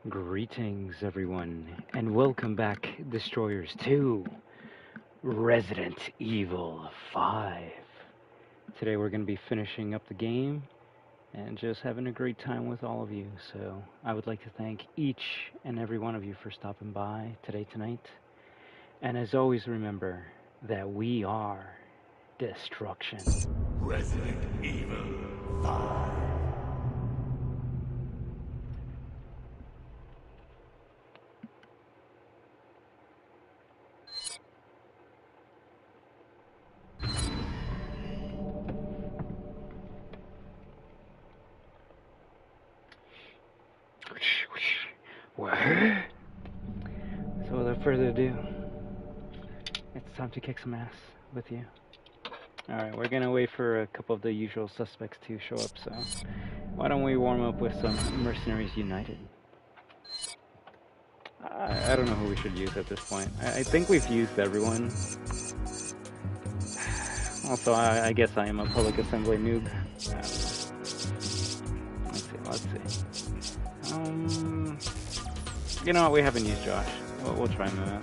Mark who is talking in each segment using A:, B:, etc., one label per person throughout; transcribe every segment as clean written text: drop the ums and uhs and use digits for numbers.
A: Greetings, everyone, and welcome back, Destroyers, to Resident Evil 5. Today we're going to be finishing up the game and just having a great time with all of you. So I would like to thank each and every one of you for stopping by tonight. And as always, remember that we are Destruction.
B: Resident Evil 5.
A: So without further ado, it's time to kick some ass with you. Alright, we're gonna wait for a couple of the usual suspects to show up, so why don't we warm up with some Mercenaries United? I don't know who we should use at this point. I think we've used everyone. Also, I guess I am a public assembly noob. Let's see. You know what, we haven't used Josh. We'll try him out.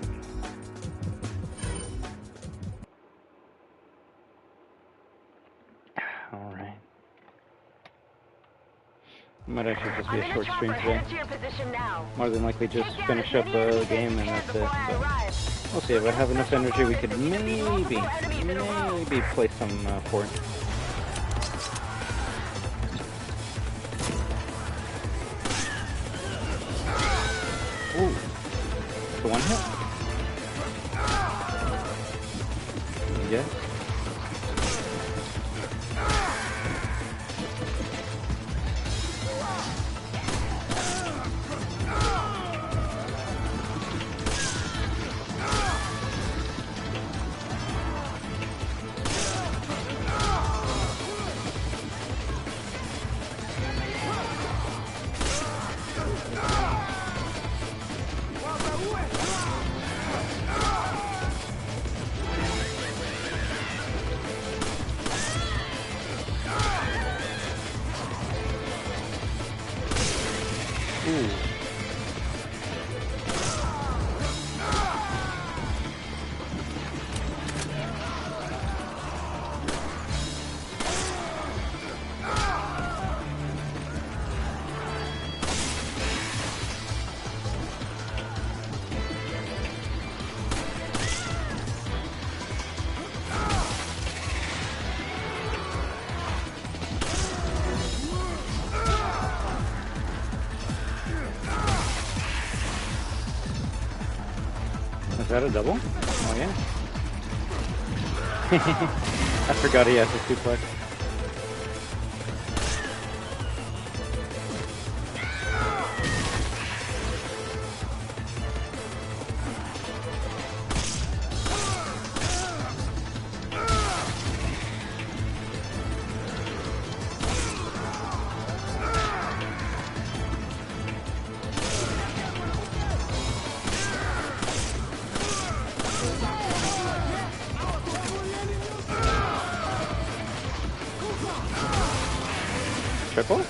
A: Alright. Might actually just be a short stream today. More than likely just finish up the game and that's it. But we'll see. If I have enough energy, we could maybe play some Fort. Ooh. The one hit? Yeah. Is that a double? Oh yeah. I forgot he has a suplex. Triple?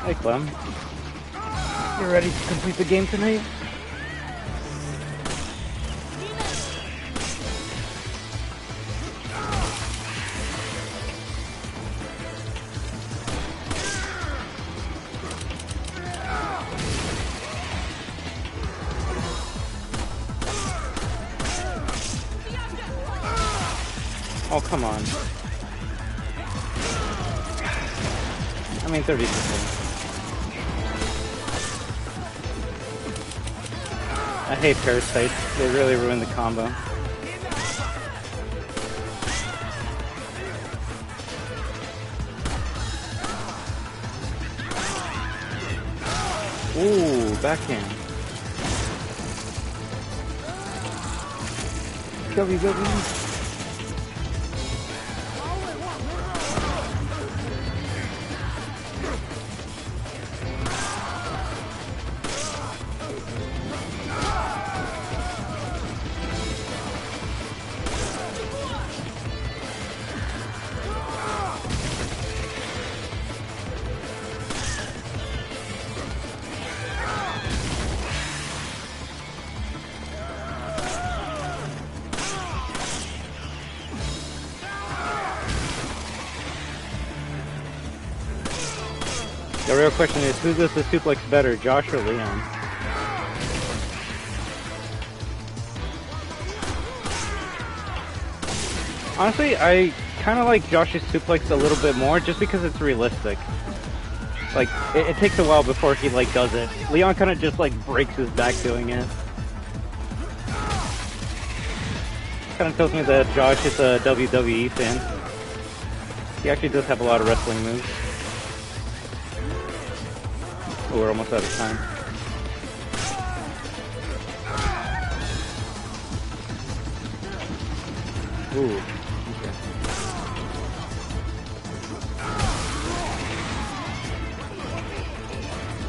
A: Hey Clem, you ready to complete the game tonight? Oh, come on. I mean, 30%. I hate parasites. They really ruin the combo. Ooh, backhand. Go, go, go. The real question is, who does the suplex better, Josh or Leon? Honestly, I kind of like Josh's suplex a little bit more, just because it's realistic. Like, it takes a while before he, like, does it. Leon kind of just, like, breaks his back doing it. Kind of tells me that Josh is a WWE fan. He actually does have a lot of wrestling moves. Oh, we're almost out of time. Ooh. Okay.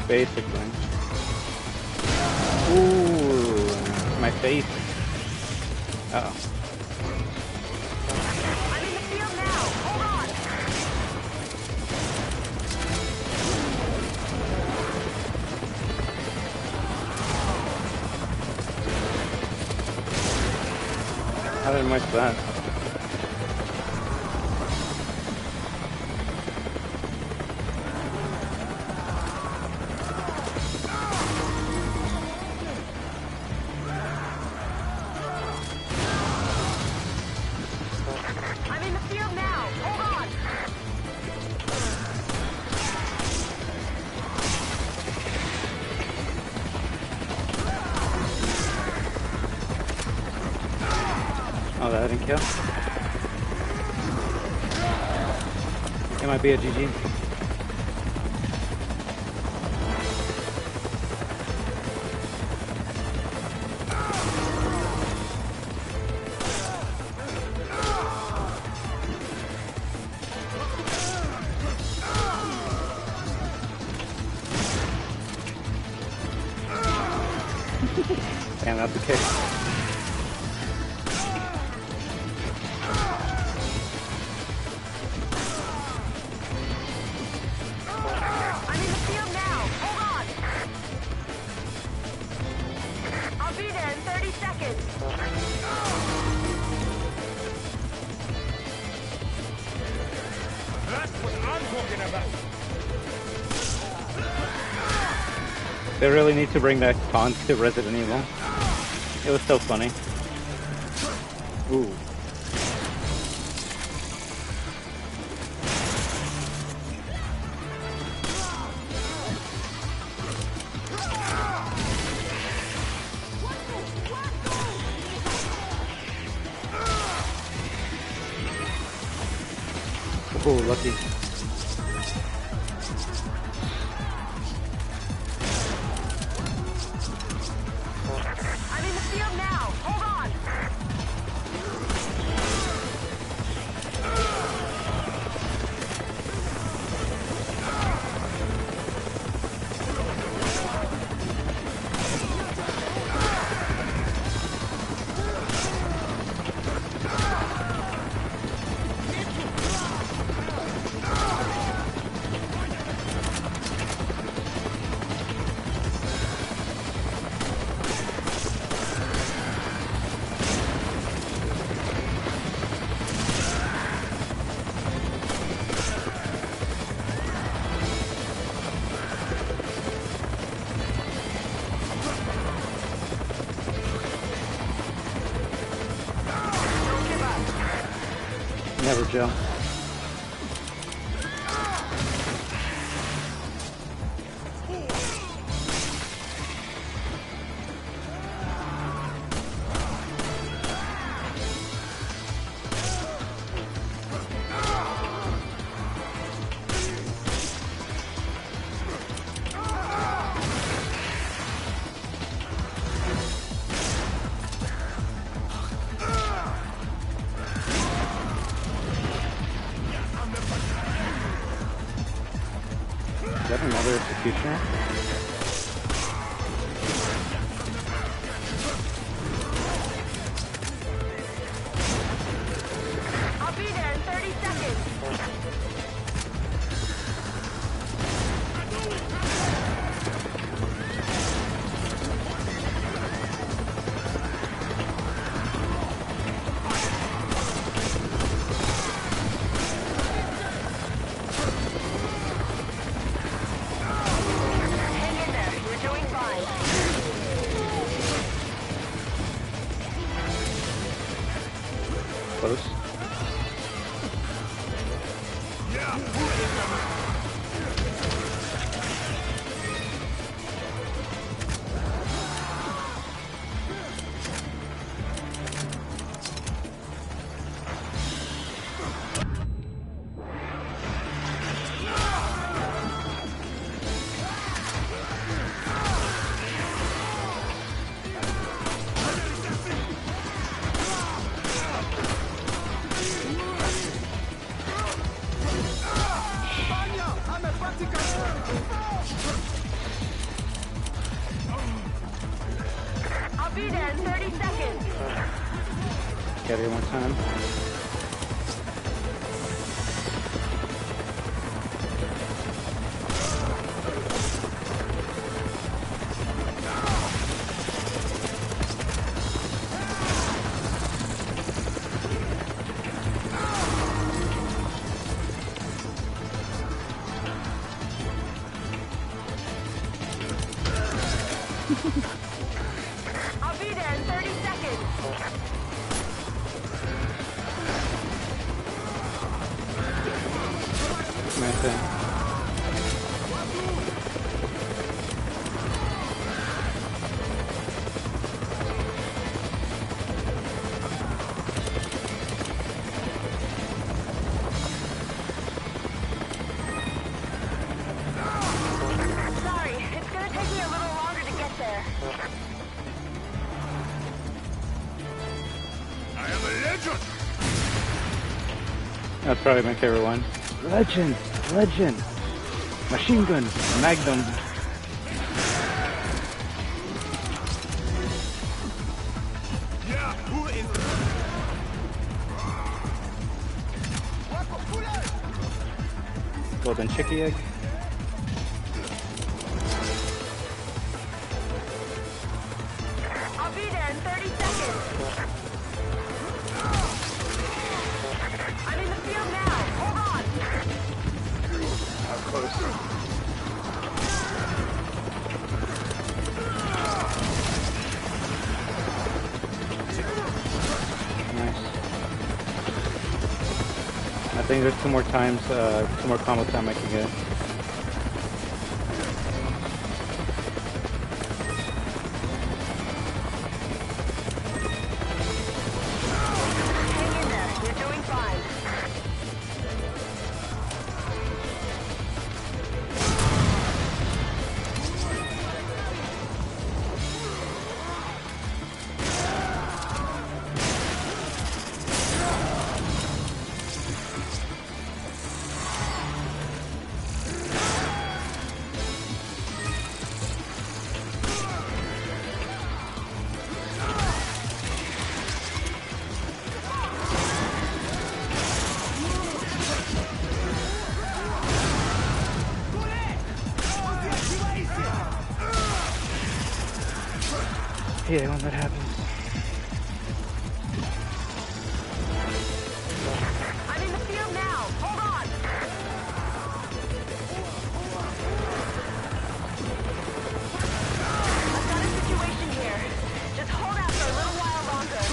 A: Basically. Ooh, my face. Uh-oh.
C: I'm in the field now. Hold on.
A: How did I miss that?
C: I'm in the field now. Hold on.
A: Oh, that didn't kill. It might be a GG. Damn, that's okay.
C: I'm in the field now. Hold on. I'll be there in 30 seconds.
B: That's what I'm talking about.
A: They really need to bring back taunts to Resident Evil. It was so funny. Ooh. Oh, lucky.
C: I'm in the field now. Hold on. Don't give up.
A: Never, Joe. Is that another executioner?
C: I'll be there in 30 seconds. I'll be there in 30 seconds.
A: Get it one time.
C: I'll be there in 30 seconds.
A: Nice thing.
C: Sorry, it's gonna take me a little longer to get there.
B: I am a legend!
A: That's probably my favorite one. Legend! Legend! Machine gun! Magnum!
B: Yeah, who is...
A: Golden chicky egg.
C: I'll be there in 30 seconds. I'm in the field now. Hold on.
B: How close?
A: Nice. I think there's two more times, two more combo time I can get.
C: Hang in there. You're doing fine.
A: Yeah, when that happens.
C: I'm in the field now. Hold on. I've got a situation here. Just hold out for a little while longer.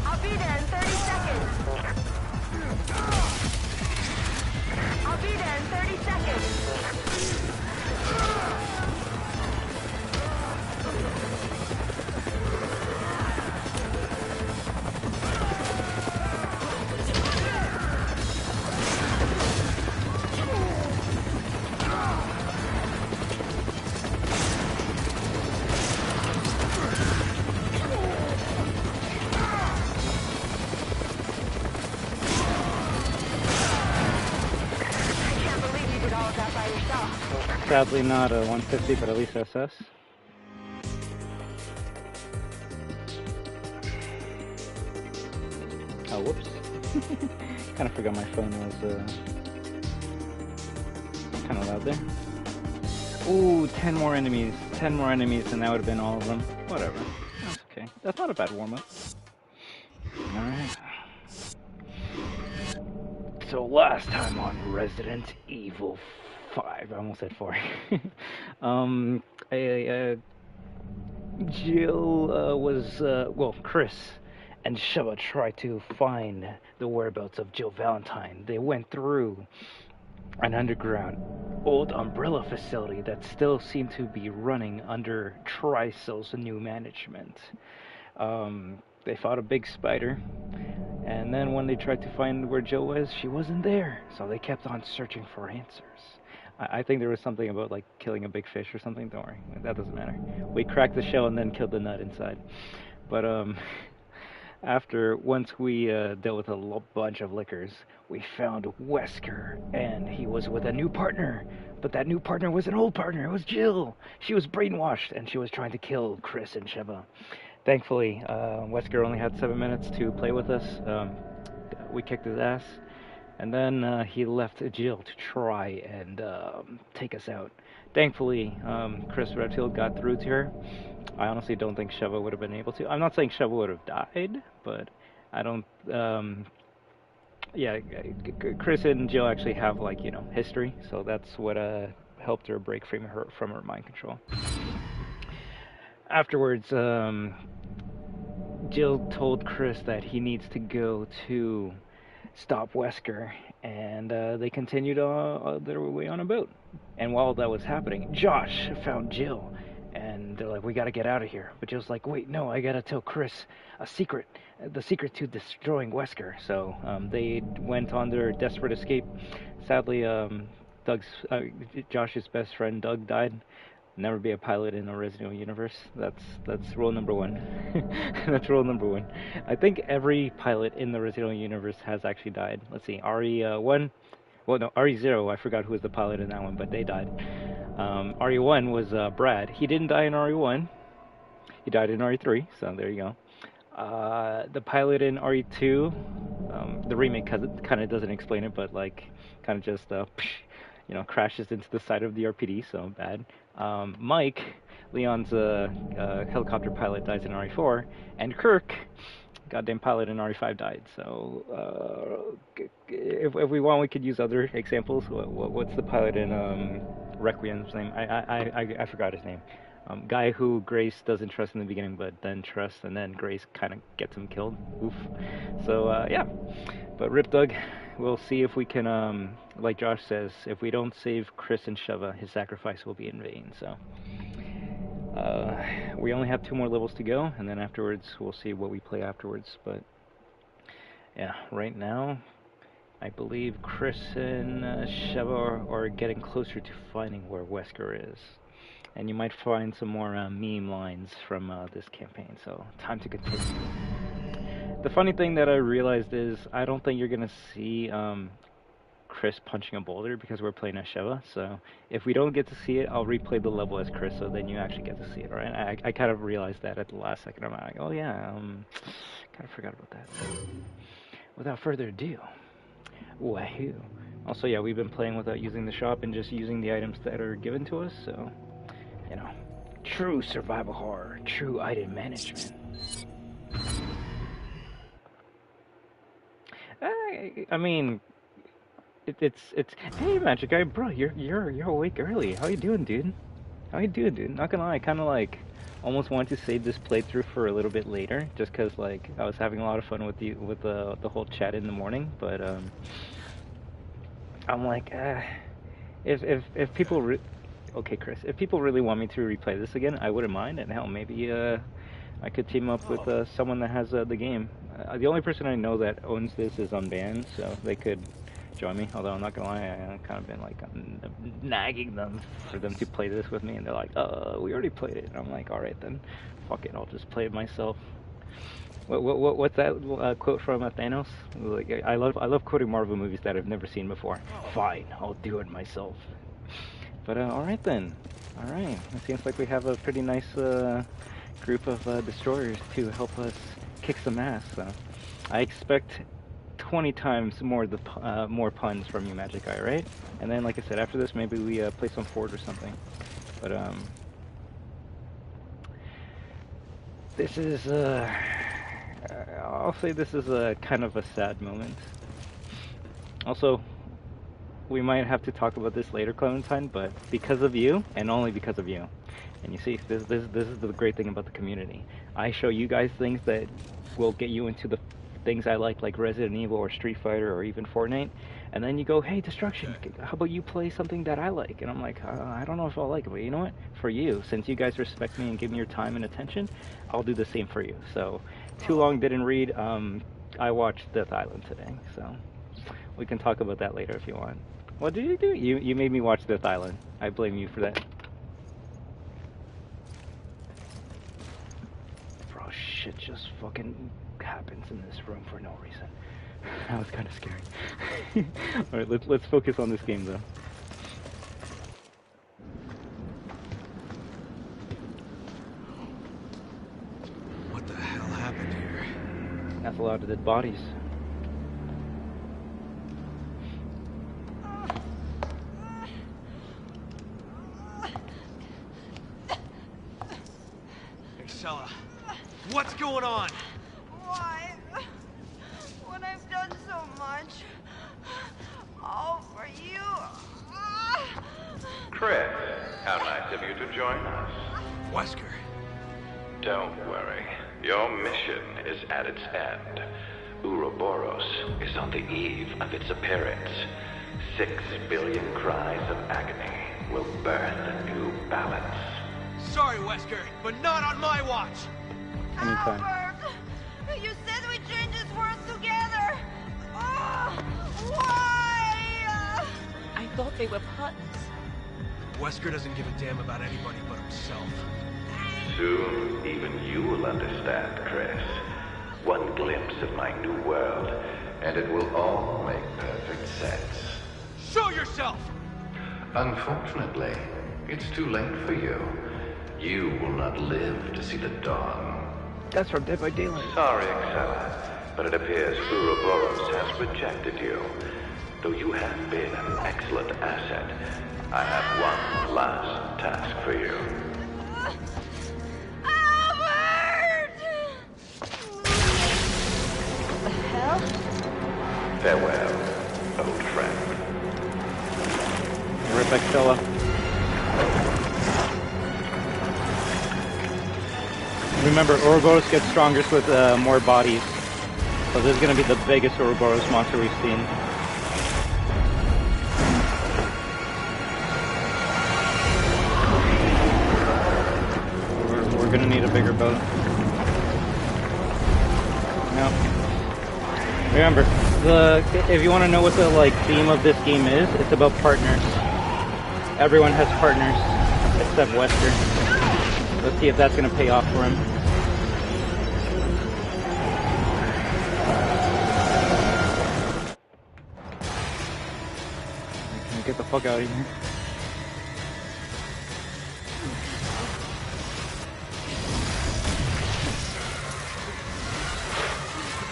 C: I'll be there in 30 seconds. I'll be there in 30 seconds. I can't believe you did all of that by yourself.
A: Sadly not a 150, but at least SS. Oh, whoops. Kind of forgot my phone was kind of loud there. Ooh, 10 more enemies. 10 more enemies, and that would have been all of them. Whatever. That's okay. That's not a bad warm-up. Alright. So last time on Resident Evil 5, I almost said 4. Jill well, Chris and Sheva tried to find the whereabouts of Jill Valentine. They went through an underground old umbrella facility that still seemed to be running under Tricell's new management. They fought a big spider, and then when they tried to find where Jill was, she wasn't there. So they kept on searching for answers. I think there was something about like killing a big fish or something. Don't worry, that doesn't matter. We cracked the shell and then killed the nut inside. But once we dealt with a bunch of liquors, we found Wesker, and he was with a new partner. But that new partner was an old partner. It was Jill. She was brainwashed, and she was trying to kill Chris and Sheva. Thankfully, Wesker only had 7 minutes to play with us. We kicked his ass. And then he left Jill to try and take us out. Thankfully, Chris Redfield got through to her. I honestly don't think Sheva would have been able to. I'm not saying Sheva would have died, but I don't... yeah, Chris and Jill actually have, like, you know, history. So that's what helped her break from her mind control. Afterwards, Jill told Chris that he needs to go to stop Wesker, and they continued their way on a boat. And while that was happening, Josh found Jill, and they're like, we gotta get out of here. But Jill's like, wait, no, I gotta tell Chris a secret, the secret to destroying Wesker. So they went on their desperate escape. Sadly, Josh's best friend Doug died. Never be a pilot in a Resident Evil universe. That's rule number 1. That's rule number 1. I think every pilot in the Resident Evil universe has actually died. Let's see, RE1. Well, no, RE0. I forgot who was the pilot in that one, but they died. RE1 was Brad. He didn't die in RE1. He died in RE3. So there you go. The pilot in RE2, the remake kind of doesn't explain it, but like kind of just you know, crashes into the side of the RPD. So bad. Mike, Leon's helicopter pilot, dies in RE4, and Kirk, goddamn pilot in RE5, died. So if we want, we could use other examples. What's the pilot in Requiem's name? I forgot his name. Guy who Grace doesn't trust in the beginning, but then trusts, and then Grace kind of gets him killed. Oof. So yeah, but rip Doug. We'll see if we can, like Josh says, if we don't save Chris and Sheva, his sacrifice will be in vain. So we only have 2 more levels to go, and then afterwards we'll see what we play afterwards. But yeah, right now I believe Chris and Sheva are getting closer to finding where Wesker is. And you might find some more meme lines from this campaign, so time to continue. The funny thing that I realized is I don't think you're going to see Chris punching a boulder because we're playing as Sheva, so if we don't get to see it, I'll replay the level as Chris, so then you actually get to see it, right? I kind of realized that at the last second. I'm like, oh yeah, kind of forgot about that. Without further ado, WAHOO. Also, yeah, we've been playing without using the shop and just using the items that are given to us, so... You know, true survival horror, true item management. I mean, it's. Hey, Magic Guy, bro, you're awake early. How you doing, dude? Not gonna lie, I kind of like almost wanted to save this playthrough for a little bit later, just cause like I was having a lot of fun with the whole chat in the morning. But I'm like, if people. Okay, Chris, if people really want me to replay this again, I wouldn't mind, and hell, maybe I could team up with someone that has the game. The only person I know that owns this is Unbanned, so they could join me, although I'm not gonna lie, I've kind of been like nagging them for them to play this with me, and they're like, we already played it, and I'm like, alright then, fuck it, I'll just play it myself. What's that quote from Thanos? Like, I love quoting Marvel movies that I've never seen before. Fine, I'll do it myself. But alright then. Alright. It seems like we have a pretty nice group of destroyers to help us kick some ass. So I expect 20 times more more puns from you, Magic Guy, right? And then, like I said, after this, maybe we play some Ford or something. But this is I'll say this is a kind of a sad moment. Also, we might have to talk about this later, Clementine, but because of you, and only because of you. And you see, this is the great thing about the community. I show you guys things that will get you into the things I like Resident Evil or Street Fighter or even Fortnite, and then you go, hey, Destruction, how about you play something that I like? And I'm like, I don't know if I'll like it, but you know what? For you, since you guys respect me and give me your time and attention, I'll do the same for you. So, too long didn't read. I watched Death Island today, so we can talk about that later if you want. What did you do? You made me watch Death Island. I blame you for that. Bro, shit just fucking happens in this room for no reason. That was kind of scary. Alright, let's focus on this game though.
D: What the hell happened here?
A: That's a lot of dead bodies.
D: What's going on?
E: Why? When I've done so much. All for you.
F: Chris, how nice of you to join us.
D: Wesker.
F: Don't worry. Your mission is at its end. Ouroboros is on the eve of its appearance. 6 billion cries of agony will birth a new balance.
D: Sorry, Wesker, but not on my watch.
A: Anytime.
E: Albert, you said we change this world together. Why?
G: I thought they were puns.
D: Wesker doesn't give a damn about anybody but himself.
F: Soon, even you will understand, Chris. One glimpse of my new world, and it will all make perfect sense.
D: Show yourself!
F: Unfortunately, it's too late for you. You will not live to see the dawn.
A: That's from Dead by Daylight.
F: Sorry, Excella, but it appears Ouroboros has rejected you. Though you have been an excellent asset, I have one last task for you.
E: Albert!
G: What the hell?
F: Farewell, old friend.
A: Rip Excella. Remember, Ouroboros gets strongest with more bodies. So this is going to be the biggest Ouroboros monster we've seen. We're going to need a bigger boat. No. Remember, if you want to know what the theme of this game is, it's about partners. Everyone has partners, except Wesker. Let's see if that's going to pay off for him. Get the fuck out of here.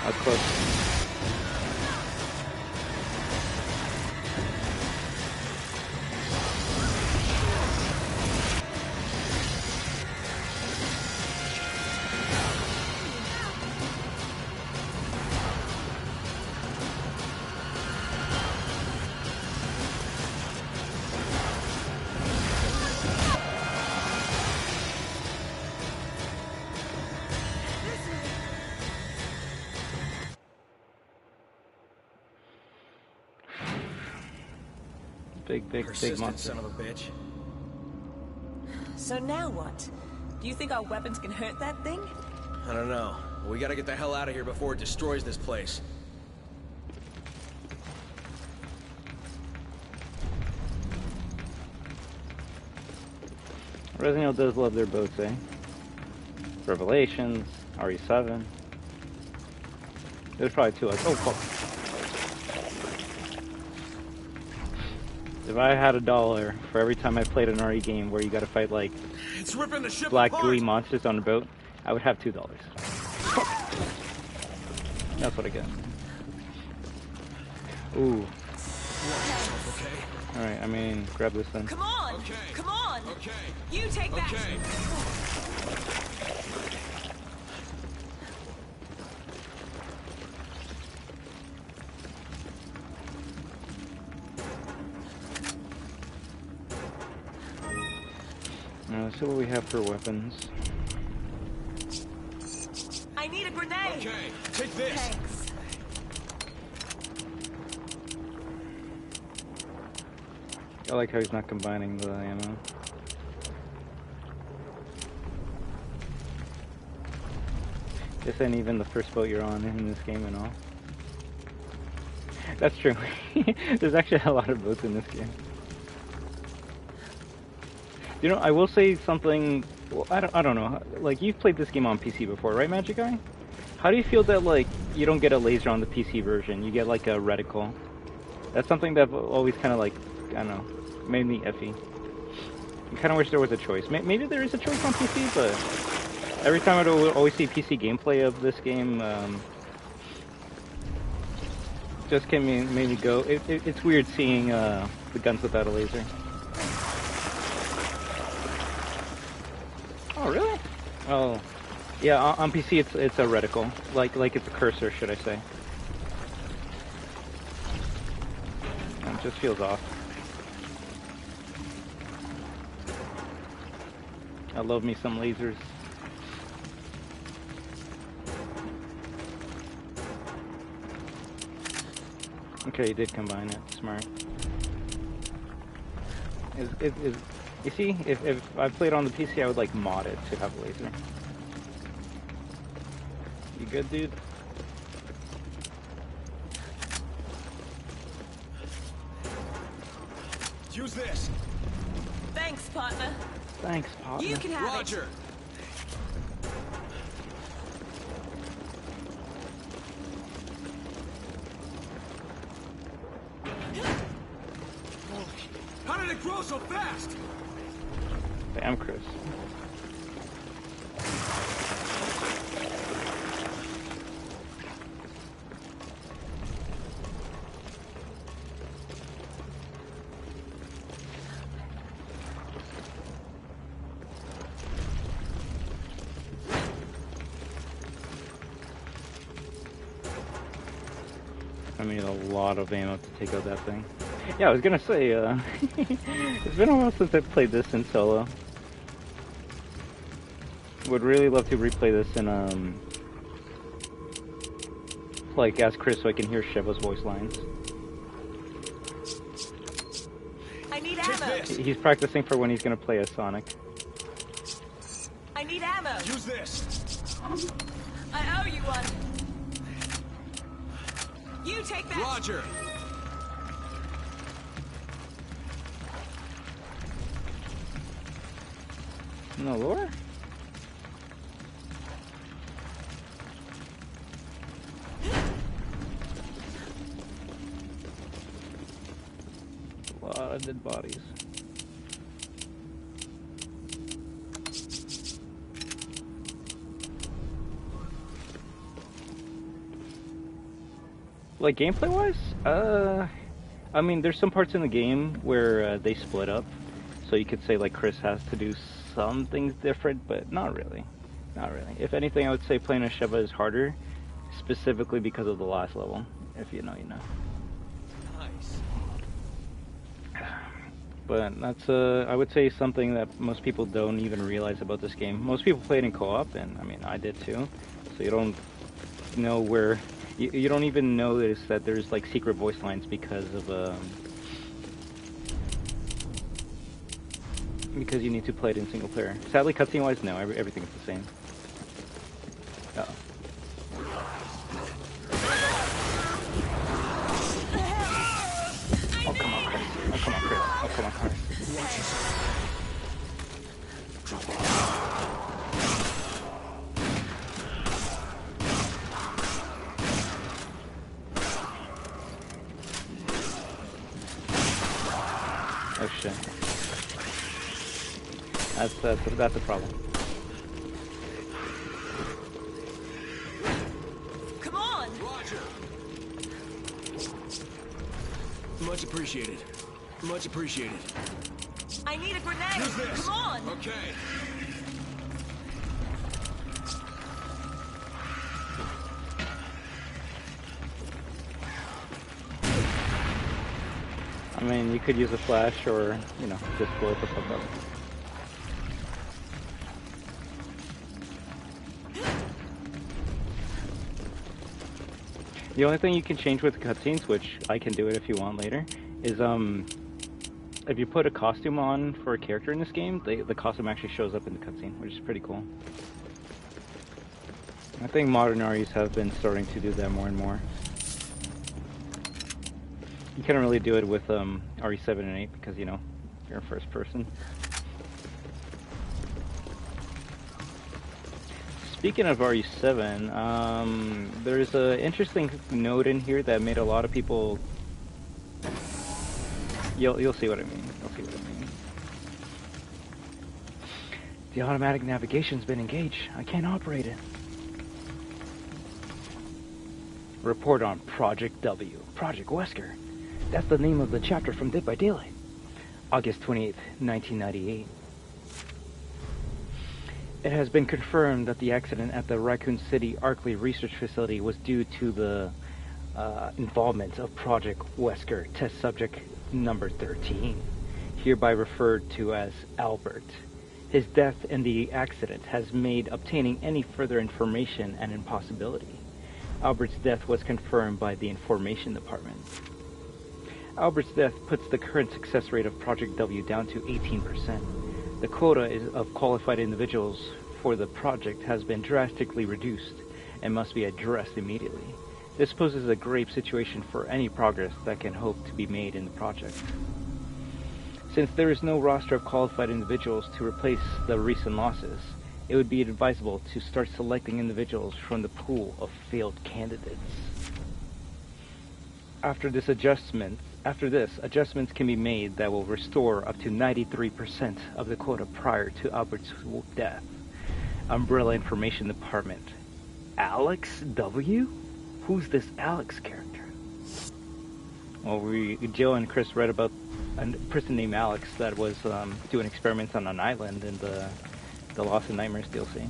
A: That's close. Big monster.
D: Son of a bitch.
G: So now what? Do you think our weapons can hurt that thing?
D: I don't know. We gotta get the hell out of here before it destroys this place.
A: Resident Evil does love their boats, eh? Revelations, RE5. There's probably 2 oh fuck. If I had $1 for every time I played an RE game where you gotta fight
D: It's ripping the ship
A: black
D: apart.
A: gooey monsters on a boat, I would have $2. That's what I get. Ooh.
D: Okay.
A: Alright, I mean, grab this then.
G: Come on!
D: Okay.
G: Come on!
D: Okay.
G: You take that!
D: Okay.
A: So what we have for weapons.
G: I need a grenade!
D: Okay. Take this.
G: Thanks.
A: I like how he's not combining the ammo. This ain't even the first boat you're on in this game and all. That's true. There's actually a lot of boats in this game. You know, I will say something. Well, I don't know. Like, you've played this game on PC before, right, Magic Guy? How do you feel that, like, you don't get a laser on the PC version? You get, like, a reticle. That's something that always kind of, like, I don't know, made me iffy. I kind of wish there was a choice. Maybe there is a choice on PC, but every time I always see PC gameplay of this game, just made me go. It's weird seeing the guns without a laser. Oh, really? Oh, yeah. On PC, it's a reticle, like it's a cursor, should I say? It just feels off. I love me some lasers. Okay, you did combine it. Smart. You see, if I played on the PC, I would like mod it to have a laser. You good, dude?
D: Use this.
G: Thanks, partner.
A: Thanks, partner.
G: You can have
D: Roger. How did it grow so fast?
A: Damn, Chris. I need a lot of ammo to take out that thing. Yeah, I was gonna say, it's been a while since I played this in solo. Would really love to replay this in, like, as Chris so I can hear Sheva's voice lines.
G: I need
D: Take
G: ammo.
D: this.
A: He's practicing for when he's gonna play as Sonic.
G: I need ammo.
D: Use this.
G: I owe you one. You take that.
D: Roger.
A: No lore? A lot of dead bodies. Like gameplay wise? I mean, there's some parts in the game where they split up. So you could say like Chris has to do some things different, but not really. Not really. If anything, I would say playing as Sheva is harder, specifically because of the last level. If you know, you know.
D: Nice.
A: But that's, I would say something that most people don't even realize about this game. Most people play it in co-op, and I mean, I did too. So you don't know where, you don't even notice that there's like secret voice lines because of, because you need to play it in single player. Sadly, cutscene wise, no, everything is the same. Uh-oh. Oh, come on, Chris. Oh, come on, Chris. Oh, come on, Chris. Oh, shit. That's a problem.
G: Come on.
D: Roger. appreciated. Much appreciated.
G: I need a grenade.
D: Use this.
G: Come on.
D: Okay.
A: I mean, you could use a flash or, you know, just blow the fuck up. The only thing you can change with cutscenes, which I can do it if you want later, is if you put a costume on for a character in this game, the costume actually shows up in the cutscene, which is pretty cool. I think modern REs have been starting to do that more and more. You can't really do it with RE7 and 8 because, you know, you're first person. Speaking of RE7, there's an interesting note in here that made a lot of people... You'll see what I mean. You'll see what I mean. The automatic navigation's been engaged. I can't operate it. Report on Project W. Project Wesker. That's the name of the chapter from Dead by Daylight. August 28th, 1998. It has been confirmed that the accident at the Raccoon City Arkley Research Facility was due to the involvement of Project Wesker test subject number 13, hereby referred to as Albert. His death in the accident has made obtaining any further information an impossibility. Albert's death was confirmed by the Information Department. Albert's death puts the current success rate of Project W down to 18%. The quota of qualified individuals for the project has been drastically reduced and must be addressed immediately. This poses a grave situation for any progress that can hope to be made in the project. Since there is no roster of qualified individuals to replace the recent losses, it would be advisable to start selecting individuals from the pool of failed candidates. After this, adjustments can be made that will restore up to 93% of the quota prior to Albert's death. Umbrella Information Department. Alex W? Who's this Alex character? Well, Jill and Chris read about a person named Alex that was doing experiments on an island in the Lost and Nightmares DLC.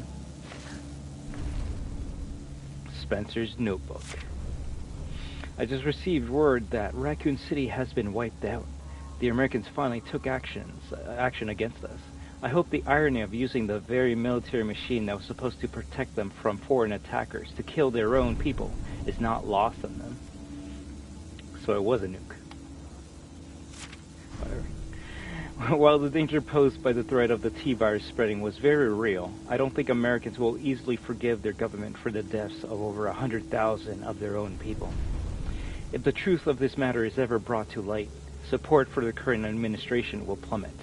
A: Spencer's Notebook. I just received word that Raccoon City has been wiped out. The Americans finally took action against us. I hope the irony of using the very military machine that was supposed to protect them from foreign attackers to kill their own people is not lost on them. So it was a nuke. Whatever. While the danger posed by the threat of the T-virus spreading was very real, I don't think Americans will easily forgive their government for the deaths of over 100,000 of their own people. If the truth of this matter is ever brought to light, support for the current administration will plummet.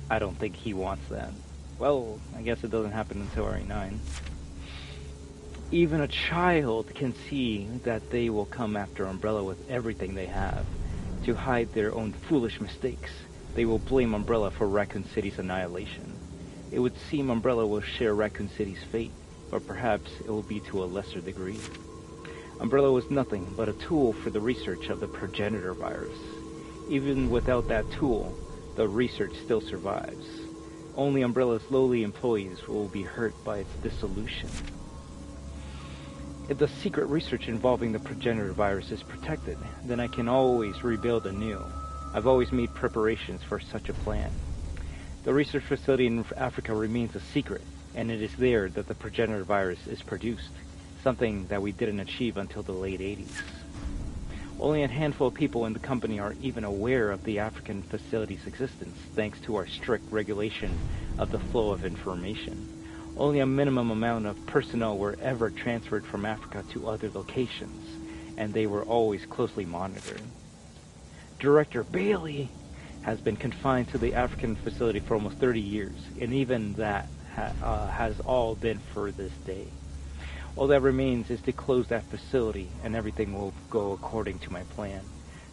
A: I don't think he wants that. Well, I guess it doesn't happen until RE9. Even a child can see that they will come after Umbrella with everything they have. To hide their own foolish mistakes, they will blame Umbrella for Raccoon City's annihilation. It would seem Umbrella will share Raccoon City's fate, but perhaps it will be to a lesser degree. Umbrella was nothing but a tool for the research of the progenitor virus. Even without that tool, the research still survives. Only Umbrella's lowly employees will be hurt by its dissolution. If the secret research involving the progenitor virus is protected, then I can always rebuild anew. I've always made preparations for such a plan. The research facility in Africa remains a secret, and it is there that the progenitor virus is produced. Something that we didn't achieve until the late 80s. Only a handful of people in the company are even aware of the African facility's existence, thanks to our strict regulation of the flow of information. Only a minimum amount of personnel were ever transferred from Africa to other locations, and they were always closely monitored. Director Bailey has been confined to the African facility for almost 30 years, and even that has all been for this day. All that remains is to close that facility, and everything will go according to my plan.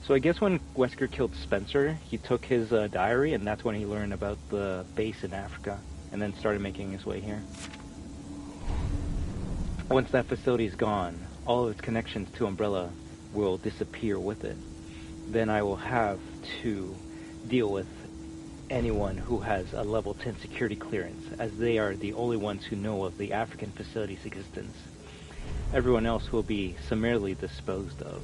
A: So I guess when Wesker killed Spencer, he took his diary, and that's when he learned about the base in Africa, and then started making his way here. Once that facility is gone, all of its connections to Umbrella will disappear with it. Then I will have to deal with anyone who has a level 10 security clearance, as they are the only ones who know of the African facility's existence. Everyone else will be summarily disposed of.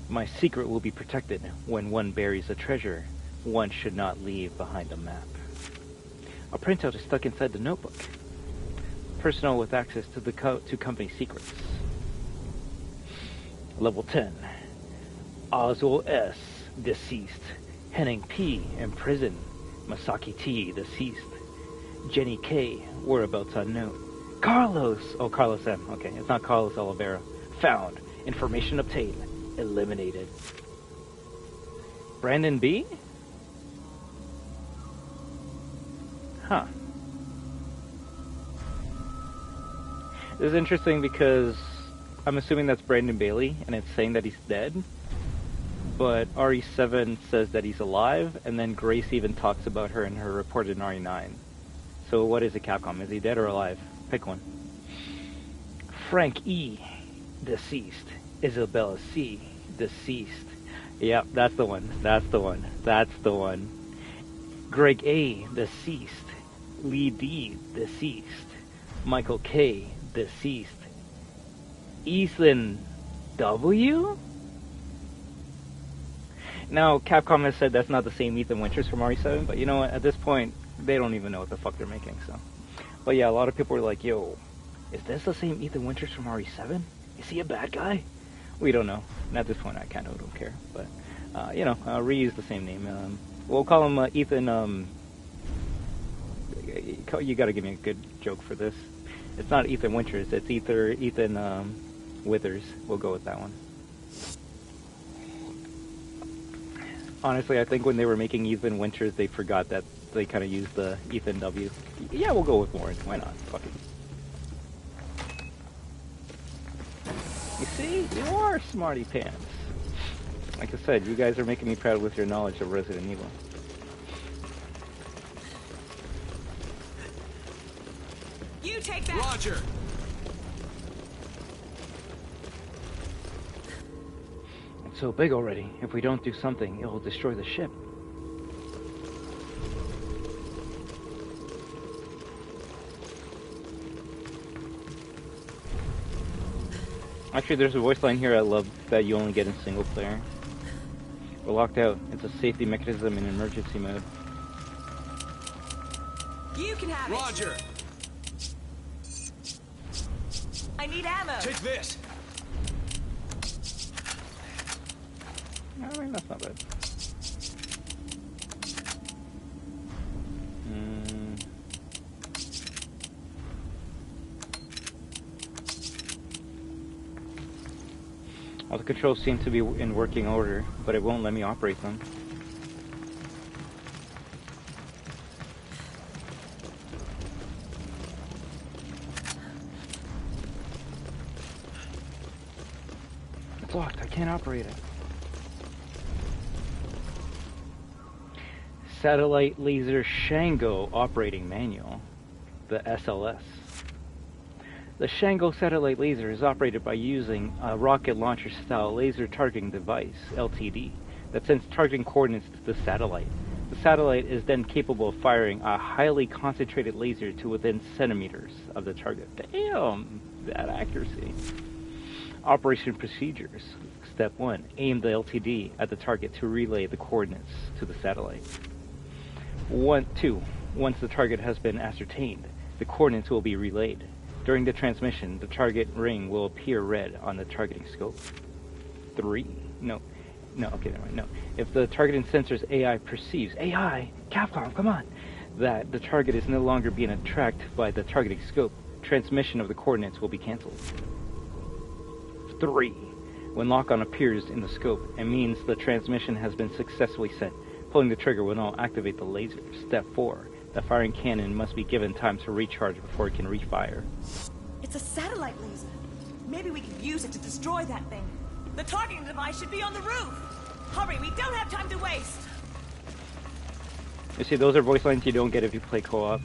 A: My secret will be protected. When one buries a treasure, one should not leave behind a map. A printout is stuck inside the notebook. Personnel with access to the company secrets. Level 10. Oswald S. Deceased. Henning P. in prison. Masaki T. Deceased. Jenny K. Whereabouts unknown. Carlos! Oh, Carlos M. Okay, it's not Carlos Oliveira. Found. Information obtained. Eliminated. Brandon B? Huh. This is interesting because I'm assuming that's Brandon Bailey, and it's saying that he's dead. But RE7 says that he's alive, and then Grace even talks about her in her report in RE9. So what is it, Capcom? Is he dead or alive? Pick one. Frank E. Deceased. Isabella C. Deceased. Yep, that's the one. That's the one. That's the one. Greg A. Deceased. Lee D. Deceased. Michael K. Deceased. Ethan W? Now, Capcom has said that's not the same Ethan Winters from RE7, but you know what? At this point, they don't even know what the fuck they're making, so. But yeah, a lot of people were like, yo, is this the same Ethan Winters from RE7? Is he a bad guy? We don't know. And at this point, I kind of don't care. But, you know, reuse the same name. We'll call him Ethan, you gotta give me a good joke for this. It's not Ethan Winters, it's Ethan Withers. We'll go with that one. Honestly, I think when they were making Ethan Winters, they forgot that they kind of used the Ethan W. Yeah, we'll go with Warren. Why not? Fuck it. You see? You are smarty pants. Like I said, you guys are making me proud with your knowledge of Resident Evil.
G: You take that.
D: Roger.
A: It's so big already. If we don't do something, it will destroy the ship. Actually, there's a voice line here I love that you only get in single player. We're locked out. It's a safety mechanism in emergency mode.
G: You can have it.
D: Roger.
G: I need ammo.
D: Take this.
A: I mean, that's not bad. All the controls seem to be in working order, but it won't let me operate them. It's locked. I can't operate it. Satellite Laser Shango Operating Manual, the SLS. The Shango satellite laser is operated by using a rocket launcher style laser targeting device, LTD, that sends targeting coordinates to the satellite. The satellite is then capable of firing a highly concentrated laser to within centimeters of the target. Damn, that accuracy. Operation procedures. Step 1. Aim the LTD at the target to relay the coordinates to the satellite. 2. Once the target has been ascertained, the coordinates will be relayed. During the transmission, the target ring will appear red on the targeting scope. 3. No, okay, never mind. No. If the targeting sensor's AI perceives, AI, Capcom, come on, that the target is no longer being attracted by the targeting scope, transmission of the coordinates will be cancelled. 3. When lock-on appears in the scope, it means the transmission has been successfully sent. Pulling the trigger will now activate the laser. Step 4. The firing cannon must be given time to recharge before it can refire.
G: It's a satellite laser. Maybe we can use it to destroy that thing. The targeting device should be on the roof. Hurry, we don't have time to waste.
A: You see, those are voice lines you don't get if you play co-op.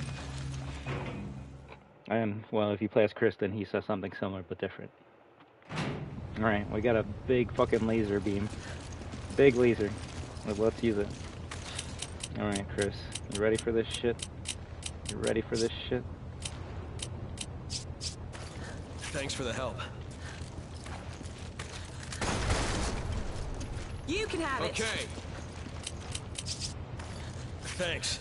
A: And, well, if you play as Chris, then he says something similar but different. Alright, we got a big fucking laser beam. Big laser. Let's use it. Alright, Chris. You ready for this shit? You ready for this shit?
D: Thanks for the help.
G: You can have it.
D: Okay. Thanks.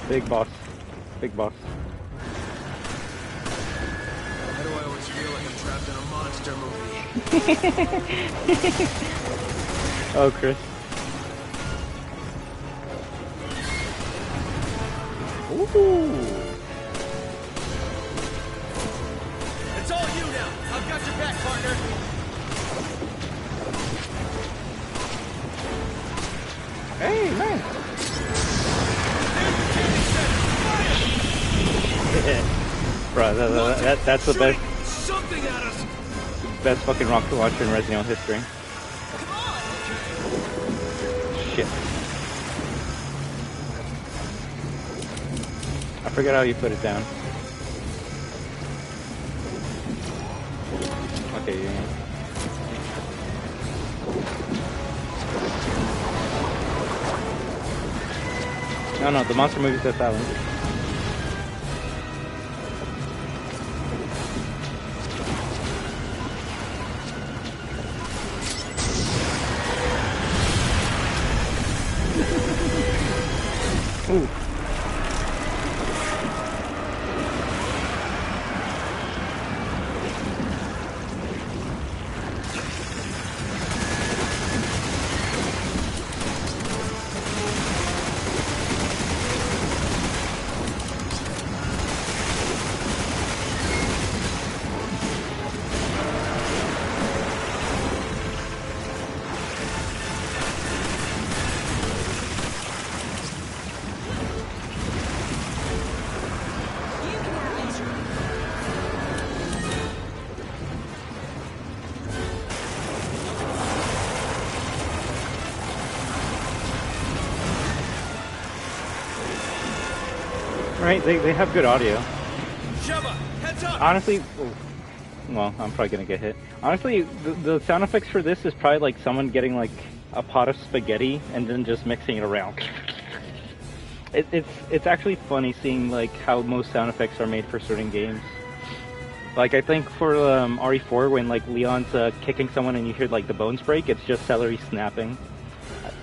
A: Big boss. Big boss.
D: Why do I always feel like I'm trapped in a monster movie?
A: Oh, Chris. Ooh.
D: It's all you now. I've got your back, partner.
A: Hey, man. Bro, that's the best.
D: Something at us.
A: Best fucking rocket launcher in Resident Evil history. Shit. I forgot how you put it down. Okay, yeah. No, the monster movie says silent. Ooh. Right, they have good audio.
D: Sheva, heads up.
A: Honestly, well, I'm probably gonna get hit. Honestly, the sound effects for this is probably like someone getting like a pot of spaghetti and then just mixing it around. It's actually funny seeing like how most sound effects are made for certain games. Like I think for RE4 when like Leon's kicking someone and you hear like the bones break, it's just celery snapping.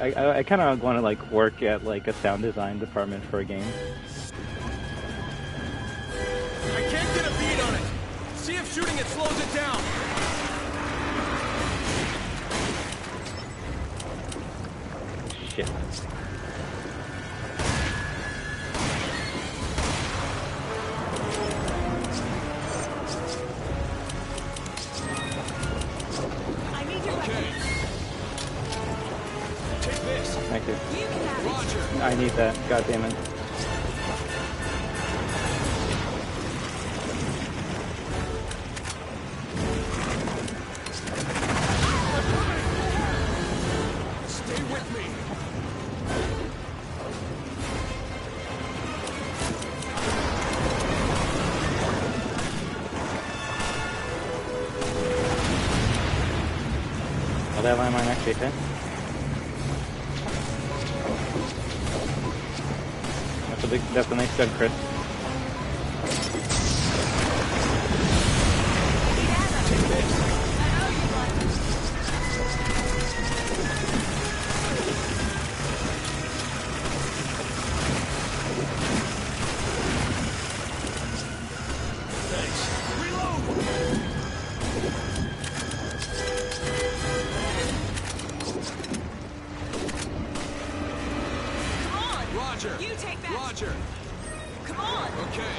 A: I kind of want to like work at like a sound design department for a game.
D: I can't get a beat on it. See if shooting it slows it down.
A: Shit.
G: I need your
D: Okay. Take this.
A: Thank you.
G: You can have it.
D: Roger.
A: I need that. God damn it.
D: Stay with me.
A: Well, that landmine actually hit. That's a nice gun, Chris.
D: Roger.
G: You take that.
D: Roger.
G: Come on.
D: Okay.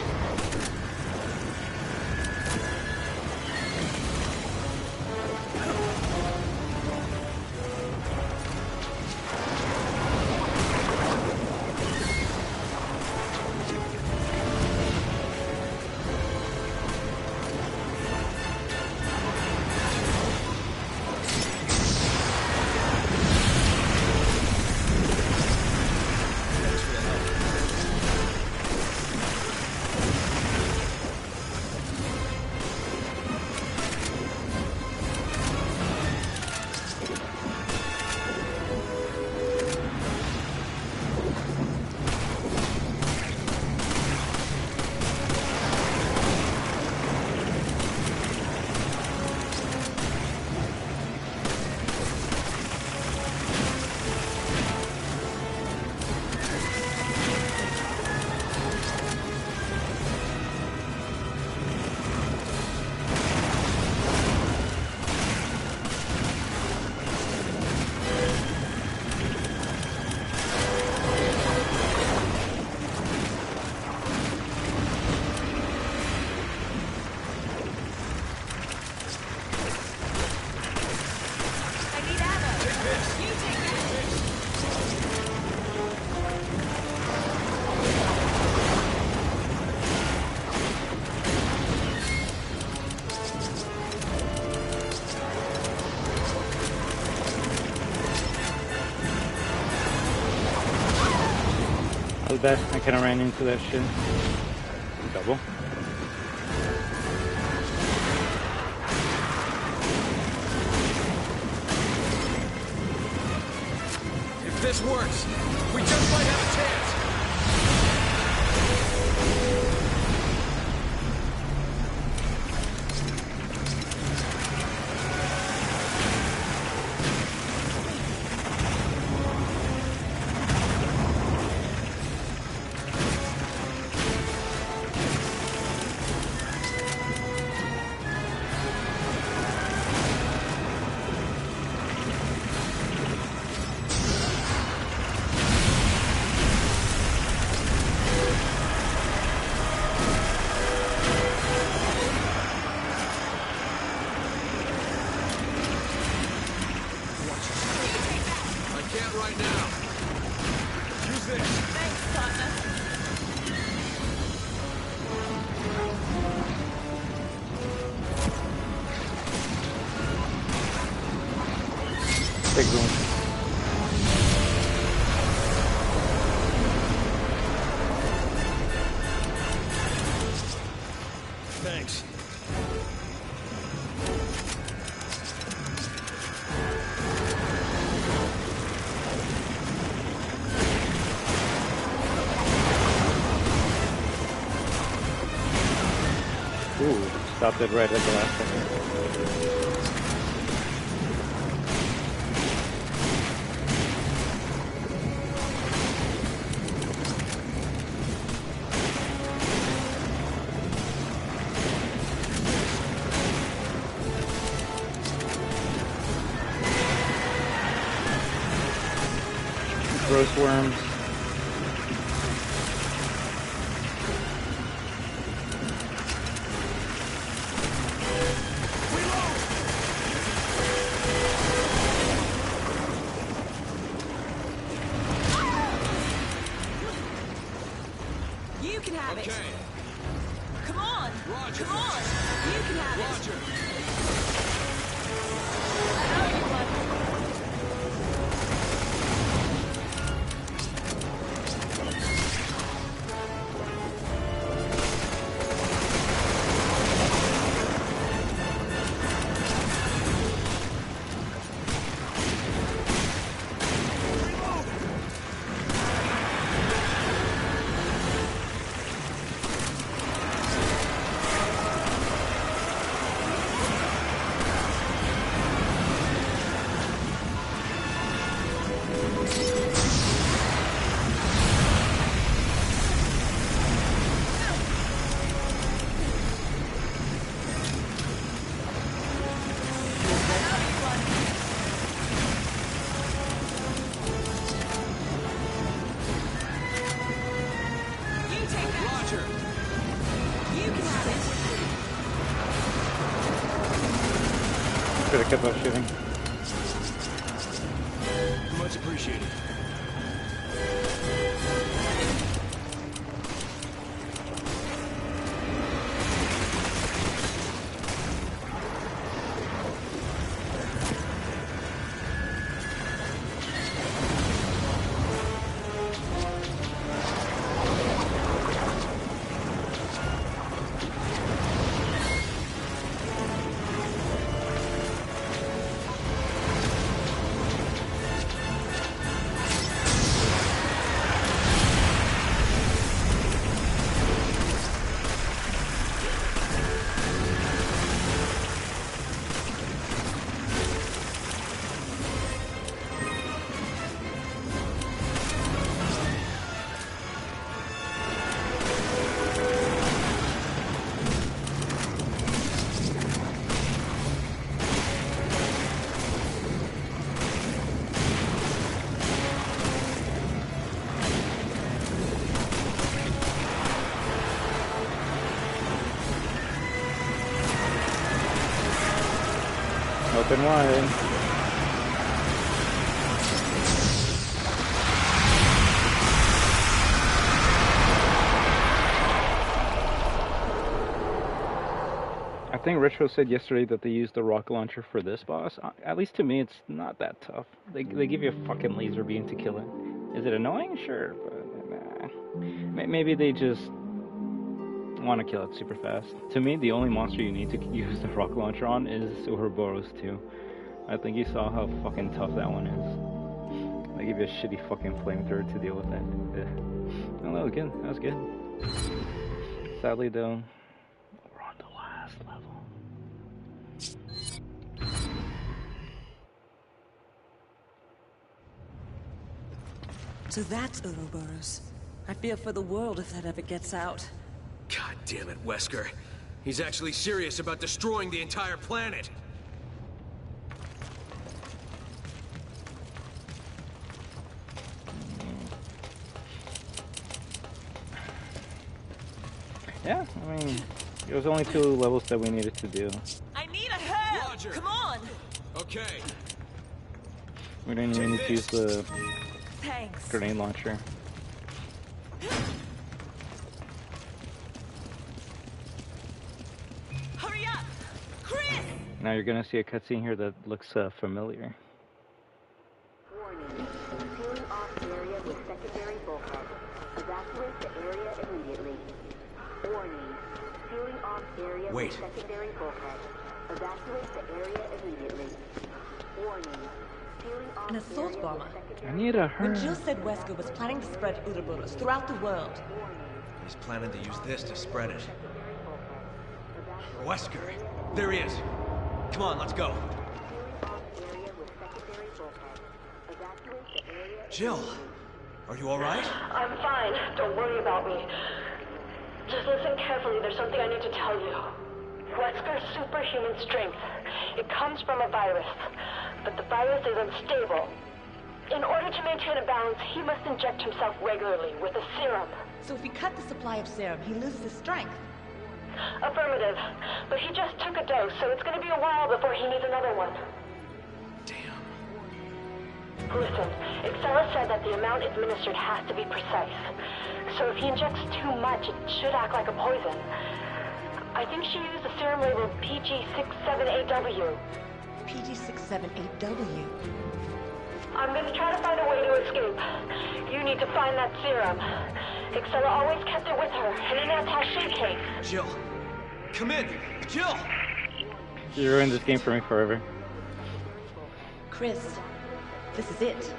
A: was bad. I kind of ran into that shit. Double.
D: If this works, we just might have a chance. Right now. Use this.
G: Thanks, partner.
A: Big room.
D: Thanks.
A: Ooh, stopped it right at the last second. Gross worms.
G: You can have it.
D: Okay.
G: Come on.
D: Roger.
G: Come on. You can have
D: Roger.
G: You take that.
D: Roger.
G: You can have it.
A: Could have kept on shooting.
D: Much appreciated.
A: Open wide. I think Retro said yesterday that they used the rocket launcher for this boss. At least to me, it's not that tough. They give you a fucking laser beam to kill it. Is it annoying? Sure, but nah. Maybe they just want to kill it super fast. To me, the only monster you need to use the rocket launcher on is Ouroboros too. I think you saw how fucking tough that one is. They give you a shitty fucking flamethrower to deal with that. Yeah. Oh, that was good. That was good. Sadly though, we're on the last level.
G: So that's Ouroboros. I fear for the world if that ever gets out.
D: God damn it, Wesker. He's actually serious about destroying the entire planet.
A: Yeah, I mean, there was only 2 levels that we needed to do.
G: I need a hand!
D: Roger.
G: Come on!
D: Okay.
A: We didn't even need to use the
G: Thanks.
A: grenade launcher.
G: Hurry up! Chris!
A: Now you're gonna see a cutscene here that looks familiar.
C: Warning. Sealing off area with secondary bulkhead. Evacuate the area immediately. Warning. Sealing off area
D: Wait.
C: with secondary bulkhead. Evacuate the area immediately. Warning. Sealing off
G: An assault
C: area
G: bomber.
C: with
A: I
C: secondary
A: need a
G: When
A: her.
G: Jill said Wesker was planning to spread Ouroboros throughout the world,
D: He's planning to use this to spread it.
C: secondary bulkhead.
D: Wesker, there he is. Come on, let's go.
C: Sealing off area with secondary bulkhead. Evacuate the area.
D: Jill, are you all right?
H: I'm fine. Don't worry about me. Just listen carefully. There's something I need to tell you. Wesker's superhuman strength. It comes from a virus. But the virus is unstable. In order to maintain a balance, he must inject himself regularly with a serum.
G: so if we cut the supply of serum, he loses his strength.
H: Affirmative. But he just took a dose, so it's going to be a while before he needs another one.
D: Damn.
H: Listen, Excella said that the amount administered has to be precise. So if he injects too much, it should act like a poison. I think she used a serum labeled PG67AW.
G: PG67AW.
H: I'm going to try to find a way to escape. You need to find that serum. Excella always kept it with her, in an attaché case.
D: Jill, come in. Jill!
A: You ruined this game for me forever.
G: Chris, this is it.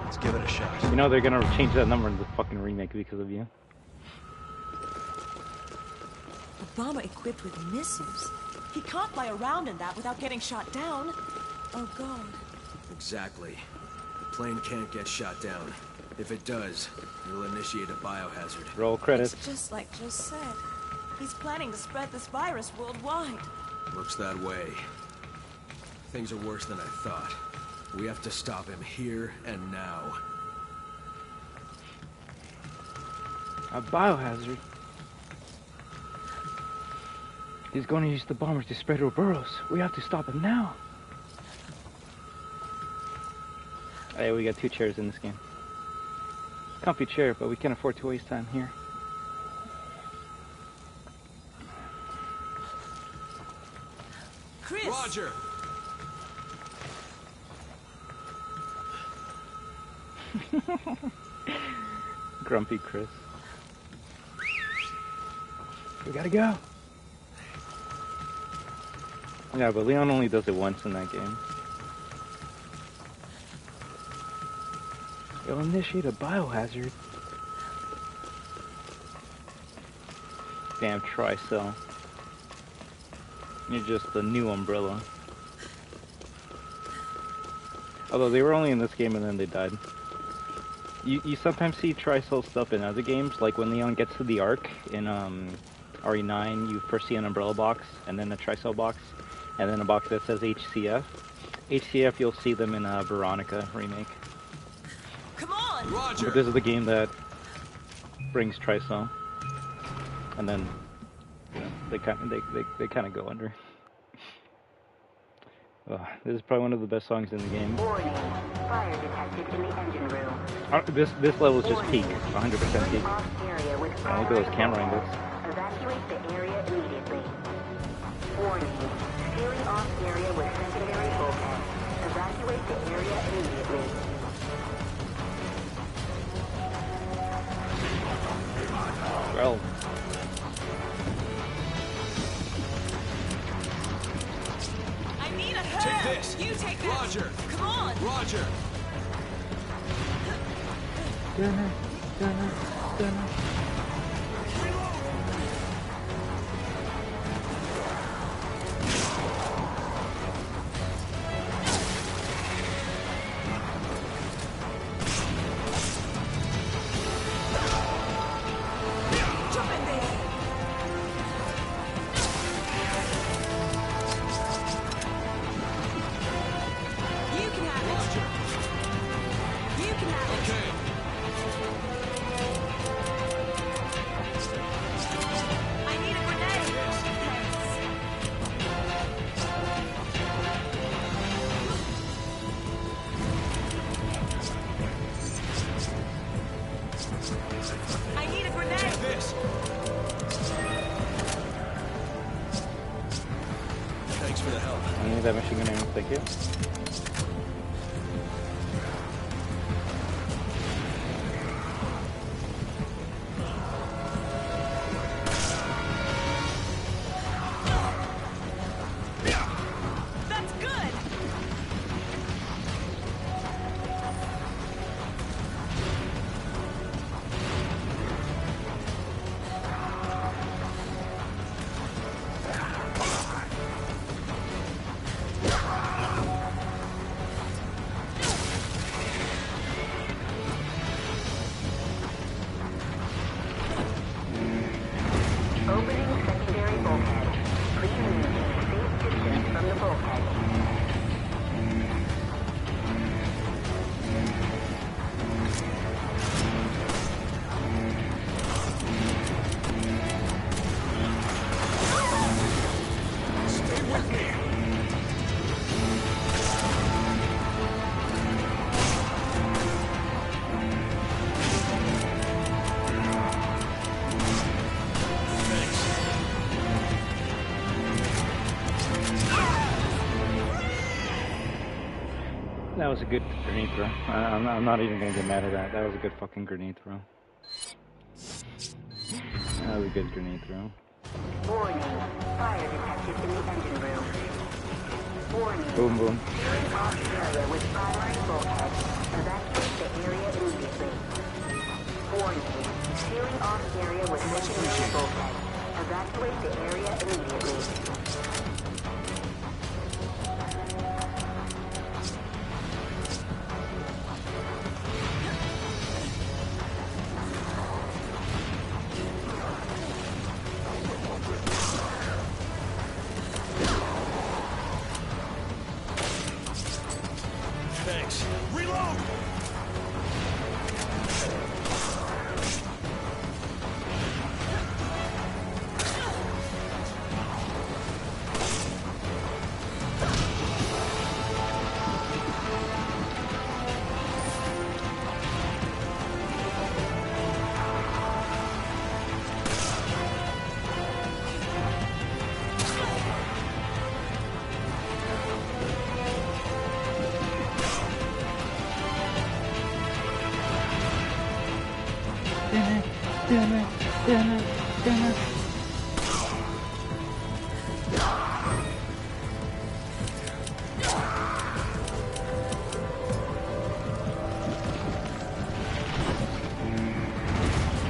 D: Let's give it a shot.
A: You know they're gonna change that number in the fucking remake because of you.
G: A bomber equipped with missiles. He can't fly around in that without getting shot down. Oh God.
D: Exactly. The plane can't get shot down. If it does, it'll initiate a biohazard.
A: Roll credits.
G: It's just like Jill said. He's planning to spread this virus worldwide.
D: Looks that way. Things are worse than I thought. We have to stop him here and now.
A: A biohazard. He's going to use the bombers to spread Ouroboros. We have to stop him now. Hey, we got 2 chairs in this game. Comfy chair, but we can't afford to waste time here.
G: Chris!
D: Roger!
A: Grumpy Chris. We gotta go. Yeah, but Leon only does it once in that game. It'll initiate a biohazard. Damn Tricell. You're just the new Umbrella. Although they were only in this game and then they died. You sometimes see Tricell stuff in other games, like when Leon gets to the Ark in RE9, you first see an Umbrella box, and then a Tricell box, and then a box that says HCF. HCF, you'll see them in Veronica remake.
G: Come on!
D: Roger!
A: But this is the game that brings Tricell, and then you know, they kind of go under. This is probably one of the best songs in the game.
C: Warning. Fire detected in the engine room.
A: This level is just peak, 100% peak.
C: Off area with
A: Look at those camera angles.
C: Evacuate the area immediately. Warning. Sealing off area with secondary bulkhead. Evacuate Evacuate the area immediately.
A: Well,
G: I need a herb.
D: Take this.
G: You take that.
D: Roger.
G: Come on.
D: Roger.
G: Jump in there. You can have it.
D: Roger.
G: You can have it.
D: Okay.
G: I need a grenade. Thanks. I need a grenade.
D: Take this. Thanks for the help.
A: I need that machine gun ammo, thank you.
G: That's good.
C: Opening secondary bulkhead. Please maintain a safe distance from the bulkhead.
B: Stay with me.
A: That was a good grenade throw. I'm not even gonna get mad at that. That was a good fucking grenade throw. That was a good grenade throw.
C: Warning. Fire detected in the engine room. Warning.
A: Boom, boom.
C: Sealing off area with primary bulkhead. Evacuate the area immediately. Warning. Sealing off area with secondary bulkhead. Evacuate the area immediately.
B: Thanks. Reload!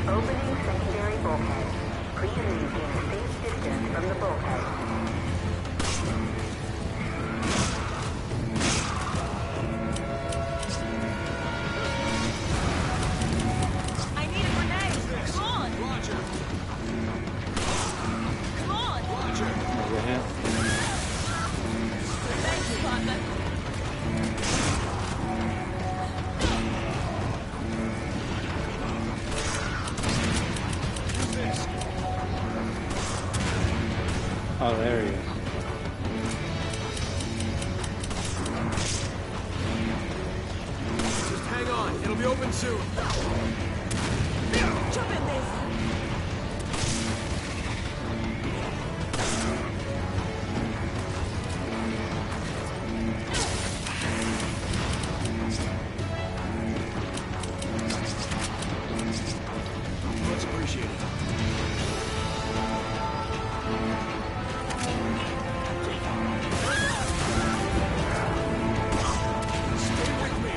C: Opening secondary bulkhead. Please maintain a safe distance from the bulkhead.
G: I need a grenade. Come on.
D: Roger.
G: Come on.
D: Roger.
G: Thank you, partner.
D: This.
A: Oh, there he is.
D: Just hang on. It'll be open soon.
G: Jump in this.
D: appreciate it. Stay with me.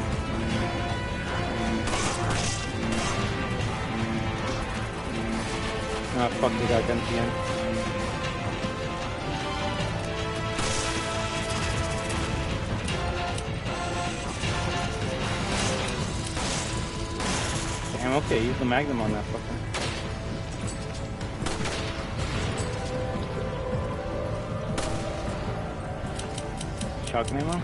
A: Ah, fuck, we got guns again. Damn, okay, use the magnum on that fucker. Shotgun ammo?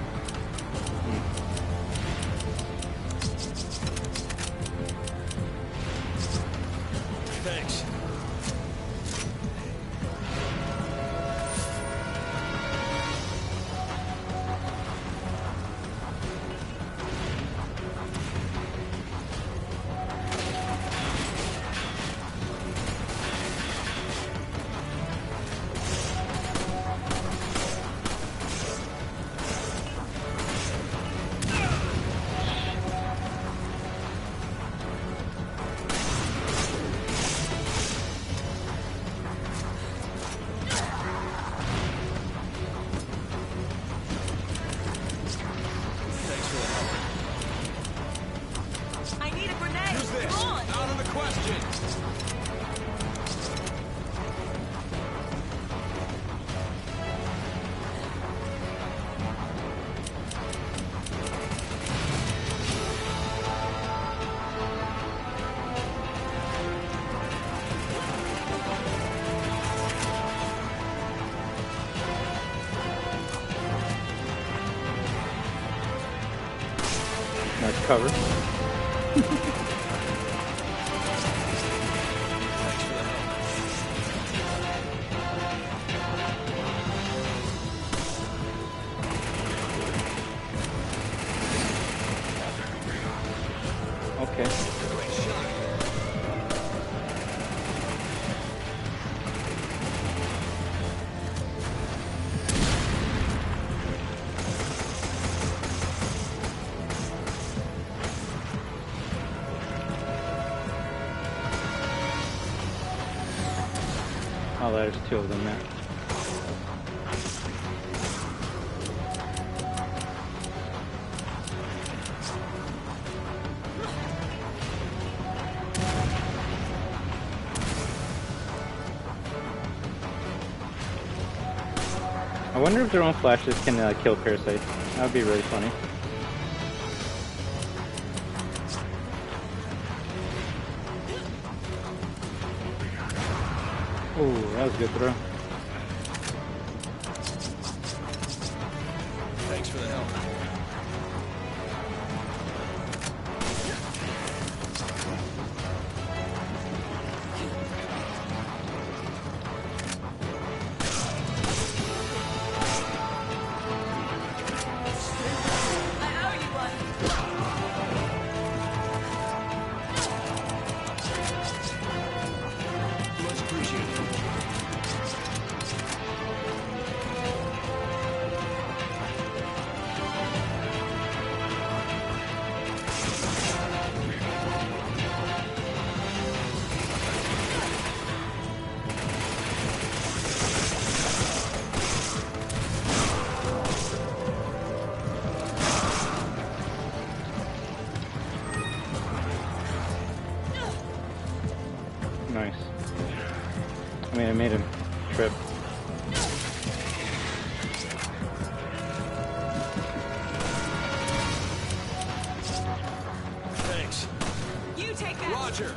D: Thanks.
G: I need a grenade.
D: Use this.
G: Come on.
D: Out of the question.
A: Nice cover.
D: Thanks for the help.
A: Okay.
D: Great shot.
A: Oh, there's two of them there. I wonder if their own flashes can kill parasites. That would be really funny. Oh, that was a good throw.
D: Thanks for the help.
G: I owe you one.
D: Much appreciated.
A: Nice. I mean, I made him trip.
D: Thanks.
G: You take that.
D: Roger.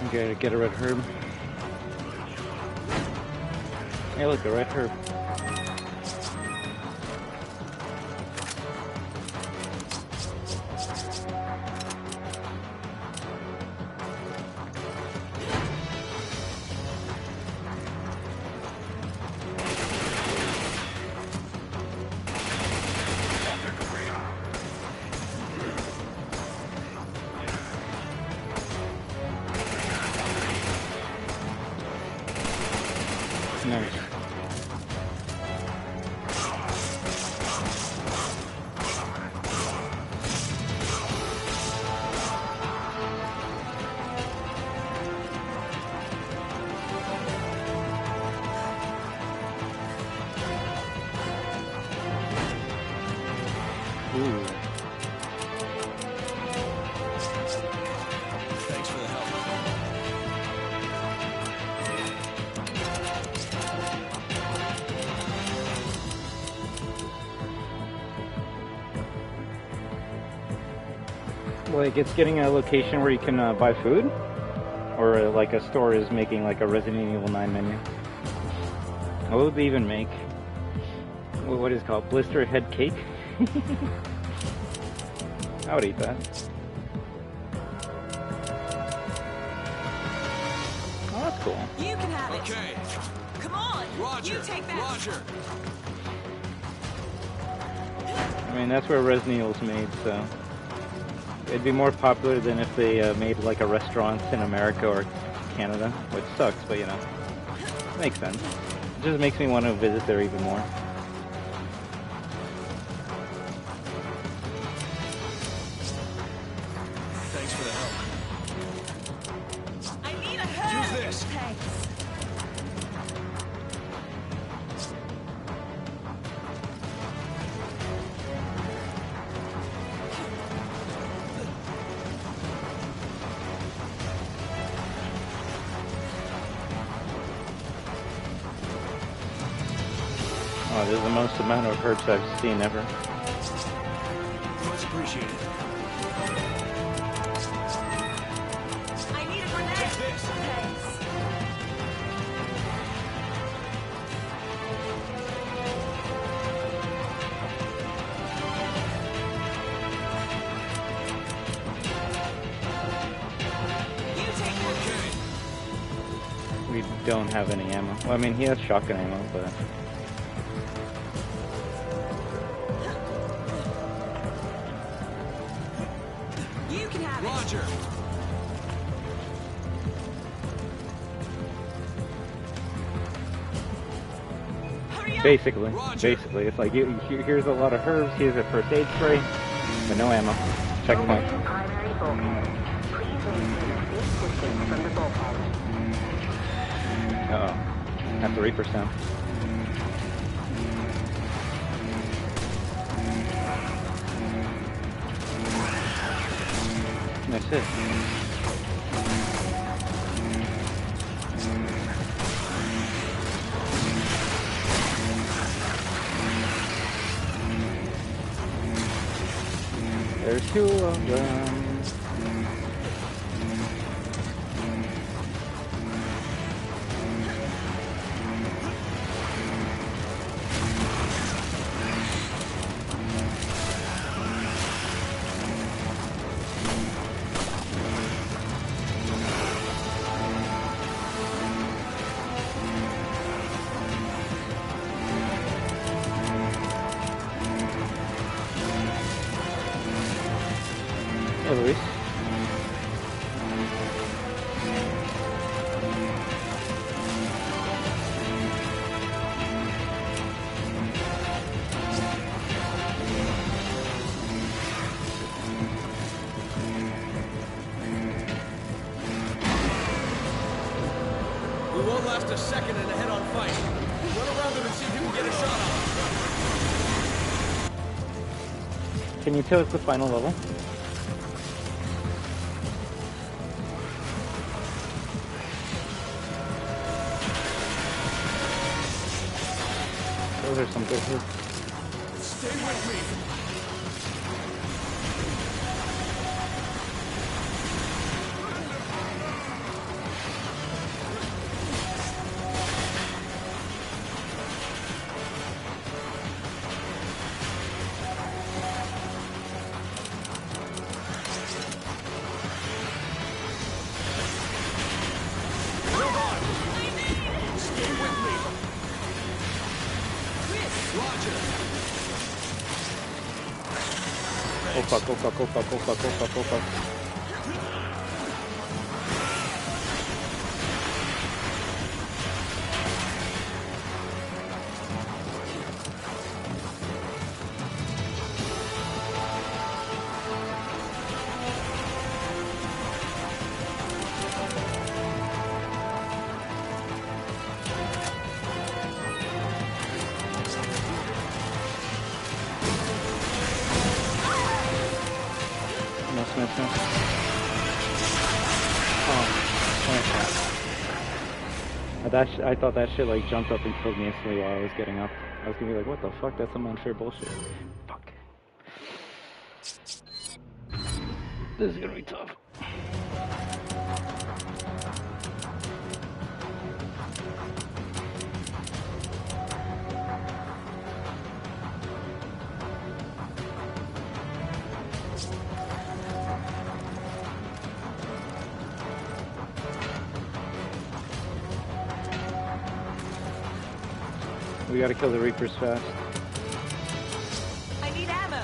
A: Okay, get a red herb. Hey, look, a red herb. Nice. Like, it's getting a location where you can buy food? Or like a store is making like a Resident Evil 9 menu? What would they even make? What is it called? Blister head cake? I would eat that. Oh, that's cool.
G: You can have it.
D: Okay.
G: Come on.
D: Roger.
G: You take that.
D: Roger.
A: I mean, that's where Resident Evil's made, so it'd be more popular than if they made like a restaurant in America or Canada, which sucks, but you know, makes sense. It just makes me want to visit there even more.
D: Thanks for the help.
G: I need a hand.
D: Use this.
G: Thanks.
A: Oh, this is the most amount of herbs I've seen ever.
D: Much appreciated.
G: I need a grenade.
D: Take this.
G: Thanks. You take that.
D: Okay.
A: We don't have any ammo. Well, I mean, he has shotgun ammo, but
G: You can have it.
D: Roger.
G: Hurry up.
A: basically,
D: Roger.
A: it's like here's a lot of herbs. Here's a first aid spray, but no ammo. Checkpoint.
C: Opening primary bulkhead. Please maintain a safe distance from the bulkhead.
A: Uh oh, at 3%. That's it. There's two of them. Hey, Luis.
D: We won't last a second in a head-on fight. Run around them and see if you can get a shot on them.
A: Can you tell us the final level? Those are some good hits.
D: Stay with me. Hold on. Stay with me. Roger.
A: Oh fuck, oh fuck, oh fuck, oh fuck, oh fuck, oh fuck. Miss. Oh, I thought that shit like jumped up and killed me instantly while I was getting up. I was gonna be like, what the fuck? That's some unfair bullshit. Fuck. This is gonna be tough. We gotta kill the Reapers fast.
G: I need ammo.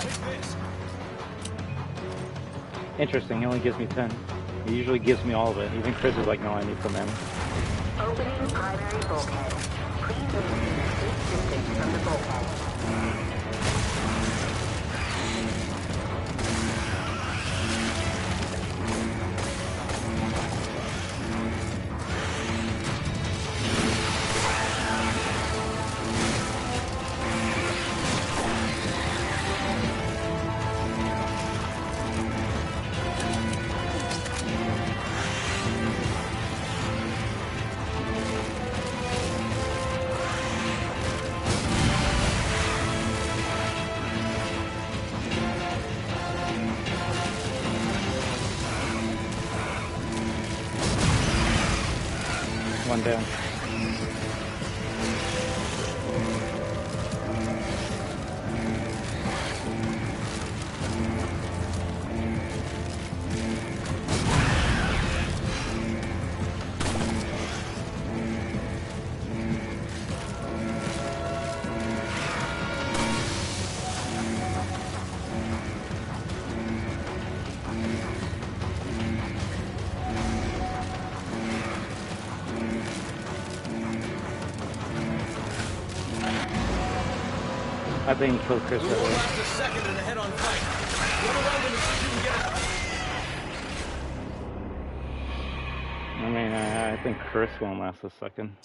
A: Interesting, he only gives me 10. He usually gives me all of it. Even Chris is like, no, I need some ammo.
C: Opening primary bulkhead. Please maintain a safe distance from the bulkhead.
A: One down. I think he killed Chris
D: We
A: right
D: won't
A: away.
D: last a second in a head-on fight. Run around him and see if you can get
A: I mean, I think Chris won't last a second.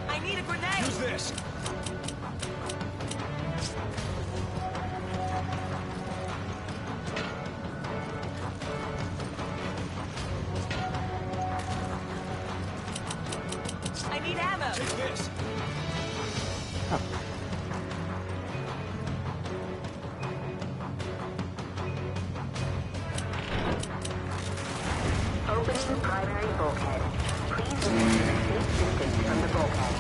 G: I need a grenade.
D: Use this.
G: I need ammo.
D: Take this.
C: Opening primary bulkhead. Please maintain a safe distance from the bulkhead.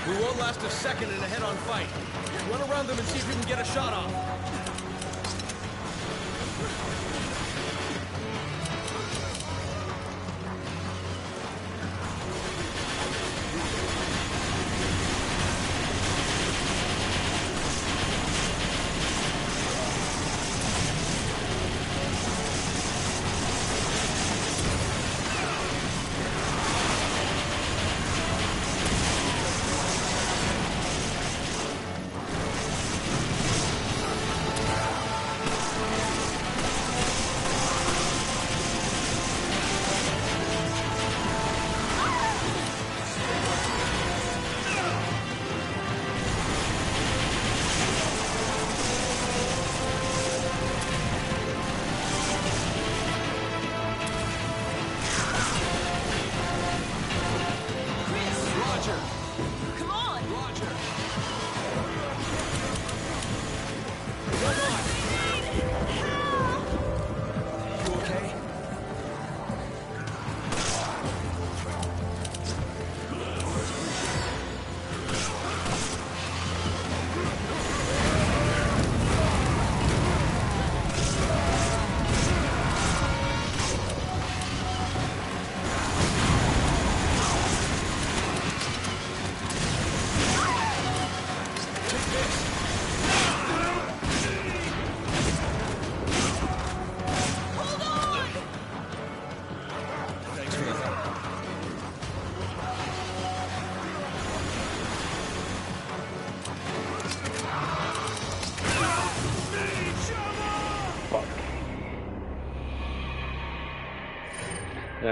D: We won't last a second in a head-on fight. Run around them and see if you can get a shot off.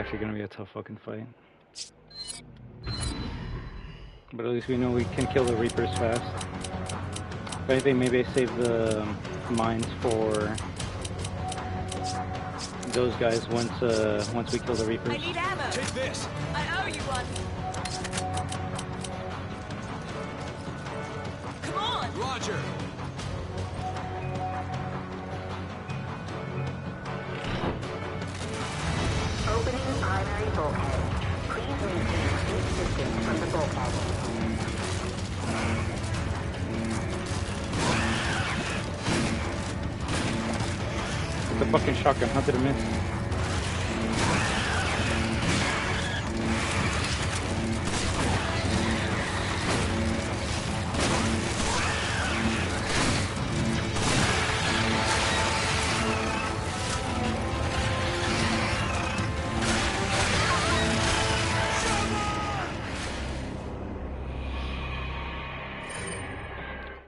A: actually gonna be a tough fucking fight. But at least we know we can kill the Reapers fast. If anything, maybe I save the mines for those guys once we kill the Reapers.
G: I need ammo.
B: Take this.
G: I owe you one. Come on.
B: Roger.
C: Opening primary bulkhead. Please maintain safe distance from the bulkhead.
A: The fucking shotgun, how did it miss?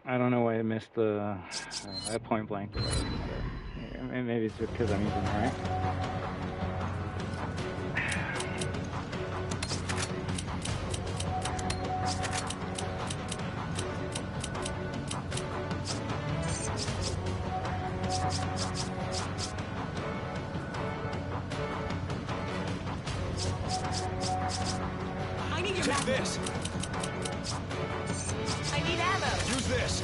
A: I don't know why I missed the point blank. Maybe it's because I'm using it, right?
G: I need your
B: Take
G: ammo.
B: this.
G: I need ammo.
B: Use this.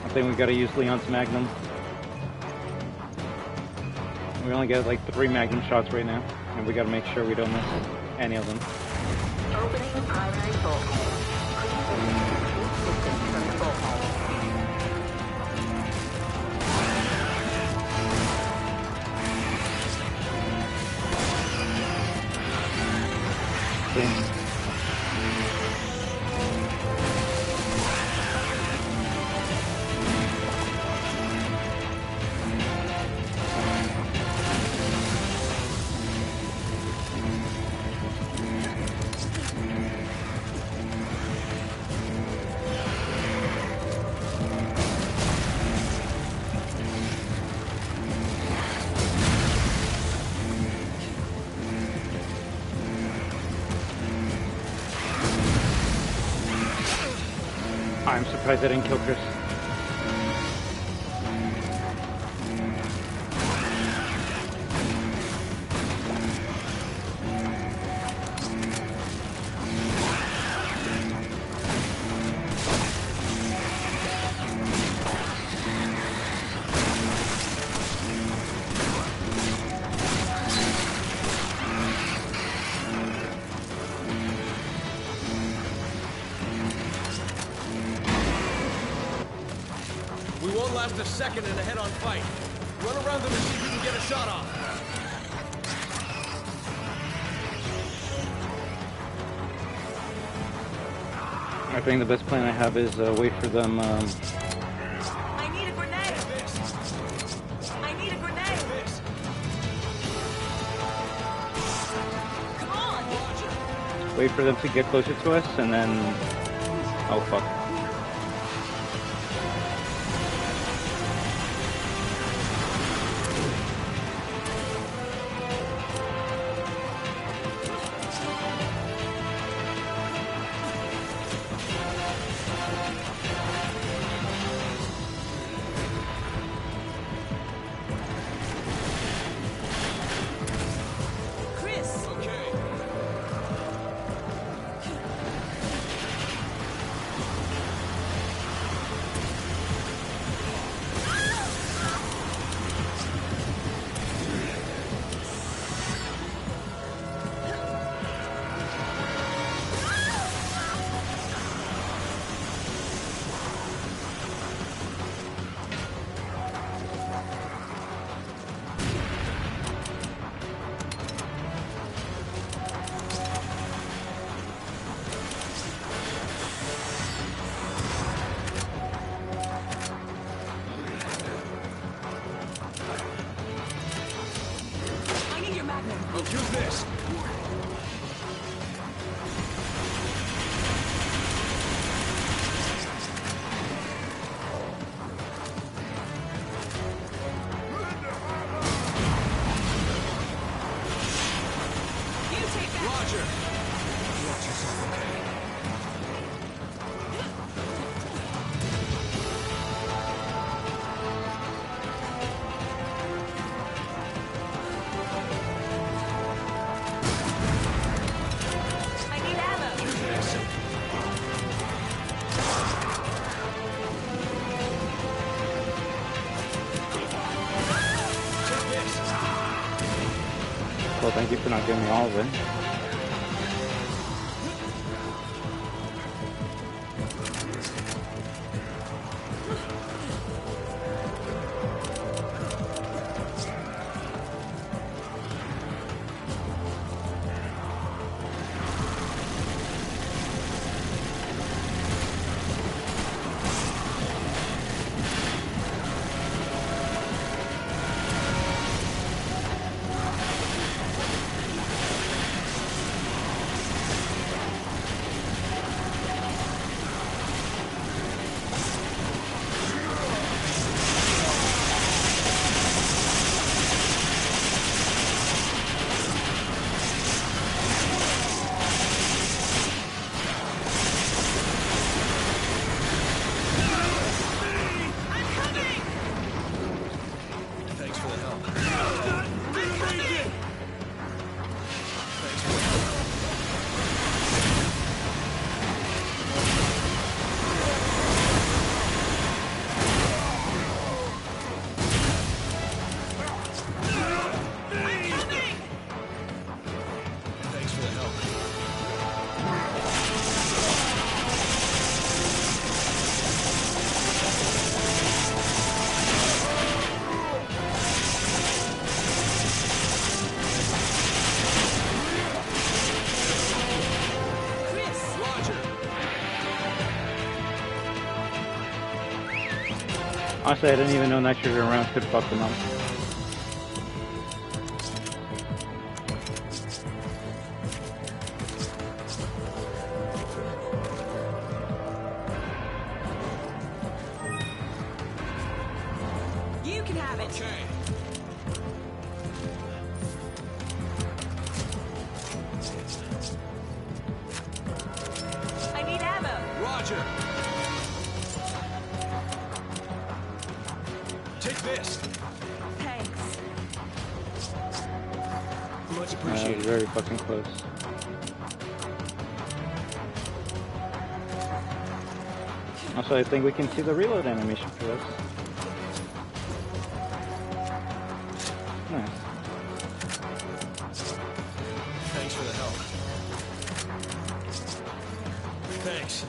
A: I think we gotta use Leon's Magnum. We only get like 3 Magnum shots right now, and we gotta make sure we don't miss any of them.
C: Opening primary bulkhead. Please maintain safe distance from the bulkhead.
A: Boom. I'm surprised I didn't kill Chris.
D: We won't last a second in a head-on fight. Run around them and see if you can get a shot off.
A: I think the best plan I have is wait for them.
G: I need a grenade. I need a grenade. Come on.
A: Wait for them to get closer to us, and then. Oh fuck.
G: Chris.
B: Okay.
A: Thank you for not giving me all of it. Honestly, I didn't even know nitrogen rounds could fuck them up.
G: You can have it.
D: Okay.
G: I need ammo.
D: Roger. Take this.
G: Thanks.
D: Much appreciated.
A: Very fucking close. Also, I think we can see the reload animation for this. Nice.
D: Thanks for the help. Thanks.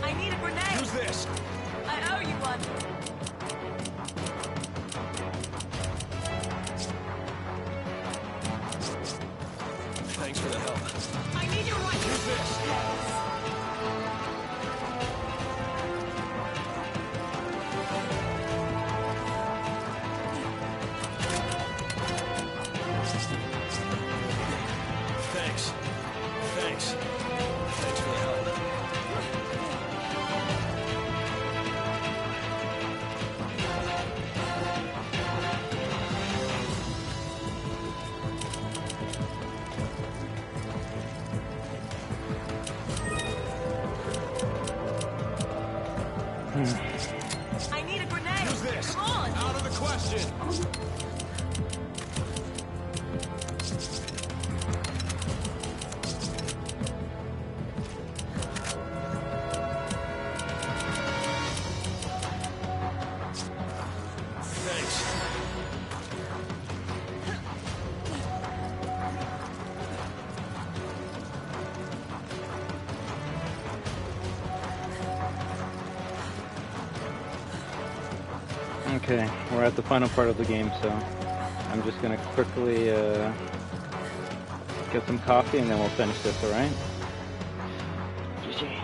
G: I need a grenade.
D: Use this.
G: I owe you one.
D: Thanks for the help.
G: I need your right.
D: Use this. Thanks. Thanks. Thanks for the help.
G: I need a grenade.
D: Use this.
G: Come on.
D: Out of the question. Thanks.
A: Okay, we're at the final part of the game, so I'm just gonna quickly get some coffee and then we'll finish this, alright? GG.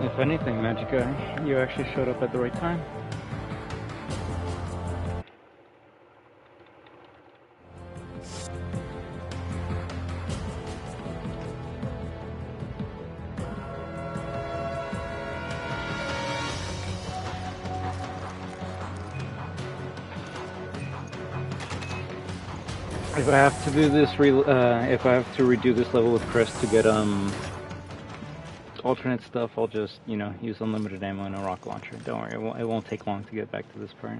A: If anything, Magica, you actually showed up at the right time. If I have to do this, if I have to redo this level with Chris to get alternate stuff, I'll just, you know, use unlimited ammo and a rocket launcher. Don't worry, it won't take long to get back to this part.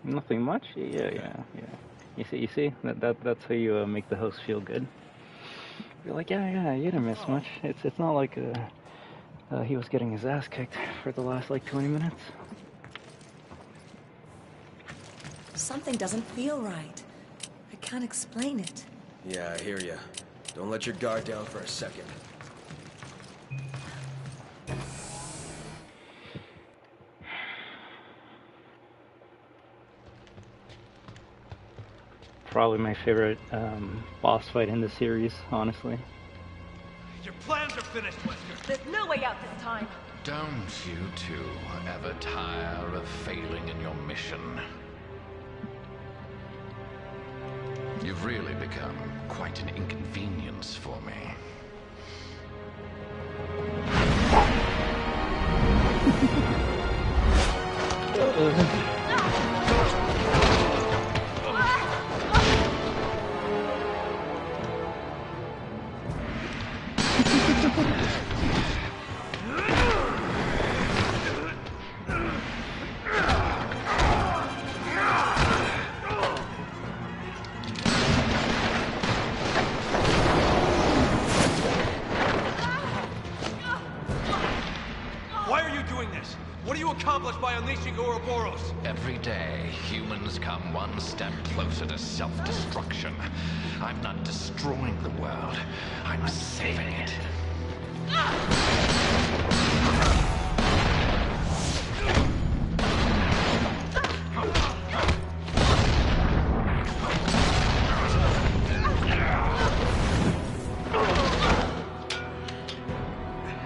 A: Nothing much. Yeah. You see, that's how you make the host feel good. You're like, yeah, you didn't miss much. It's not like he was getting his ass kicked for the last like 20 minutes.
G: Something doesn't feel right. I can't explain it.
D: Yeah, I hear ya. Don't let your guard down for a second.
A: Probably my favorite boss fight in the series, honestly.
B: Your plans are finished, Wesker.
G: There's no way out this time.
F: Don't you two ever tire of failing in your mission? You've really become quite an inconvenience for me.
B: Why are you doing this? What do you accomplish by unleashing Ouroboros?
F: Every day, humans come one step closer to self-destruction. I'm not destroying the world, I'm saving it.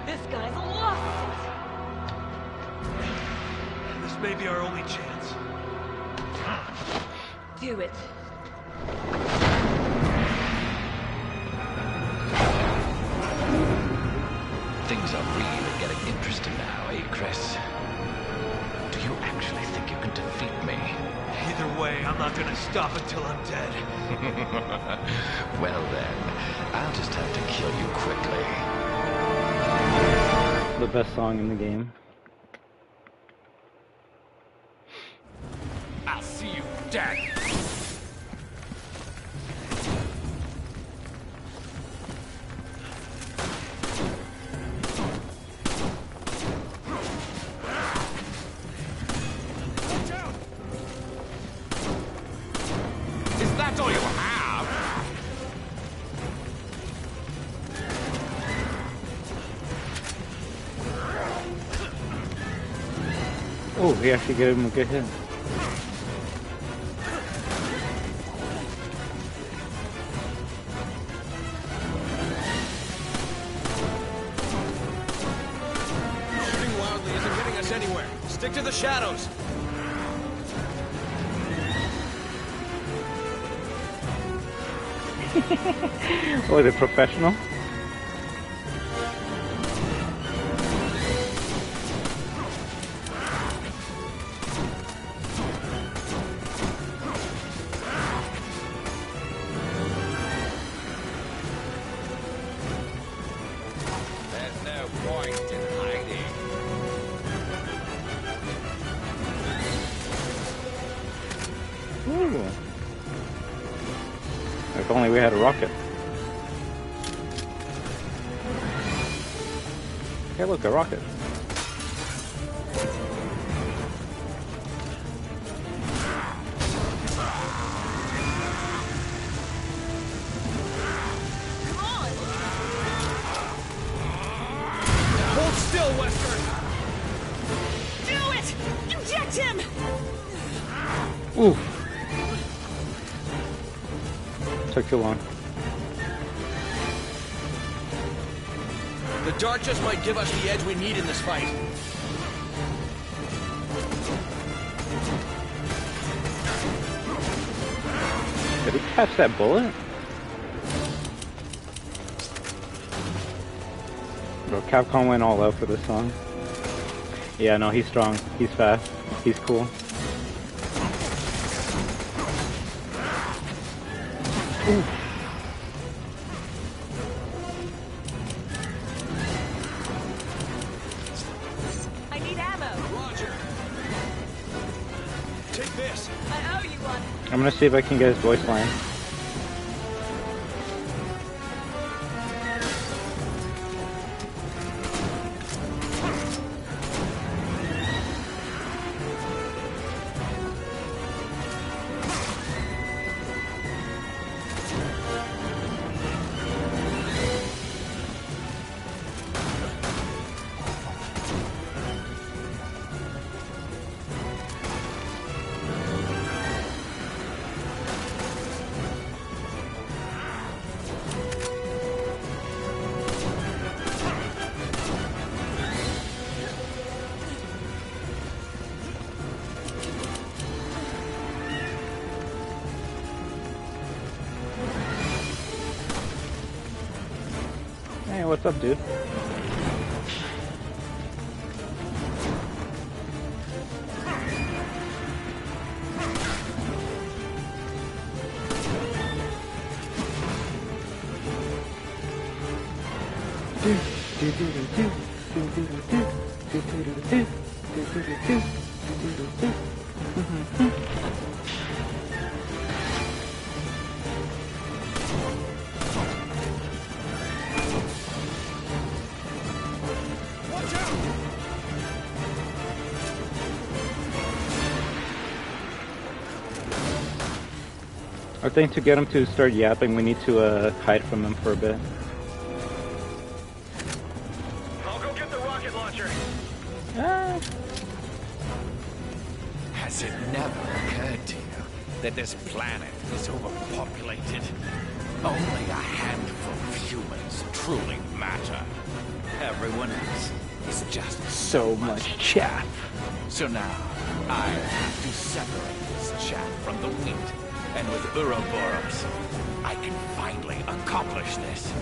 G: This guy's lost
B: This may be our only chance.
G: it. Do it.
F: Things are really getting interesting now, eh, Chris? Do you actually think you can defeat me?
B: Either way, I'm not gonna stop until I'm dead.
F: Well then, I'll just have to kill you quickly.
A: The best song in the game.
B: I'll see you dead. Watch out! Is that all you have?
A: Oh, he actually gave him a good hit.
D: Shooting wildly isn't getting us anywhere. Stick to the shadows.
A: Oh, the professional?
B: There's no point in hiding.
A: Ooh. If only we had a rocket. Hey, look, a rocket.
B: Hold still, Wesker!
G: Do it! Inject him!
A: Ooh. Took too long.
D: The dark just might give us the edge we need in this fight.
A: Did he catch that bullet? Bro, Capcom went all out for this song. Yeah, no, he's strong. He's fast. He's cool. Ooh.
G: I need ammo.
D: Roger. Take this.
G: I owe you one.
A: I'm gonna see if I can get his voice line. Hey, what's up, dude? I think to get him to start yapping, we need to hide from him for a bit.
B: I'll go get the rocket launcher.
A: Ah.
I: Has it never occurred to you that this planet is overpopulated? Only a handful of humans truly matter. Everyone else is just
A: So much chaff.
I: So now, I have to separate this chaff from the wheat. And with Ouroboros, I can finally accomplish this.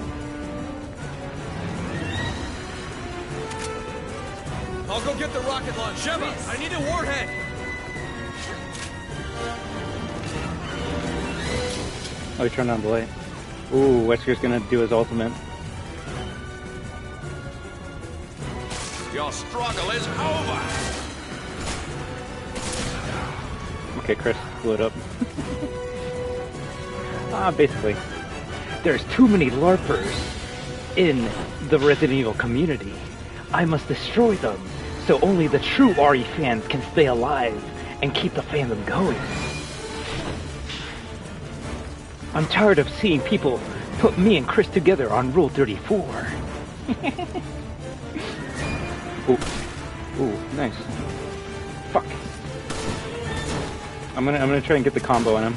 B: I'll go get the rocket launcher. Sheva, I need a warhead.
A: Oh, he turned on the light. Ooh, Wesker's gonna do his ultimate.
I: Your struggle is over!
A: Okay, Chris blew it up. Basically, there's too many LARPers in the Resident Evil community. I must destroy them, so only the true RE fans can stay alive and keep the fandom going. I'm tired of seeing people put me and Chris together on Rule 34. Ooh, nice. Fuck. I'm gonna try and get the combo on him.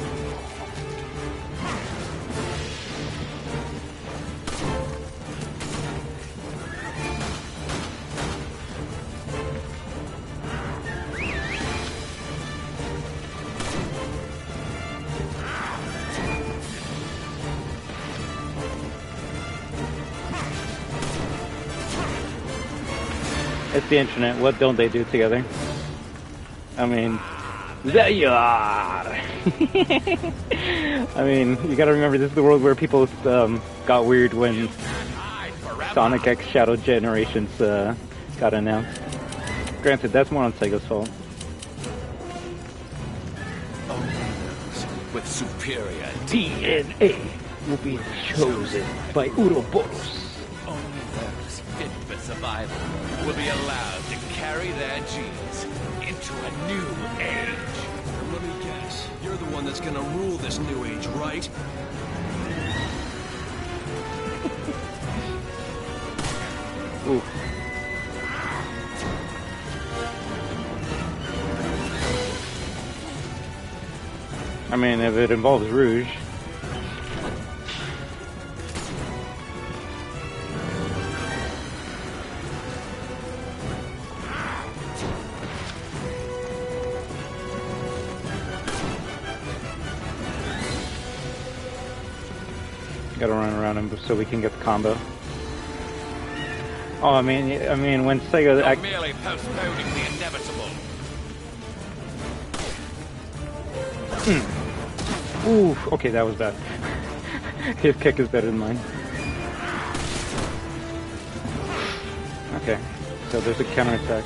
A: It's the internet. What don't they do together? I mean, there you are. I mean, you gotta remember this is the world where people got weird when Sonic X Shadow Generations got announced. Granted, that's more on Sega's fault.
I: Only those with superior
A: DNA will be chosen by Ouroboros.
I: Only those fit for survival will be allowed to carry their genes into a new age.
D: Let me guess. You're the one that's gonna rule this new age, right?
A: Ooh. I mean, if it involves Rouge. Gotta run around him so we can get the combo. Oh, I mean, when Sega...
I: You're merely postponing the inevitable.
A: Ooh, okay, that was bad. His kick is better than mine. Okay, so there's a counterattack.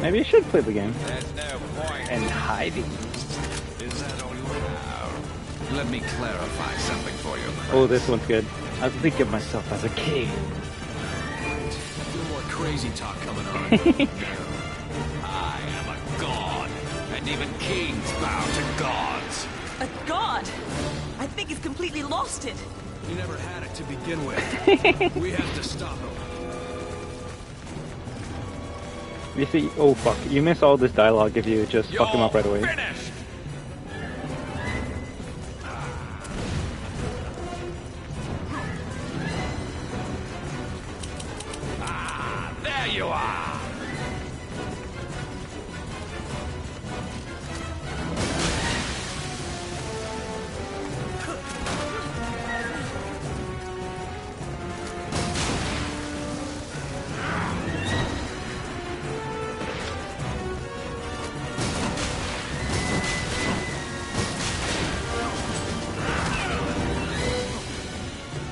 A: Maybe I should play the game.
I: There's no point
A: in hiding.
I: Is that all you have? Let me clarify something for you.
A: Oh, this one's good. I think of myself as a king.
D: No more crazy talk coming on.
I: I am a god, and even kings bow to gods.
G: A god? I think he's completely lost it.
D: You never had it to begin with. We have to stop him.
A: You see, oh fuck, you miss all this dialogue if you just fuck him up right away.
I: Finished. Ah, there you are.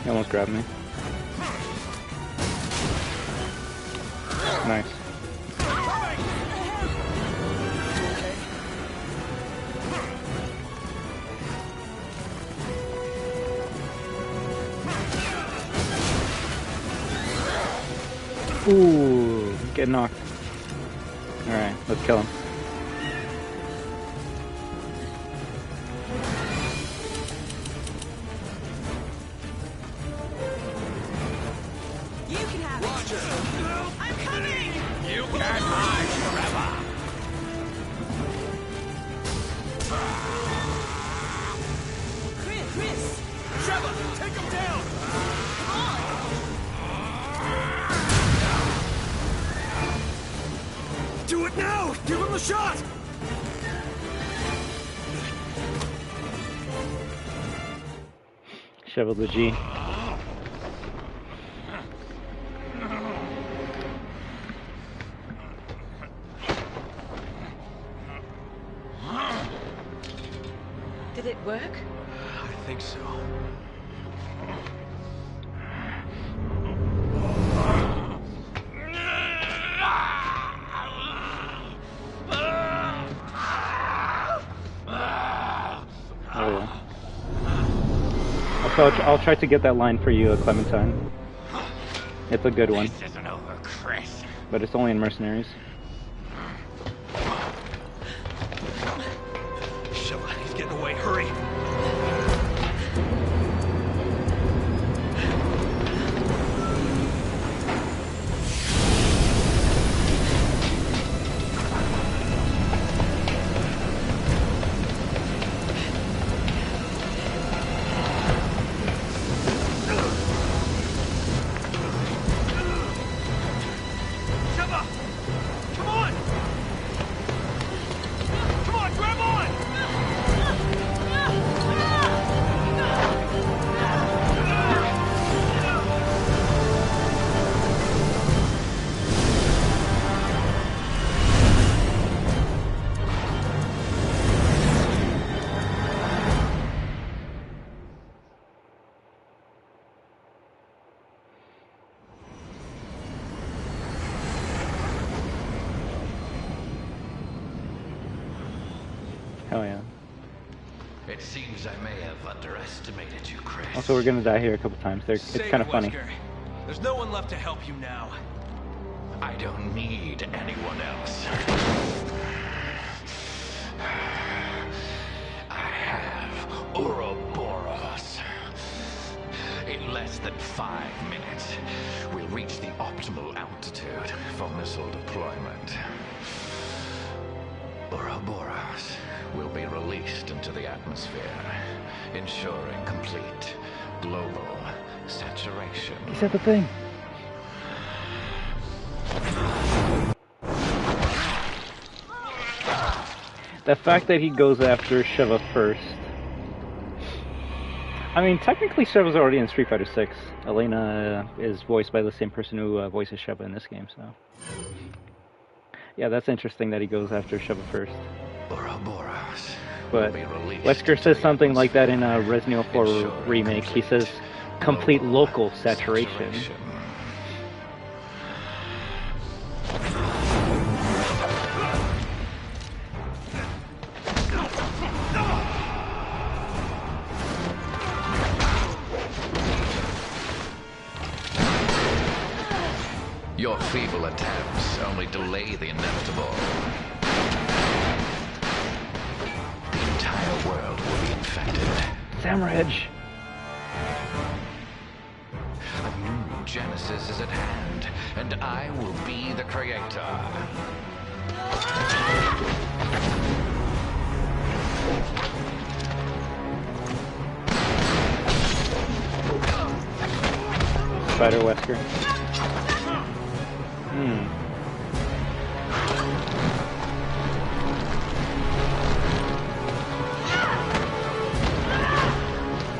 A: He almost grabbed me. Nice. Ooh, get knocked. Alright, let's kill him.
G: You can have it. I'm coming!
I: You can't hide forever.
G: Chris!
B: Sheva, take him down! Do it now! Give him the shot!
A: Shovel the G.
G: Did it work?
D: I think so.
A: Oh yeah. I'll try to get that line for you, Clementine. It's a good one.
I: This isn't over, Chris.
A: But it's only in Mercenaries.
B: Sheva, he's getting away. Hurry! Sheva! Come on! Come on, grab on!
A: Hell yeah.
F: It seems I may have underestimated you, Chris.
A: Also, we're gonna die here a couple times. It's
B: Save
A: kind of
B: it,
A: funny.
B: Wesker. There's no one left to help you now.
F: I don't need anyone else. I have Ouroboros. In less than 5 minutes, we'll reach the optimal altitude for missile deployment. Ouroboros will be released into the atmosphere, ensuring complete global saturation.
A: He said the thing. The fact that he goes after Sheva first. I mean, technically Sheva's already in Street Fighter 6. Elena is voiced by the same person who voices Sheva in this game, so... Yeah, that's interesting that he goes after Sheva first. But Wesker says something like that in Resident Evil 4 Remake. He says, complete local saturation.
I: Your feeble attempts only delay the inevitable. The entire world will be infected.
A: Samurai Edge.
I: A new genesis is at hand, and I will be the creator.
A: Spider Wesker.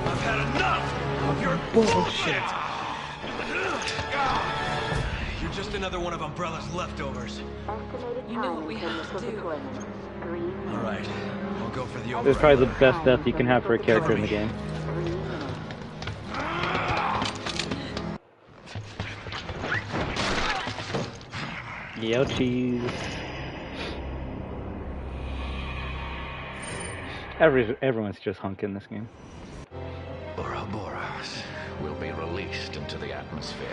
B: I've had enough of your bullshit. You're just another one of Umbrella's leftovers.
C: Estimated
G: You know what we
C: time
G: have
C: for
G: to do.
C: deployment. 3 minutes.
B: All right, I'll go for the
A: This is
B: override.
A: probably the best death you can have for a character in the game.
C: 3 minutes.
A: Yo, cheese. Everyone's just hunk in this game.
I: Ouroboros will be released into the atmosphere,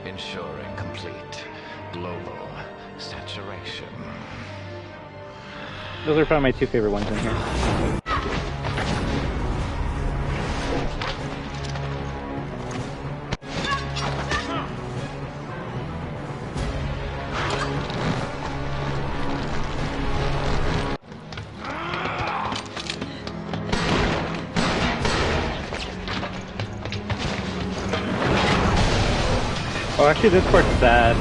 I: ensuring complete global saturation.
A: Those are probably my two favorite ones in here. Oh, actually, this part's sad.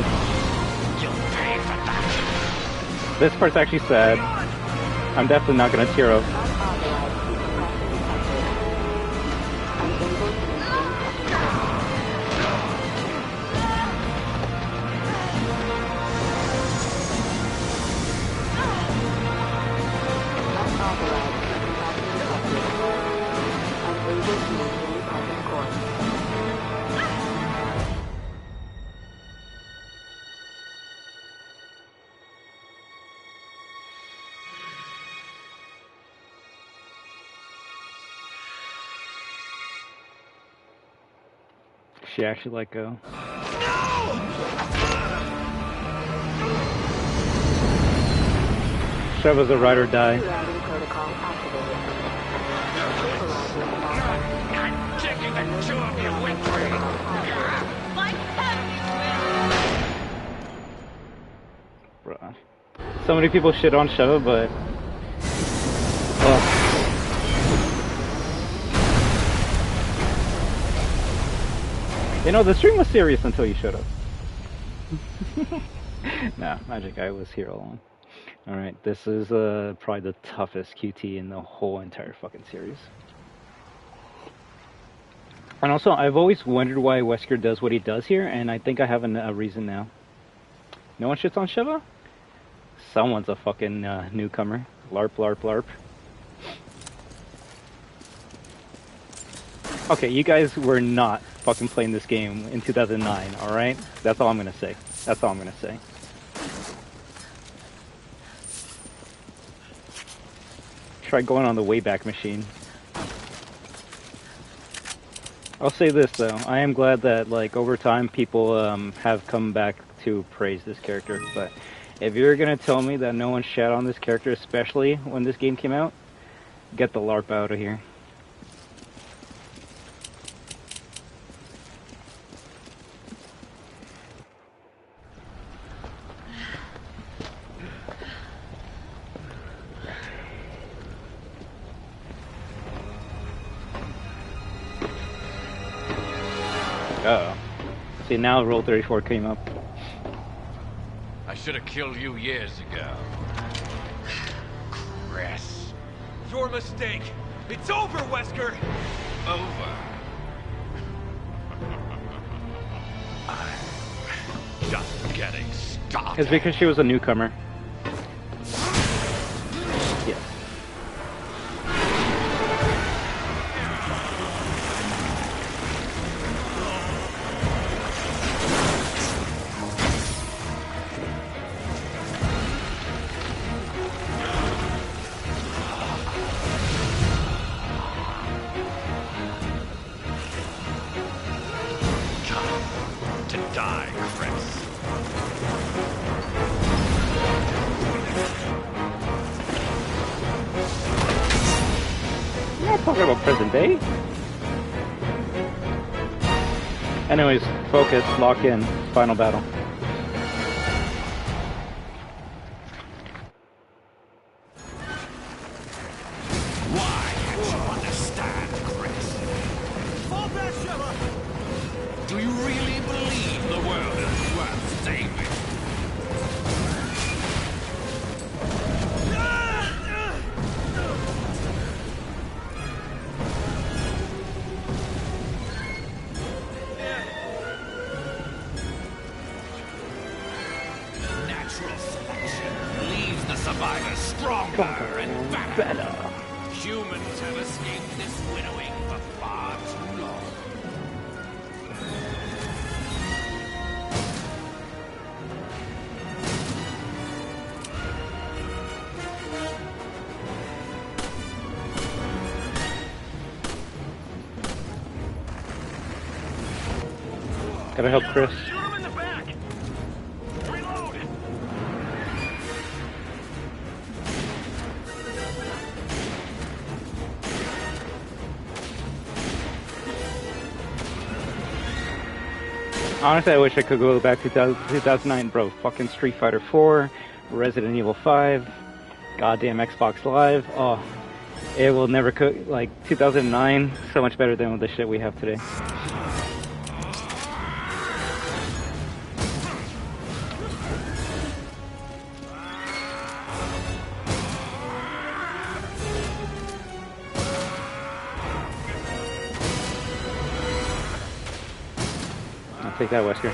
A: This part's actually sad. I'm definitely not gonna tear up. She actually let go. Sheva's a ride or die.
C: Routing protocol activated.
I: I'm taking the two of you with me.
A: Bruh. So many people shit on Sheva, but... You know, the stream was serious until you showed up. Nah, Magic Eye was here all along. Alright, this is probably the toughest QT in the whole entire fucking series. And also, I've always wondered why Wesker does what he does here, and I think I have a reason now. No one shits on Sheva? Someone's a fucking newcomer. LARP, LARP, LARP. Okay, you guys were not fucking playing this game in 2009, alright? That's all I'm gonna say. That's all I'm gonna say. Try going on the Wayback Machine. I'll say this though, I am glad that like over time people have come back to praise this character, but if you're gonna tell me that no one shat on this character, especially when this game came out, get the LARP out of here. Uh-oh. See, now Roll 34 came up.
I: I should have killed you years ago.
B: your mistake. It's over, Wesker.
I: Over. I'm just getting started.
A: It's because she was a newcomer. Yes.
I: To die, Chris.
A: We're not talking about present day. Anyways, focus, lock in, final battle.
I: Why can't you understand, Chris?
B: Fall back, Sheva!
I: Do you really believe the world is worth saving? Natural selection leaves the survivors stronger and better. Humans have escaped this winnowing for far too long.
A: Gotta help Chris.
B: Shoot him in the back! Reload!
A: Honestly, I wish I could go back to 2009, bro. Fucking Street Fighter 4, Resident Evil 5, goddamn Xbox Live. Oh, it will never cook. Like 2009, so much better than the shit we have today. I'll take that, Wesker.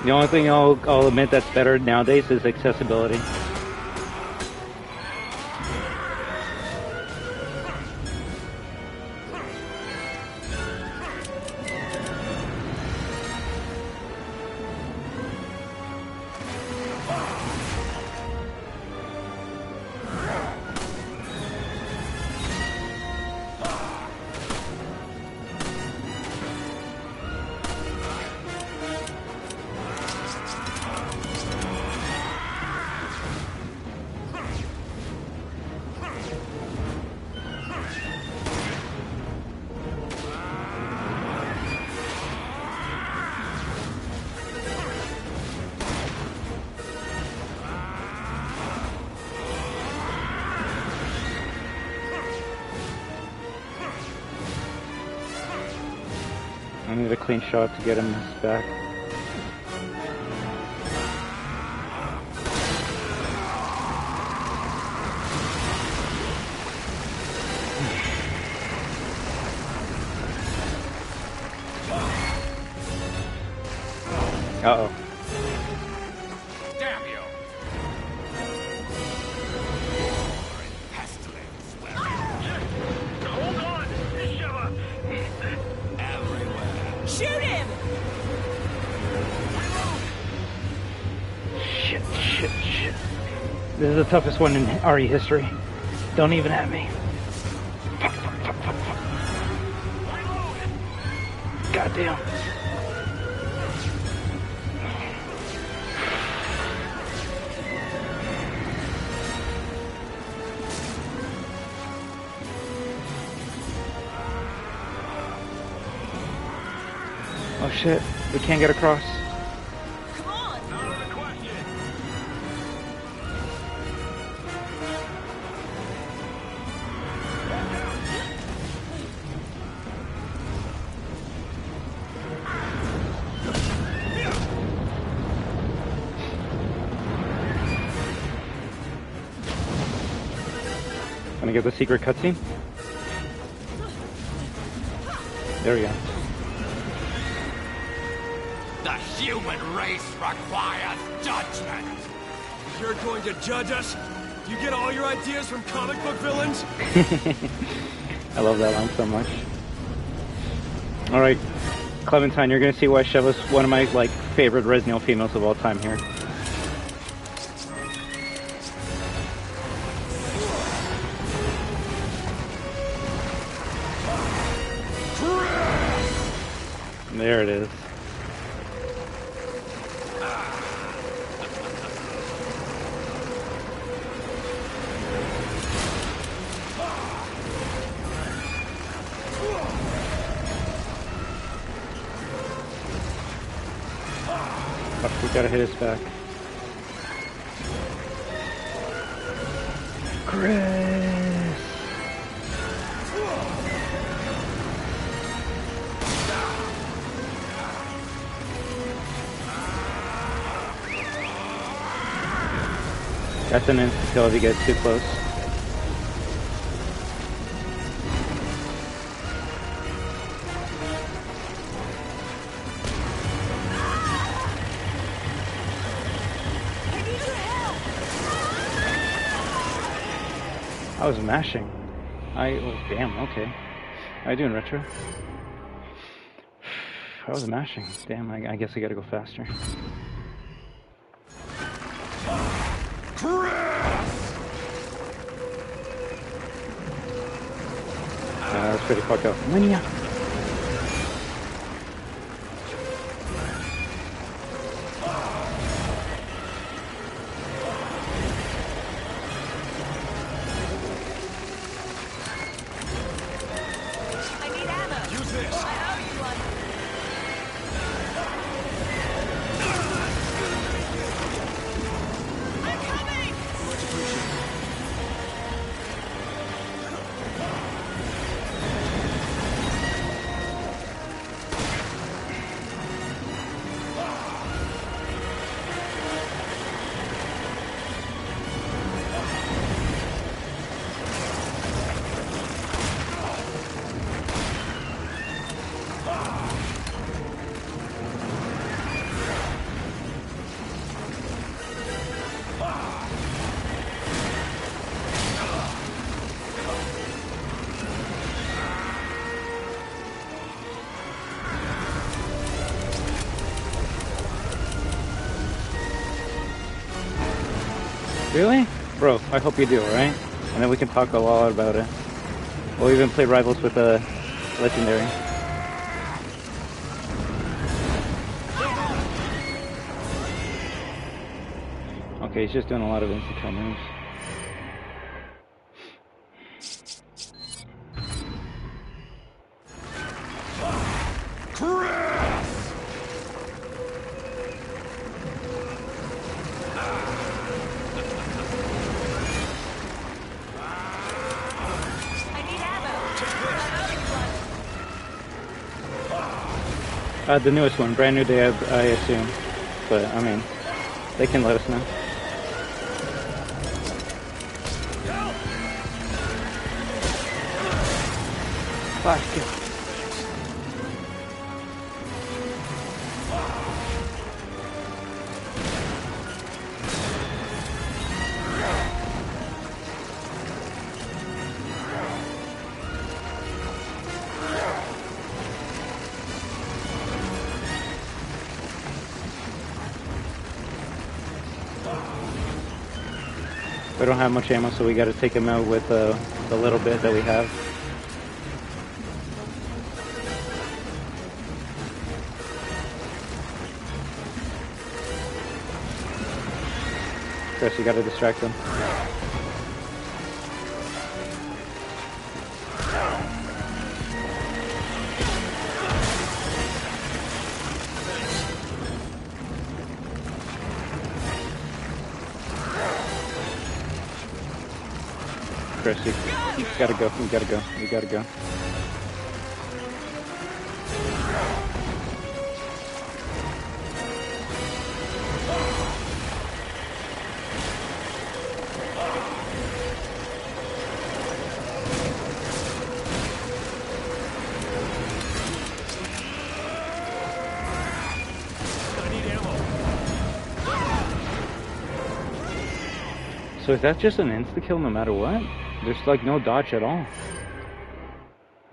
A: The only thing I'll admit that's better nowadays is accessibility. I need a clean shot to get him back. Uh-oh.
I: Damn you! Pestilence, where
B: Hold on! Sheva!
I: everywhere.
G: Shoot him!
A: Shit, shit, shit. This is the toughest one in RE history. Don't even at me. Fuck, fuck, fuck, fuck, fuck. Goddamn. Oh shit, we can't get across.
G: Come on!
B: Out of the question!
A: Wanna get the secret cutscene? There we go.
I: The human race requires judgment.
D: You're going to judge us? Do you get all your ideas from comic book villains?
A: I love that line so much. Alright, Clementine, you're gonna see why Sheva's one of my like favorite Resident Evil females of all time here. There it is. Fuck, we gotta hit his back. Chris! That's an instant kill if he gets too close. I was mashing. Oh damn, okay. How you doing, Retro? I was mashing. Damn, I guess I gotta go faster. That's pretty fucked up. Linear. Really? Bro, I hope you do, alright? And then we can talk a lot about it. We'll even play rivals with a legendary. Okay, he's just doing a lot of insta-kill moves. The newest one, brand new day, I assume. But, I mean, they can let us know. Fuck. We don't have much ammo, so we gotta take him out with the little bit that we have. Chris, you gotta distract them. Chris, you gotta go, you gotta go, you gotta go. So is that just an insta-kill no matter what? There's like no dodge at all.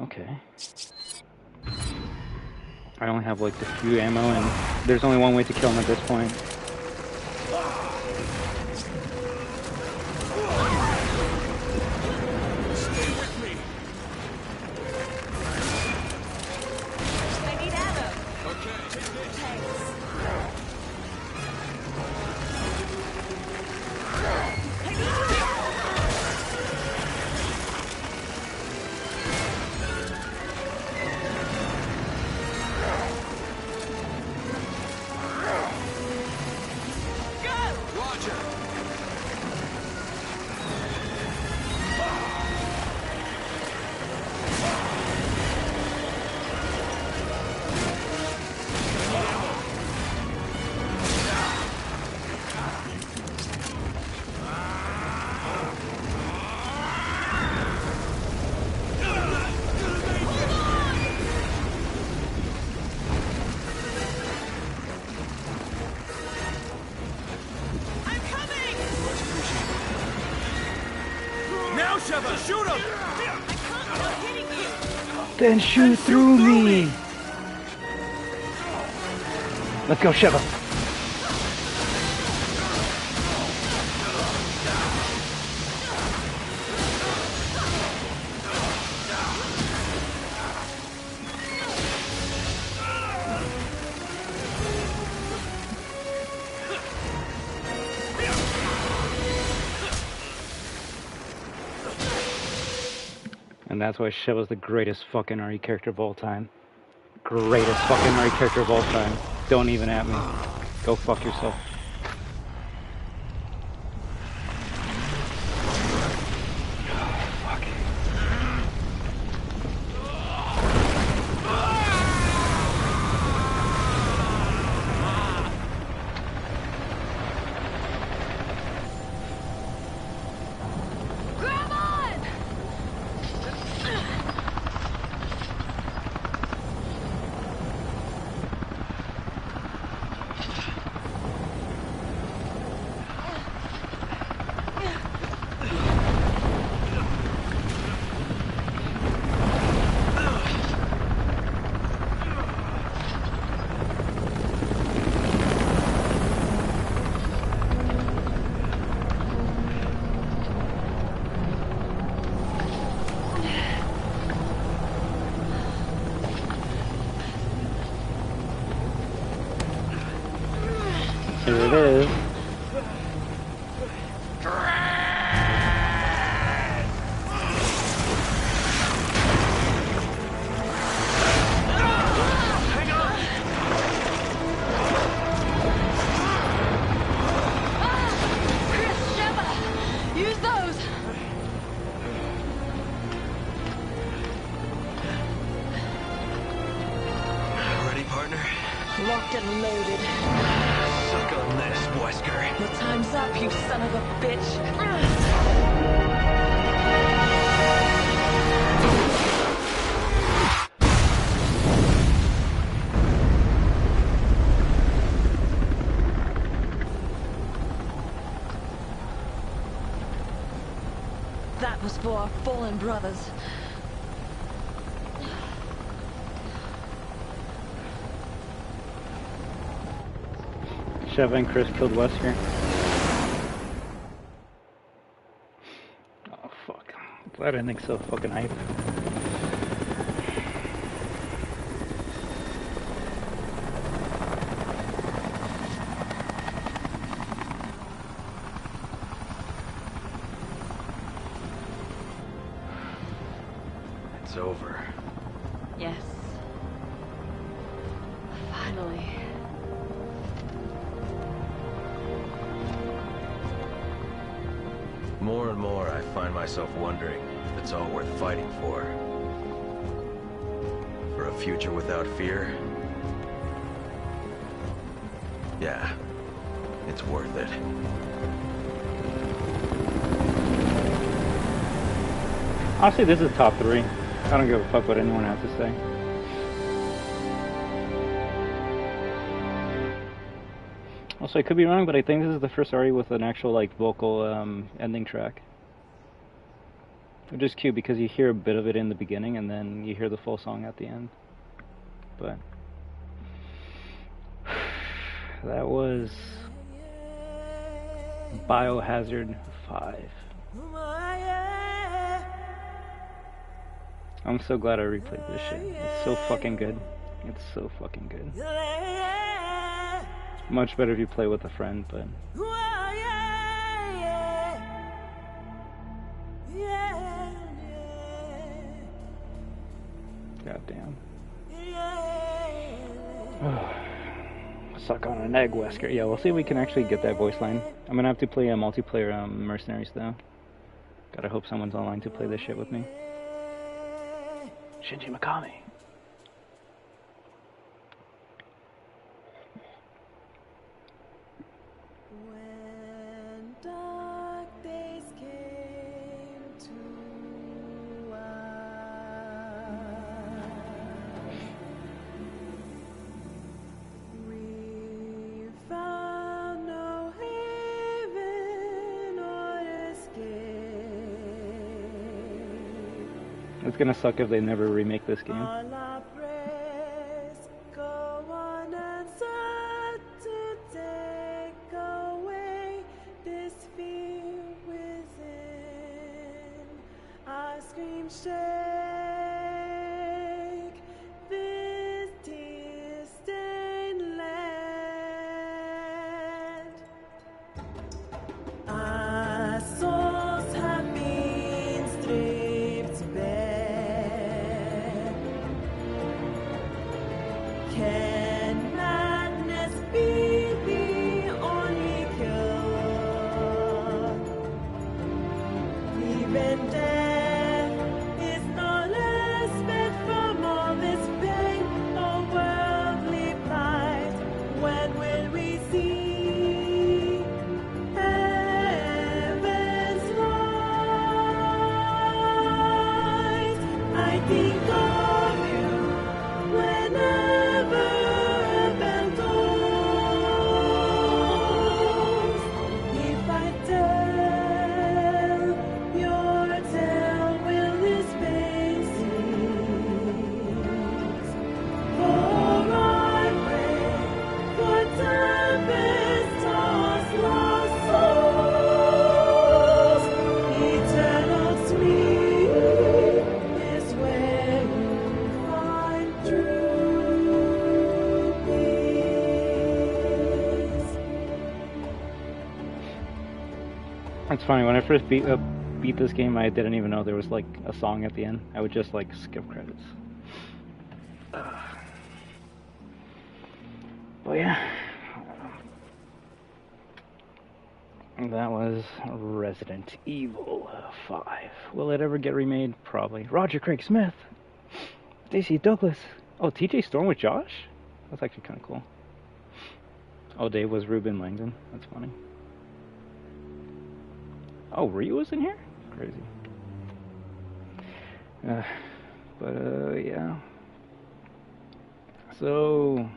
A: Okay. I only have like a few ammo and there's only one way to kill him at this point.
B: Shoot him!
A: Then shoot through me! Let's go, Sheva! And that's why Sheva's the greatest fucking RE character of all time. Greatest fucking RE character of all time. Don't even at me. Go fuck yourself. Here it is.
G: Locked and loaded.
B: Suck on this, Wesker.
G: Your time's up, you son of a bitch. That was for our fallen brothers.
A: Sheva and Chris killed Wesker. Oh fuck. I'm glad I think so fucking hype.
D: It's over.
G: Yes. Finally.
D: More and more, I find myself wondering if it's all worth fighting for. For a future without fear? Yeah, it's worth it.
A: Honestly, this is top 3. I don't give a fuck what anyone has to say. Also, I could be wrong, but I think this is the first RE with an actual like vocal ending track. Which is cute because you hear a bit of it in the beginning and then you hear the full song at the end. But that was Biohazard 5. I'm so glad I replayed this shit. It's so fucking good. It's so fucking good. Much better if you play with a friend, but goddamn. Suck on an egg, Wesker. Yeah, we'll see if we can actually get that voice line. I'm gonna have to play a multiplayer Mercenaries though. Gotta hope someone's online to play this shit with me. Shinji Mikami.
G: When dark days came to we found no haven or escape.
A: It's gonna suck if they never remake this game.
G: All our prayers go unanswered to take away this fear within. Our screams shake this tear-stained land. Our souls have been stripped bare. Can madness be the only cure? Even death is no less fit from all this pain or worldly plight. When will we see heaven's light? I think of you whenever a bell tolls. If I tell your tale, will this pain cease? For I pray for tempest-tossed lost souls. Eternal sleep is where you find true peace.
A: It's funny, when I first beat this game, I didn't even know there was like a song at the end. I would just like skip credits. But yeah, that was Resident Evil 5. Will it ever get remade? Probably. Roger Craig Smith, Stacey Douglas. Oh, TJ Storm with Josh? That's actually kind of cool. Oh, Dave was Ruben Langdon. That's funny. Oh, Ryu was in here? Crazy. Yeah. So,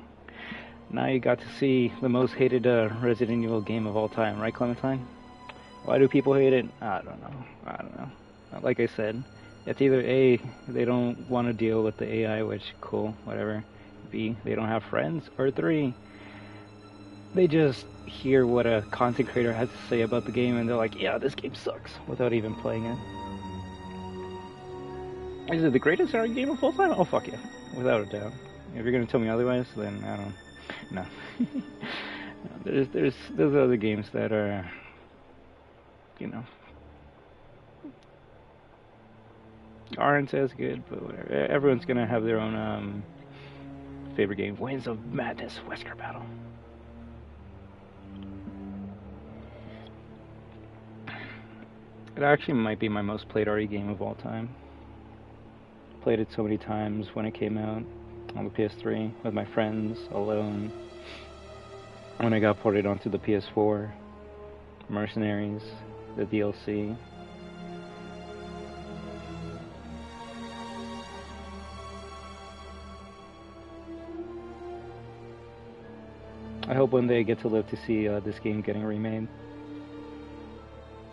A: now you got to see the most hated Resident Evil game of all time, right, Clementine? Why do people hate it? I don't know. Like I said, it's either A, they don't want to deal with the AI, which, cool, whatever. B, they don't have friends. Or 3, they just hear what a content creator has to say about the game and they're like, yeah, this game sucks, without even playing it. Is it the greatest RE game of all time? Oh, fuck yeah. Without a doubt. If you're gonna tell me otherwise, then I don't... No. No, there's other games that are, you know, aren't as good, but whatever. Everyone's gonna have their own favorite game. Winds of Madness, Wesker Battle. It actually might be my most played RE game of all time. Played it so many times when it came out on the PS3 with my friends, alone. When I got ported onto the PS4, Mercenaries, the DLC. I hope one day I get to live to see this game getting remade.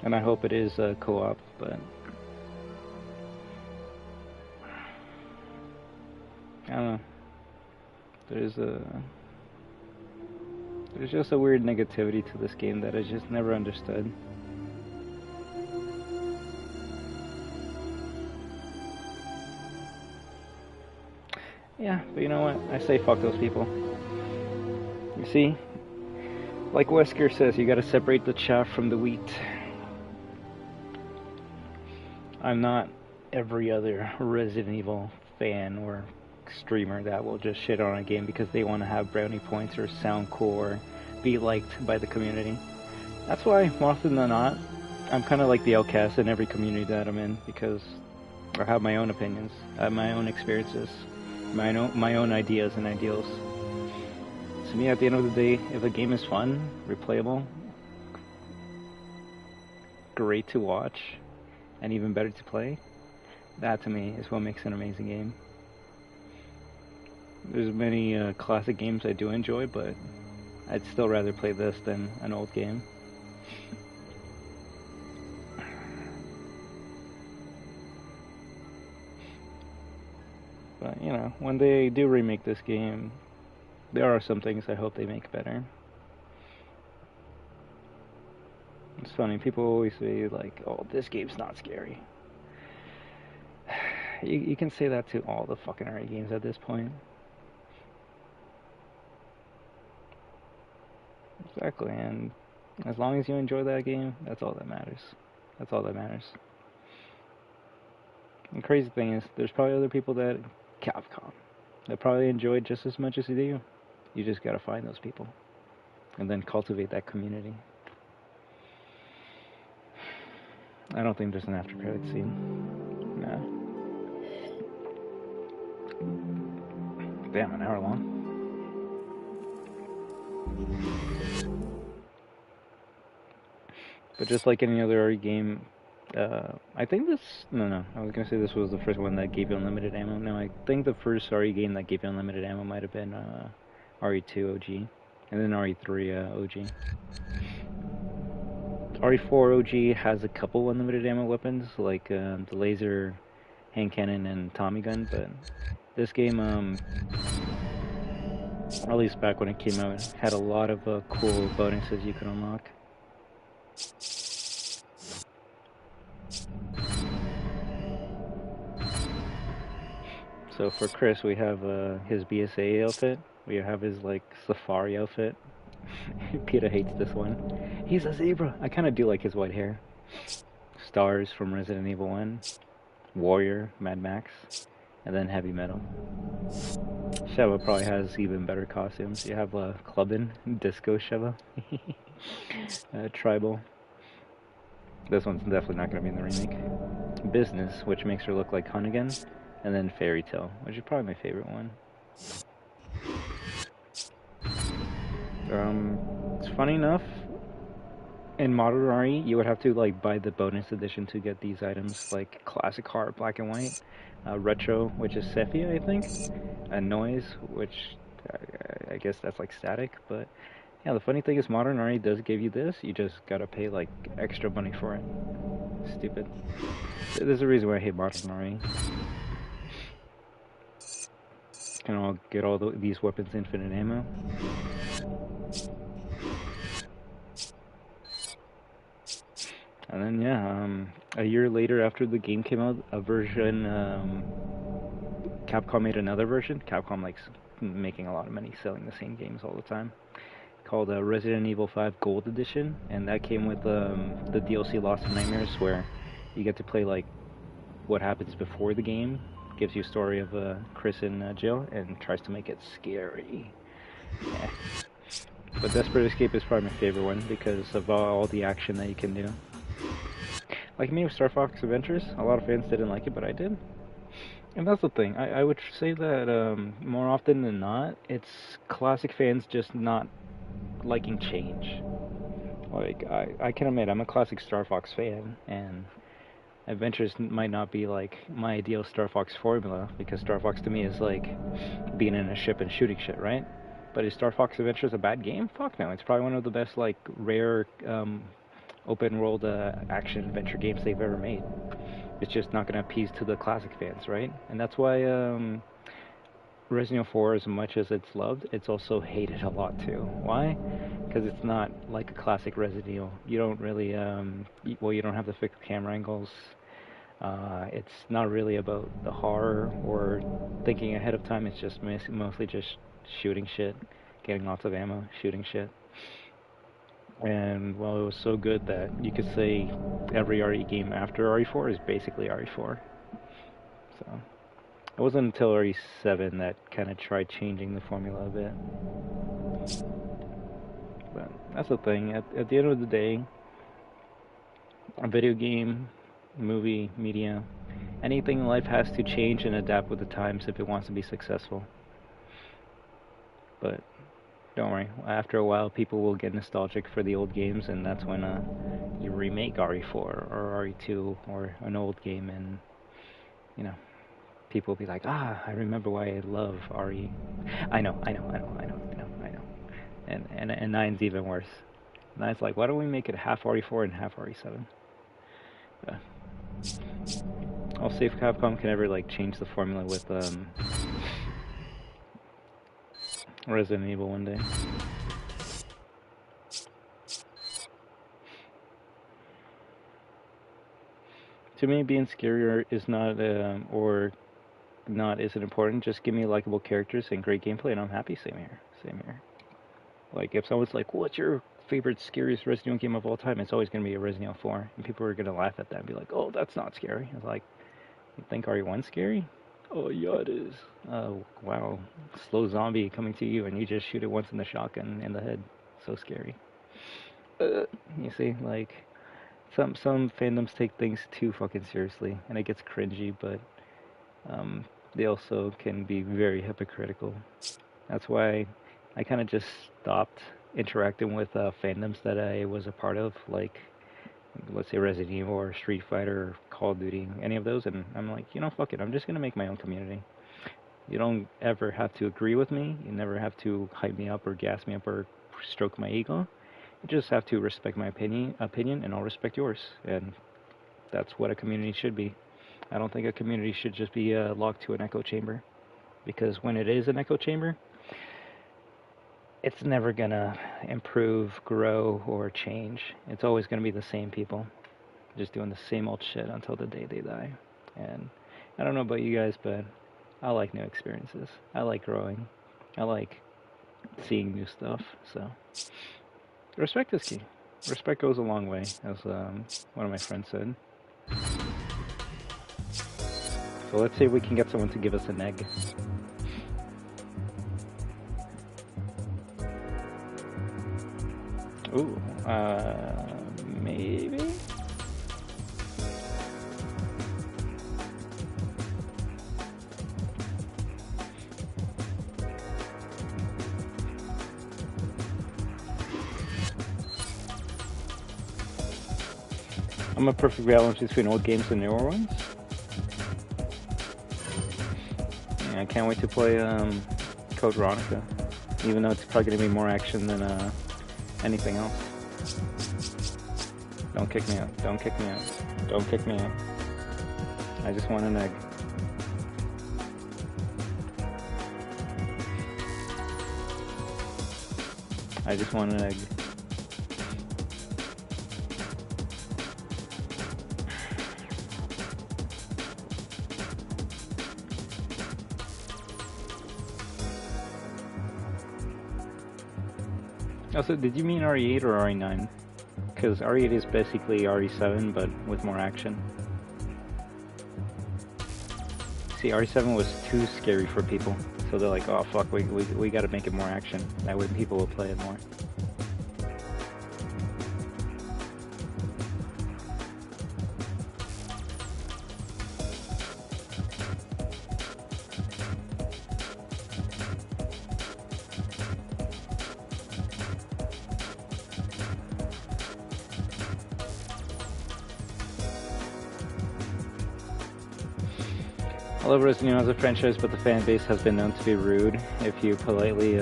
A: And I hope it is co-op, but I don't know. There's just a weird negativity to this game that I just never understood. Yeah, but you know what? I say fuck those people. You see? Like Wesker says, you gotta separate the chaff from the wheat. I'm not every other Resident Evil fan or streamer that will just shit on a game because they want to have brownie points or sound cool or be liked by the community. That's why, more often than not, I'm kind of like the outcast in every community that I'm in, because I have my own opinions, I have my own experiences, my own ideas and ideals. To me, at the end of the day, if a game is fun, replayable, great to watch, and even better to play, that to me is what makes an amazing game. There's many classic games I do enjoy, but I'd still rather play this than an old game. But, you know, when they do remake this game, there are some things I hope they make better. It's funny, people always say, like, oh, this game's not scary. You can say that to all the fucking RE games at this point. Exactly, and as long as you enjoy that game, that's all that matters. That's all that matters. And the crazy thing is, there's probably other people that CAPCOM that probably enjoy it just as much as you do. You just gotta find those people and then cultivate that community. I don't think there's an after credit scene. Nah. Damn, an hour long. But just like any other RE game, I think this... No, I was gonna say this was the first one that gave you unlimited ammo. No, I think the first RE game that gave you unlimited ammo might have been RE2 OG, and then RE3 OG. RE4 OG has a couple unlimited ammo weapons, like the laser, hand cannon, and Tommy gun, but this game, at least back when it came out, had a lot of cool bonuses you could unlock. So for Chris, we have his BSA outfit. We have his like safari outfit. Peter hates this one. He's a zebra. I kind of do like his white hair. Stars from Resident Evil 1. Warrior, Mad Max. And then Heavy Metal. Sheva probably has even better costumes. You have Clubbin, Disco Sheva. Tribal. This one's definitely not going to be in the remake. Business, which makes her look like Hunnigan. And then Fairy Tale, which is probably my favorite one. It's funny enough, in modern RE, you would have to like buy the bonus edition to get these items, like Classic Heart, Black and White, Retro, which is Sepia, I think, and Noise, which I guess that's like static, but yeah, the funny thing is modern RE does give you this, you just gotta pay like extra money for it. Stupid. There's a reason why I hate modern RE. Can all get all these weapons infinite ammo. And then yeah, a year later after the game came out, a version, Capcom made another version. Capcom likes making a lot of money selling the same games all the time. Called Resident Evil 5 Gold Edition, and that came with the DLC Lost in Nightmares, where you get to play like what happens before the game. Gives you a story of Chris in jail and tries to make it scary. Yeah. But Desperate Escape is probably my favorite one because of all the action that you can do. Like me with Star Fox Adventures, a lot of fans didn't like it, but I did. And that's the thing, I would say that more often than not, it's classic fans just not liking change. Like, I can admit, I'm a classic Star Fox fan, and Adventures might not be like my ideal Star Fox formula, because Star Fox to me is like being in a ship and shooting shit, right? But is Star Fox Adventures a bad game? Fuck no. It's probably one of the best, like, rare open world action adventure games they've ever made. It's just not going to appease to the classic fans, right? And that's why Resident Evil 4, as much as it's loved, it's also hated a lot too. Why? Because it's not like a classic Resident Evil. You don't really, well, you don't have the fixed camera angles. It's not really about the horror or thinking ahead of time. It's just mostly just shooting shit, getting lots of ammo, shooting shit. And well, it was so good that you could say every RE game after RE4 is basically RE4. So it wasn't until RE7 that kind of tried changing the formula a bit. But that's the thing. At the end of the day, a video game, movie, media, anything in life has to change and adapt with the times if it wants to be successful. But don't worry, after a while people will get nostalgic for the old games, and that's when you remake RE4 or RE2 or an old game, and you know, people will be like, ah, I remember why I love RE. I know. And 9's even worse. 9's like, why don't we make it half RE4 and half RE7? I'll see if Capcom can ever like change the formula with Resident Evil one day. To me, being scarier is not, or not isn't important. Just give me likable characters and great gameplay, and I'm happy. Same here. Same here. Like, if someone's like, what's your favorite, scariest Resident Evil game of all time? It's always going to be a Resident Evil 4. And people are going to laugh at that and be like, oh, that's not scary. It's like, you think RE1's scary? Oh, yeah, it is. Oh, wow. Slow zombie coming to you, and you just shoot it once in the shotgun in the head. So scary. You see, like, some fandoms take things too fucking seriously, and it gets cringy, but they also can be very hypocritical. That's why I kind of just stopped interacting with fandoms that I was a part of, like, let's say Resident Evil or Street Fighter or Call of Duty, any of those, and I'm like, you know, fuck it, I'm just gonna make my own community. You don't ever have to agree with me, you never have to hype me up or gas me up or stroke my ego. You just have to respect my opinion, and I'll respect yours, and that's what a community should be. I don't think a community should just be locked to an echo chamber, because when it is an echo chamber, it's never gonna improve, grow, or change. It's always gonna be the same people, just doing the same old shit until the day they die. And I don't know about you guys, but I like new experiences. I like growing. I like seeing new stuff. So respect is key. Respect goes a long way, as one of my friends said. So let's see if we can get someone to give us an egg. Ooh, maybe? I'm a perfect balance between old games and newer ones. Yeah, I can't wait to play Code Veronica, even though it's probably going to be more action than anything else. Don't kick me out. Don't kick me out. Don't kick me out. I just want an egg. I just want an egg. Also, did you mean RE8 or RE9? Because RE8 is basically RE7, but with more action. See, RE7 was too scary for people, so they're like, oh fuck, we gotta make it more action. That way people will play it more. love Resident Evil as a franchise, but the fan base has been known to be rude if you politely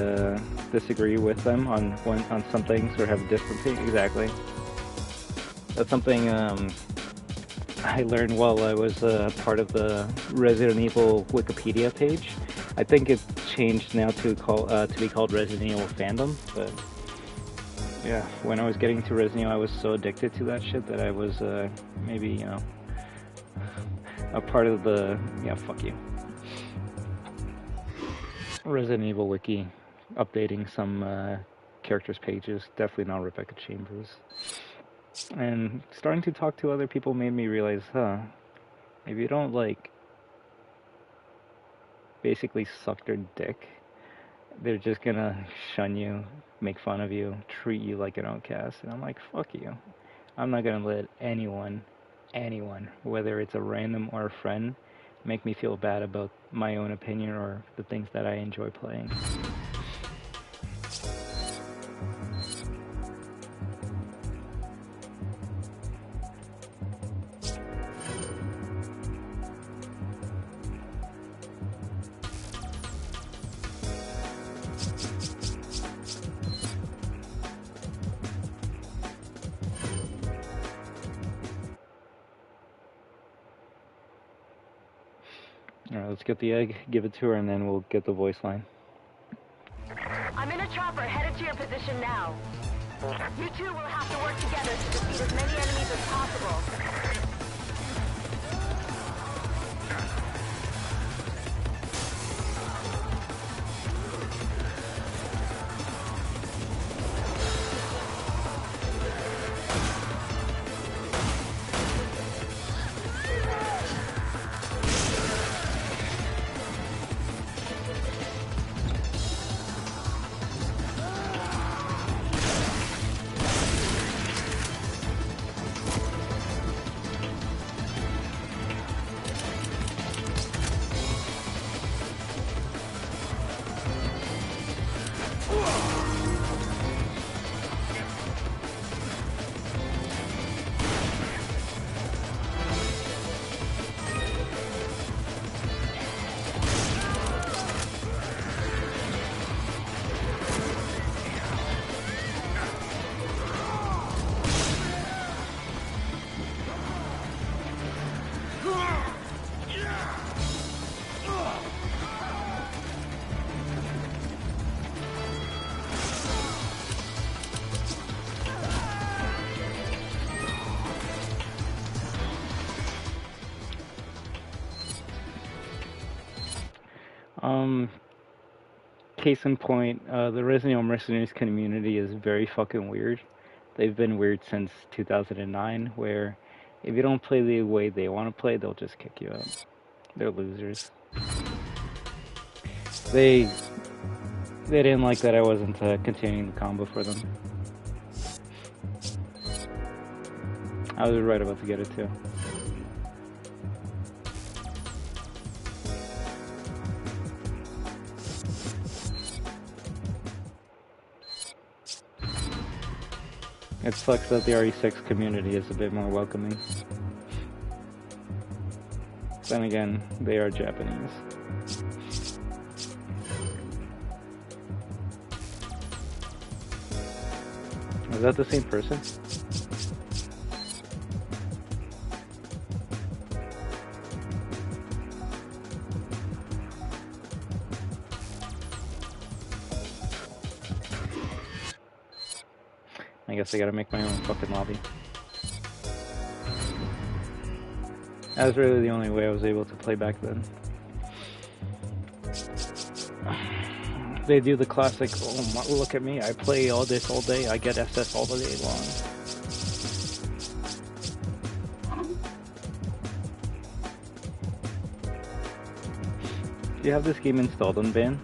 A: disagree with them on some things or have a different opinion. Exactly. That's something I learned while I was part of the Resident Evil Wikipedia page. I think it's changed now to be called Resident Evil Fandom, but yeah, when I was getting to Resident Evil, I was so addicted to that shit that I was maybe, you know, a part of the, yeah, fuck you, Resident Evil Wiki, updating some characters' pages. Definitely not Rebecca Chambers. And starting to talk to other people made me realize, if you don't, like, basically suck their dick, they're just gonna shun you, make fun of you, treat you like an outcast. And I'm like, fuck you. I'm not gonna let anyone, whether it's a random or a friend, make me feel bad about my own opinion or the things that I enjoy playing. Alright, let's get the egg, give it to her, and then we'll get the voice line.
H: I'm in a chopper headed to your position now. You two will have to work together to defeat as many enemies as possible. Case in point, the Resident Evil Mercenaries community is very fucking weird. They've been weird since 2009, where if you don't play the way they want to play, they'll just kick you out. They're losers. They didn't like that I wasn't continuing the combo for them. I was right about to get it too. It sucks that the RE6 community is a bit more welcoming. Then again, they are Japanese. Is that the same person? I guess I gotta make my own fucking lobby. That was really the only way I was able to play back then. They do the classic, oh, look at me, I play all this all day, I get SS all the day long. Do you have this game installed on ban?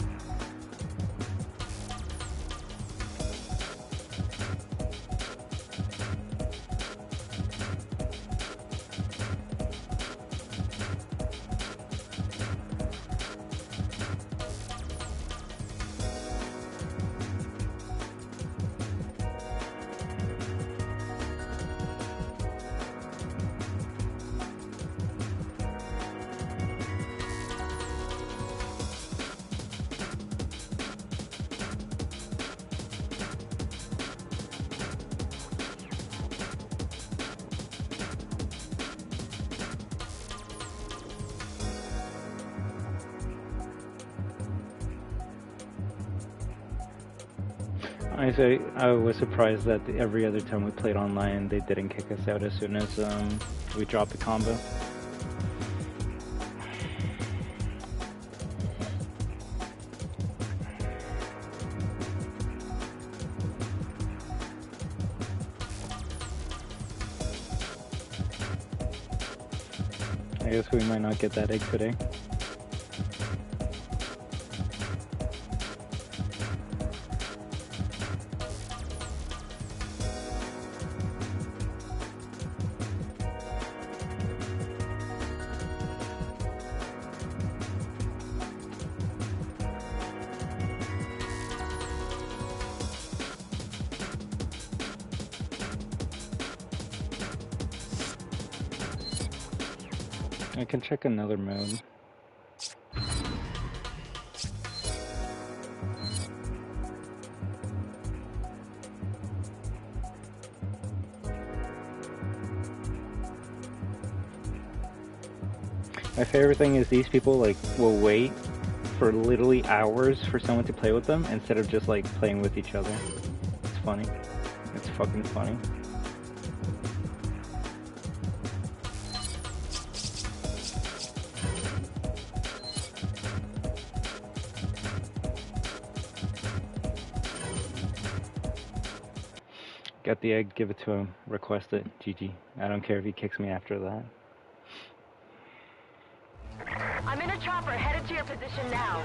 A: I was surprised that every other time we played online, they didn't kick us out as soon as we dropped the combo. I guess we might not get that egg today. I can check another mode. My favorite thing is these people like will wait for literally hours for someone to play with them instead of just like playing with each other. It's funny. It's fucking funny. Got the egg, give it to him, request it, GG. I don't care if he kicks me after that.
H: I'm in a chopper, headed to your position now.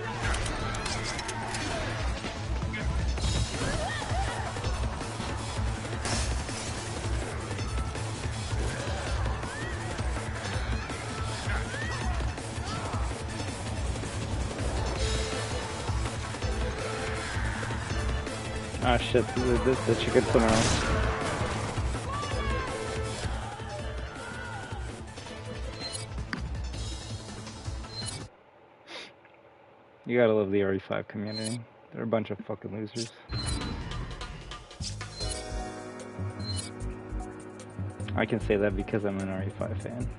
A: Ah shit, the chicken's somewhere else. You gotta love the RE5 community. They're a bunch of fucking losers. I can say that because I'm an RE5 fan.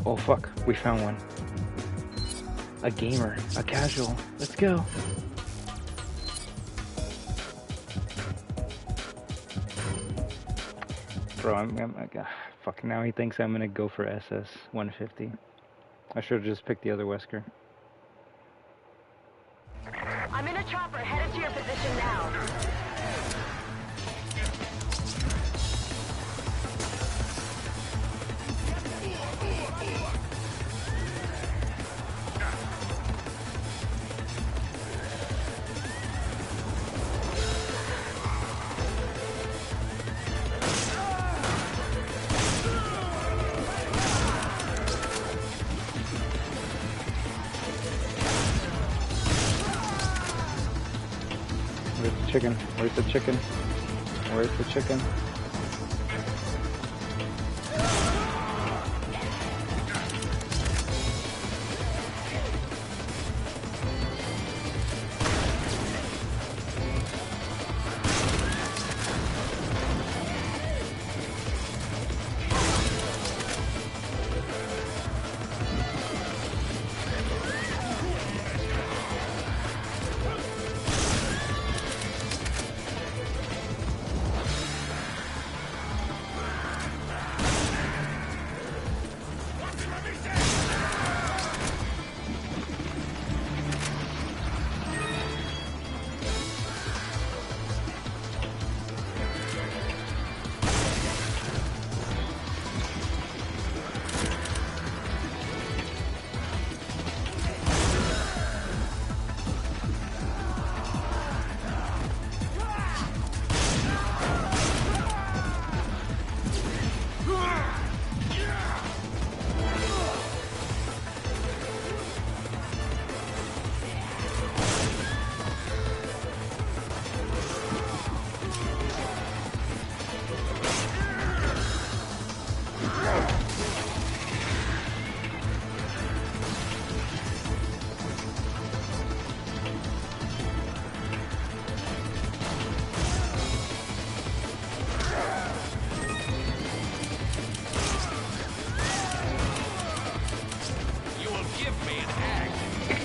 A: Oh fuck, we found one. A gamer, a casual. Let's go. Bro, fuck, now he thinks I'm gonna go for SS 150. I should have just picked the other Wesker.
H: I'm in a chopper, headed to your position now.
A: Where's the chicken? Where's the chicken? Where's the chicken?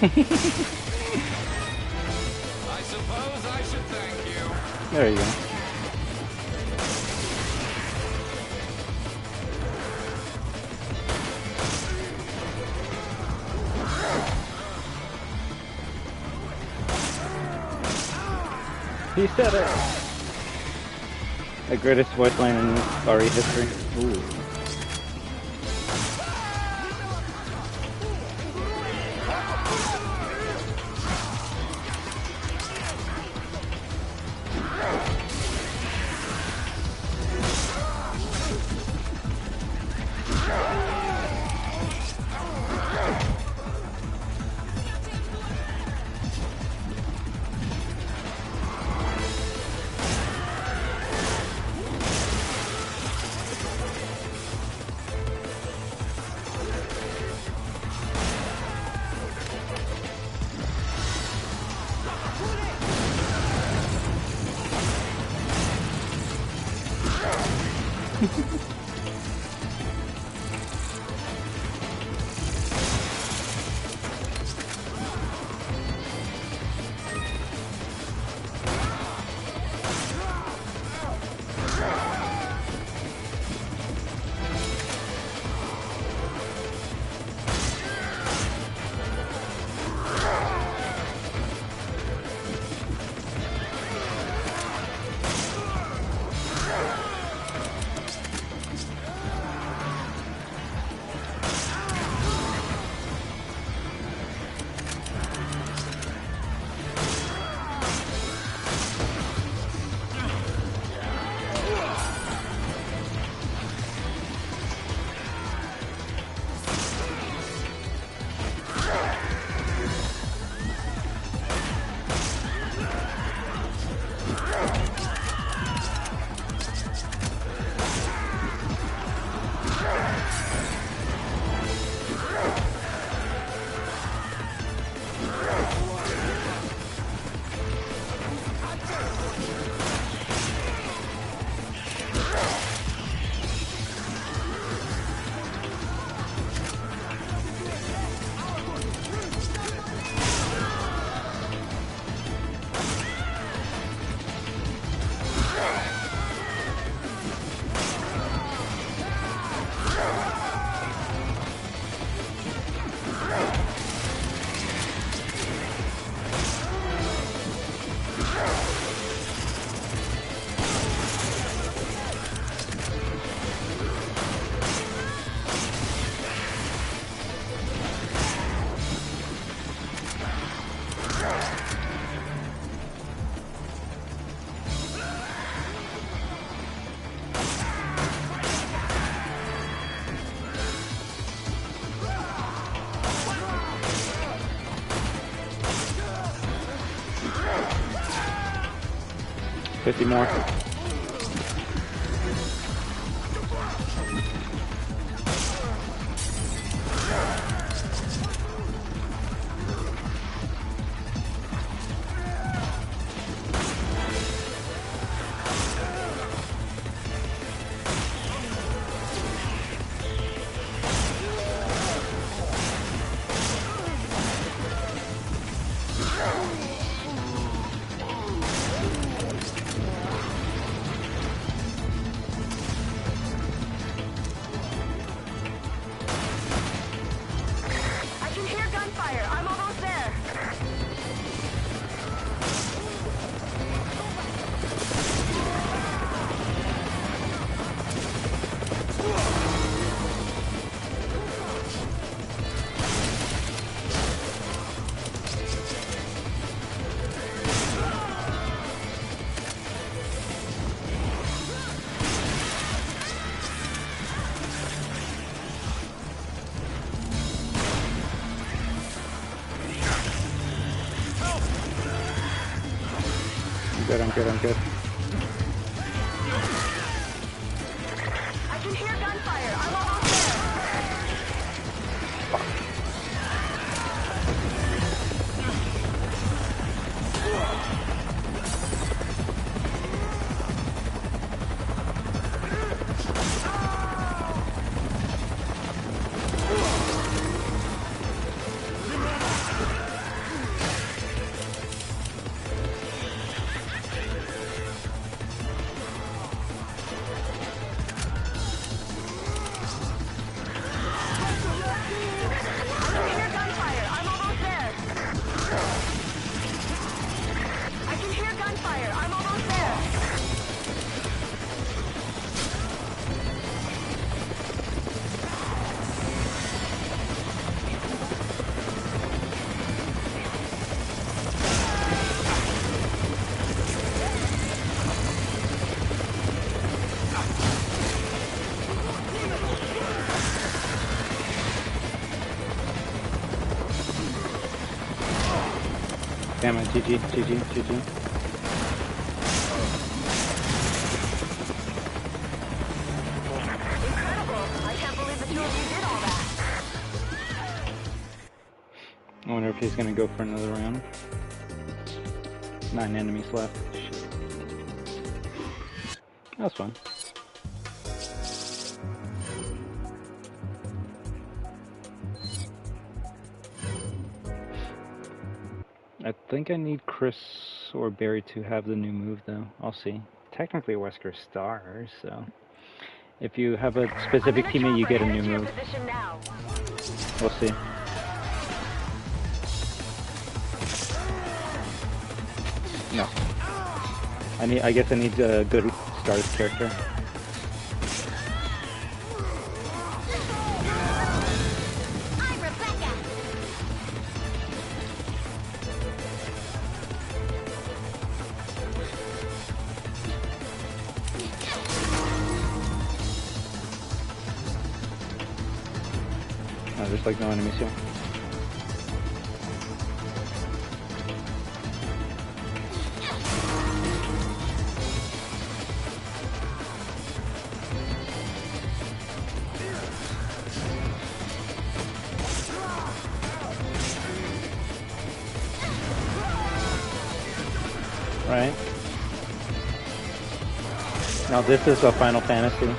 I: I suppose I should thank you.
A: There you go. He said it! The greatest voice line in RE history. Ooh. $50 more. I'm good.
H: I can hear gunfire. I'm almost there. fire. I'm almost there.
A: Damn it, GG, GG, GG.
H: Incredible. I can't believe the two of you did all that.
A: I wonder if he's gonna go for another round. 9 enemies left. Shit. That was fun. I think I need Chris or Barry to have the new move, though. I'll see. Technically, Wesker stars, so if you have a specific teammate, you get a new move. We'll see. No. I guess I need a good stars character. Oh, there's like no enemies here. Right. Now this is a Final Fantasy.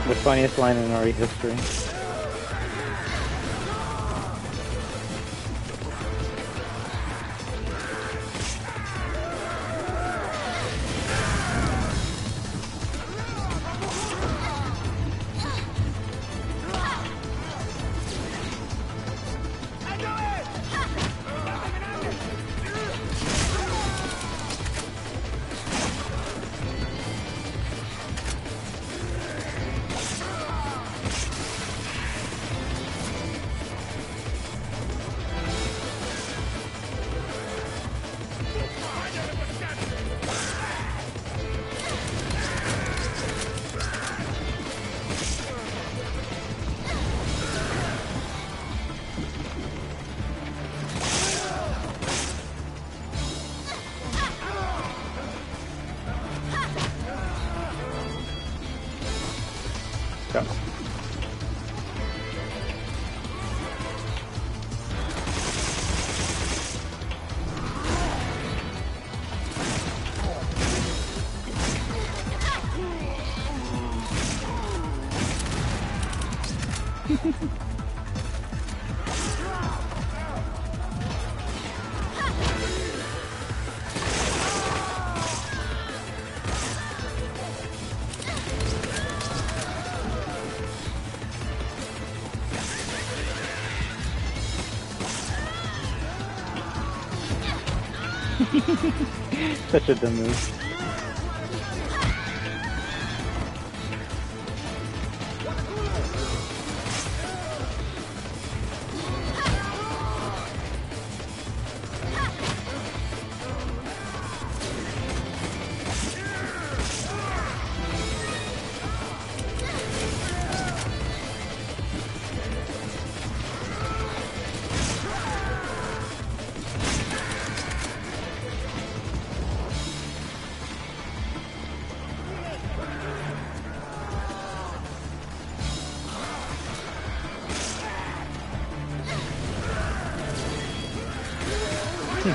A: The funniest line in RE history. Go. Such a dumb move. Oh,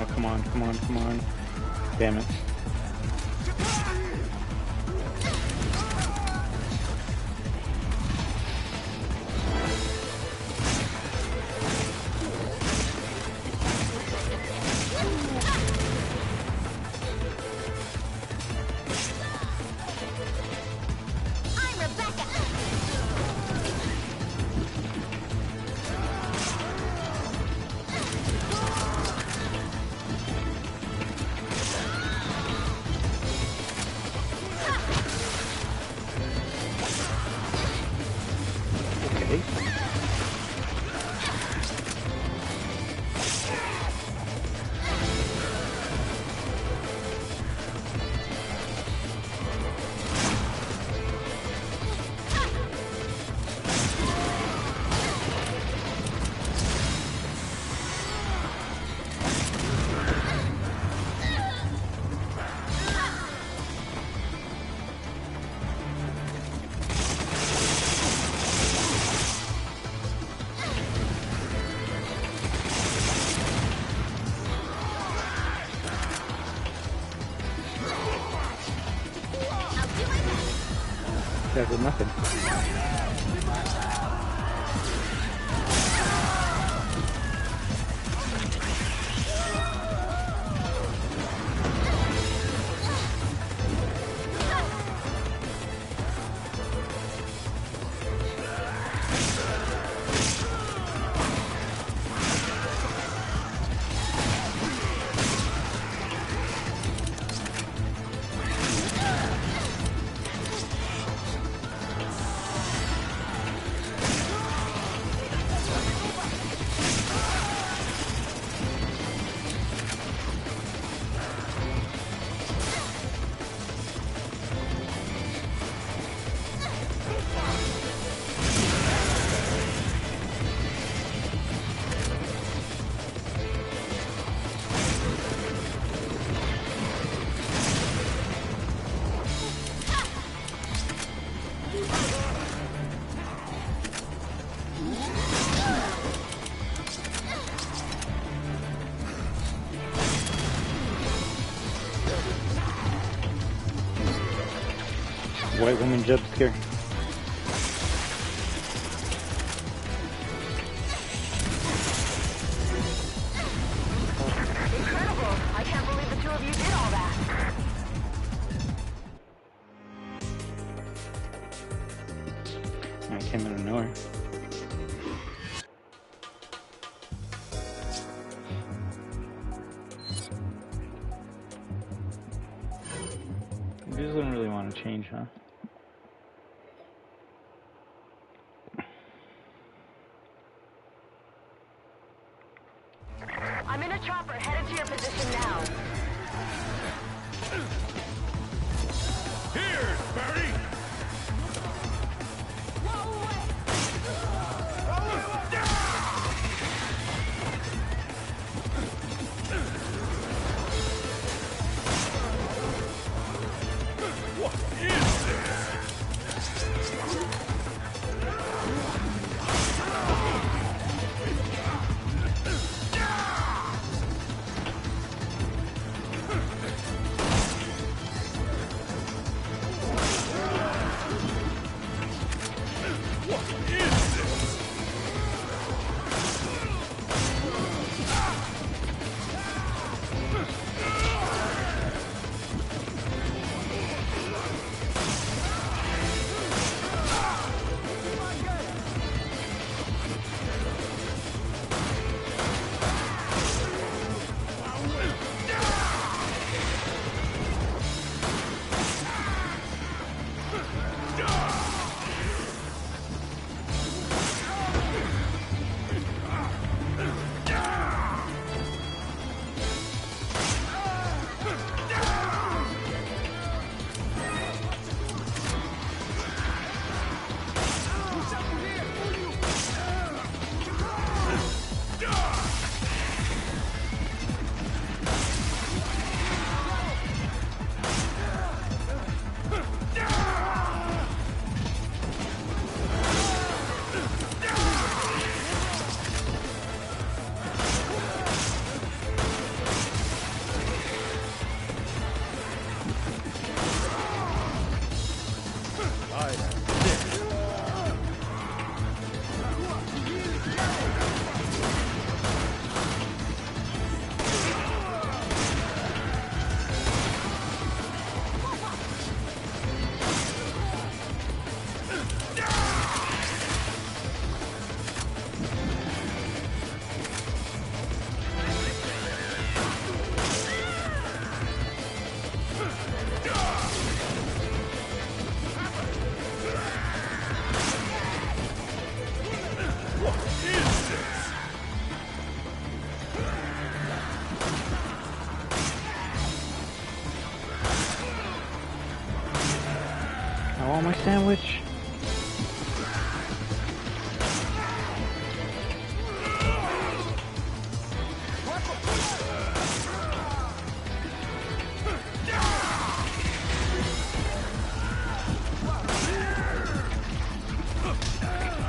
A: come on, come on, come on. Damn it. That was nothing. White woman jump scare.
C: Incredible! I can't believe the two of you did all that.
A: I came out of nowhere. He doesn't really want to change, huh?
C: I'm in a chopper headed to your position now.
B: Here, Barry!
A: Oh, my sandwich.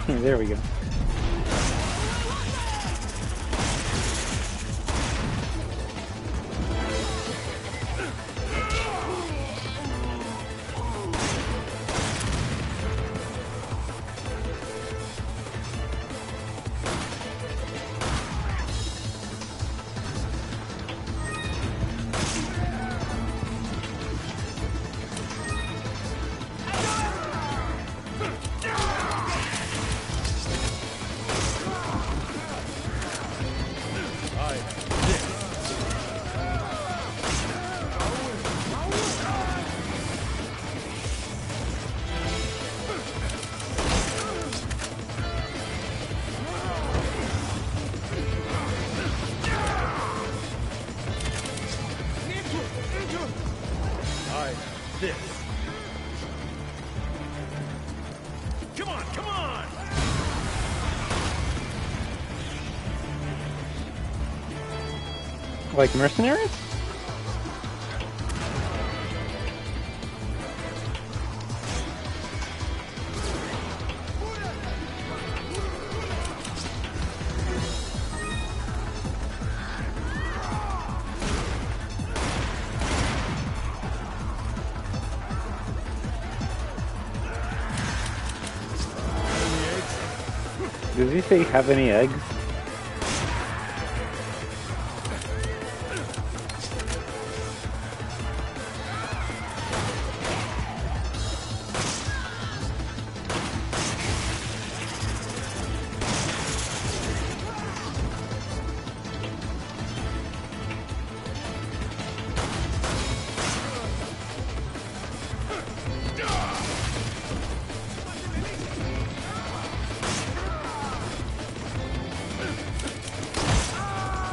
A: There we go.
B: Come on, come on!
A: Like mercenaries? Does he say have any eggs?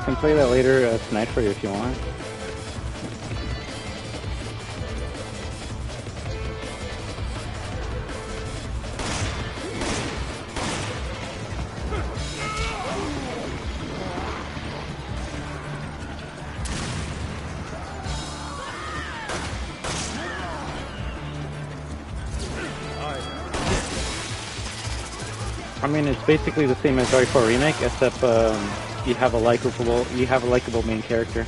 A: I can play that later tonight for you if you want. I mean, it's basically the same as RE4 Remake, except you have a likable main character.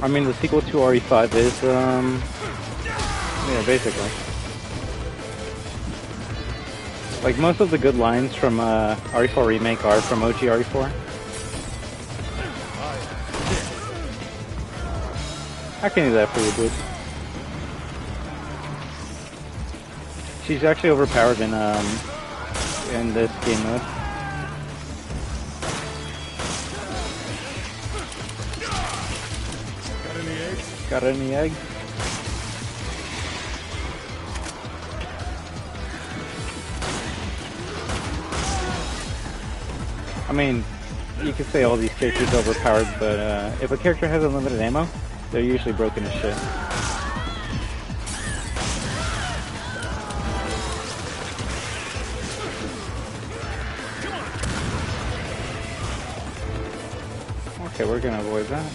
A: I mean, the sequel to RE5 is, yeah, basically. Like, most of the good lines from RE4 Remake are from OG RE4. I can do that for you, dude. She's actually overpowered in this game mode. Got any eggs? I mean, you could say all these characters are overpowered, but if a character has unlimited ammo, they're usually broken as shit. Okay, we're gonna avoid that.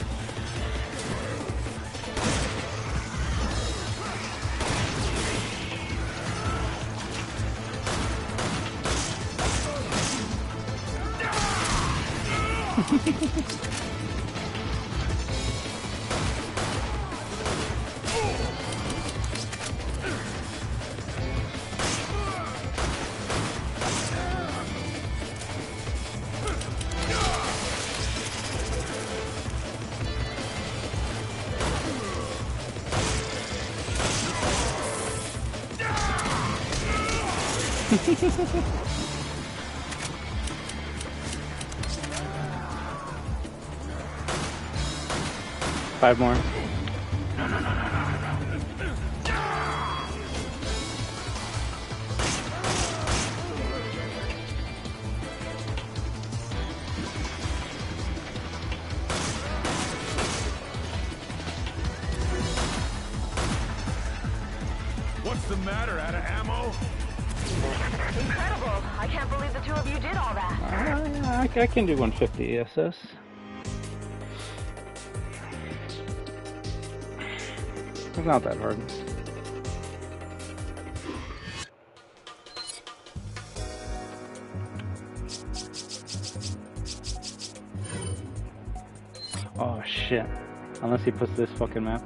A: 5 more.
B: What's the matter? Out of ammo?
H: Incredible. I can't believe the two of you did all that.
A: I can do 150 SS. It's not that hard. Oh shit. Unless he puts this fucking map.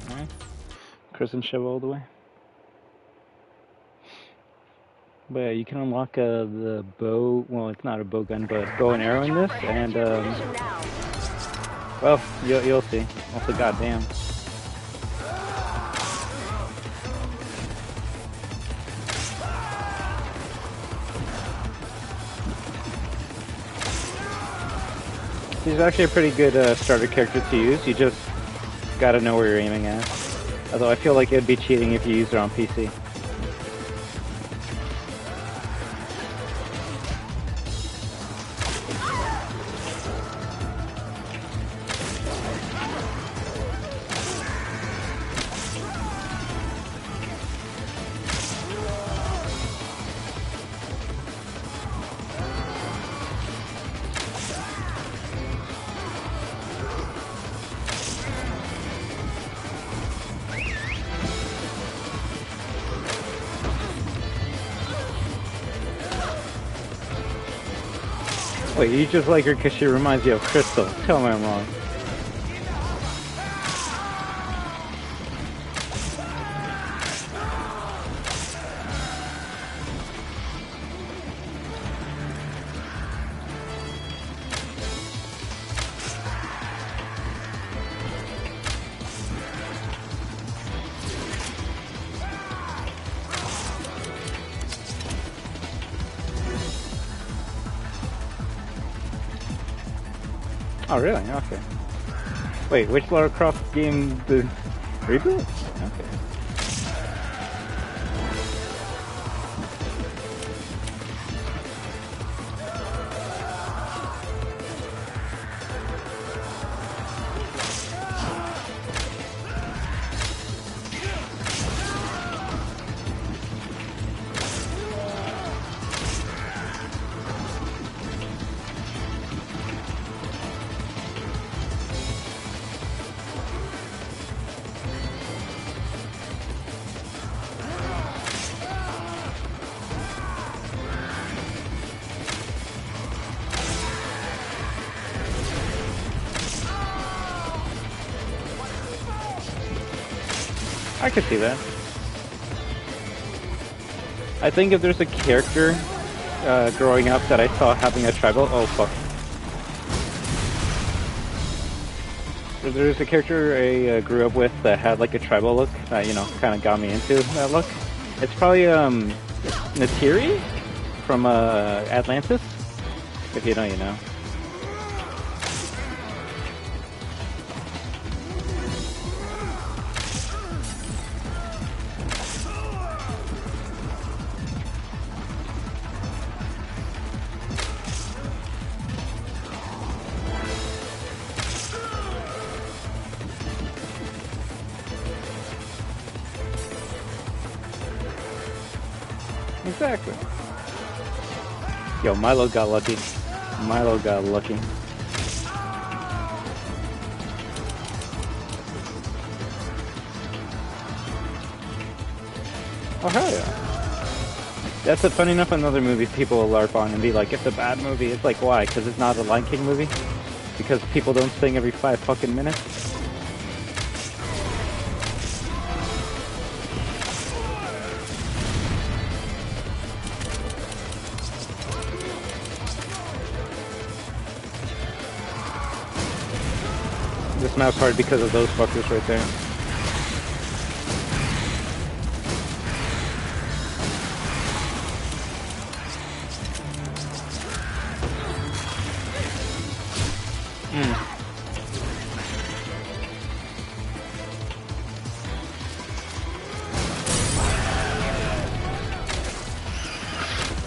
A: Alright. Prison show all the way. But yeah, you can unlock the bow, well it's not a bow gun, but bow and arrow in this, and well, you'll see. Also, goddamn. He's actually a pretty good starter character to use. You just gotta know where you're aiming at. Although I feel like it'd be cheating if you used it on PC. Wait, you just like her because she reminds you of Crystal. Tell me I'm wrong. Oh, really? Okay. Wait, which Lara Croft game? The reboot? Okay. I could see that. I think if there's a character growing up that I saw having a tribal, oh fuck. If there's a character I grew up with that had like a tribal look that, you know, kind of got me into that look, it's probably Natiri from Atlantis. If you know, you know. Exactly. Yo, Milo got lucky. Milo got lucky. Oh, hell yeah. That's funny enough, another movie people will LARP on and be like, it's a bad movie. It's like, why? Because it's not a Lion King movie? Because people don't sing every 5 fucking minutes? This map's hard because of those fuckers right there.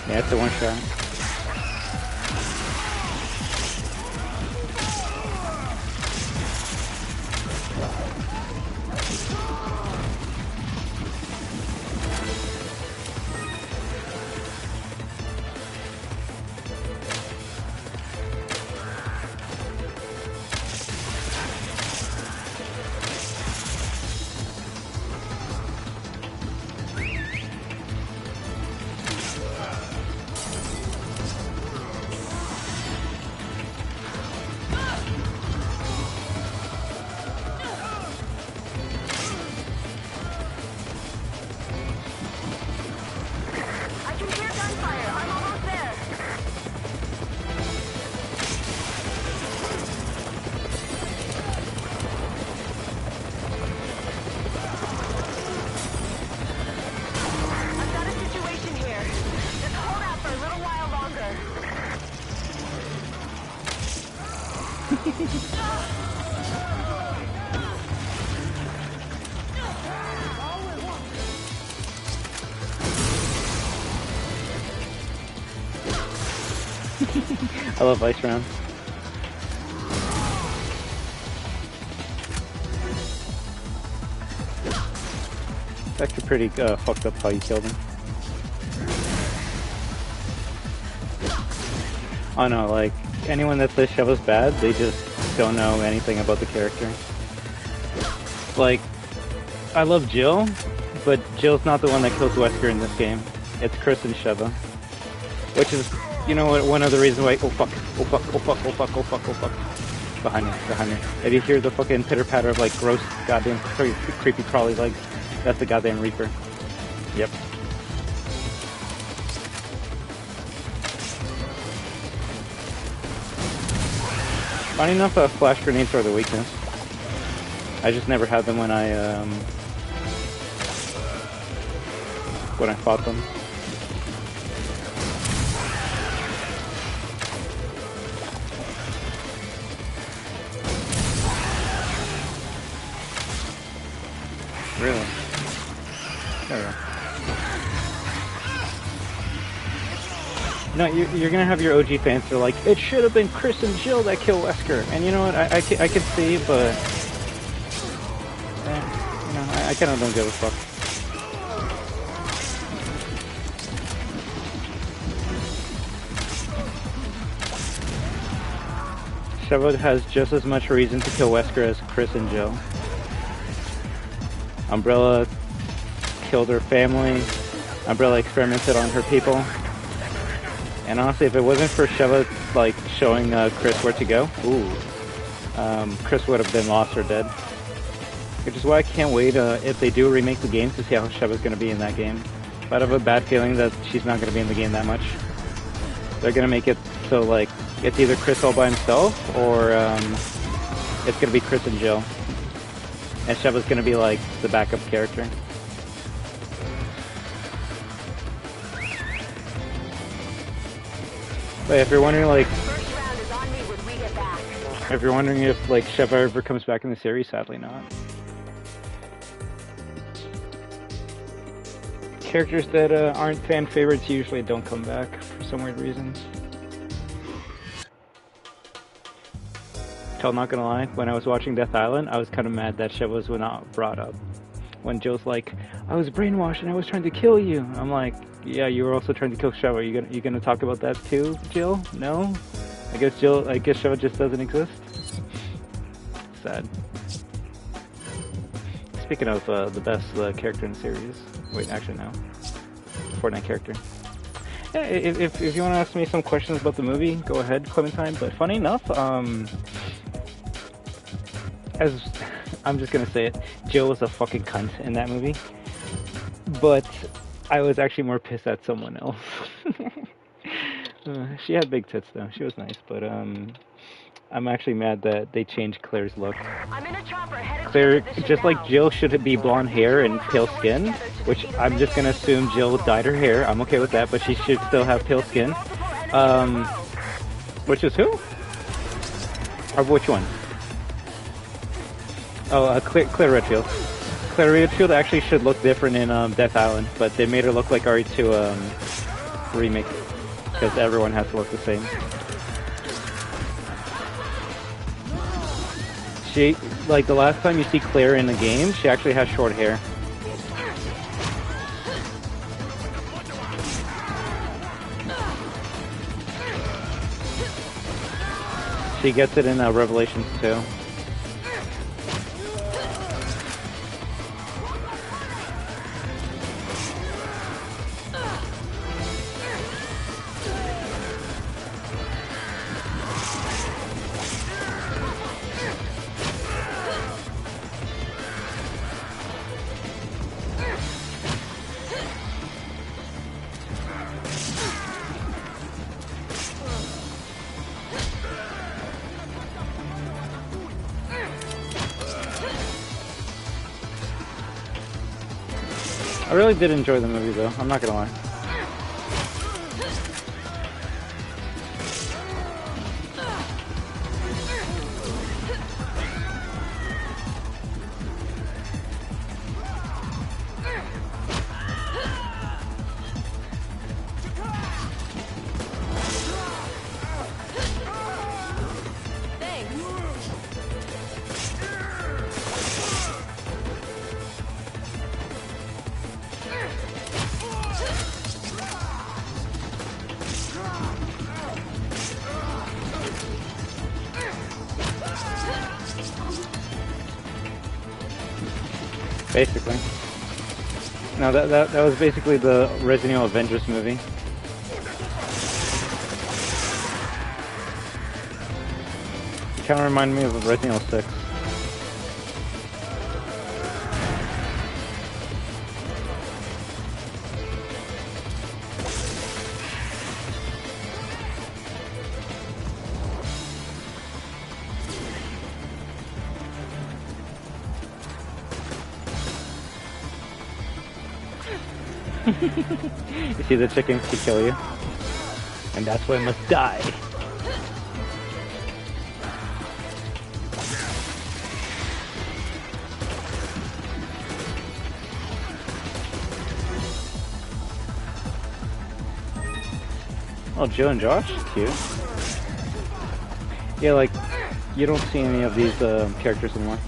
A: Yeah, it's a one shot.
C: I can hear gunfire. I'm almost there. I've got a situation here. Just hold out for a little while longer.
A: I love ice rounds. It's actually pretty fucked up how you killed him. Oh no, like, anyone that says Sheva's bad, they just don't know anything about the character. Like, I love Jill, but Jill's not the one that kills Wesker in this game. It's Chris and Sheva. Which is, you know what, one of the reasons why, oh fuck, oh fuck, oh fuck, oh fuck, oh fuck, oh fuck. Behind me, behind me. If you hear the fucking pitter-patter of like gross, goddamn creepy crawly legs, that's the goddamn Reaper. Yep. Funny enough, flash grenades are the weakness. I just never had them when I fought them. Really? There we go. No, you're gonna have your OG fans that are like, it should have been Chris and Jill that killed Wesker. And you know what, I could see, but... you know, I kinda don't give a fuck. Sheva has just as much reason to kill Wesker as Chris and Jill. Umbrella killed her family. Umbrella experimented on her people. And honestly, if it wasn't for Sheva, like, showing Chris where to go, Chris would have been lost or dead. Which is why I can't wait, if they do remake the game, to see how Sheva's going to be in that game. But I have a bad feeling that she's not going to be in the game that much. They're going to make it so, like, it's either Chris all by himself, or it's going to be Chris and Jill. And Sheva's going to be, like, the backup character. But if you're wondering, like, if you're wondering if, like, Sheva ever comes back in the series, sadly not. Characters that aren't fan favorites usually don't come back for some weird reason. I'm not gonna lie, when I was watching Death Island, I was kind of mad that Sheva was not brought up. When Jill's like, I was brainwashed and I was trying to kill you. I'm like, yeah, you were also trying to kill Sheva. You gonna talk about that too, Jill? No? I guess Sheva just doesn't exist. Sad. Speaking of the best character in the series, wait, actually no, Fortnite character. Yeah, if you want to ask me some questions about the movie, go ahead, Clementine. But funny enough, as I'm just gonna say it, Jill was a fucking cunt in that movie. But I was actually more pissed at someone else. She had big tits though. She was nice, but I'm actually mad that they changed Claire's look.
H: I'm in a chopper headed
A: Claire,
H: to your position
A: just like
H: now.
A: Jill, should be blonde hair and pale skin, which I'm just gonna assume Jill dyed her hair. I'm okay with that, but she should still have pale skin. Which is who? Or which one? Oh, Claire Redfield. Claire Redfield actually should look different in Death Island, but they made her look like RE2 remake, because everyone has to look the same. She, like the last time you see Claire in the game, she actually has short hair. She gets it in Revelations too. I really did enjoy the movie though, I'm not gonna lie. Basically. No, that was basically the Resident Evil Avengers movie. It kind of reminded me of Resident Evil 6. You see the chickens to kill you, and that's why I must die. Oh, Jill and Josh? Cute. Yeah, like, you don't see any of these characters anymore.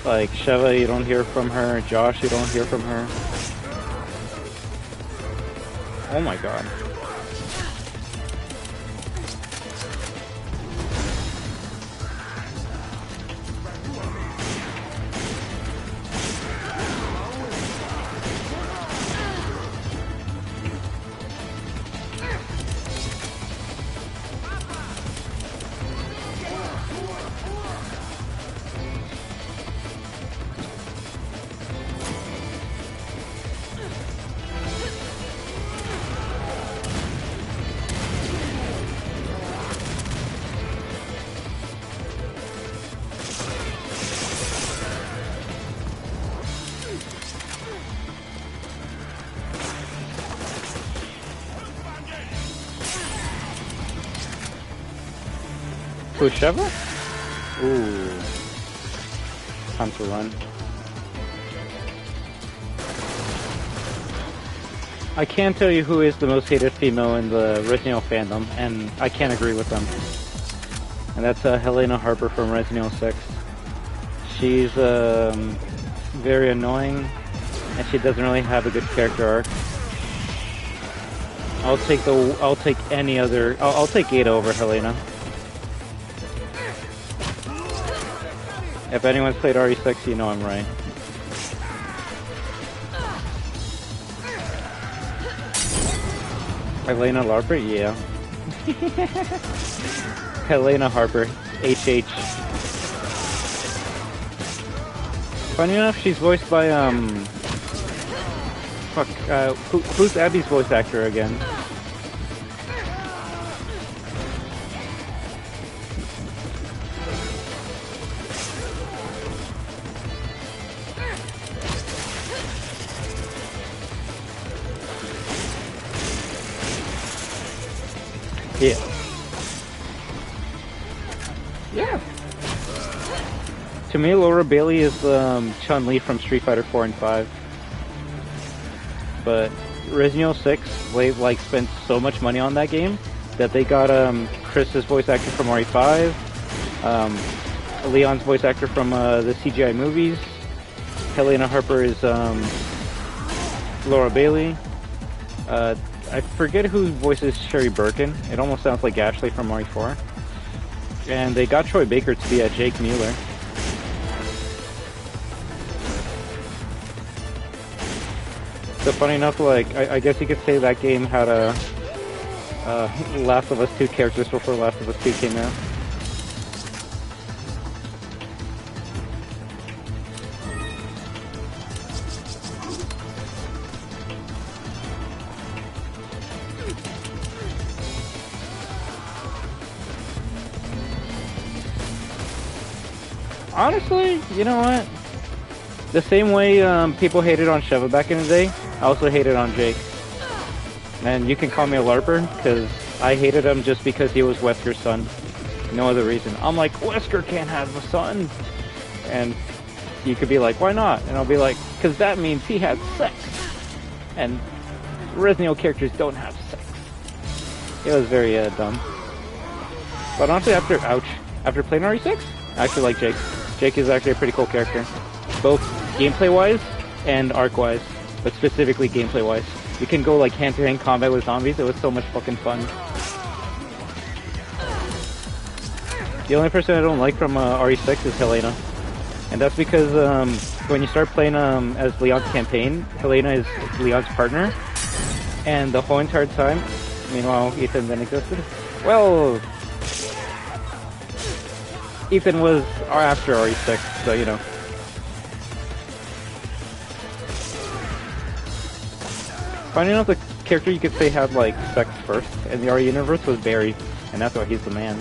A: Like, Sheva, you don't hear from her. Josh, you don't hear from her. Oh my god. Push over? Ooh. Time to run. I can't tell you who is the most hated female in the Resident Evil fandom, and I can't agree with them. And that's Helena Harper from Resident Evil 6. She's very annoying, and she doesn't really have a good character arc. I'll take Ada over Helena. If anyone's played RE6, you know I'm right. Helena Harper? Yeah. Helena Harper. HH. Funny enough, she's voiced by, who's Abby's voice actor again? Yeah. Yeah. To me, Laura Bailey is Chun-Li from Street Fighter 4 and 5. But Resident Evil 6, they like spent so much money on that game that they got Chris's voice actor from RE5, Leon's voice actor from the CGI movies. Helena Harper is Laura Bailey. I forget who voices Sherry Birkin. It almost sounds like Ashley from RE4. And they got Troy Baker to be Jake Mueller. So funny enough, like I guess you could say that game had a Last of Us 2 characters before Last of Us 2 came out. Honestly, you know what? The same way people hated on Sheva back in the day, I also hated on Jake. And you can call me a LARPer, because I hated him just because he was Wesker's son. No other reason. I'm like, Wesker can't have a son! And you could be like, why not? And I'll be like, because that means he has sex! And Resident Evil characters don't have sex. It was very dumb. But honestly, after playing RE6, I actually like Jake. Jake is actually a pretty cool character. Both gameplay-wise and arc-wise, but specifically gameplay-wise. You can go like hand-to-hand combat with zombies. It was so much fucking fun. The only person I don't like from RE6 is Helena. And that's because when you start playing as Leon's campaign, Helena is Leon's partner. And the whole entire time, meanwhile, Ethan then existed. Well, Ethan was after RE6, so you know. Funny enough, the character you could say had like sex first in the RE universe was Barry, and that's why he's the man.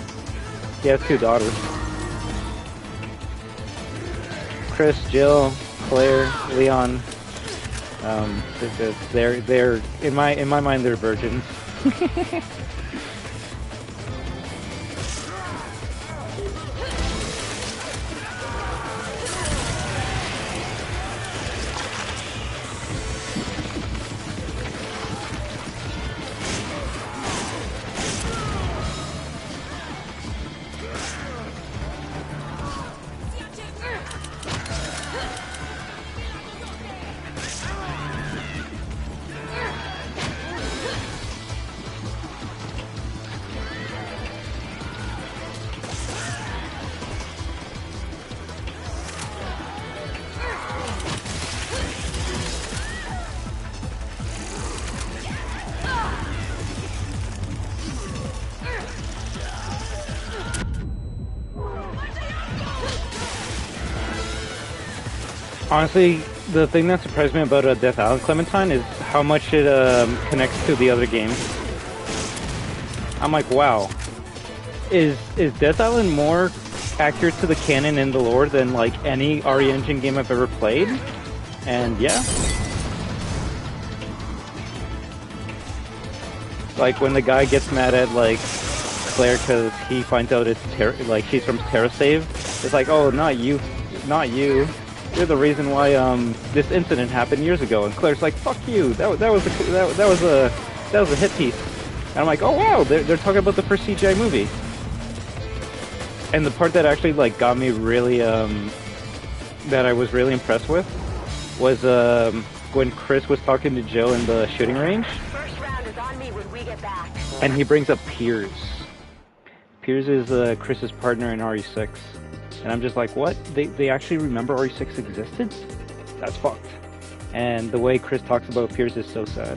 A: He has 2 daughters. Chris, Jill, Claire, Leon. They're in my mind they're virgins. Honestly, the thing that surprised me about Death Island Clementine is how much it connects to the other games. I'm like, wow. Is Death Island more accurate to the canon and the lore than like any RE Engine game I've ever played? And yeah. Like when the guy gets mad at like Claire because he finds out it's like she's from TerraSave, it's like, oh, not you. You're the reason why this incident happened years ago. And Claire's like, fuck you. That was a hit piece. And I'm like, oh wow, they're talking about the first CGI movie. And the part that actually like got me really that I was really impressed with was when Chris was talking to Joe in the shooting range.
C: First round is on me when we get back.
A: And he brings up Piers. Piers is Chris's partner in RE6. And I'm just like, what? They actually remember RE6 existed? That's fucked. And the way Chris talks about Piers is so sad.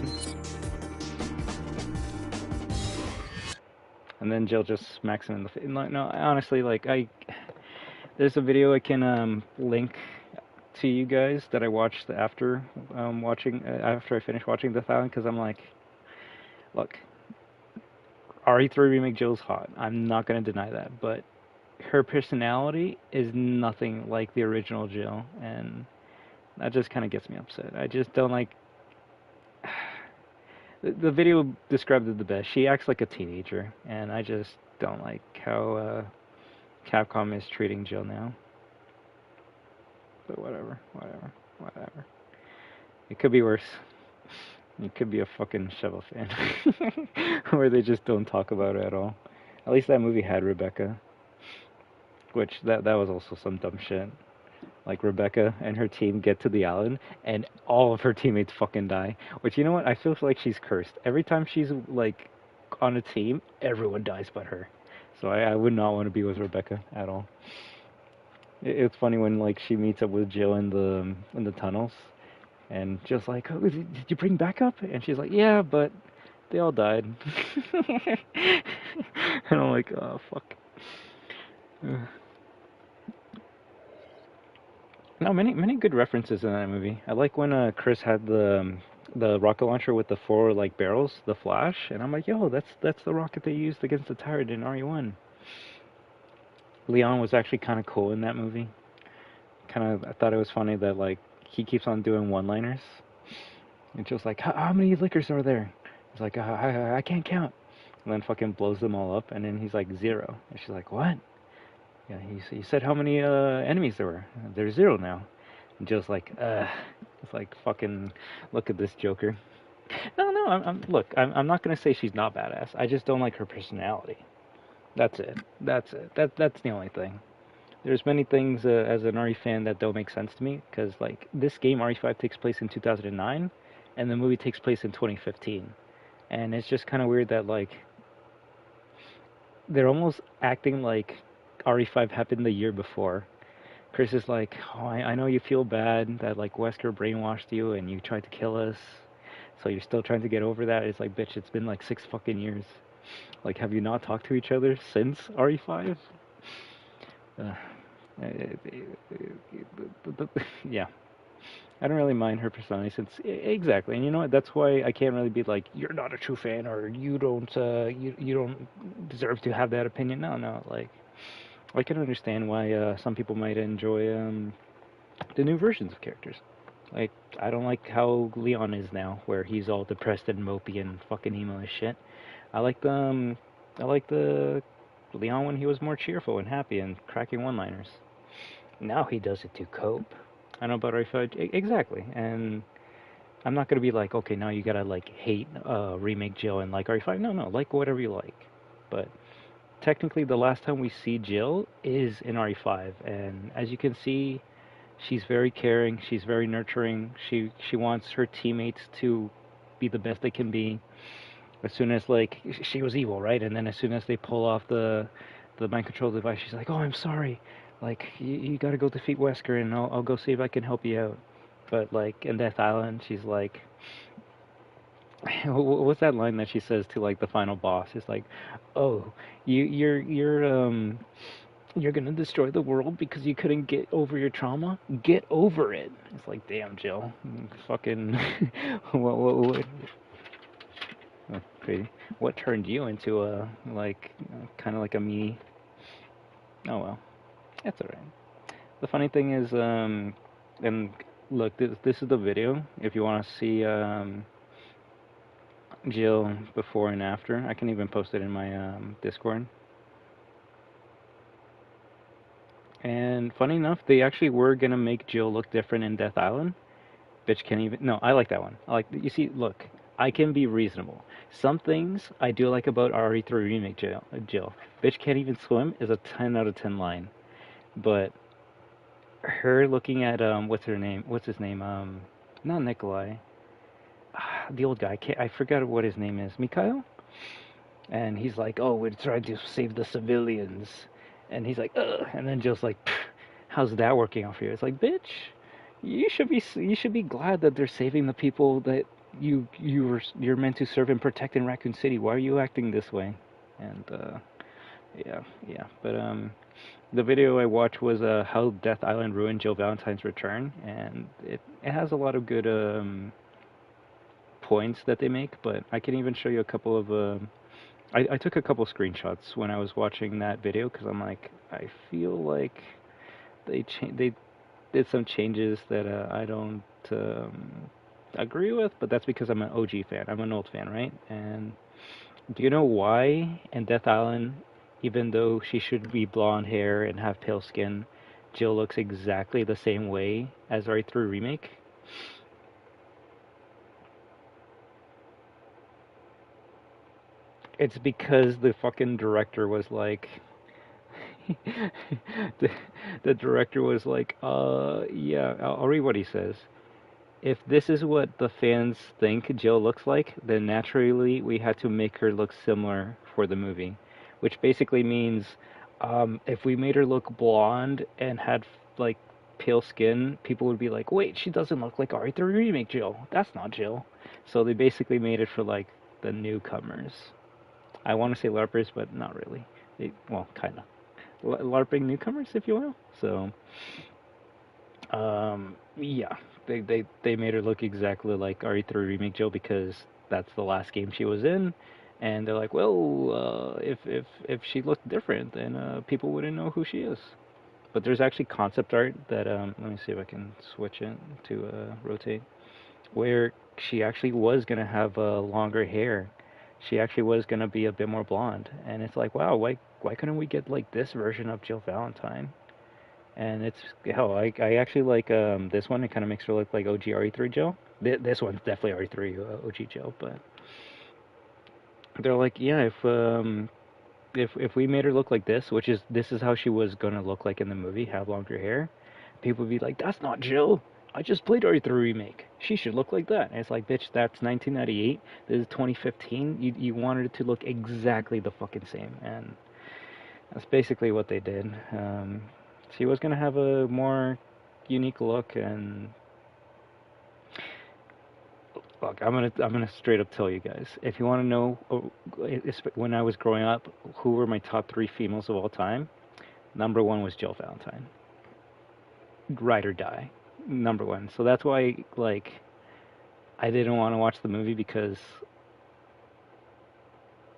A: And then Jill just smacks him in the face. No, honestly, like, there's a video I can link to you guys that I watched after after I finished watching The Thousand, because I'm like, look, RE3 Remake Jill's hot. I'm not going to deny that, but her personality is nothing like the original Jill, and that just kind of gets me upset. I just don't like The video described it the best. She acts like a teenager, and I just don't like how Capcom is treating Jill now. But whatever, whatever, whatever. It could be worse. It could be a fucking Shovel fan, where they just don't talk about it at all. At least that movie had Rebecca, which that was also some dumb shit. Like Rebecca and her team get to the island, and all of her teammates fucking die. Which, you know what? I feel like she's cursed. Every time she's like on a team, everyone dies but her. So I would not want to be with Rebecca at all. It's funny when like she meets up with Jill in the tunnels, and Jill's like, "Oh, did you bring backup?" And she's like, "Yeah, but they all died." And I'm like, "Oh fuck." No, many good references in that movie. I like when Chris had the rocket launcher with the four like barrels, the flash, and I'm like, "Yo, that's the rocket they used against the Tyrant in RE1." Leon was actually kind of cool in that movie. I thought it was funny that like he keeps on doing one-liners. And just like, how many liquors are there? He's like, I can't count. And then fucking blows them all up, and then he's like 0. And she's like, what? Yeah, he said how many enemies there were. There's 0 now. And Jill's like, it's like fucking look at this Joker. No, I'm not gonna say she's not badass. I just don't like her personality. That's it. That's the only thing. There's many things as an RE fan that don't make sense to me, because like this game RE5 takes place in 2009, and the movie takes place in 2015, and it's just kind of weird that like they're almost acting like RE5 happened the year before. Chris is like, oh, I know you feel bad that like Wesker brainwashed you and you tried to kill us, so you're still trying to get over that. It's like, bitch, it's been like 6 fucking years. Like, have you not talked to each other since RE5? Yeah, I don't really mind her personality since exactly, and you know what? That's why I can't really be like, you're not a true fan, or you don't you don't deserve to have that opinion. No, like I can understand why some people might enjoy the new versions of characters. Like I don't like how Leon is now, where he's all depressed and mopey and fucking emo as shit. I like the Leon when he was more cheerful and happy and cracking one-liners. Now he does it to cope. I know about RE5 exactly, and I'm not gonna be like, okay, now you gotta like hate remake Jill and like RE5. No, like whatever you like. But technically, the last time we see Jill is in RE5, and as you can see, she's very caring. She's very nurturing. She wants her teammates to be the best they can be. As soon as like she was evil, right? And then as soon as they pull off the mind control device, she's like, "Oh, I'm sorry. Like you got to go defeat Wesker, and I'll go see if I can help you out." But like in Death Island, she's like, what's that line that she says to like the final boss? It's like, "Oh, you're gonna destroy the world because you couldn't get over your trauma. Get over it." It's like, damn, Jill, fucking what oh, crazy. What turned you into a like kind of like a me? Oh well, that's alright. The funny thing is, and look, this is the video. If you want to see Jill before and after, I can even post it in my Discord. And funny enough, they actually were gonna make Jill look different in Death Island. Bitch can't even. No, I like that one. I like. You see, look, I can be reasonable. Some things I do like about RE3 remake Jill. Bitch can't even swim is a 10 out of 10 line. But her looking at what's her name? What's his name? Not Nikolai. The old guy. I forgot what his name is. Mikhail. And he's like, "Oh, we're trying to save the civilians." And he's like, "Ugh." And then Jill's like, "How's that working out for you?" It's like, bitch, you should be glad that they're saving the people that you're meant to serve and protect in Raccoon City. Why are you acting this way? And yeah. But the video I watched was how Death Island ruined Jill Valentine's return, and it has a lot of good points that they make. But I can even show you a couple of I took a couple screenshots when I was watching that video, because I'm like, I feel like they did some changes that I don't agree with, but that's because I'm an OG fan. I'm an old fan, right? And do you know why in Death Island, even though she should be blonde hair and have pale skin, Jill looks exactly the same way as RE3 Remake? It's because the fucking director was like, the, the director was like, yeah, I'll read what he says. If this is what the fans think Jill looks like, then naturally we had to make her look similar for the movie. Which basically means if we made her look blonde and had like pale skin, people would be like, wait, she doesn't look like RE3 Remake Jill. That's not Jill. So they basically made it for like the newcomers. I want to say LARPers, but not really. Well, kind of. LARPing newcomers, if you will. So, yeah, they made her look exactly like RE3 Remake Jill because that's the last game she was in, and they're like, well, if she looked different, then people wouldn't know who she is. But there's actually concept art that let me see if I can switch it to rotate, where she actually was gonna have longer hair. She actually was gonna be a bit more blonde, and it's like, wow, why couldn't we get like this version of Jill Valentine? And it's hell, I actually like this one. It kind of makes her look like OG RE3 Jill. This one's definitely RE3 OG Jill, but they're like, yeah, if we made her look like this is how she was gonna look like in the movie, have longer hair, people would be like, that's not Jill. I just played RE3 Remake. She should look like that. And it's like, bitch, that's 1998. This is 2015. You wanted it to look exactly the fucking same, and that's basically what they did. She was gonna have a more unique look, and look, I'm gonna straight up tell you guys. If you want to know, when I was growing up, who were my top 3 females of all time? Number 1 was Jill Valentine. Ride or die. Number 1. So that's why, like, I didn't want to watch the movie because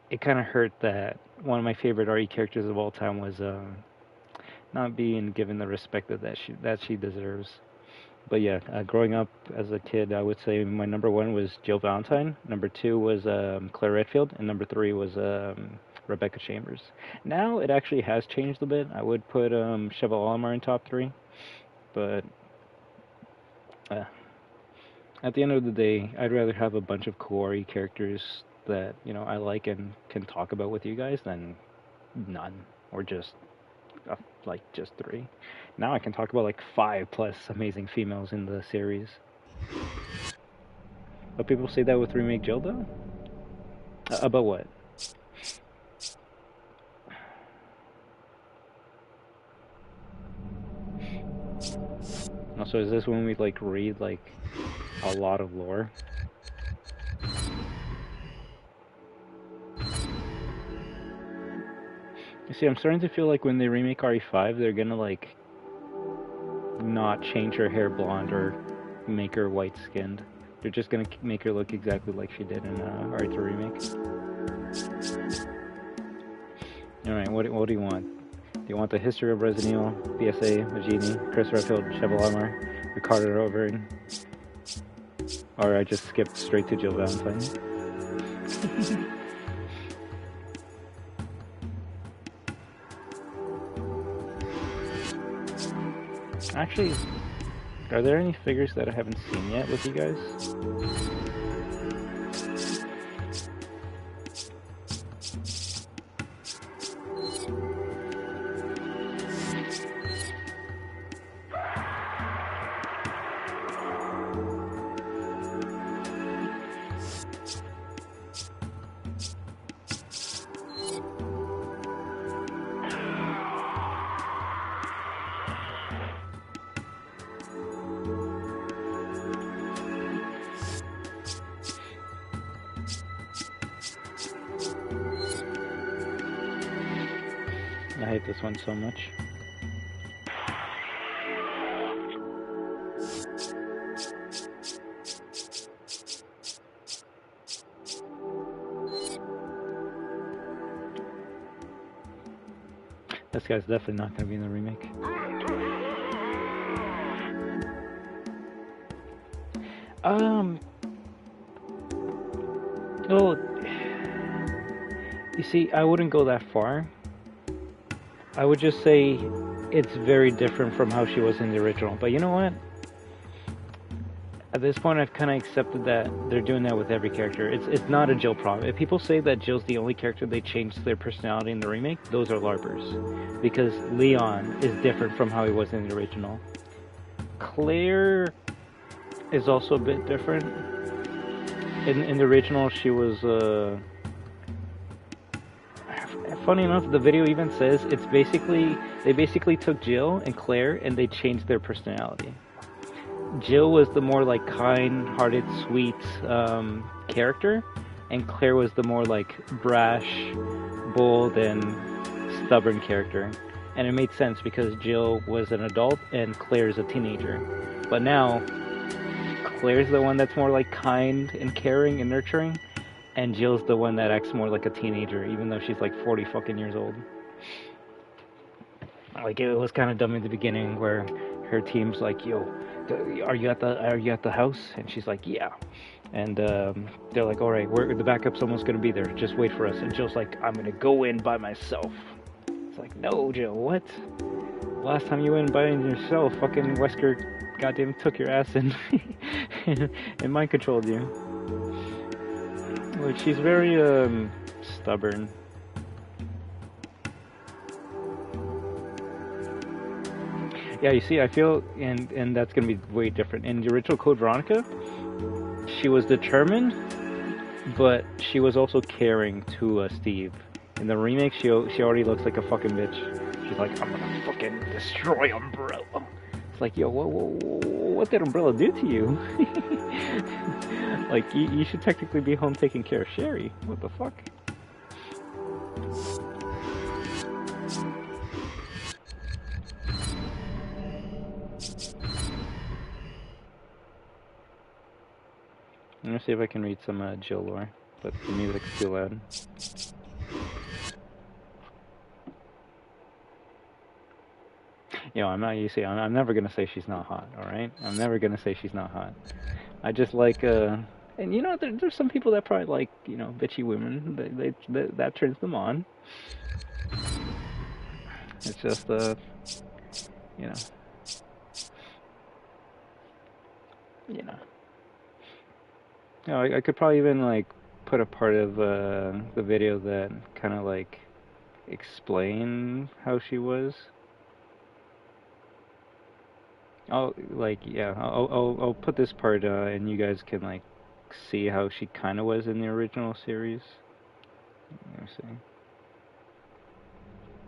A: it kind of hurt that one of my favorite RE characters of all time was not being given the respect that she deserves. But yeah, growing up as a kid, I would say my number 1 was Jill Valentine, number 2 was Claire Redfield, and number 3 was Rebecca Chambers. Now it actually has changed a bit. I would put Chevelle Olimar in top 3, but at the end of the day, I'd rather have a bunch of cool RE characters that I like and can talk about with you guys than none, or just like just 3. Now I can talk about like 5 plus amazing females in the series. But people say that with Remake Jill though? About what? Also, is this when we like read like a lot of lore? You see, I'm starting to feel like when they remake RE5, they're gonna like not change her hair blonde or make her white skinned. They're just gonna make her look exactly like she did in RE2 Remake. Alright, what do you want? Do you want the history of Resident Evil, PSA, Magini, Chris Redfield, Chevelle Olimar, Ricardo Rovering? Or I just skipped straight to Jill Valentine? Actually, are there any figures that I haven't seen yet with you guys? I hate this one so much. This guy's definitely not going to be in the remake. Well, you see, I wouldn't go that far. I would just say it's very different from how she was in the original. But you know what? At this point, I've kind of accepted that they're doing that with every character. It's not a Jill problem. If people say that Jill's the only character they changed their personality in the remake, those are LARPers. Because Leon is different from how he was in the original. Claire is also a bit different. In the original, she was... Funny enough, the video even says it's basically... They basically took Jill and Claire and they changed their personality. Jill was the more like kind-hearted, sweet character, and Claire was the more like brash, bold, and stubborn character. And it made sense because Jill was an adult and Claire's a teenager. But now, Claire's the one that's more like kind and caring and nurturing, and Jill's the one that acts more like a teenager, even though she's like 40 fucking years old. Like, it was kind of dumb in the beginning where her team's like, yo, are you at the house? And she's like, yeah. And they're like, all right, the backup's almost gonna be there. Just wait for us. And Jill's like, I'm gonna go in by myself. It's like, no, Jill, what? Last time you went by yourself, fucking Wesker goddamn took your ass and and mind controlled you. Like, she's very stubborn. Yeah, you see, I feel, and that's gonna be way different. In the original Code Veronica, she was determined, but she was also caring to Steve. In the remake, she already looks like a fucking bitch. She's like, I'm gonna fucking destroy Umbrella. It's like, yo, what did Umbrella do to you? Like, you should technically be home taking care of Sherry. What the fuck? I'm gonna see if I can read some Jill lore, but the music's too loud. Yo, I'm never gonna say she's not hot, alright? I'm never gonna say she's not hot. I just like, and you know, there's some people that probably like, you know, bitchy women. That turns them on. It's just, you know. You know, I could probably even, like, put a part of the video that kind of, like, explain how she was. I'll put this part, and you guys can, like, see how she kind of was in the original series. Let me see.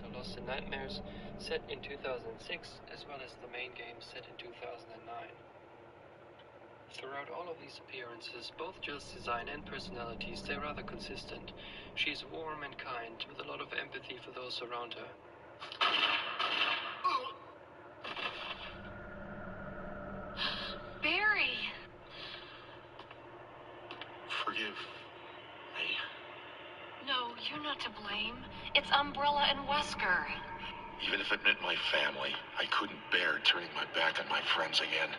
J: The Lost in Nightmares, set in 2006, as well as the main game set in 2009. Throughout all of these appearances, both Jill's design and personality stay rather consistent. She's warm and kind, with a lot of empathy for those around her.
H: Barry!
K: Forgive me.
H: No, you're not to blame. It's Umbrella and Wesker.
K: Even if it meant my family, I couldn't bear turning my back on my friends again.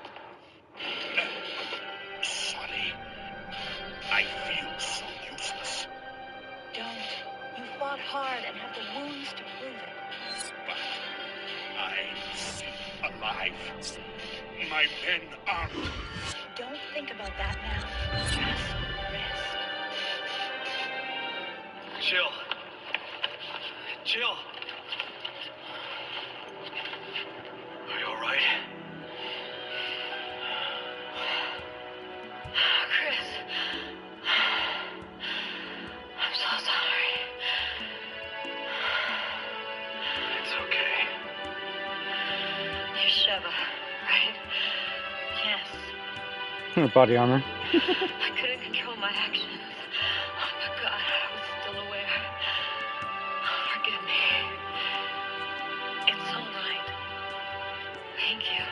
K: Sonny, I feel so useless.
H: Don't. You fought hard and have the wounds to prove it.
K: But I'm still alive. My men armed.
H: Don't think about that now. Just rest.
K: Jill. Jill. Are you all right?
H: Chris. I'm so sorry.
K: It's okay.
H: You're Sheva, right? Yes.
A: Body armor.
H: I couldn't control my actions. Oh my God, I was still aware. Forgive me. It's all right. Thank you.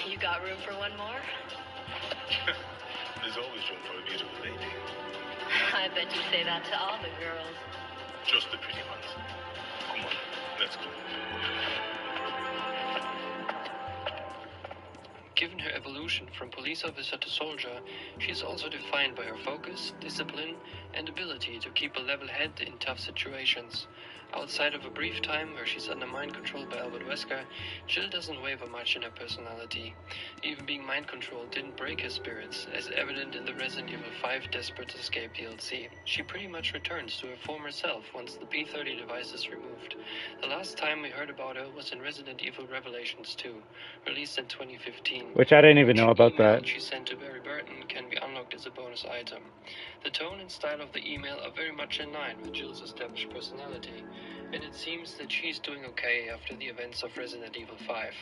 H: You got room for one more?
K: There's always room for a beautiful lady.
H: I bet you say that to all the girls.
K: Just the pretty ones. Come on, let's go.
J: evolution from police officer to soldier, she is also defined by her focus, discipline, and ability to keep a level head in tough situations. Outside of a brief time where she's under mind control by Albert Wesker, Jill doesn't waver much in her personality. Even being mind controlled didn't break her spirits, as evident in the Resident Evil 5 Desperate Escape DLC. She pretty much returns to her former self once the P-30 device is removed. The last time we heard about her was in Resident Evil Revelations 2, released in 2015.
A: Which I didn't even know about that.
J: She sent to Barry Burton can be unlocked as a bonus item. The tone and style of the email are very much in line with Jill's established personality, and it seems that she's doing okay after the events of Resident Evil 5.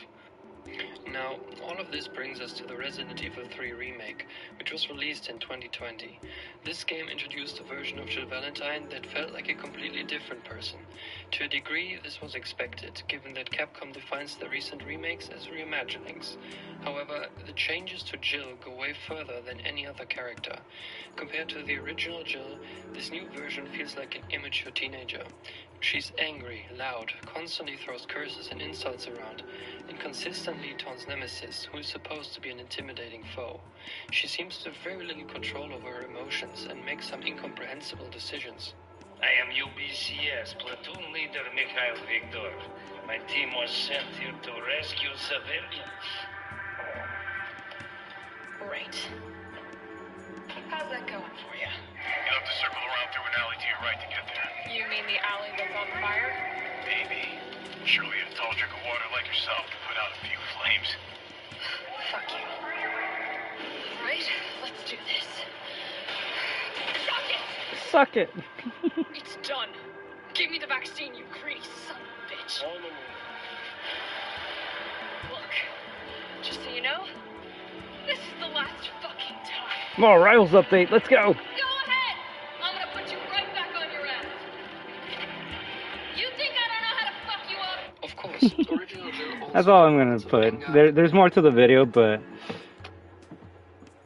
J: Now, all of this brings us to the Resident Evil 3 remake, which was released in 2020. This game introduced a version of Jill Valentine that felt like a completely different person. To a degree, this was expected, given that Capcom defines the recent remakes as reimaginings. However, the changes to Jill go way further than any other character. Compared to the original Jill, this new version feels like an immature teenager. She's angry, loud, constantly throws curses and insults around, and consistently taunts Nemesis, who is supposed to be an intimidating foe. She seems to have very little control over her emotions and makes some incomprehensible decisions.
L: I am UBCS platoon leader Mikhail Viktor. My team was sent here to rescue civilians.
H: Great. How's that going for you?
K: You'll have to circle around through an alley to your right to get there.
H: You mean the alley that's on fire?
K: Maybe. Surely a tall drink of water like yourself can put out a few flames.
H: Fuck you. Right, let's do this.
A: Suck it!
H: It's done. Give me the vaccine, you greedy son of a bitch. Look, just so you know, this is the last fucking time.
A: More Rivals update, let's go!
H: Go ahead! I'm gonna put you right back on your ass. You think I don't know how to fuck you up?
J: Of course, the original Jill also
A: That's all I'm gonna put. There's more to the video, but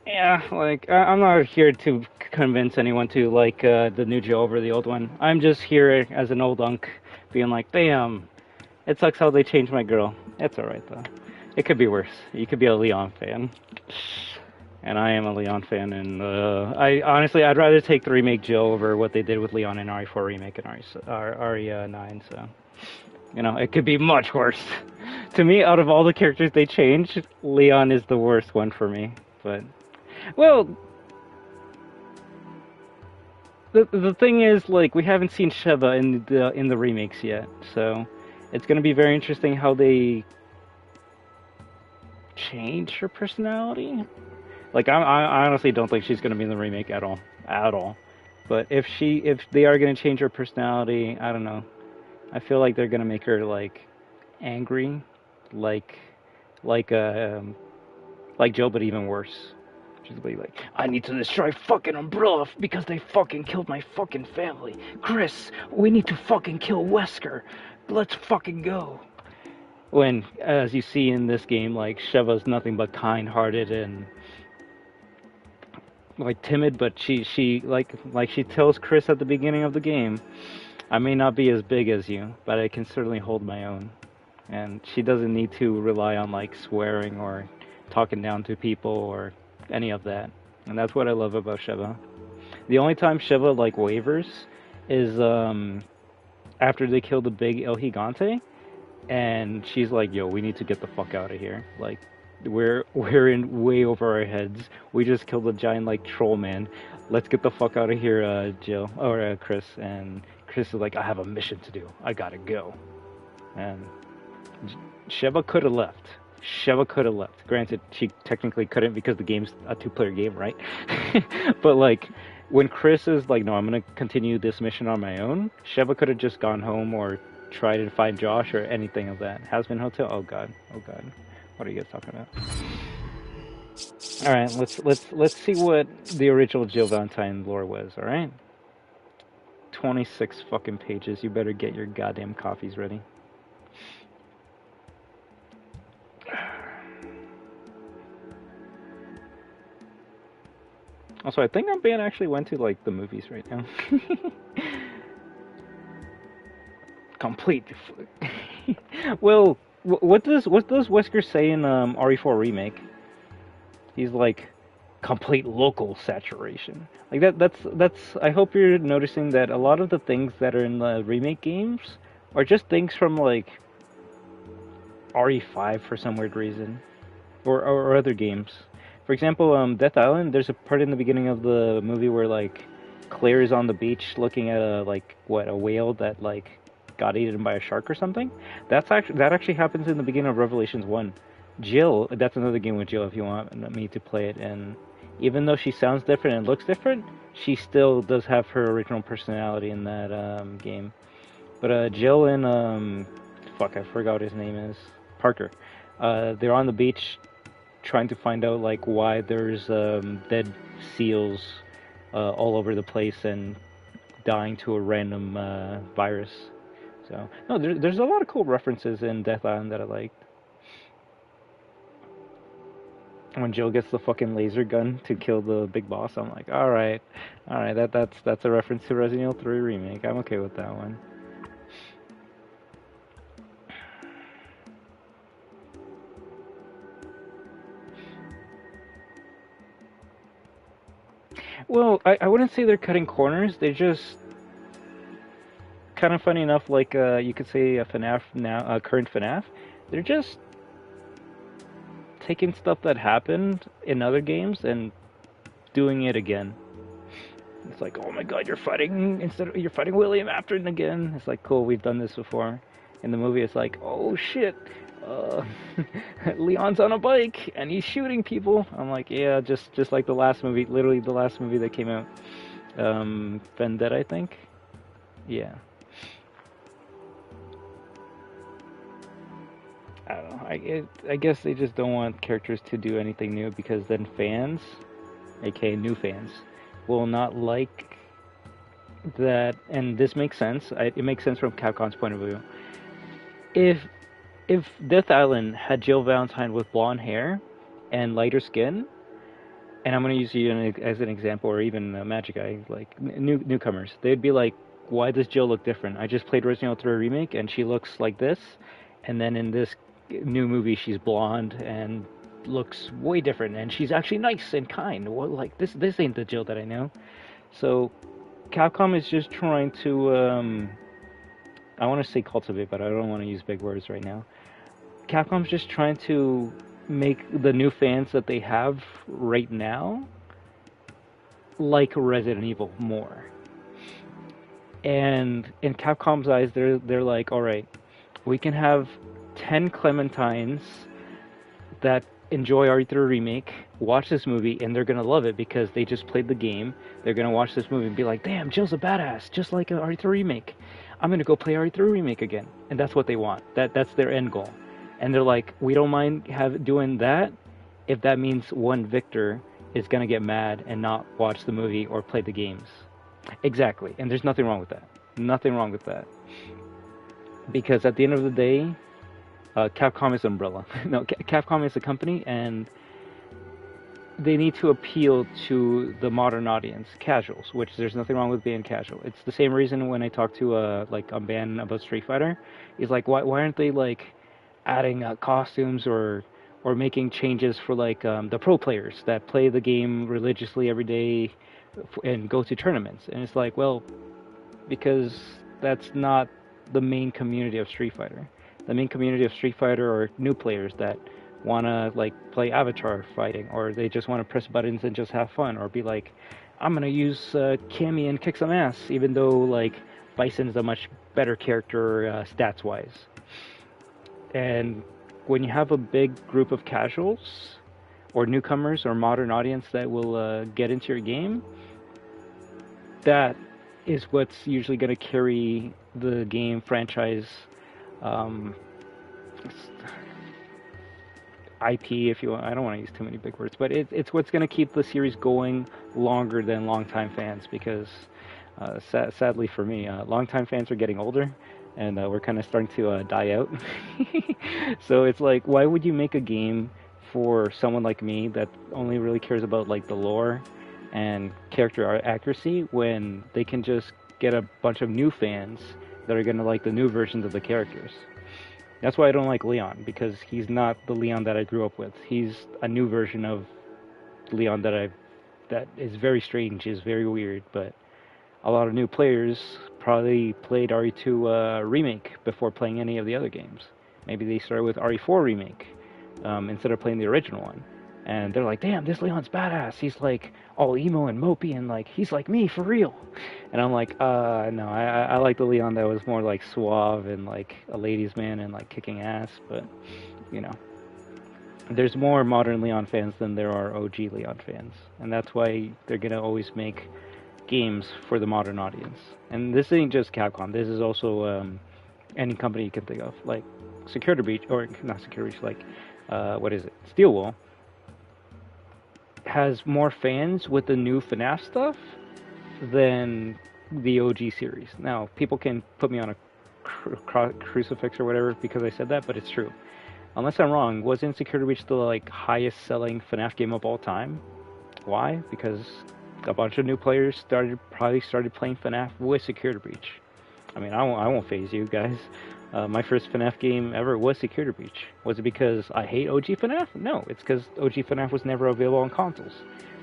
A: yeah, like I'm not here to convince anyone to like the new Jill over the old one. I'm just here as an old unk, being like, damn, it sucks how they changed my girl. It's alright though. It could be worse. You could be a Leon fan, and I am a Leon fan, and I'd rather take the remake Jill over what they did with Leon in RE4 remake and RE9. So, you know, it could be much worse. To me, out of all the characters they changed, Leon is the worst one for me. But, well, the thing is, like, we haven't seen Sheva in the remakes yet, so it's gonna be very interesting how they change her personality. Like, I honestly don't think she's gonna be in the remake at all. But if they are gonna change her personality, I don't know. I feel like they're gonna make her like angry, like Jill, but even worse. She's gonna be like, I need to destroy fucking Umbrella because they fucking killed my fucking family. Chris, we need to fucking kill Wesker. Let's fucking go. When, as you see in this game, like, Sheva's nothing but kind-hearted and like timid, but she like she tells Chris at the beginning of the game, I may not be as big as you, but I can certainly hold my own. And she doesn't need to rely on like swearing or talking down to people or any of that. And that's what I love about Sheva. The only time Sheva like wavers is after they kill the big El Gigante, and she's like, yo, we need to get the fuck out of here. Like, we're in way over our heads. We just killed a giant like troll man. Let's get the fuck out of here, Jill or Chris. And Chris is like, I have a mission to do. I gotta go. And Sheva could have left. Granted, she technically couldn't because the game's a 2-player game, right? But like, when Chris is like, no, I'm gonna continue this mission on my own, Sheva could have just gone home or tried to find Josh or anything of that. Hazbin Hotel? Oh god. What are you guys talking about? All right, let's see what the original Jill Valentine lore was. All right, 26 fucking pages. You better get your goddamn coffees ready. Also, I think our band actually went to like the movies right now. Complete. Well, what does Wesker say in RE4 remake? He's like complete local saturation. Like that's I hope you're noticing that a lot of the things that are in the remake games are just things from like RE5 for some weird reason, or other games. For example, Death Island. There's a part in the beginning of the movie where like Claire is on the beach looking at a a whale that like got eaten by a shark or something. That actually happens in the beginning of Revelations 1. Jill, that's another game with Jill if you want me to play it. And even though she sounds different and looks different, she still does have her original personality in that game. But Jill and fuck, I forgot what his name is. Parker. They're on the beach trying to find out like why there's dead seals all over the place and dying to a random virus. So no, there's a lot of cool references in Death Island that I liked. When Jill gets the fucking laser gun to kill the big boss, I'm like, all right, that's a reference to Resident Evil 3 remake. I'm okay with that one. Well, I wouldn't say they're cutting corners. They're just kind of funny enough, like you could say a FNAF now, current FNAF. They're just taking stuff that happened in other games and doing it again. It's like, oh my god, you're fighting William Afton again. It's like, cool, we've done this before. In the movie, it's like, oh shit, Leon's on a bike and he's shooting people. I'm like, yeah, just like the last movie, literally the last movie that came out, Vendetta, I think. Yeah. I don't know. I guess they just don't want characters to do anything new because then fans, aka new fans, will not like that. And this makes sense. It makes sense from Capcom's point of view. If Death Island had Jill Valentine with blonde hair and lighter skin, and I'm gonna use you as an example, or even Magic Eye, like newcomers, they'd be like, "Why does Jill look different? I just played Resident Evil 3 Remake, and she looks like this, and then in this new movie she's blonde and looks way different, and she's actually nice and kind. Well, like this ain't the Jill that I know." So Capcom is just trying to I want to say cultivate, but I don't want to use big words right now. Capcom's just trying to make the new fans that they have right now like Resident Evil more. And in Capcom's eyes, they're like, all right, we can have 10 Clementines that enjoy RE3 Remake, watch this movie, and they're gonna love it because they just played the game. They're gonna watch this movie and be like, damn, Jill's a badass, just like an RE3 Remake. I'm gonna go play RE3 Remake again. And that's what they want. That's their end goal. And they're like, we don't mind doing that if that means one Victor is gonna get mad and not watch the movie or play the games. Exactly. And there's nothing wrong with that. Nothing wrong with that. Because at the end of the day, Capcom is Umbrella. No, Capcom is a company, and they need to appeal to the modern audience, casuals, which there's nothing wrong with being casual. It's the same reason when I talk to like a band about Street Fighter, is like, why aren't they like adding costumes or making changes for like the pro players that play the game religiously every day and go to tournaments? And it's like, well, because that's not the main community of Street Fighter. The main community of Street Fighter are new players that want to like play avatar fighting, or they just want to press buttons and just have fun, or be like, I'm gonna use Cammy and kick some ass, even though like Bison's a much better character stats wise. And when you have a big group of casuals or newcomers or modern audience that will get into your game, that is what's usually going to carry the game franchise IP, if you want. I don't want to use too many big words, but it's what's going to keep the series going longer than longtime fans, because sadly for me, longtime fans are getting older, and we're kind of starting to die out. So it's like, why would you make a game for someone like me that only really cares about like the lore and character accuracy, when they can just get a bunch of new fans that are going to like the new versions of the characters? That's why I don't like Leon, because he's not the Leon that I grew up with. He's a new version of Leon that is very strange, is very weird, but a lot of new players probably played RE2 Remake before playing any of the other games. Maybe they started with RE4 Remake instead of playing the original one. And they're like, damn, this Leon's badass. He's like all emo and mopey and like, he's like me for real. And I'm like, no, I like the Leon that was more like suave and like a ladies' man and like kicking ass. But, you know, there's more modern Leon fans than there are OG Leon fans. And that's why they're going to always make games for the modern audience. And this ain't just Capcom. This is also any company you can think of. Like Security Breach, or not Security Breach, like, what is it? Steel Wool has more fans with the new FNAF stuff than the OG series. Now, people can put me on a crucifix or whatever because I said that, but it's true. Unless I'm wrong, wasn't Security Breach the like highest selling FNAF game of all time? Why? Because a bunch of new players probably started playing FNAF with Security Breach. I mean, I won't phase you guys. My first FNAF game ever was Security Breach. Was it because I hate OG FNAF? No, it's because OG FNAF was never available on consoles.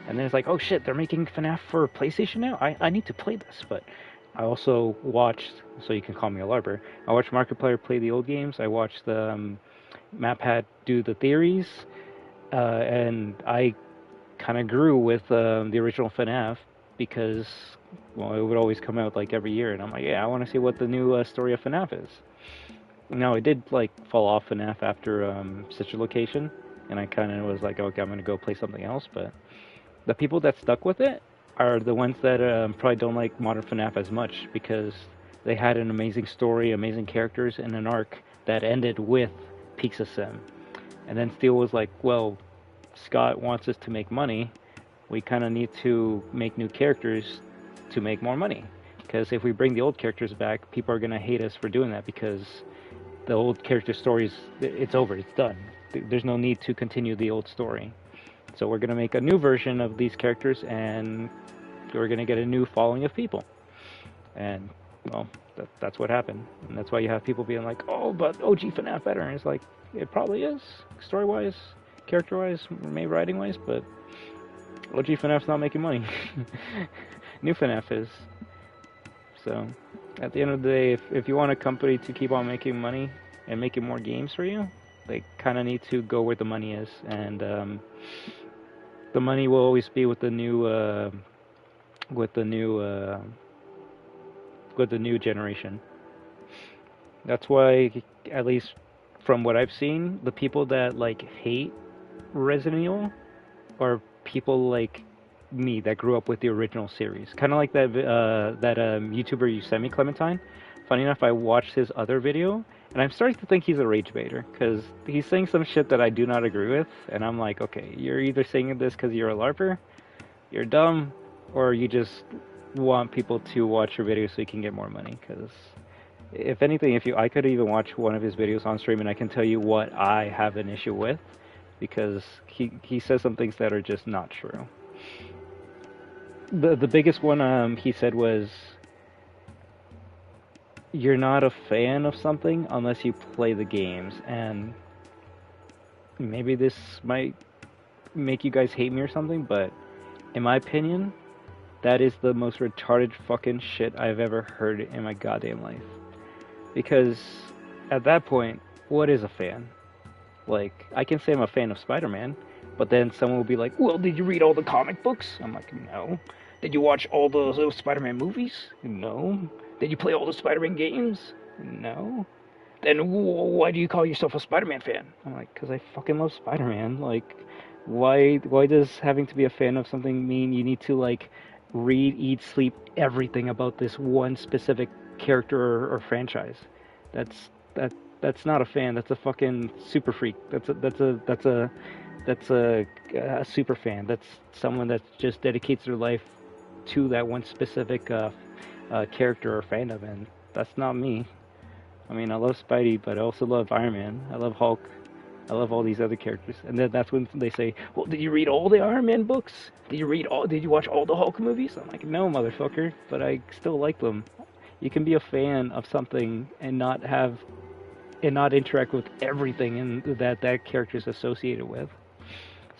A: And then it's like, oh shit, they're making FNAF for PlayStation now? I need to play this. But I also watched, so you can call me a LARPer, I watched Markiplier play the old games. I watched the MatPat do the theories. And I kind of grew with the original FNAF because, well, it would always come out like every year. And I'm like, yeah, I want to see what the new story of FNAF is. Now, it did, like, fall off FNAF after Sister Location, and I kind of was like, okay, I'm going to go play something else, but the people that stuck with it are the ones that probably don't like modern FNAF as much, because they had an amazing story, amazing characters, and an arc that ended with Pizza Sim. And then Steel was like, well, Scott wants us to make money, we kind of need to make new characters to make more money, because if we bring the old characters back, people are going to hate us for doing that, because the old character stories, it's over, it's done. There's no need to continue the old story. So we're going to make a new version of these characters, and we're going to get a new following of people. And, well, that's what happened. And that's why you have people being like, oh, but OG FNAF better. And it's like, it probably is, story-wise, character-wise, maybe writing-wise, but OG FNAF's not making money. New FNAF is. So, at the end of the day, if you want a company to keep on making money and making more games for you, they kind of need to go where the money is, and the money will always be with the new generation. That's why, at least from what I've seen, the people that like hate Resident Evil are people like me that grew up with the original series, kind of like that YouTuber Yosemite Clementine. Funny enough, I watched his other video, and I'm starting to think he's a rage baiter, because he's saying some shit that I do not agree with, and I'm like, okay, you're either saying this because you're a LARPer, you're dumb, or you just want people to watch your videos so you can get more money. Because if anything, I could even watch one of his videos on stream, and I can tell you what I have an issue with, because he says some things that are just not true. The biggest one he said was, you're not a fan of something unless you play the games. And maybe this might make you guys hate me or something, but in my opinion, that is the most retarded fucking shit I've ever heard in my goddamn life. Because at that point, what is a fan? Like, I can say I'm a fan of Spider-Man, but then someone will be like, well, did you read all the comic books? I'm like, no. Did you watch all those Spider-Man movies? No. Did you play all the Spider-Man games? No. Then why do you call yourself a Spider-Man fan? I'm like, because I fucking love Spider-Man. Like, why does having to be a fan of something mean you need to, like, read, eat, sleep, everything about this one specific character or franchise? That's not a fan. That's a fucking super freak. That's a super fan. That's someone that just dedicates their life to that one specific character or fandom, and that's not me. I mean, I love Spidey, but I also love Iron Man. I love Hulk. I love all these other characters. And then that's when they say, well, did you read all the Iron Man books? Did you watch all the Hulk movies? I'm like, no, motherfucker, but I still like them. You can be a fan of something and not interact with everything that character is associated with.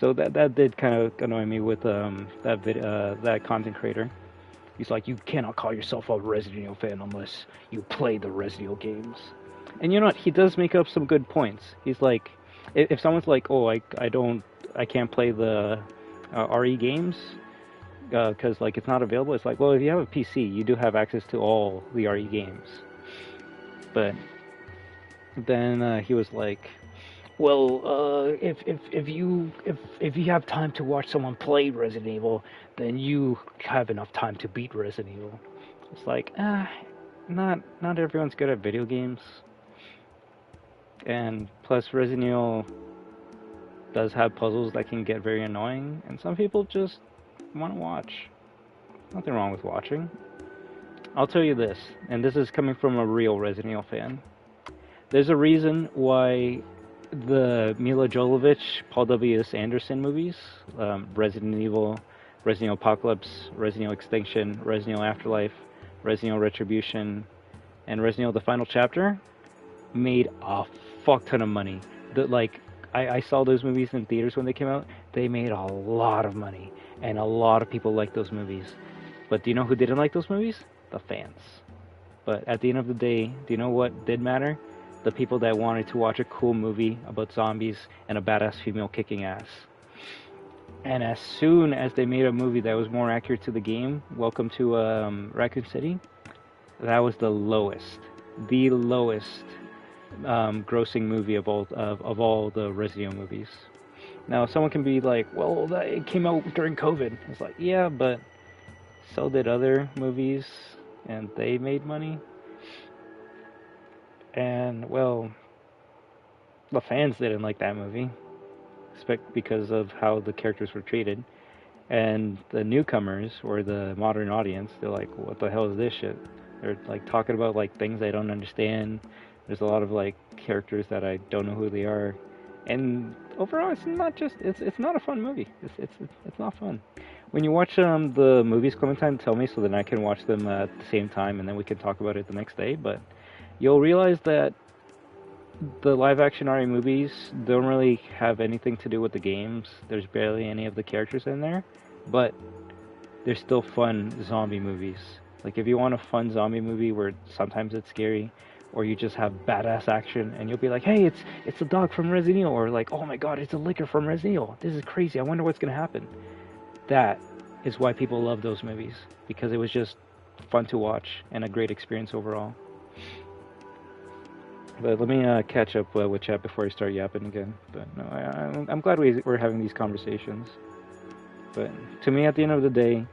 A: So that did kind of annoy me with that content creator. He's like, you cannot call yourself a Resident Evil fan unless you play the Resident Evil games. And you know what? He does make up some good points. He's like, if someone's like, oh, I can't play the RE games because like it's not available. It's like, well, if you have a PC, you do have access to all the RE games. But then he was like, well, if you have time to watch someone play Resident Evil, then you have enough time to beat Resident Evil. It's like, not everyone's good at video games. And plus, Resident Evil does have puzzles that can get very annoying, and some people just want to watch. Nothing wrong with watching. I'll tell you this, and this is coming from a real Resident Evil fan. There's a reason why the Mila Jovovich, Paul W.S. Anderson movies, Resident Evil, Resident Evil Apocalypse, Resident Evil Extinction, Resident Evil Afterlife, Resident Evil Retribution, and Resident Evil The Final Chapter, made a fuck ton of money. I saw those movies in theaters when they came out. They made a lot of money, and a lot of people liked those movies. But do you know who didn't like those movies? The fans. But at the end of the day, do you know what did matter? The people that wanted to watch a cool movie about zombies and a badass female kicking ass. And as soon as they made a movie that was more accurate to the game, Welcome to Raccoon City, that was the lowest grossing movie of all the Resident Evil movies. Now, someone can be like, well, it came out during COVID. It's like, yeah, but so did other movies, and they made money. And, well, the fans didn't like that movie, because of how the characters were treated. And the newcomers, or the modern audience, they're like, what the hell is this shit? They're, like, talking about, like, things I don't understand. There's a lot of, like, characters that I don't know who they are. And overall, it's not a fun movie. It's not fun. When you watch the movies, Clementine, tell me so that I can watch them at the same time, and then we can talk about it the next day. But you'll realize that the live-action RE movies don't really have anything to do with the games. There's barely any of the characters in there, but they're still fun zombie movies. Like, if you want a fun zombie movie where sometimes it's scary, or you just have badass action, and you'll be like, hey, it's a dog from Resident Evil, or like, oh my god, it's a licker from Resident Evil. This is crazy. I wonder what's gonna happen. That is why people love those movies, because it was just fun to watch and a great experience overall. But let me catch up with chat before I start yapping again. But no, I'm glad we're having these conversations. But to me, at the end of the day,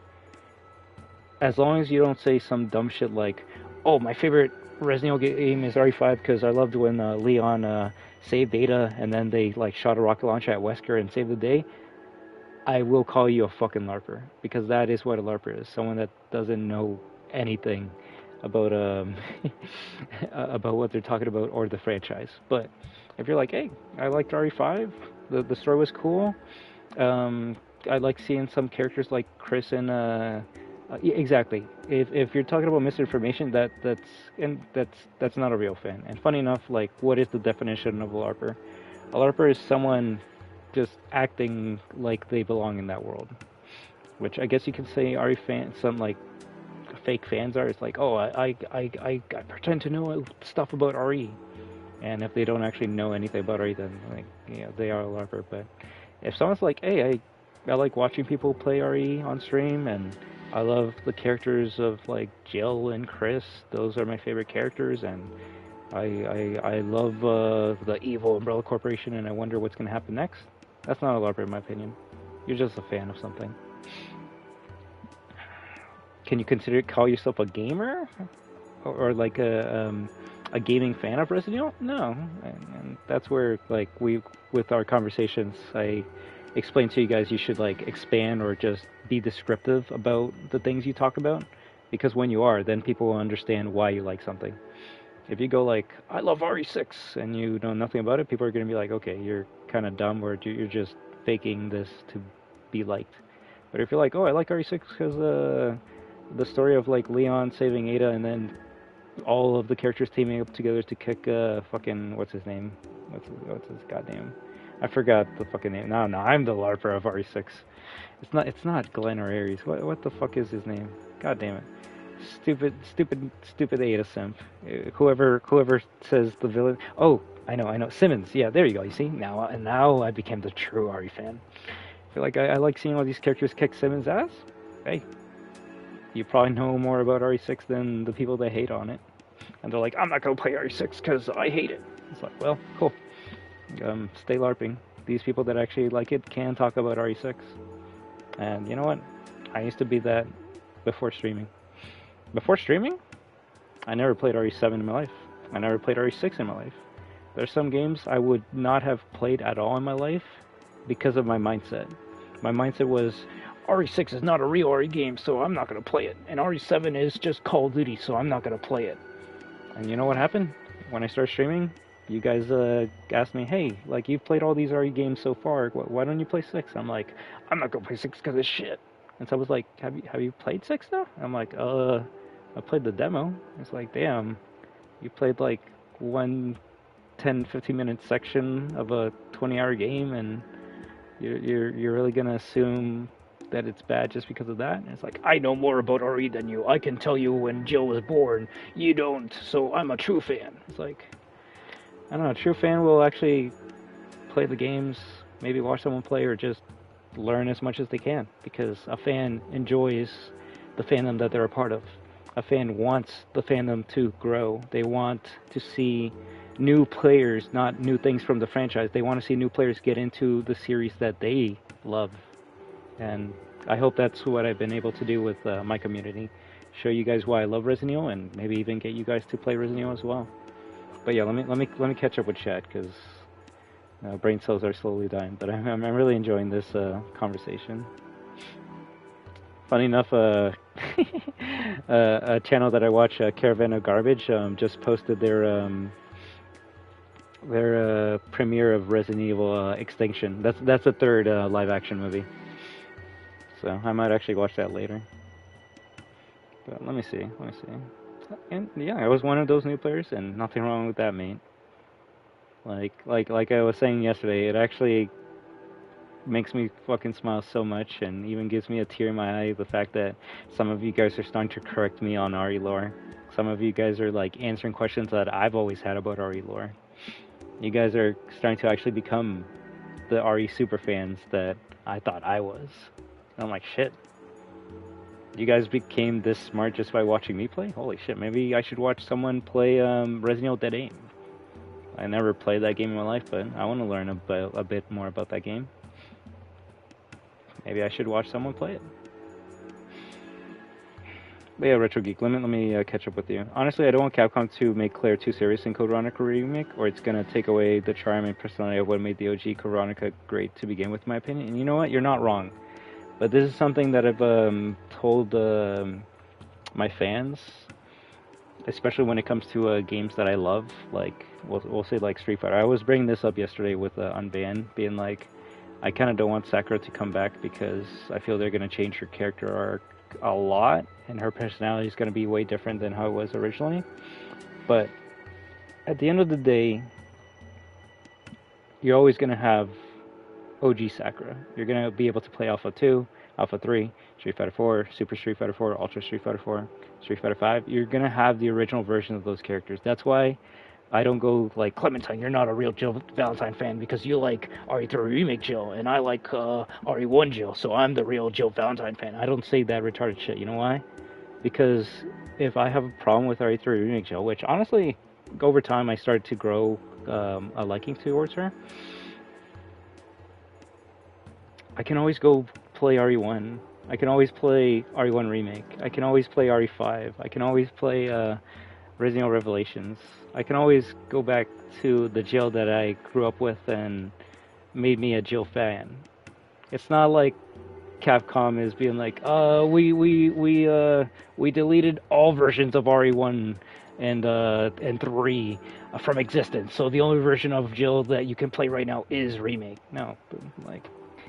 A: as long as you don't say some dumb shit like, oh, my favorite Resident Evil game is RE5 because I loved when Leon saved Ada and then they like shot a rocket launcher at Wesker and saved the day, I will call you a fucking LARPer, because that is what a LARPer is. Someone that doesn't know anything about about what they're talking about or the franchise. But if you're like, hey, I liked RE5, the story was cool, I like seeing some characters like Chris and exactly. If you're talking about misinformation, that's not a real fan. And funny enough, like, what is the definition of a LARPer? A LARPer is someone just acting like they belong in that world, which I guess you can say RE fans, some like fake fans are. It's like, oh, I pretend to know stuff about RE, and if they don't actually know anything about RE, then like, yeah, they are a LARPer. But if someone's like, hey, I like watching people play RE on stream, and I love the characters of like Jill and Chris, those are my favorite characters, and I love the evil Umbrella Corporation, and I wonder what's gonna happen next. That's not a LARPer in my opinion. You're just a fan of something. Can you call yourself a gamer, or like a gaming fan of Resident Evil? No, and that's where like with our conversations, I explain to you guys you should like expand or just be descriptive about the things you talk about, because when you are, then people will understand why you like something. If you go like, I love RE6, and you know nothing about it, people are going to be like, okay, you're kind of dumb, or you're just faking this to be liked. But if you're like, oh, I like RE6 because the story of like Leon saving Ada, and then all of the characters teaming up together to kick fucking what's his name? What's his goddamn? I forgot the fucking name. No, I'm the LARPer of RE6. It's not Glenn or Ares. What the fuck is his name? God damn it. Stupid Ada simp. Whoever says the villain. Oh, I know. Simmons. Yeah, there you go. You see now I became the true RE fan. I feel like I like seeing all these characters kick Simmons' ass. Hey, you probably know more about RE6 than the people that hate on it, and they're like, I'm not gonna play RE6 because I hate it. It's like, well, cool. Stay LARPing. These people that actually like it can talk about RE6. And you know what? I used to be that before streaming. Before streaming, I never played RE7 in my life. I never played RE6 in my life. There's some games I would not have played at all in my life because of my mindset. My mindset was, RE6 is not a real RE game, so I'm not going to play it. And RE7 is just Call of Duty, so I'm not going to play it. And you know what happened? When I started streaming, you guys asked me, hey, like, you've played all these RE games so far, why don't you play 6? I'm like, I'm not going to play 6 because it's shit. And so I was like, have you played 6 though? I'm like, I played the demo. It's like, damn, you played like one 10-15 minute section of a 20-hour game, and you're really going to assume that it's bad just because of that? And it's like, I know more about RE than you. I can tell you when Jill was born. You don't, so I'm a true fan. It's like, I don't know, a true fan will actually play the games, maybe watch someone play, or just learn as much as they can, because a fan enjoys the fandom that they're a part of. A fan wants the fandom to grow. They want to see new players, not new things from the franchise. They want to see new players get into the series that they love. And I hope that's what I've been able to do with my community. Show you guys why I love Resident Evil, and maybe even get you guys to play Resident Evil as well. But yeah, let me catch up with chat, because brain cells are slowly dying. But I'm really enjoying this conversation. Funny enough, a channel that I watch, Caravan of Garbage, just posted their premiere of Resident Evil Extinction. That's the third live action movie. So I might actually watch that later. But let me see. And yeah, I was one of those new players, and nothing wrong with that, mate. Like I was saying yesterday, it actually makes me fucking smile so much, and even gives me a tear in my eye, the fact that some of you guys are starting to correct me on RE lore. Some of you guys are like answering questions that I've always had about RE lore. You guys are starting to actually become the RE super fans that I thought I was. And I'm like, shit. You guys became this smart just by watching me play? Holy shit, maybe I should watch someone play Resident Evil Dead Aim. I never played that game in my life, but I want to learn a bit more about that game. Maybe I should watch someone play it. But yeah, Retro Geek, let me catch up with you. Honestly, I don't want Capcom to make Claire too serious in Code Veronica remake, or it's gonna take away the charm and personality of what made the OG Code Veronica great to begin with, in my opinion. And you know what? You're not wrong. But this is something that I've told my fans, especially when it comes to games that I love, like we'll say like Street Fighter. I was bringing this up yesterday with Unbanned, being like, I kind of don't want Sakura to come back because I feel they're going to change her character arc a lot, and her personality is going to be way different than how it was originally. But at the end of the day, you're always going to have OG Sakura. You're going to be able to play Alpha 2, Alpha 3, Street Fighter 4, Super Street Fighter 4, Ultra Street Fighter 4, Street Fighter 5. You're going to have the original version of those characters. That's why I don't go like, Clementine, you're not a real Jill Valentine fan because you like RE3 Remake Jill, and I like RE1 Jill, so I'm the real Jill Valentine fan. I don't say that retarded shit. You know why? Because if I have a problem with RE3 Remake Jill, which honestly, over time I started to grow a liking towards her, I can always go play RE1. I can always play RE1 Remake. I can always play RE5. I can always play Resident Evil Revelations. I can always go back to the Jill that I grew up with and made me a Jill fan. It's not like Capcom is being like, we deleted all versions of RE1 and 3 from existence, so the only version of Jill that you can play right now is Remake. No, like,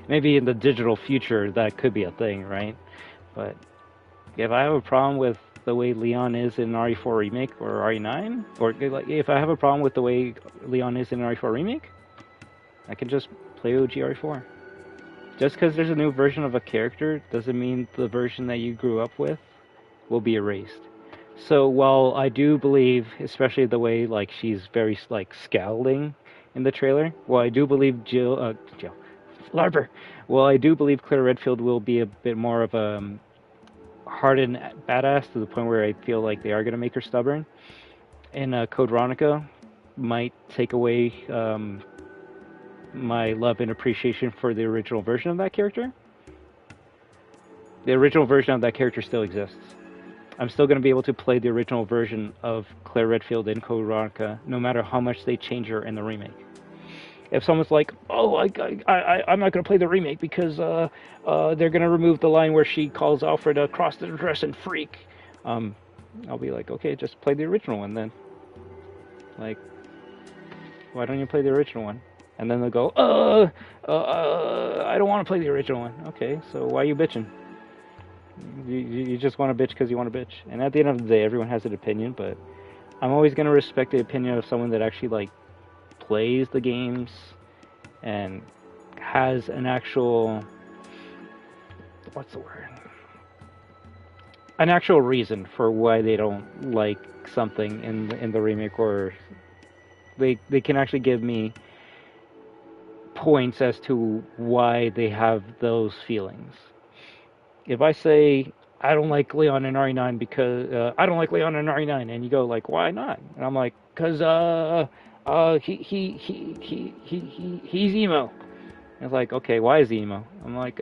A: maybe in the digital future that could be a thing, right? But if I have a problem with the way Leon is in RE4 Remake or RE9, or like, if I have a problem with the way Leon is in RE4 Remake, I can just play OG RE4. Just because there's a new version of a character doesn't mean the version that you grew up with will be erased. So while I do believe, especially the way like she's very like scowling in the trailer, while I do believe Larper, well, I do believe Claire Redfield will be a bit more of a hardened badass to the point where I feel like they are going to make her stubborn. And Code Veronica might take away my love and appreciation for the original version of that character. The original version of that character still exists. I'm still going to be able to play the original version of Claire Redfield in Code Veronica, no matter how much they change her in the remake. If someone's like, "Oh, I'm not going to play the remake because they're going to remove the line where she calls Alfred a cross-dressing freak," I'll be like, "Okay, just play the original one then." Like, why don't you play the original one? And then they'll go, I don't want to play the original one. Okay, so why are you bitching? You just want to bitch because you want to bitch. And at the end of the day, everyone has an opinion, but I'm always going to respect the opinion of someone that actually, like, plays the games and has an actual, what's the word? An actual reason for why they don't like something in the remake, or they can actually give me points as to why they have those feelings. If I say I don't like Leon in RE9 because I don't like Leon in RE9, and you go like, why not? And I'm like, cause he's emo. And it's like, okay, why is he emo? I'm like,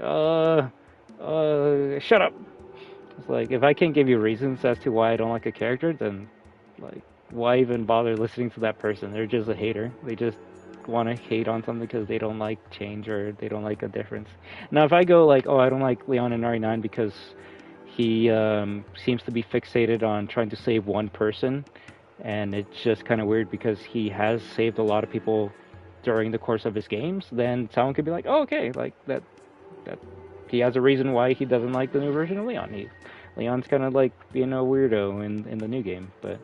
A: shut up. It's like, if I can't give you reasons as to why I don't like a character, then like, why even bother listening to that person? They're just a hater. They just want to hate on something because they don't like change or they don't like a difference. Now, if I go like, oh, I don't like Leon in RE9 because he seems to be fixated on trying to save one person, and it's just kind of weird because he has saved a lot of people during the course of his games, then someone could be like, oh, okay, like that he has a reason why he doesn't like the new version of Leon. Leon's kind of like being a weirdo in the new game, but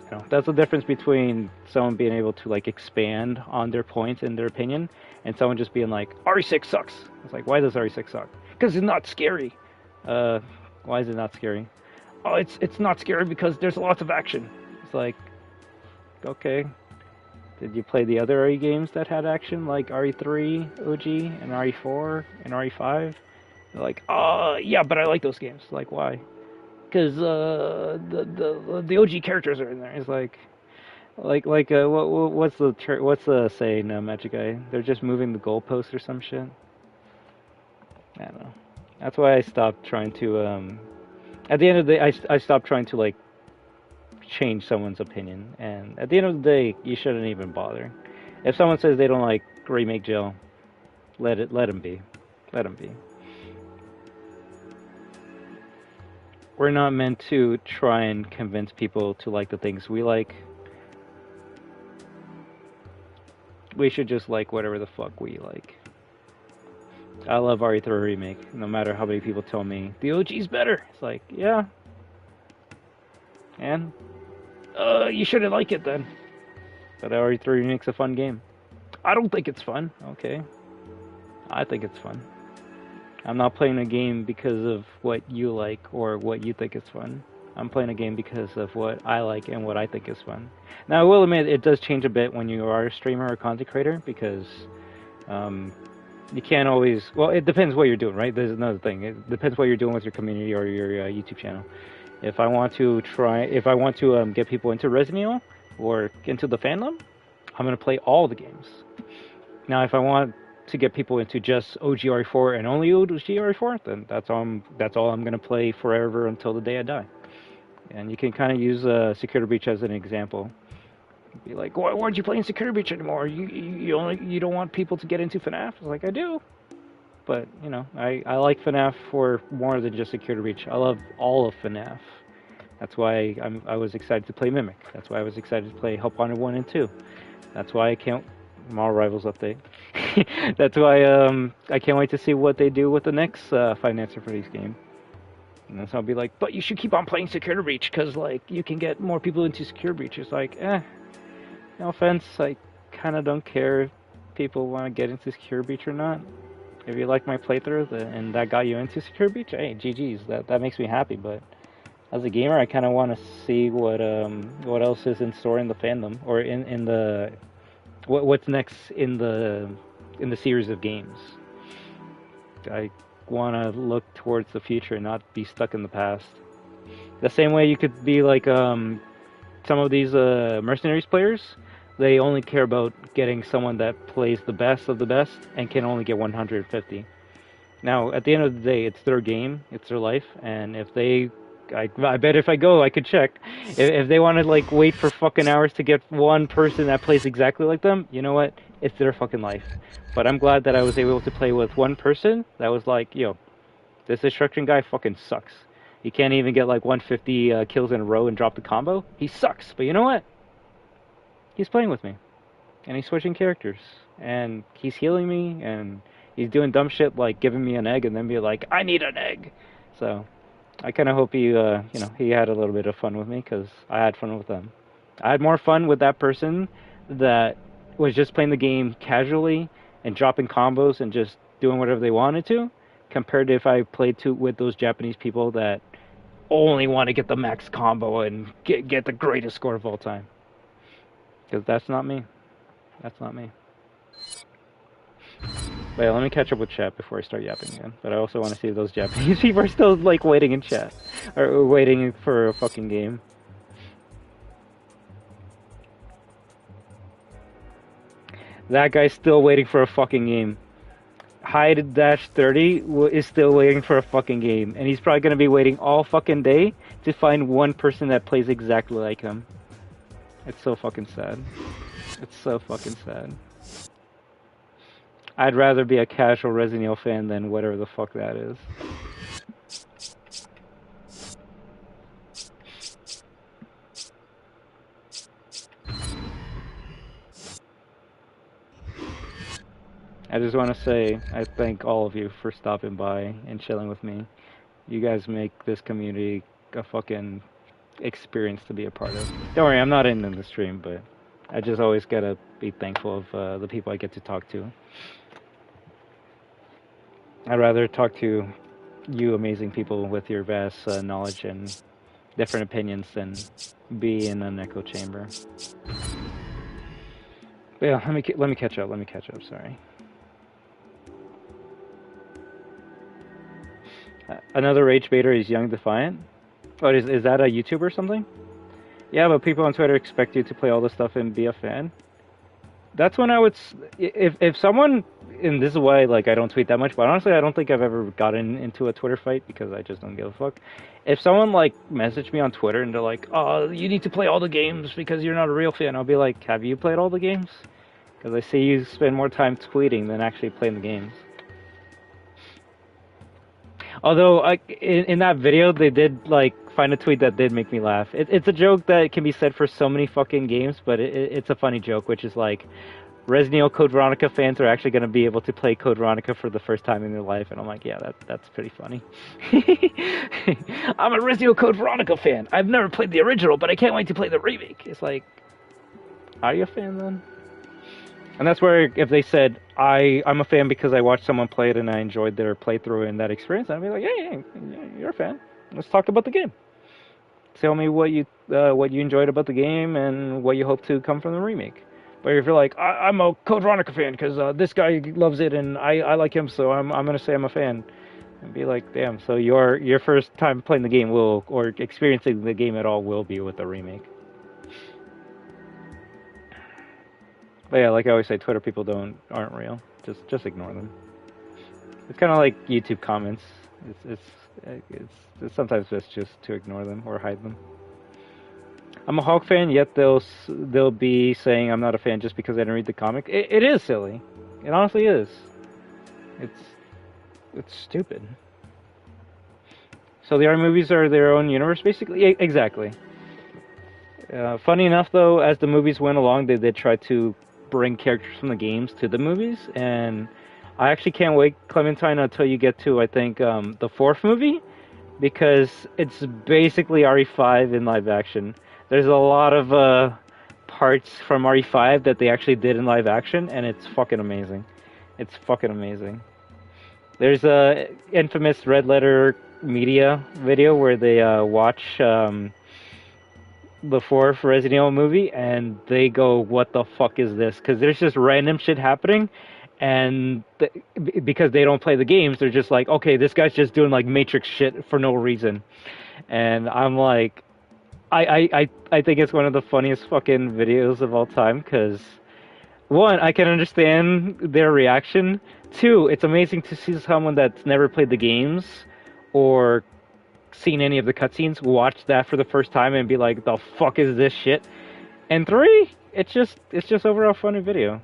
A: you know, that's the difference between someone being able to like expand on their points and their opinion, and someone just being like, RE6 sucks. It's like, why does RE6 suck? Because it's not scary. Why is it not scary? Oh, it's not scary because there's lots of action. It's like, okay, did you play the other RE games that had action, like RE3 OG and RE4 and RE5? They're like, yeah, but I like those games. Like, why? Because the OG characters are in there. It's like what's the saying, Magic Guy? They're just moving the goalposts or some shit. I don't know. That's why I stopped trying to at the end of the day, I stopped trying to like change someone's opinion. And at the end of the day, you shouldn't even bother. If someone says they don't like Remake Jill, let them be. Let them be. We're not meant to try and convince people to like the things we like. We should just like whatever the fuck we like. I love RE3 Remake, no matter how many people tell me, the OG's better. It's like, yeah. And? You shouldn't like it then. But RE3 Remake's a fun game. I don't think it's fun. Okay. I think it's fun. I'm not playing a game because of what you like or what you think is fun. I'm playing a game because of what I like and what I think is fun. Now, I will admit, it does change a bit when you are a streamer or content creator, because you can't always... Well, it depends what you're doing, right? There's another thing. It depends what you're doing with your community or your YouTube channel. If I want to get people into Resident Evil or into the fandom, I'm going to play all the games. Now, if I want to get people into just OG RE4 and only OG RE4, then that's all I'm going to play forever until the day I die. And you can kind of use Security Breach as an example. Be like, why aren't you playing Security Breach anymore? You don't want people to get into FNAF? It's like, I do. But, you know, I like FNAF for more than just Security Breach. I love all of FNAF. That's why I was excited to play Mimic. That's why I was excited to play Help Wanted 1 and 2. That's why I can't... Tomorrow Rivals update. That's why I can't wait to see what they do with the next Financial for these game. And so I'll be like, but you should keep on playing Security Breach, because like you can get more people into Security Breach. It's like, no offense, I kind of don't care people want to get into Secure Beach or not. If you like my playthrough and that got you into Secure Beach, hey, GG's. That makes me happy. But as a gamer, I kind of want to see what else is in store in the fandom, or in the what's next in the series of games. I want to look towards the future and not be stuck in the past. The same way you could be like some of these mercenaries players. They only care about getting someone that plays the best of the best and can only get 150. Now, at the end of the day, it's their game, it's their life, and if they, I bet if I go, I could check. If they want to like wait for fucking hours to get one person that plays exactly like them, you know what? It's their fucking life. But I'm glad that I was able to play with one person that was like, yo, this destruction guy fucking sucks. He can't even get like 150 kills in a row and drop the combo. He sucks. But you know what? He's playing with me. And he's switching characters. And he's healing me. And he's doing dumb shit like giving me an egg and then be like, I need an egg. So I kind of hope he, he had a little bit of fun with me because I had fun with him. I had more fun with that person that was just playing the game casually and dropping combos and just doing whatever they wanted to, compared to if I played with those Japanese people that only want to get the max combo and get the greatest score of all time. Because that's not me. That's not me. But yeah, let me catch up with chat before I start yapping again. But I also want to see if those Japanese people are still like waiting in chat. Or waiting for a fucking game. That guy's still waiting for a fucking game. Hyde-30 is still waiting for a fucking game. And he's probably going to be waiting all fucking day to find one person that plays exactly like him. It's so fucking sad. It's so fucking sad. I'd rather be a casual Resident Evil fan than whatever the fuck that is. I just want to say, I thank all of you for stopping by and chilling with me. You guys make this community a fucking experience to be a part of. Don't worry, I'm not in the stream, but I just always gotta be thankful of the people I get to talk to. I'd rather talk to you amazing people with your vast knowledge and different opinions than be in an echo chamber. But yeah, let me catch up. Sorry. Another rage baiter is Young Defiant. Oh, is that a YouTuber or something? Yeah, but people on Twitter expect you to play all this stuff and be a fan. That's when I would... If someone... And this is why like I don't tweet that much, but honestly I don't think I've ever gotten into a Twitter fight because I just don't give a fuck. If someone like messaged me on Twitter and they're like, oh, you need to play all the games because you're not a real fan, I'll be like, have you played all the games? Because I see you spend more time tweeting than actually playing the games. Although, in that video, they did, like, find a tweet that did make me laugh. It's a joke that can be said for so many fucking games, but it's a funny joke, which is like, Resident Evil Code Veronica fans are actually going to be able to play Code Veronica for the first time in their life, and I'm like, yeah, that's pretty funny. I'm a Resident Evil Code Veronica fan. I've never played the original, but I can't wait to play the remake. It's like, are you a fan then? And that's where, if they said, I'm a fan because I watched someone play it and I enjoyed their playthrough and that experience, I'd be like, yeah, you're a fan. Let's talk about the game. Tell me what you enjoyed about the game and what you hope to come from the remake. But if you're like, I'm a Code Veronica fan because this guy loves it and I like him, so I'm going to say I'm a fan. And be like, damn, so your first time playing the game or experiencing the game at all will be with the remake. But yeah, like I always say, Twitter people aren't real. Just ignore them. It's kind of like YouTube comments. It's sometimes best just to ignore them or hide them. I'm a Hulk fan, yet they'll be saying I'm not a fan just because I didn't read the comic. It is silly. It honestly is. It's stupid. So the R movies are their own universe, basically. Exactly. Funny enough, though, as the movies went along, they did try to bring characters from the games to the movies, and I actually can't wait, Clementine, until you get to, I think, the fourth movie, because it's basically RE5 in live action. There's a lot of parts from RE5 that they actually did in live action, and it's fucking amazing. It's fucking amazing. There's a infamous Red Letter Media video where they watch the fourth Resident Evil movie, and they go, "What the fuck is this?" Because there's just random shit happening, and because they don't play the games, they're just like, "Okay, this guy's just doing like Matrix shit for no reason," and I'm like, I think it's one of the funniest fucking videos of all time because. One, I can understand their reaction. Two, it's amazing to see someone that's never played the games or seen any of the cutscenes watch that for the first time and be like, "The fuck is this shit?" And three, it's just overall funny video.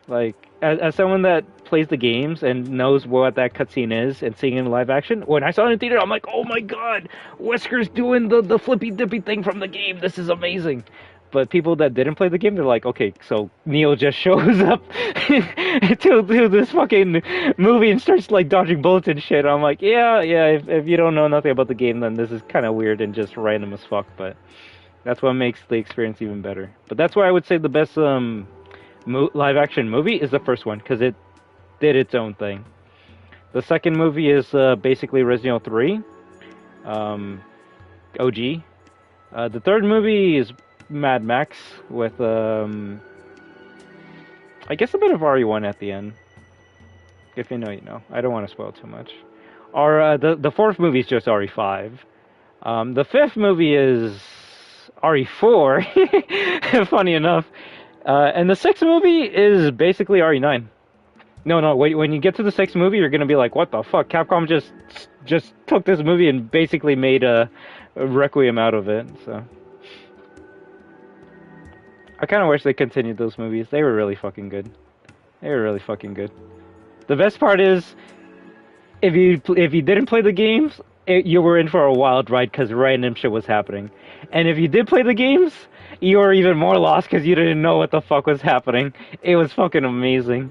A: Like, as someone that plays the games and knows what that cutscene is and seeing it in live action, when I saw it in theater, I'm like, "Oh my god, Wesker's doing the flippy dippy thing from the game. This is amazing." But people that didn't play the game, they're like, "Okay, so Neo just shows up to this fucking movie and starts like dodging bullets and shit." I'm like, yeah. If you don't know nothing about the game, then this is kind of weird and just random as fuck. But that's what makes the experience even better. But that's why I would say the best live action movie is the first one because it did its own thing. The second movie is basically Resident Evil 3, OG. The third movie is Mad Max with I guess a bit of RE1 at the end. If you know, you know. I don't want to spoil too much. Or the fourth movie is just RE5. The fifth movie is RE4. Funny enough. And the sixth movie is basically RE9. No, wait, when you get to the sixth movie, you're gonna be like, "What the fuck? Capcom just took this movie and basically made a Requiem out of it." So I kind of wish they continued those movies. They were really fucking good. They were really fucking good. The best part is, if you didn't play the games, you were in for a wild ride because random shit was happening. And if you did play the games, you were even more lost because you didn't know what the fuck was happening. It was fucking amazing.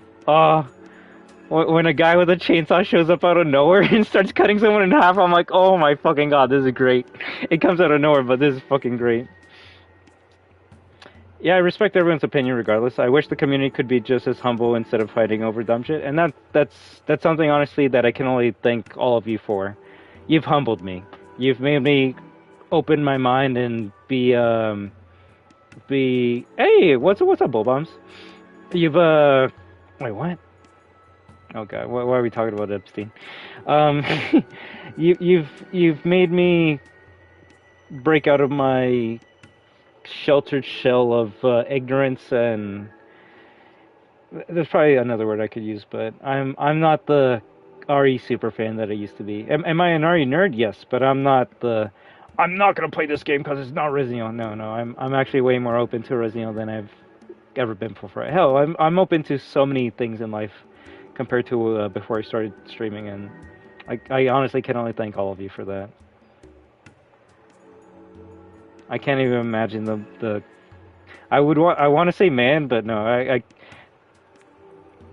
A: When a guy with a chainsaw shows up out of nowhere and starts cutting someone in half, I'm like, "Oh my fucking god, this is great." It comes out of nowhere, but this is fucking great. Yeah, I respect everyone's opinion regardless. I wish the community could be just as humble instead of fighting over dumb shit. And that's something, honestly, that I can only thank all of you for. You've humbled me. You've made me open my mind and be hey, what's up, Bull Bombs? You've wait, what? Oh god, why are we talking about Epstein? You've made me break out of my sheltered shell of ignorance, and there's probably another word I could use, but I'm not the RE super fan that I used to be. Am I an RE nerd? Yes, but I'm not gonna play this game because it's not Resident Evil. No, I'm actually way more open to Resident Evil than I've ever been before. Hell, I'm open to so many things in life compared to before I started streaming, and I honestly can only thank all of you for that. I can't even imagine the I want to say man, but no,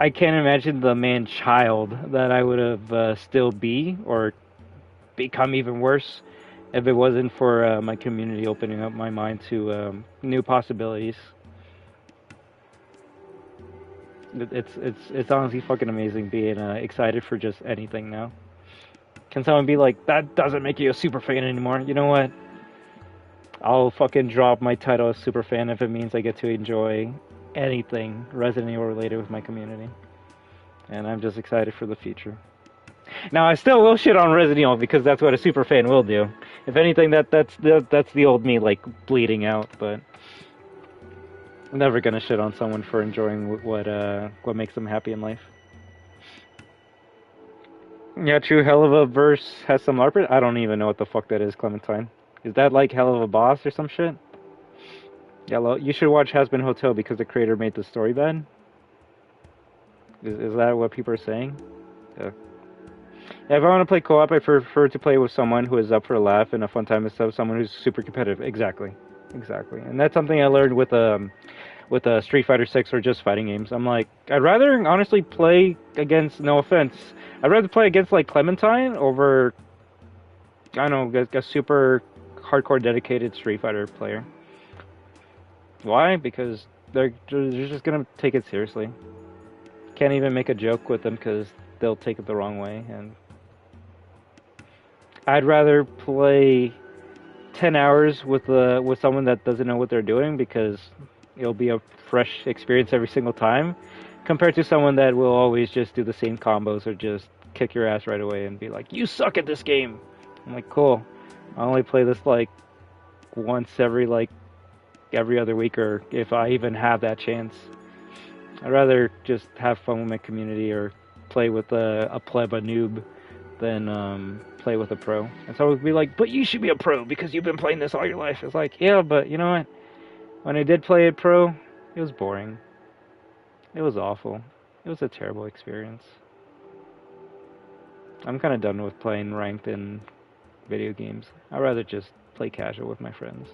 A: I can't imagine the man-child that I would have still be, or become even worse, if it wasn't for my community opening up my mind to new possibilities. It's honestly fucking amazing being excited for just anything now. Can someone be like, "That doesn't make you a super fan anymore"? You know what? I'll fucking drop my title as super fan if it means I get to enjoy anything Resident Evil related with my community. And I'm just excited for the future. Now, I still will shit on Resident Evil because that's what a super fan will do. If anything, that's the old me, like, bleeding out, but I'm never gonna shit on someone for enjoying what makes them happy in life. Yeah, true, hell of a verse has some LARP. I don't even know what the fuck that is, Clementine. Is that like Hell of a Boss or some shit? Yeah, you should watch Has Been Hotel because the creator made the story bad. Is that what people are saying? Yeah. Yeah, if I want to play co-op, I prefer to play with someone who is up for a laugh and a fun time instead of someone who's super competitive. Exactly. And that's something I learned with Street Fighter 6 or just fighting games. I'm like, I'd rather honestly play against, no offense, I'd rather play against like Clementine over, I don't know, a super hardcore dedicated Street Fighter player. Why? Because they're just gonna take it seriously. Can't even make a joke with them because they'll take it the wrong way. And I'd rather play 10 hours with someone that doesn't know what they're doing, because it'll be a fresh experience every single time, compared to someone that will always just do the same combos or just kick your ass right away and be like, you suck at this game. I'm like, cool. I only play this like once every other week, or if I even have that chance. I'd rather just have fun with my community or play with a pleb, a noob, than play with a pro. And so it would be like, but you should be a pro because you've been playing this all your life. It's like, yeah, but you know what? When I did play it pro, it was boring. It was awful. It was a terrible experience. I'm kind of done with playing ranked in video games. I'd rather just play casual with my friends.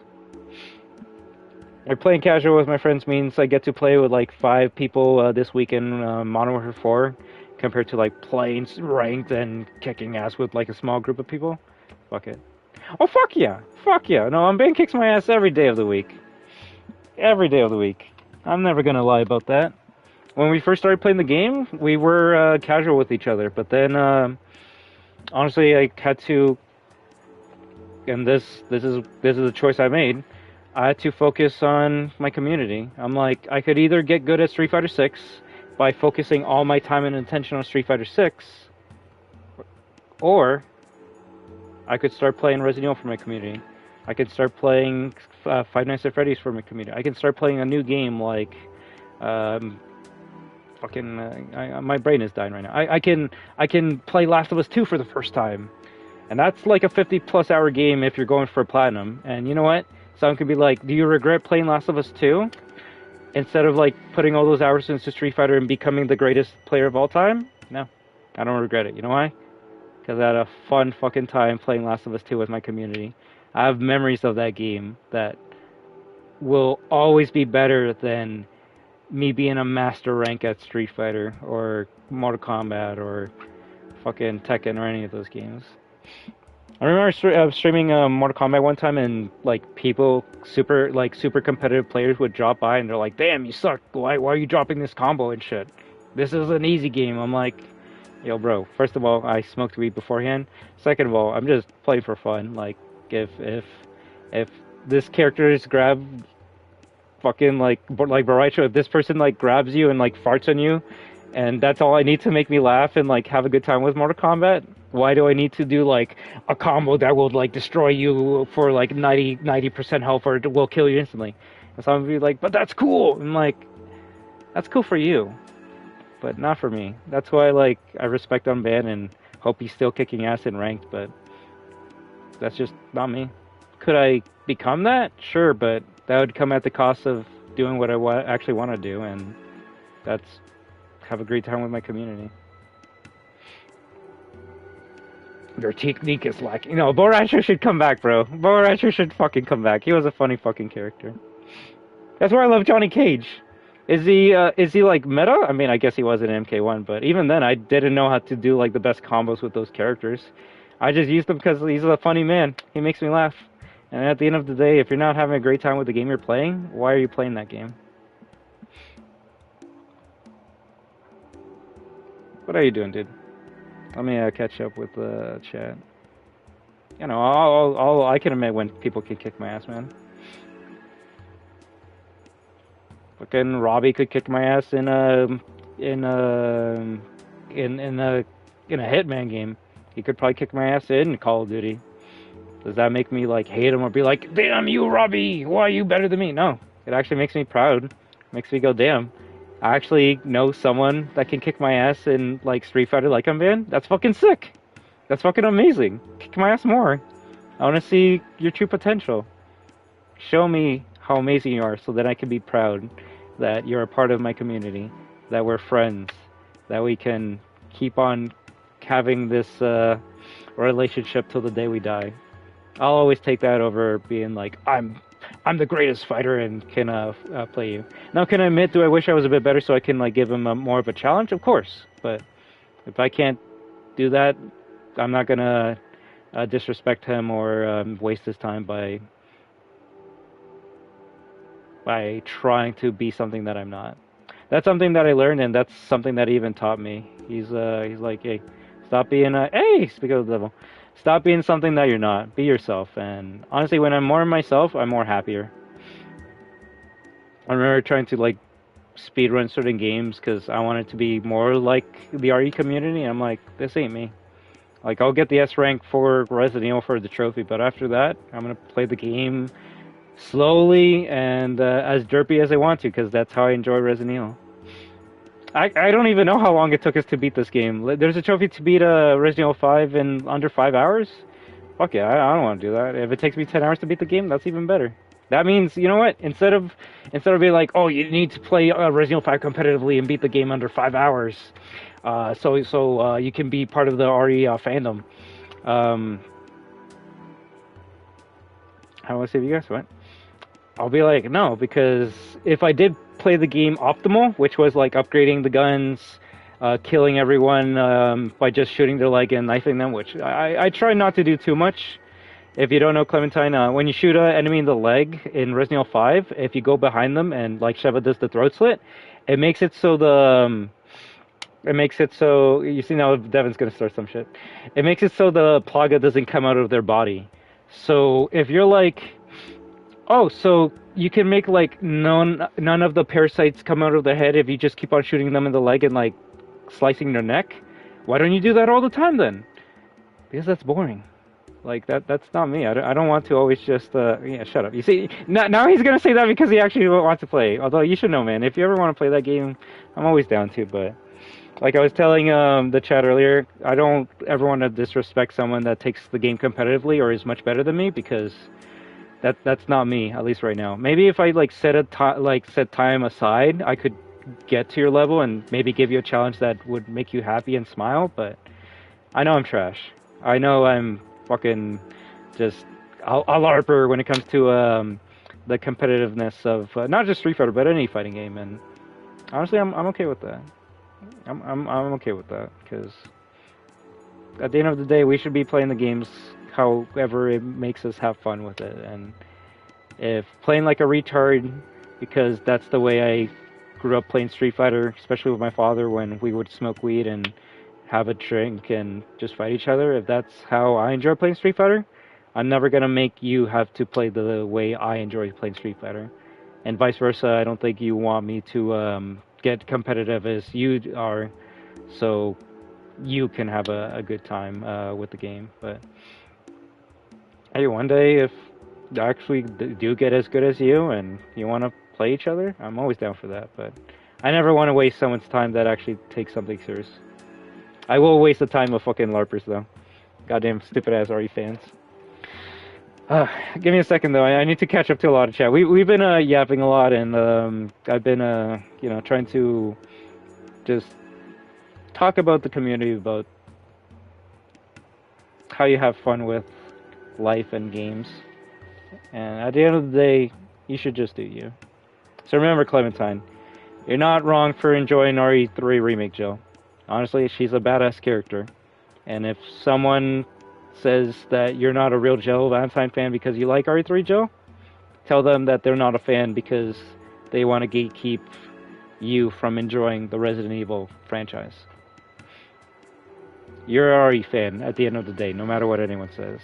A: Like, playing casual with my friends means I get to play with like 5 people this weekend, Modern Warfare 4, compared to like playing ranked and kicking ass with like a small group of people. Fuck it. Oh, fuck yeah. Fuck yeah. No, I'm being kicks my ass every day of the week. Every day of the week. I'm never gonna lie about that. When we first started playing the game, we were casual with each other, but then honestly, I had to, and this is a choice I made. I had to focus on my community. I'm like, I could either get good at Street Fighter 6 by focusing all my time and attention on Street Fighter 6, or I could start playing Resident Evil for my community. I could start playing Five Nights at Freddy's for my community. I can start playing a new game like my brain is dying right now. I can play Last of Us 2 for the first time, and that's like a 50+ hour game if you're going for platinum. And you know what? Someone could be like, do you regret playing Last of Us 2? Instead of like putting all those hours into Street Fighter and becoming the greatest player of all time? No, I don't regret it. You know why? Because I had a fun fucking time playing Last of Us 2 with my community. I have memories of that game that will always be better than me being a master rank at Street Fighter or Mortal Kombat or fucking Tekken or any of those games. I remember streaming Mortal Kombat one time, and like people, super competitive players would drop by and they're like, "Damn, you suck! Why are you dropping this combo and shit? This is an easy game." I'm like, "Yo, bro. First of all, I smoked weed beforehand. Second of all, I'm just playing for fun. Like, if this character is grab fucking like Baracho, if this person like grabs you and like farts on you, and that's all I need to make me laugh and like have a good time with Mortal Kombat, why do I need to do like a combo that will like destroy you for like 90% health or will kill you instantly?" And some of you like, "But that's cool." I'm like, that's cool for you, but not for me. That's why like I respect Unban and hope he's still kicking ass in ranked, but that's just not me. Could I become that? Sure, but that would come at the cost of doing what I actually want to do, and that's have a great time with my community. Your technique is lacking. You know, Boracho should come back, bro. Boracho should fucking come back. He was a funny fucking character. That's why I love Johnny Cage. Is he like meta? I mean, I guess he was in MK1, but even then I didn't know how to do like the best combos with those characters. I just used him because he's a funny man. He makes me laugh. And at the end of the day, if you're not having a great time with the game you're playing, why are you playing that game? What are you doing, dude? Let me catch up with the chat. You know, I can admit when people can kick my ass, man. Fucking Robbie could kick my ass in a Hitman game. He could probably kick my ass in Call of Duty. Does that make me like hate him or be like, "Damn you, Robbie, why are you better than me?" No, it actually makes me proud. Makes me go, damn, I actually know someone that can kick my ass in like Street Fighter like I'm in. That's fucking sick. That's fucking amazing. Kick my ass more. I want to see your true potential. Show me how amazing you are so that I can be proud that you're a part of my community, that we're friends, that we can keep on having this relationship till the day we die. I'll always take that over being like, I'm the greatest fighter and can play you. Now, can I admit, do I wish I was a bit better so I can like give him more of a challenge? Of course, but if I can't do that, I'm not gonna disrespect him or waste his time by by trying to be something that I'm not. That's something that I learned, and that's something that he even taught me. He's like, hey, stop being speak of the devil, stop being something that you're not. Be yourself. And honestly, when I'm more myself, I'm more happier. I remember trying to like speedrun certain games because I wanted to be more like the RE community. I'm like, this ain't me. Like, I'll get the S rank for Resident Evil for the trophy, but after that, I'm gonna play the game slowly and as derpy as I want to, because that's how I enjoy Resident Evil. I don't even know how long it took us to beat this game. There's a trophy to beat Resident Evil 5 in under 5 hours. Fuck yeah, I don't want to do that. If it takes me 10 hours to beat the game, that's even better. That means, you know what? Instead of being like, oh, you need to play Resident Evil 5 competitively and beat the game under 5 hours, so you can be part of the RE fandom. How do I save you guys? What? I'll be like, no, because if I did play the game optimal, which was like upgrading the guns, killing everyone by just shooting their leg and knifing them, which I try not to do too much. If you don't know, Clementine, when you shoot an enemy in the leg in Resident Evil 5, if you go behind them and like Sheva does the throat slit, it makes it so you see now Devin's gonna start some shit. It makes it so the plaga doesn't come out of their body. So if you're like, oh, so you can make like none of the parasites come out of their head if you just keep on shooting them in the leg and like slicing their neck. Why don't you do that all the time then? Because that's boring. Like that's not me. I don't want to always just yeah, shut up. You see, now he's gonna say that because he actually wants to play. Although you should know, man, if you ever want to play that game, I'm always down to. But like I was telling the chat earlier, I don't ever want to disrespect someone that takes the game competitively or is much better than me, because that's not me, at least right now. Maybe if I like set time aside, I could get to your level and maybe give you a challenge that would make you happy and smile. But I know I'm trash. I know I'm fucking just a LARPer when it comes to the competitiveness of not just Street Fighter but any fighting game, and honestly I'm okay with that. I'm okay with that, because at the end of the day we should be playing the games however it makes us have fun with it. And if playing like a retard, because that's the way I grew up playing Street Fighter, especially with my father when we would smoke weed and have a drink and just fight each other, if that's how I enjoy playing Street Fighter, I'm never gonna make you have to play the way I enjoy playing Street Fighter. And vice versa, I don't think you want me to get competitive as you are, so you can have a good time with the game. But hey, one day if I actually do get as good as you and you want to play each other, I'm always down for that. But I never want to waste someone's time that actually takes something serious. I will waste the time of fucking LARPers, though. Goddamn stupid-ass RE fans. Give me a second, though. I need to catch up to a lot of chat. We've been yapping a lot, and I've been, you know, trying to just talk about the community, about how you have fun with life and games. And at the end of the day, you should just do you. So remember, Clementine, you're not wrong for enjoying RE3 Remake, Jill. Honestly, she's a badass character. And if someone says that you're not a real Jill Valentine fan because you like RE3 Jill, tell them that they're not a fan because they want to gatekeep you from enjoying the Resident Evil franchise. You're a RE fan at the end of the day, no matter what anyone says.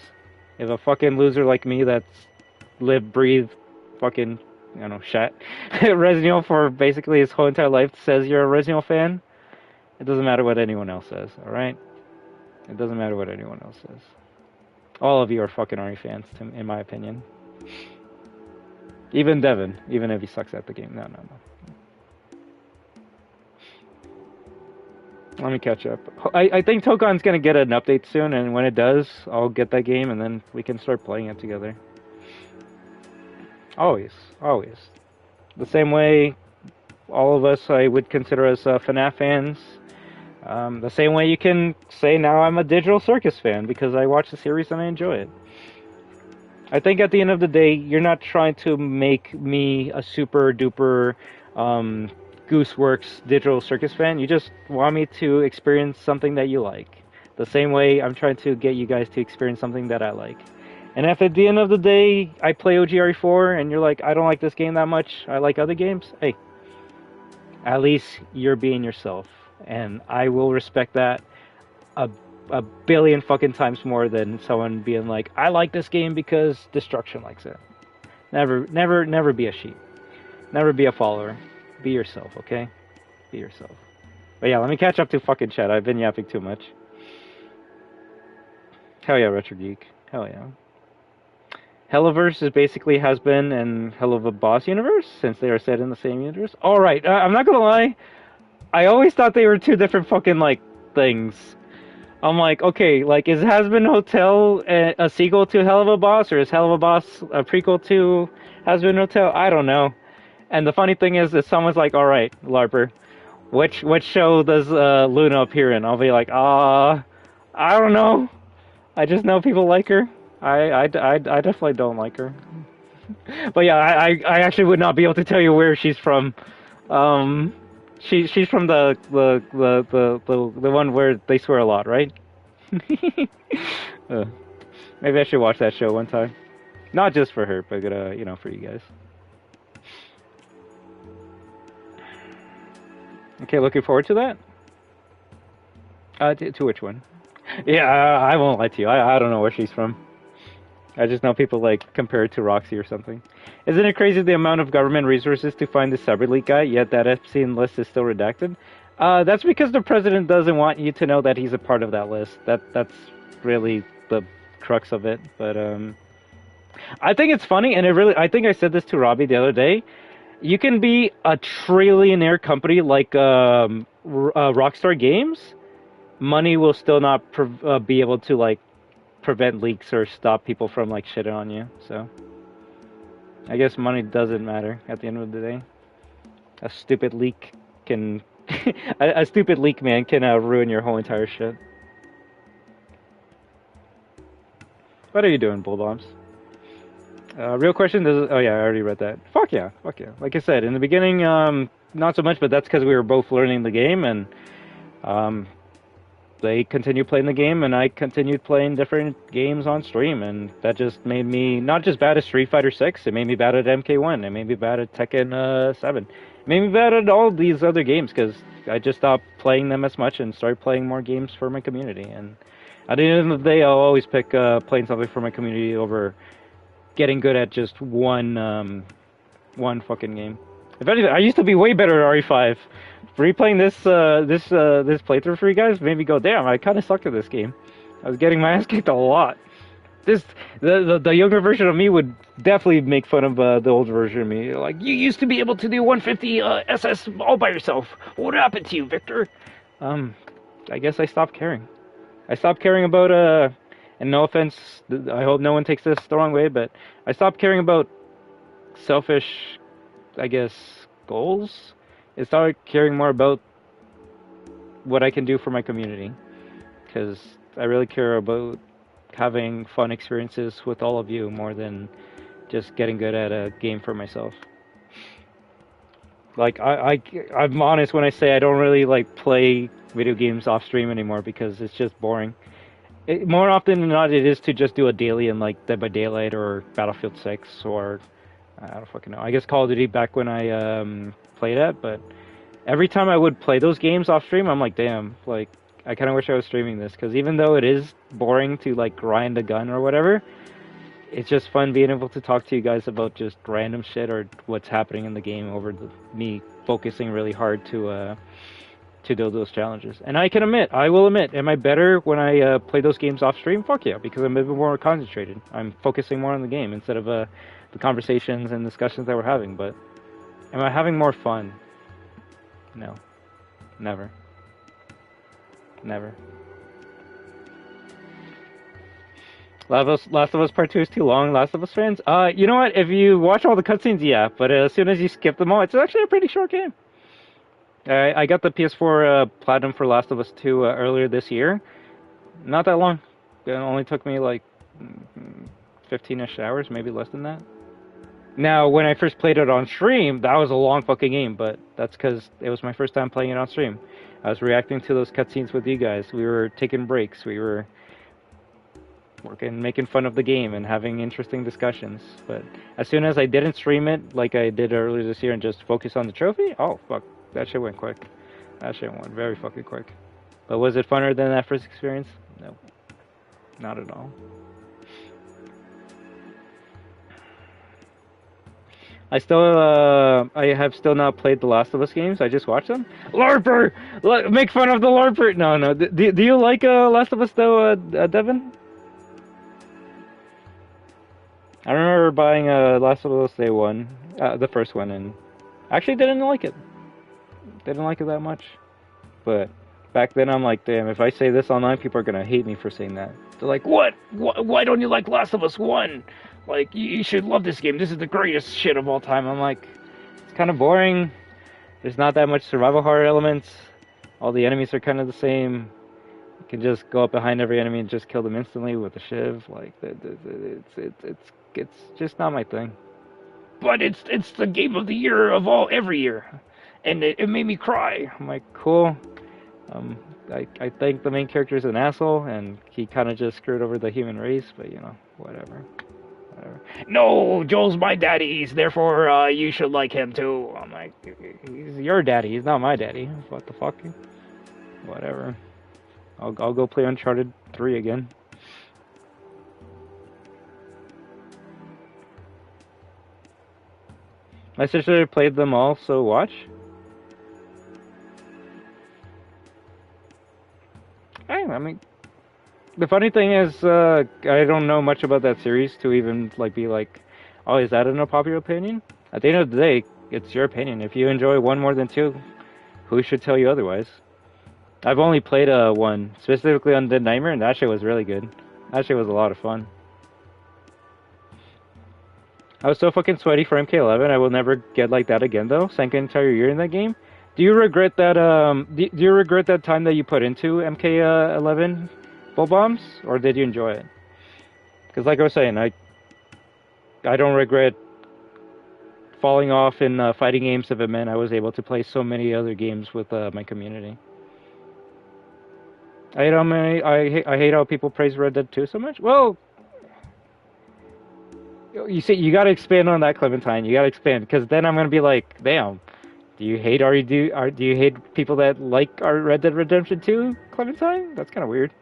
A: If a fucking loser like me that's lived, breathed, fucking, I don't know, shit, Resident Evil for basically his whole entire life says you're a Resident Evil fan, it doesn't matter what anyone else says, alright? It doesn't matter what anyone else says. All of you are fucking RE fans, in my opinion. Even Devin, even if he sucks at the game. No. Let me catch up. I think Tokon's gonna get an update soon, and when it does, I'll get that game, and then we can start playing it together. Always. The same way all of us I would consider us FNAF fans. The same way you can say now I'm a Digital Circus fan because I watch the series and I enjoy it. I think at the end of the day, you're not trying to make me a super duper Gooseworks Digital Circus fan. You just want me to experience something that you like. The same way I'm trying to get you guys to experience something that I like. And if at the end of the day I play OG RE4 and you're like, I don't like this game that much, I like other games, hey, at least you're being yourself. And I will respect that a billion fucking times more than someone being like, I like this game because Destruction likes it. Never be a sheep. Never be a follower. Be yourself, okay? Be yourself. But yeah, let me catch up to fucking chat. I've been yapping too much. Hell yeah, Retro Geek. Hell yeah. Helliverse is basically has been and Hell of a Boss universe, since they are set in the same universe. Alright, I'm not gonna lie. I always thought they were two different fucking, like, things. I'm like, okay, like, is Has-Been Hotel a sequel to Hell of a Boss, or is Hell of a Boss a prequel to Has-Been Hotel? I don't know. And the funny thing is that someone's like, alright, LARPer, which show does Luna appear in? I'll be like, I don't know. I just know people like her. I definitely don't like her. But yeah, I actually would not be able to tell you where she's from. She's from the one where they swear a lot, right? Maybe I should watch that show one time. Not just for her, but you know, for you guys. Okay, looking forward to that. To which one? Yeah, I won't lie to you. I don't know where she's from. I just know people like compare it to Roxy or something. Isn't it crazy the amount of government resources to find the CyberLeak guy, yet that Epstein list is still redacted? That's because the president doesn't want you to know that he's a part of that list. That's really the crux of it. But I think it's funny, and I think I said this to Robbie the other day. You can be a trillionaire company like Rockstar Games. Money will still not be able to like prevent leaks or stop people from like shitting on you. So I guess money doesn't matter at the end of the day. A stupid leak can a stupid leak man can ruin your whole entire shit. What are you doing, Bull Bombs? Real question, oh yeah, I already read that. Fuck yeah. Like I said, in the beginning, not so much, but that's because we were both learning the game, and they continued playing the game, and I continued playing different games on stream, and that just made me not just bad at Street Fighter 6, it made me bad at MK1, it made me bad at Tekken 7. It made me bad at all these other games, because I just stopped playing them as much and started playing more games for my community, and at the end of the day, I'll always pick playing something for my community over getting good at just one fucking game. If anything, I used to be way better at RE5. Replaying this playthrough for you guys made me go, damn, I kind of sucked at this game. I was getting my ass kicked a lot. The younger version of me would definitely make fun of the older version of me. Like, you used to be able to do 150 SS all by yourself. What happened to you, Victor? I guess I stopped caring. I stopped caring about, and no offense, I hope no one takes this the wrong way, but I stopped caring about selfish, I guess, goals. I started caring more about what I can do for my community, because I really care about having fun experiences with all of you more than just getting good at a game for myself. Like, I'm honest when I say I don't really like play video games off stream anymore because it's just boring. More often than not, it is to just do a daily in like Dead by Daylight or Battlefield 6 or I don't fucking know. I guess Call of Duty back when I played it, but every time I would play those games off stream, I'm like, damn, like I kind of wish I was streaming this, because even though it is boring to like grind a gun or whatever, it's just fun being able to talk to you guys about just random shit or what's happening in the game over me focusing really hard to do those challenges. And I will admit, am I better when I play those games off stream? Fuck yeah, because I'm a bit more concentrated. I'm focusing more on the game instead of the conversations and discussions that we're having. But am I having more fun? No. Never. Last of Us Part 2 is too long, Last of Us fans. You know what? If you watch all the cutscenes, yeah. But as soon as you skip them all, it's actually a pretty short game. I got the PS4 Platinum for Last of Us 2 earlier this year. Not that long. It only took me like 15-ish hours, maybe less than that. Now, when I first played it on stream, that was a long fucking game, but that's because it was my first time playing it on stream. I was reacting to those cutscenes with you guys. We were taking breaks. We were working, making fun of the game and having interesting discussions. But as soon as I didn't stream it like I did earlier this year and just focus on the trophy, oh fuck, that shit went quick. That shit went very fucking quick. But was it funner than that first experience? No, not at all. I have still not played the Last of Us games. I just watched them. LARPer! Make fun of the LARPer! No. Do you like Last of Us though, Devin? I remember buying Last of Us Day 1, the first one, and actually didn't like it. Didn't like it that much. But back then I'm like, damn, if I say this online, people are gonna hate me for saying that. They're like, what? Why don't you like Last of Us 1? Like, you should love this game. This is the greatest shit of all time. I'm like, it's kind of boring. There's not that much survival horror elements. All the enemies are kind of the same. You can just go up behind every enemy and just kill them instantly with a shiv. Like, it's just not my thing. But it's the game of the year of every year, and it made me cry. I'm like, cool. I think the main character is an asshole, and he kind of just screwed over the human race. But you know, whatever. No, Joel's my daddy, therefore you should like him too. I'm like, he's your daddy, he's not my daddy. What the fuck? Whatever. I'll go play Uncharted 3 again. My sister played them all, so watch. I mean, the funny thing is, I don't know much about that series to even be like, oh, is that an unpopular opinion? At the end of the day, it's your opinion. If you enjoy one more than two, who should tell you otherwise? I've only played one, specifically on Dead Nightmare, and that shit was really good. That shit was a lot of fun. I was so fucking sweaty for MK11, I will never get like that again though. Sank an entire year in that game. Do you regret that, do you regret that time that you put into MK11 bull bombs, or did you enjoy it? Because like I was saying, I don't regret falling off in fighting games if it meant I was able to play so many other games with my community. I hate how people praise Red Dead 2 so much. Well, you see, you gotta expand on that, Clementine. You gotta expand, because then I'm gonna be like, damn, do you hate do you hate people that like our Red Dead Redemption 2, Clementine? That's kind of weird.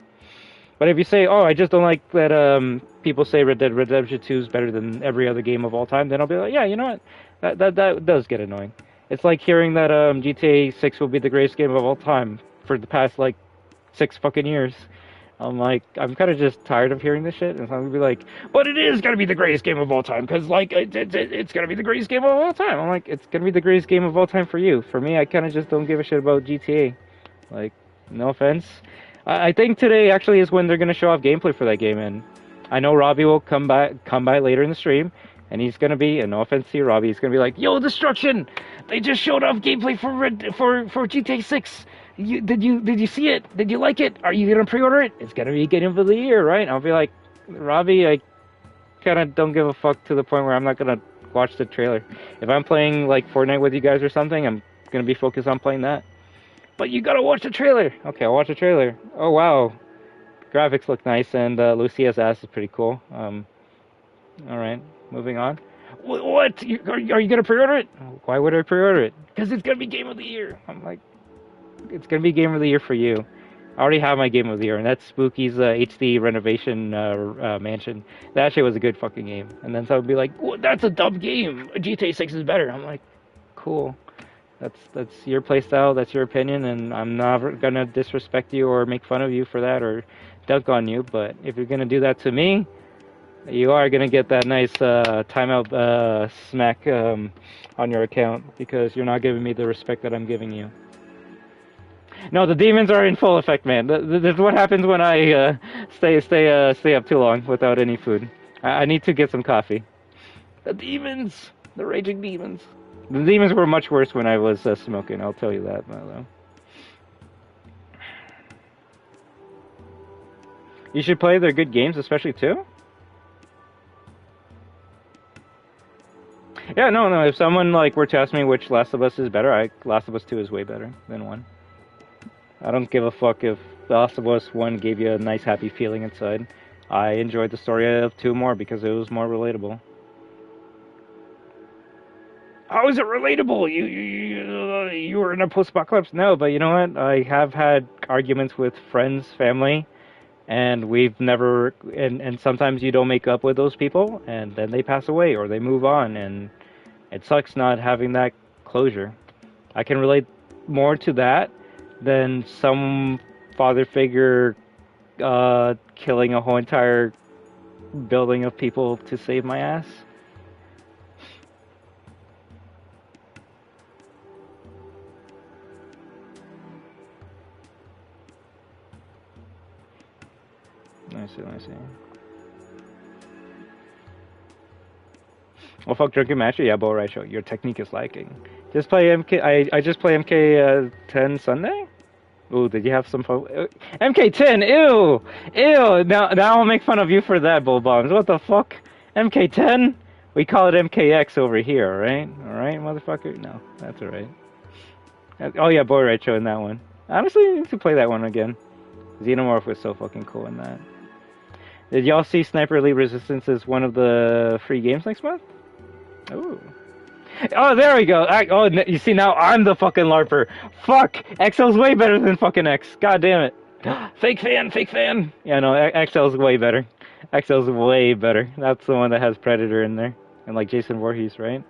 A: But if you say, oh, I just don't like that people say Red Dead Redemption 2 is better than every other game of all time, then I'll be like, yeah, you know what? That does get annoying. It's like hearing that GTA 6 will be the greatest game of all time for the past, 6 fucking years. I'm like, I'm kind of just tired of hearing this shit, and so I'm gonna be like, but it is gonna be the greatest game of all time, because, it's gonna be the greatest game of all time. I'm like, it's gonna be the greatest game of all time for you. For me, I kind of just don't give a shit about GTA. No offense. I think today actually is when they're gonna show off gameplay for that game, and I know Robbie will come by later in the stream, and he's gonna be, and no offense to you, Robbie, he's gonna be like, yo, Destruction! They just showed off gameplay for GTA 6. Did you see it? Did you like it? Are you gonna pre-order it? It's gonna be game of the year, right? I'll be like, Robbie, I kind of don't give a fuck to the point where I'm not gonna watch the trailer. If I'm playing Fortnite with you guys or something, I'm gonna be focused on playing that. But you gotta watch the trailer. Okay, I'll watch the trailer. Oh wow, graphics look nice, and Lucia's ass is pretty cool. All right, moving on. What? Are you gonna pre-order it? Why would I pre-order it? Because it's gonna be game of the year. I'm like, it's gonna be game of the year for you. I already have my game of the year, and that's Spooky's HD renovation mansion. That shit was a good fucking game. And then someone would be like, well, that's a dumb game. GTA 6 is better. I'm like, cool. That's your playstyle, that's your opinion, and I'm never gonna disrespect you or make fun of you for that or dunk on you. But if you're gonna do that to me, you are gonna get that nice timeout smack on your account, because you're not giving me the respect that I'm giving you. No, the demons are in full effect, man. This is what happens when I stay up too long without any food. I need to get some coffee. The demons, the raging demons. The demons were much worse when I was smoking, I'll tell you that, though. You should play their good games, especially 2? Yeah, no, if someone were to ask me which Last of Us is better, Last of Us 2 is way better than 1. I don't give a fuck if The Last of Us 1 gave you a nice happy feeling inside. I enjoyed the story of 2 more because it was more relatable. How is it relatable? You were in a post-apocalypse? No, but you know what? I have had arguments with friends, family, and we've never... And sometimes you don't make up with those people, and then they pass away, or they move on, and it sucks not having that closure. I can relate more to that than some father figure killing a whole entire building of people to save my ass. Let me see. Well, fuck Drunken Master. Yeah, Bo right show. Your technique is lacking. Just play MK. I just play MK 10 Sunday. Ooh, did you have some fun? MK10. Ew. Now I'll make fun of you for that, Bull Bombs. What the fuck? MK10. We call it MKX over here, right? All right, motherfucker. No, that's all right. Oh yeah, Bo right show in that one. Honestly, you need to play that one again. Xenomorph was so fucking cool in that. Did y'all see Sniper Elite Resistance is one of the free games next month? Ooh. Oh, there we go. You see, now I'm the fucking LARPer. Fuck! XL's way better than fucking X. God damn it. Fake fan. Yeah, no, XL's way better. XL's way better. That's the one that has Predator in there. And like Jason Voorhees, right?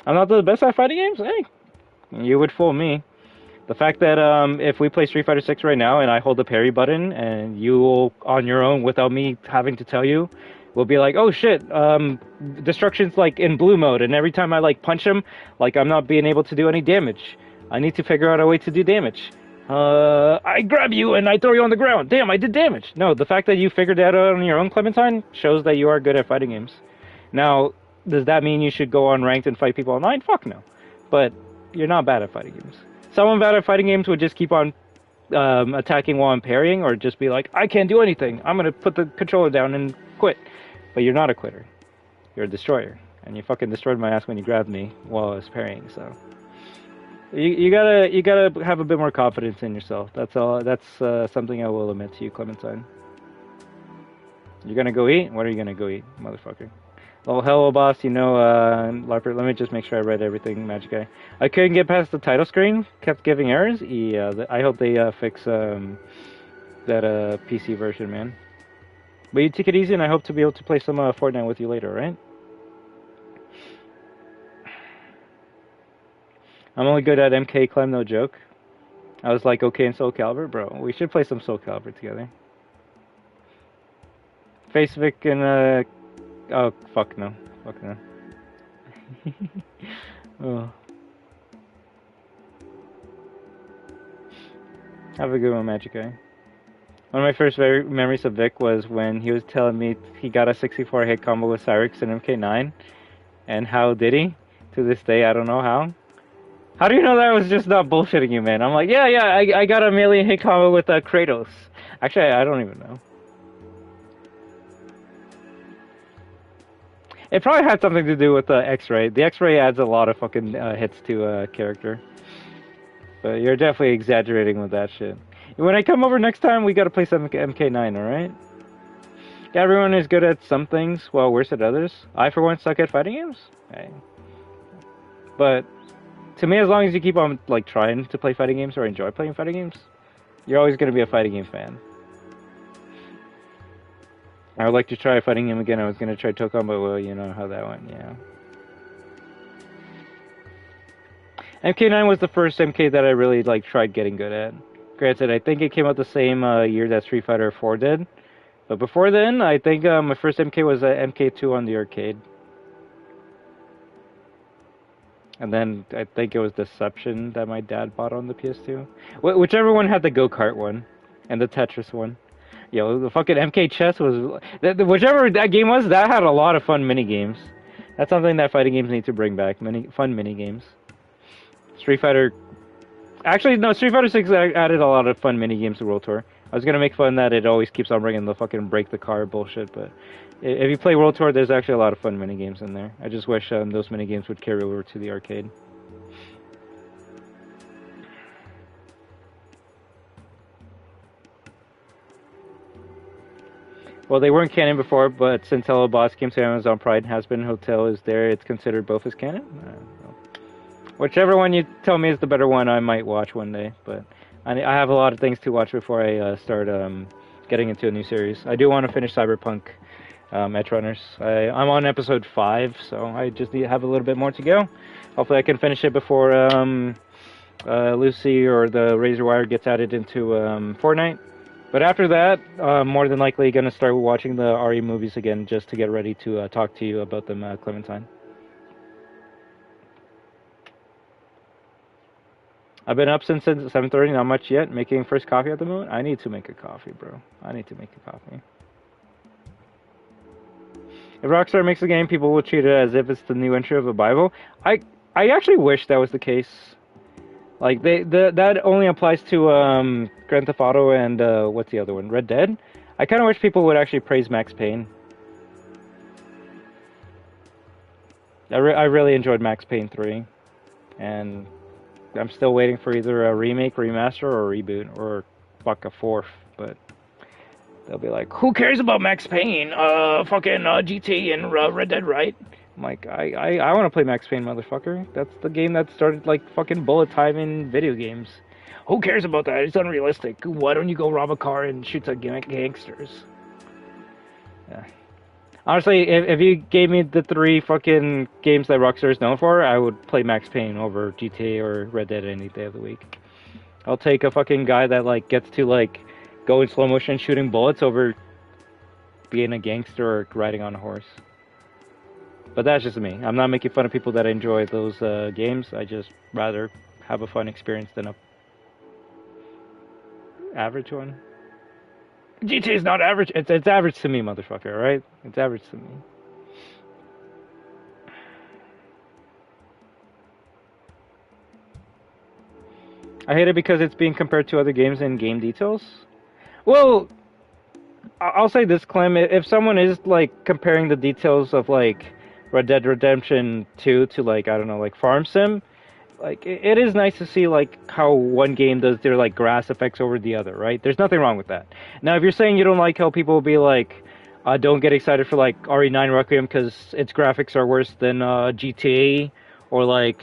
A: I'm not the best at fighting games? Hey, you would fool me. The fact that if we play Street Fighter 6 right now and I hold the parry button and you will, on your own, without me having to tell you, will be like, oh shit, destruction's like in blue mode, and every time I like punch him, like I'm not being able to do any damage. I need to figure out a way to do damage. I grab you and I throw you on the ground. Damn, I did damage. No, the fact that you figured that out on your own, Clementine, shows that you are good at fighting games. Now, does that mean you should go on ranked and fight people online? Fuck no. But you're not bad at fighting games. Someone bad at fighting games would just keep on attacking while I'm parrying, or just be like, I can't do anything. I'm gonna put the controller down and quit. But you're not a quitter. You're a destroyer. And you fucking destroyed my ass when you grabbed me while I was parrying, so... You gotta have a bit more confidence in yourself. That's all. That's something I will admit to you, Clementine. You're gonna go eat? What are you gonna go eat, motherfucker? Oh, hello, boss. You know, LARPer, let me just make sure I read everything, Magic Guy. I couldn't get past the title screen. Kept giving errors. Yeah, I hope they fix that PC version, man. But you take it easy, and I hope to be able to play some Fortnite with you later, right? I'm only good at MK Clem, no joke. I was like, okay in Soul Calibur? Bro, we should play some Soul Calibur together. Facebook and, oh, fuck no. Fuck no. Oh. Have a good one, Magic Guy. One of my first memories of Vic was when he was telling me he got a 64 hit combo with Cyrix and MK9. And how did he? To this day, I don't know how. How do you know that I was just not bullshitting you, man? I'm like, yeah, I got a million hit combo with Kratos. Actually, I don't even know. It probably had something to do with the X-ray. The X-ray adds a lot of fucking hits to a character. But you're definitely exaggerating with that shit. When I come over next time, we gotta play some MK9, alright? Yeah, everyone is good at some things, while worse at others. I, for one, suck at fighting games. Okay. But... to me, as long as you keep on like trying to play fighting games or enjoy playing fighting games, you're always going to be a fighting game fan. I would like to try a fighting game again. I was going to try Tokon, but well, you know how that went, yeah. MK9 was the first MK that I really like tried getting good at. Granted, I think it came out the same year that Street Fighter 4 did. But before then, I think my first MK was MK2 on the arcade. And then I think it was Deception that my dad bought on the PS2. Whichever one had the go-kart one and the Tetris one. Yo, the fucking MK Chess was... whichever that game was, that had a lot of fun mini-games. That's something that fighting games need to bring back. Fun mini-games. Street Fighter... actually, no, Street Fighter 6 added a lot of fun mini-games to World Tour. I was gonna make fun that it always keeps on bringing the fucking break the car bullshit, but... if you play World Tour, there's actually a lot of fun minigames in there. I just wish those minigames would carry over to the arcade. Well, they weren't canon before, but since Hello Boss came to Amazon Prime and Has Been Hotel is there, it's considered both as canon. Whichever one you tell me is the better one, I might watch one day. But I have a lot of things to watch before I start getting into a new series. I do want to finish Cyberpunk Edge Runners. I'm on episode 5, so I just have a little bit more to go. Hopefully I can finish it before Lucy or the Razor Wire gets added into Fortnite. But after that, more than likely going to start watching the RE movies again just to get ready to talk to you about them, Clementine. I've been up since 7:30, not much yet. Making first coffee at the moment. I need to make a coffee, bro. I need to make a coffee. If Rockstar makes a game, people will treat it as if it's the new entry of a Bible. I actually wish that was the case. Like that only applies to Grand Theft Auto and what's the other one? Red Dead. I kind of wish people would actually praise Max Payne. I really enjoyed Max Payne 3, and I'm still waiting for either a remake, remaster, or a reboot, or fuck a fourth. But they'll be like, "Who cares about Max Payne? Fucking GT and Red Dead, right?" I'm like, I want to play Max Payne, motherfucker. That's the game that started like fucking bullet time in video games. Who cares about that? It's unrealistic. Why don't you go rob a car and shoot some gangsters? Yeah. Honestly, if you gave me the 3 fucking games that Rockstar is known for, I would play Max Payne over GTA or Red Dead any day of the week. I'll take a fucking guy that like gets to like go in slow motion shooting bullets over being a gangster or riding on a horse. But that's just me. I'm not making fun of people that enjoy those games. I just rather have a fun experience than a average one. GTA is not average. It's average to me, motherfucker, right? It's average to me. I hate it because it's being compared to other games in game details. Well, I'll say this, Clem. If someone is like comparing the details of like Red Dead Redemption 2 to like, I don't know, like Farm Sim, like it is nice to see like how one game does their like grass effects over the other, right? There's nothing wrong with that. Now, if you're saying you don't like how people will be like, don't get excited for like RE9 Requiem because its graphics are worse than GTA, or like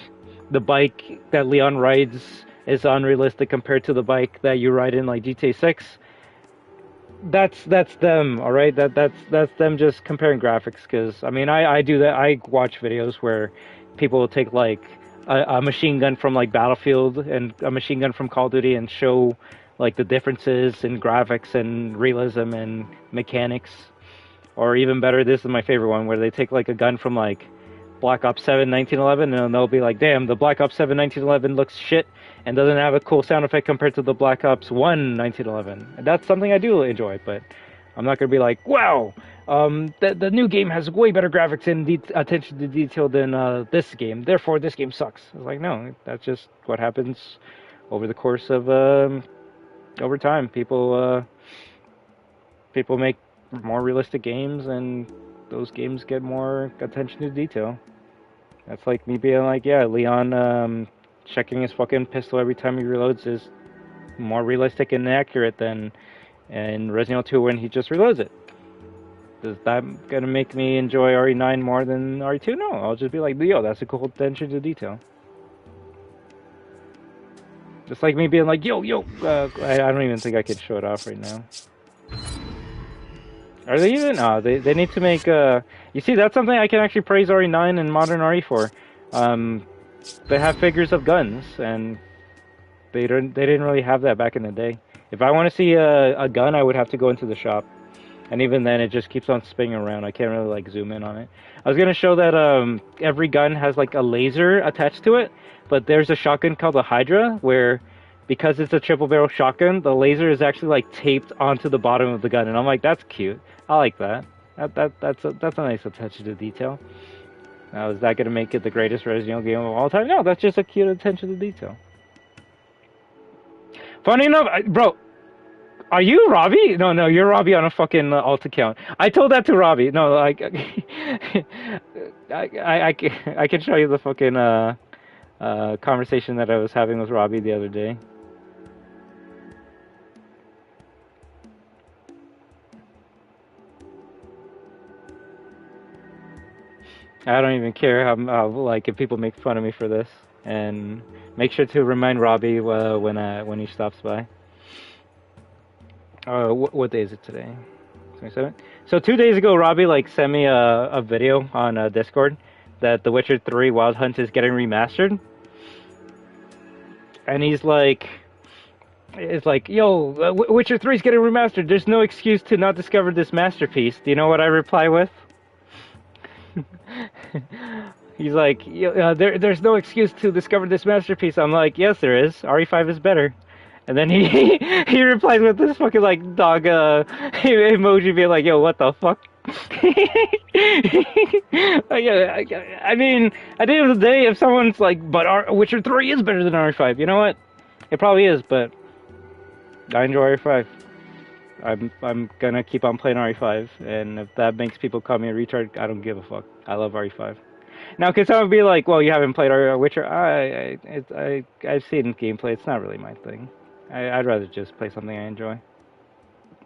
A: the bike that Leon rides is unrealistic compared to the bike that you ride in like GTA 6. That's them, all right. That's them just comparing graphics. Because I mean, I do that. I watch videos where people will take like a machine gun from like Battlefield and a machine gun from Call of Duty and show like the differences in graphics and realism and mechanics. Or even better, this is my favorite one, where they take like a gun from like Black Ops 7 1911 and they'll be like, damn, the Black Ops 7 1911 looks shit and doesn't have a cool sound effect compared to the Black Ops 1 1911. And that's something I do enjoy, but I'm not going to be like, wow, the new game has way better graphics and attention to detail than this game, therefore this game sucks. I was like, no, that's just what happens over the course of, over time. People make more realistic games, and those games get more attention to detail. That's like me being like, yeah, Leon checking his fucking pistol every time he reloads is more realistic and accurate than in Resident Evil 2 when he just reloads it. Is that gonna make me enjoy RE9 more than RE2? No, I'll just be like, yo, that's a cool attention to detail. Just like me being like, yo, I don't even think I could show it off right now. Are they even? No, they need to make you see, that's something I can actually praise RE9 and modern RE for. They have figures of guns, and they didn't really have that back in the day. If I want to see a gun, I would have to go into the shop, and even then, it just keeps on spinning around. I can't really like zoom in on it. I was gonna show that every gun has like a laser attached to it, but there's a shotgun called the Hydra where, because it's a triple barrel shotgun, the laser is actually like taped onto the bottom of the gun, and I'm like, that's cute. I like that. That's a nice attention to detail. Now, is that gonna make it the greatest Resident Evil game of all time? No, that's just a cute attention to detail. Funny enough, bro, are you Robbie? No, you're Robbie on a fucking alt account. I told that to Robbie. No, like, I can show you the fucking conversation that I was having with Robbie the other day. I don't even care how like if people make fun of me for this, and make sure to remind Robbie when he stops by. What day is it today? 27. So 2 days ago, Robbie like sent me a video on Discord that The Witcher 3 Wild Hunt is getting remastered, and he's like, it's like, yo, Witcher 3 is getting remastered. There's no excuse to not discover this masterpiece. Do you know what I reply with? He's like, there's no excuse to discover this masterpiece. I'm like, yes, there is. RE5 is better. And then he replies with this fucking like dog emoji, being like, yo, what the fuck? I mean, at the end of the day, if someone's like, but Witcher 3 is better than RE5, you know what? It probably is, but I enjoy RE5. I'm gonna keep on playing RE5, and if that makes people call me a retard, I don't give a fuck. I love RE5. Now, can someone be like, well, you haven't played Witcher? I've seen gameplay. It's not really my thing. I'd rather just play something I enjoy.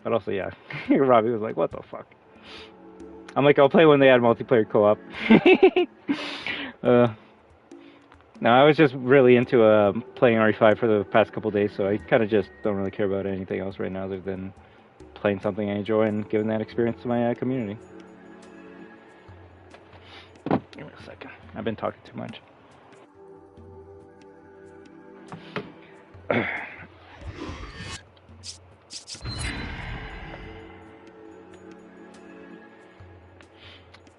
A: But also, yeah, Robbie was like, what the fuck? I'm like, I'll play when they add multiplayer co-op. No, I was just really into playing RE5 for the past couple days, so I kind of just don't really care about anything else right now other than playing something I enjoy and giving that experience to my community. Give me a second. I've been talking too much.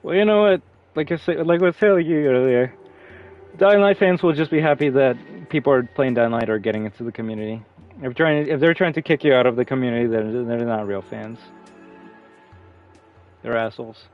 A: Well, you know what? Like I said, like I was telling you earlier, Dying Light fans will just be happy that people are playing Dying Light or getting into the community. If they're trying to kick you out of the community, then they're not real fans. They're assholes.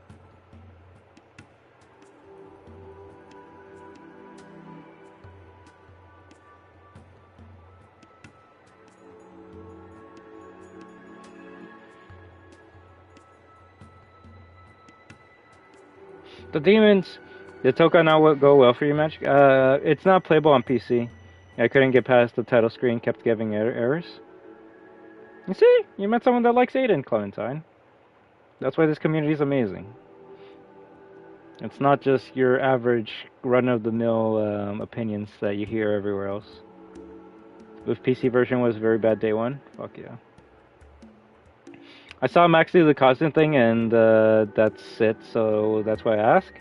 A: The demons, the Toka now will go well for you, match. It's not playable on PC. I couldn't get past the title screen, kept giving errors. You see, you met someone that likes Aiden, Clementine. That's why this community is amazing. It's not just your average run-of-the-mill opinions that you hear everywhere else. If PC version was very bad day one, fuck yeah. I saw Max do the costume thing, and that's it, so that's why I ask.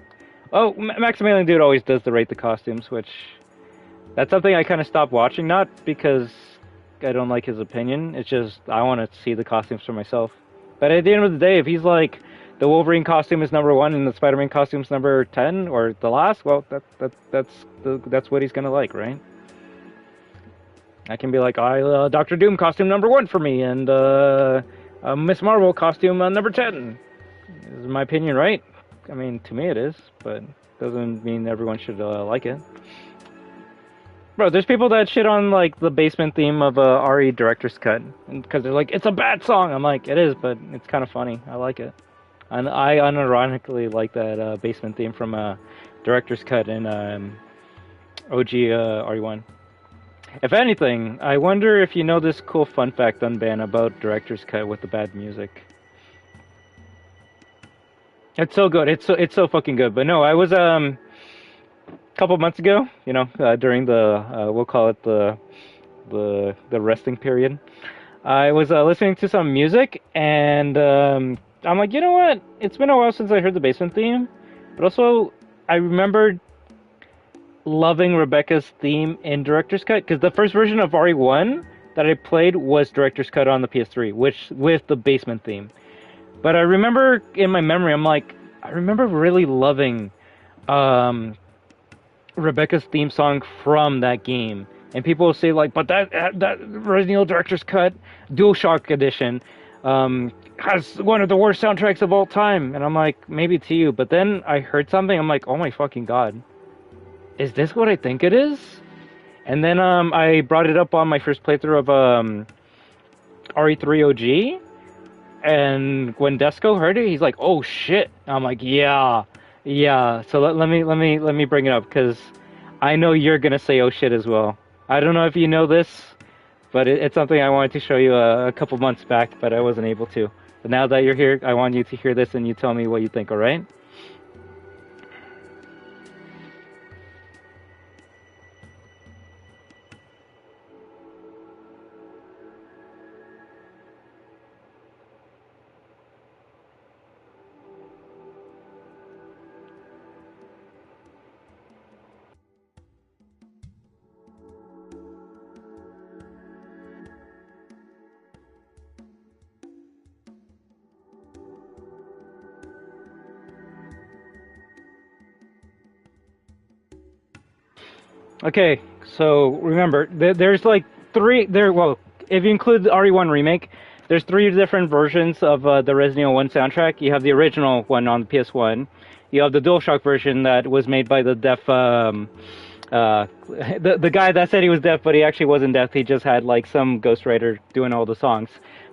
A: Oh, Maximilian Dude always does the rate the costumes, which... That's something I kind of stopped watching, not because I don't like his opinion, it's just I want to see the costumes for myself. But at the end of the day, if he's like, the Wolverine costume is number 1 and the Spider-Man costume is number 10, or the last, well, that's what he's gonna like, right? I can be like, Doctor Doom costume number 1 for me, and Miss Marvel costume number 10. Is my opinion right? I mean, to me it is, but doesn't mean everyone should like it. Bro, there's people that shit on like the basement theme of RE Director's Cut because they're like, it's a bad song. I'm like, it is, but it's kind of funny. I like it, and I unironically like that basement theme from Director's Cut in OG RE1. If anything, I wonder if you know this cool fun fact, Unban, about Director's Cut with the bad music. It's so good. It's so fucking good. But no, I was a couple months ago, you know, during the we'll call it the resting period. I was listening to some music, and I'm like, you know what? It's been a while since I heard the basement theme, but also I remembered loving Rebecca's theme in Director's Cut, because the first version of RE1 that I played was Director's Cut on the PS3, which with the basement theme. But I remember in my memory, I'm like, I remember really loving Rebecca's theme song from that game. And people will say like, but that Resident Evil Director's Cut DualShock Edition has one of the worst soundtracks of all time. And I'm like, maybe to you. But then I heard something, I'm like, oh my fucking god. Is this what I think it is? And then I brought it up on my first playthrough of RE3 OG, and when Desco heard it, he's like, "Oh shit!" I'm like, "Yeah." So let me bring it up, because I know you're gonna say "oh shit" as well. I don't know if you know this, but it's something I wanted to show you a couple months back, but I wasn't able to. But now that you're here, I want you to hear this, and you tell me what you think. All right? Okay, so remember, there's like well, if you include the RE1 remake, there's 3 different versions of the Resident Evil 1 soundtrack. You have the original one on the PS1. You have the DualShock version that was made by the deaf, the guy that said he was deaf, but he actually wasn't deaf. He just had like some ghostwriter doing all the songs.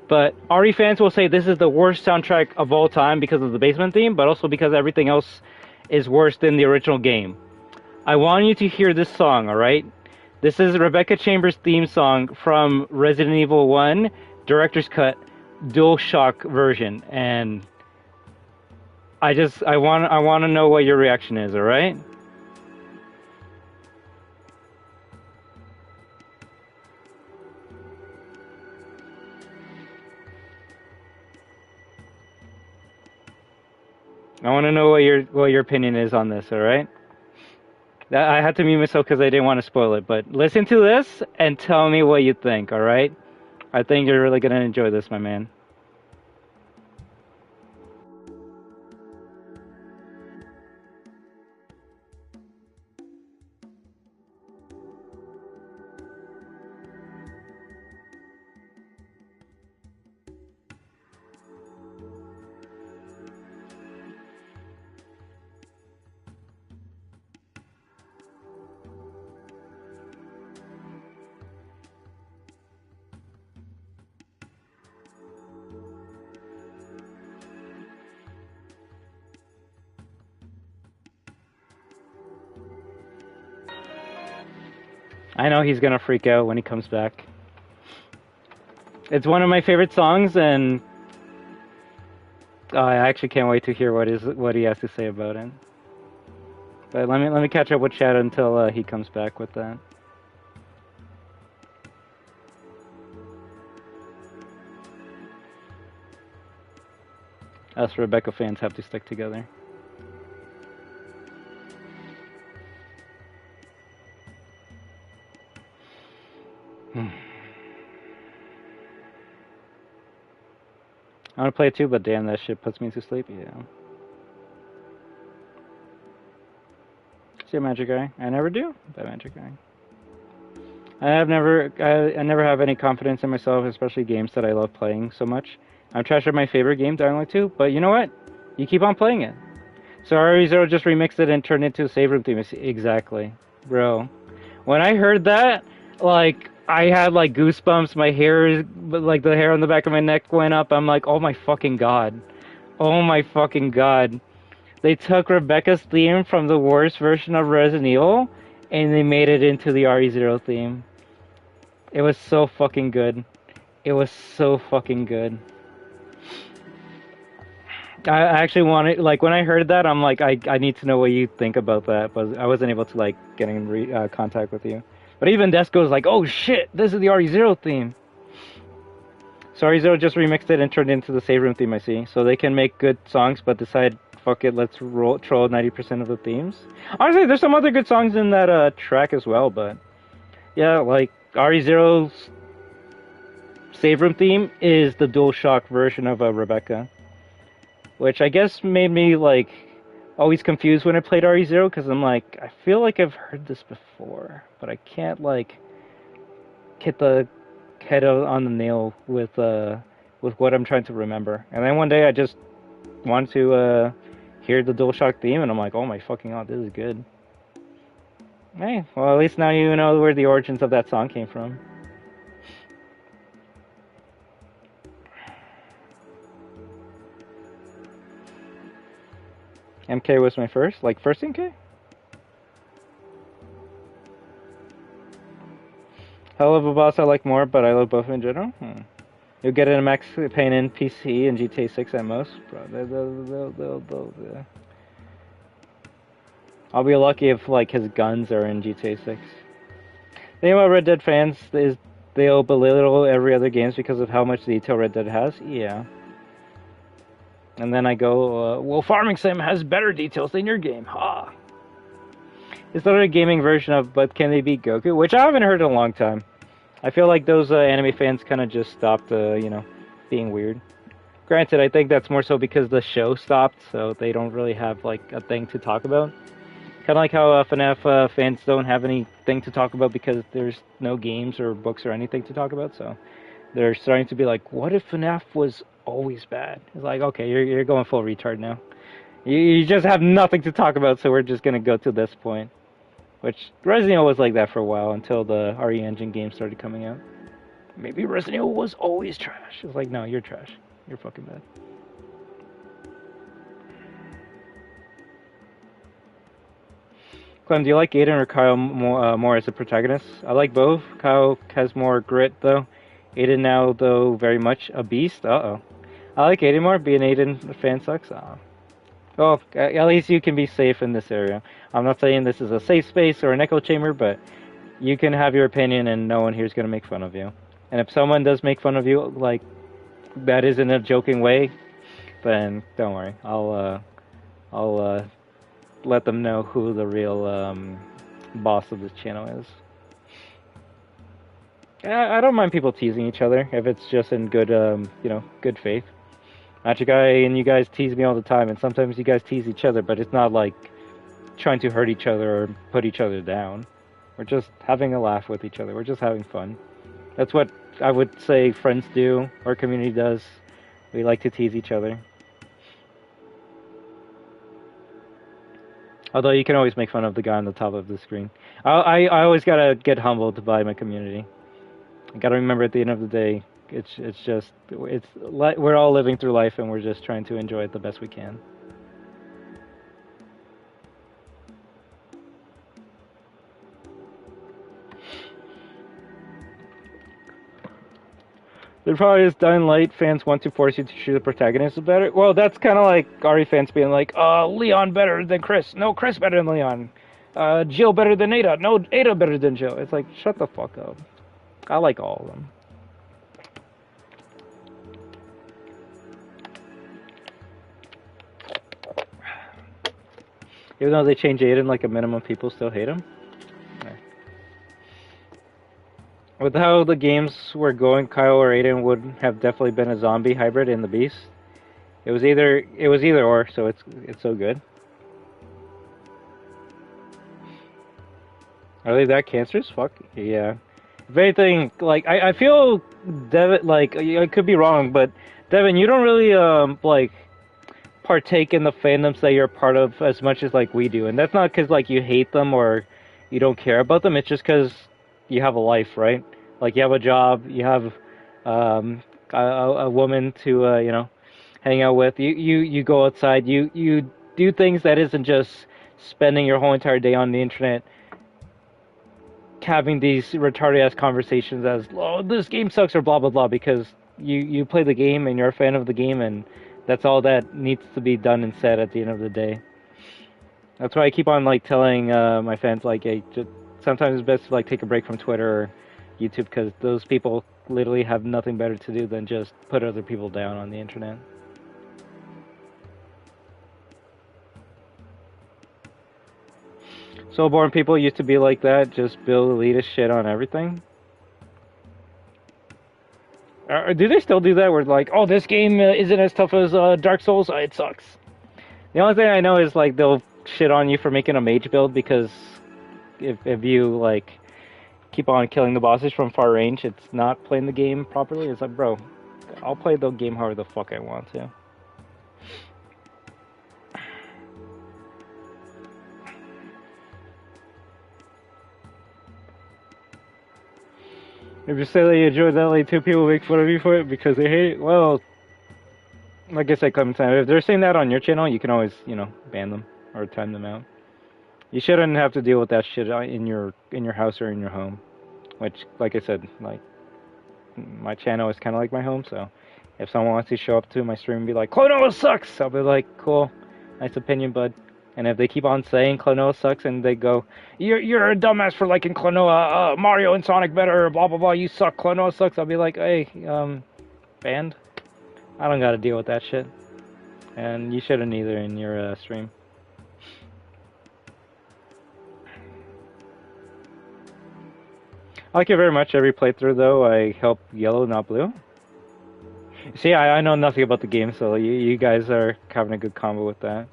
A: But RE fans will say this is the worst soundtrack of all time because of the basement theme, but also because everything else is worse than the original game. I want you to hear this song, alright? This is Rebecca Chambers' theme song from Resident Evil 1, Director's Cut, DualShock version, and I want to know what your reaction is, alright? I want to know what your opinion is on this, alright? I had to mute myself because I didn't want to spoil it, but listen to this and tell me what you think, alright? I think you're really going to enjoy this, my man. I know he's gonna freak out when he comes back. It's one of my favorite songs, and I actually can't wait to hear what he has to say about it. But let me catch up with Chad until he comes back with that. Us Rebecca fans have to stick together. I want to play it too, but damn, that shit puts me to sleep. Yeah. See a magic guy? I never do. That magic guy. I never have any confidence in myself, especially games that I love playing so much. I'm trash at my favorite game, Dying Light 2, but you know what? You keep on playing it. So RE0 just remixed it and turned it into a save room theme. Exactly, bro. When I heard that, like, I had like goosebumps. My hair, like the hair on the back of my neck went up. I'm like, oh my fucking god. Oh my fucking god. They took Rebecca's theme from the worst version of Resident Evil and they made it into the RE0 theme. It was so fucking good. It was so fucking good. I actually wanted, like, when I heard that, I'm like, I need to know what you think about that, but I wasn't able to, like, get in contact with you. But even Desco's like, oh shit, this is the RE0 theme. So RE0 just remixed it and turned it into the save room theme, I see. So they can make good songs, but decide, fuck it, let's troll 90% of the themes. Honestly, there's some other good songs in that track as well, but yeah, like, RE0's save room theme is the DualShock version of Rebecca. Which I guess made me, like, always confused when I played RE0, because I'm like, I feel like I've heard this before, but I can't, like, hit the head on the nail with what I'm trying to remember. And then one day I just wanted to hear the DualShock theme, and I'm like, oh my fucking god, this is good. Hey, well, at least now you know where the origins of that song came from. MK was my first? Like, first MK? Hell of a boss I like more, but I love both in general. You'll get it in Max Payne in PC and GTA 6 at most. Bro, I'll be lucky if, like, his guns are in GTA 6. The thing about Red Dead fans is they'll belittle every other games because of how much detail Red Dead has. Yeah. And then I go, well, Farming Sim has better details than your game. Ha! It's not a gaming version of, but can they beat Goku? Which I haven't heard in a long time. I feel like those anime fans kind of just stopped, you know, being weird. Granted, I think that's more so because the show stopped, so they don't really have, like, a thing to talk about. Kind of like how FNAF fans don't have anything to talk about because there's no games or books or anything to talk about. So they're starting to be like, what if FNAF was always bad? It's like, okay, you're going full retard now. You just have nothing to talk about, so we're just gonna go to this point. Which Resident Evil was like that for a while until the RE Engine games started coming out. Maybe Resident Evil was always trash. It's like, no, you're trash. You're fucking bad. Clem, do you like Aiden or Kyle more as a protagonist? I like both. Kyle has more grit, though. Aiden now, though, very much a beast. Uh-oh. I like Aiden more. Being Aiden fan sucks. Well, at least you can be safe in this area. I'm not saying this is a safe space or an echo chamber, but you can have your opinion and no one here's going to make fun of you. And if someone does make fun of you, like, that is in a joking way, then don't worry. I'll let them know who the real boss of this channel is. I don't mind people teasing each other if it's just in good, good faith. Magic Guy and you guys tease me all the time, and sometimes you guys tease each other, but it's not like trying to hurt each other or put each other down. We're just having a laugh with each other. We're just having fun. That's what I would say friends do, our community does. We like to tease each other. Although you can always make fun of the guy on the top of the screen. I always gotta get humbled by my community. I gotta remember at the end of the day, we're all living through life and we're just trying to enjoy it the best we can. The problem is Dying Light fans want to force you to choose the protagonist better. Well, that's kind of like RE fans being like, Leon better than Chris. No, Chris better than Leon. Jill better than Ada. No, Ada better than Jill. It's like, shut the fuck up. I like all of them. Even though they change Aiden, like a minimum people still hate him. With how the games were going, Kyle or Aiden would have definitely been a zombie hybrid in the Beast. It was either or, so it's so good. Are they that cancerous? Fuck yeah. If anything, like I feel Devin, like I could be wrong, but Devin, you don't really like partake in the fandoms that you're a part of as much as like we do, and that's not because like you hate them or you don't care about them. It's just because you have a life, right? Like you have a job, you have a woman to hang out with. You go outside. You do things that isn't just spending your whole entire day on the internet having these retarded ass conversations as, oh, this game sucks or blah blah blah, because you play the game and you're a fan of the game, and that's all that needs to be done and said at the end of the day. That's why I keep on like telling my fans, like, hey, sometimes it's best to like take a break from Twitter or YouTube, because those people literally have nothing better to do than just put other people down on the internet. So born people used to be like that, just build elitist shit on everything. Do they still do that? Where like, oh, this game isn't as tough as Dark Souls, it sucks. The only thing I know is like they'll shit on you for making a mage build, because if you like keep on killing the bosses from far range, it's not playing the game properly. It's like, bro, I'll play the game however the fuck I want to. If you say that you enjoy that, like, two people make fun of you for it because they hate it, well, like I said, Clementine, if they're saying that on your channel, you can always, ban them or time them out. You shouldn't have to deal with that shit in your house or in your home. Which, like I said, like, my channel is kind of like my home, so if someone wants to show up to my stream and be like, Klaw-Naw sucks, I'll be like, cool, nice opinion, bud. And if they keep on saying Klaw-Naw sucks and they go, you're a dumbass for liking Klaw-Naw, Mario and Sonic better, blah blah blah, you suck, Klaw-Naw sucks, I'll be like, hey, banned? I don't gotta deal with that shit. And you shouldn't either in your stream. I like it very much. Every playthrough, though, I help yellow, not blue. See, I know nothing about the game, so you guys are having a good combo with that.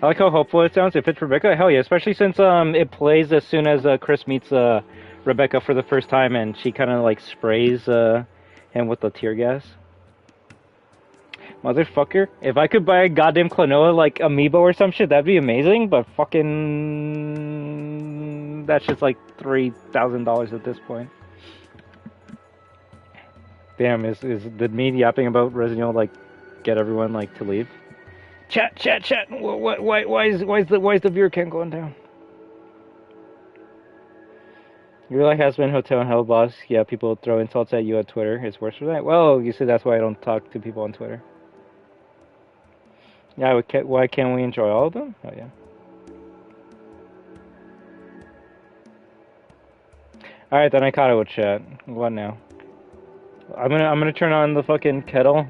A: I like how hopeful it sounds. It fits Rebecca. Hell yeah, especially since it plays as soon as Chris meets Rebecca for the first time, and she kind of like sprays him with the tear gas. Motherfucker, if I could buy a goddamn Klaw-Naw like amiibo or some shit, that'd be amazing. But fucking, that's just like $3,000 at this point. Damn, did me yapping about Resident Evil like get everyone like to leave? Chat. Why is the beer can going down? You like has been Hotel and Hell boss? Yeah, people throw insults at you on Twitter. It's worse for that. Well, you see, that's why I don't talk to people on Twitter. Yeah, why can't we enjoy all of them? Oh yeah. All right, then I caught it with chat. What now? I'm gonna turn on the fucking kettle,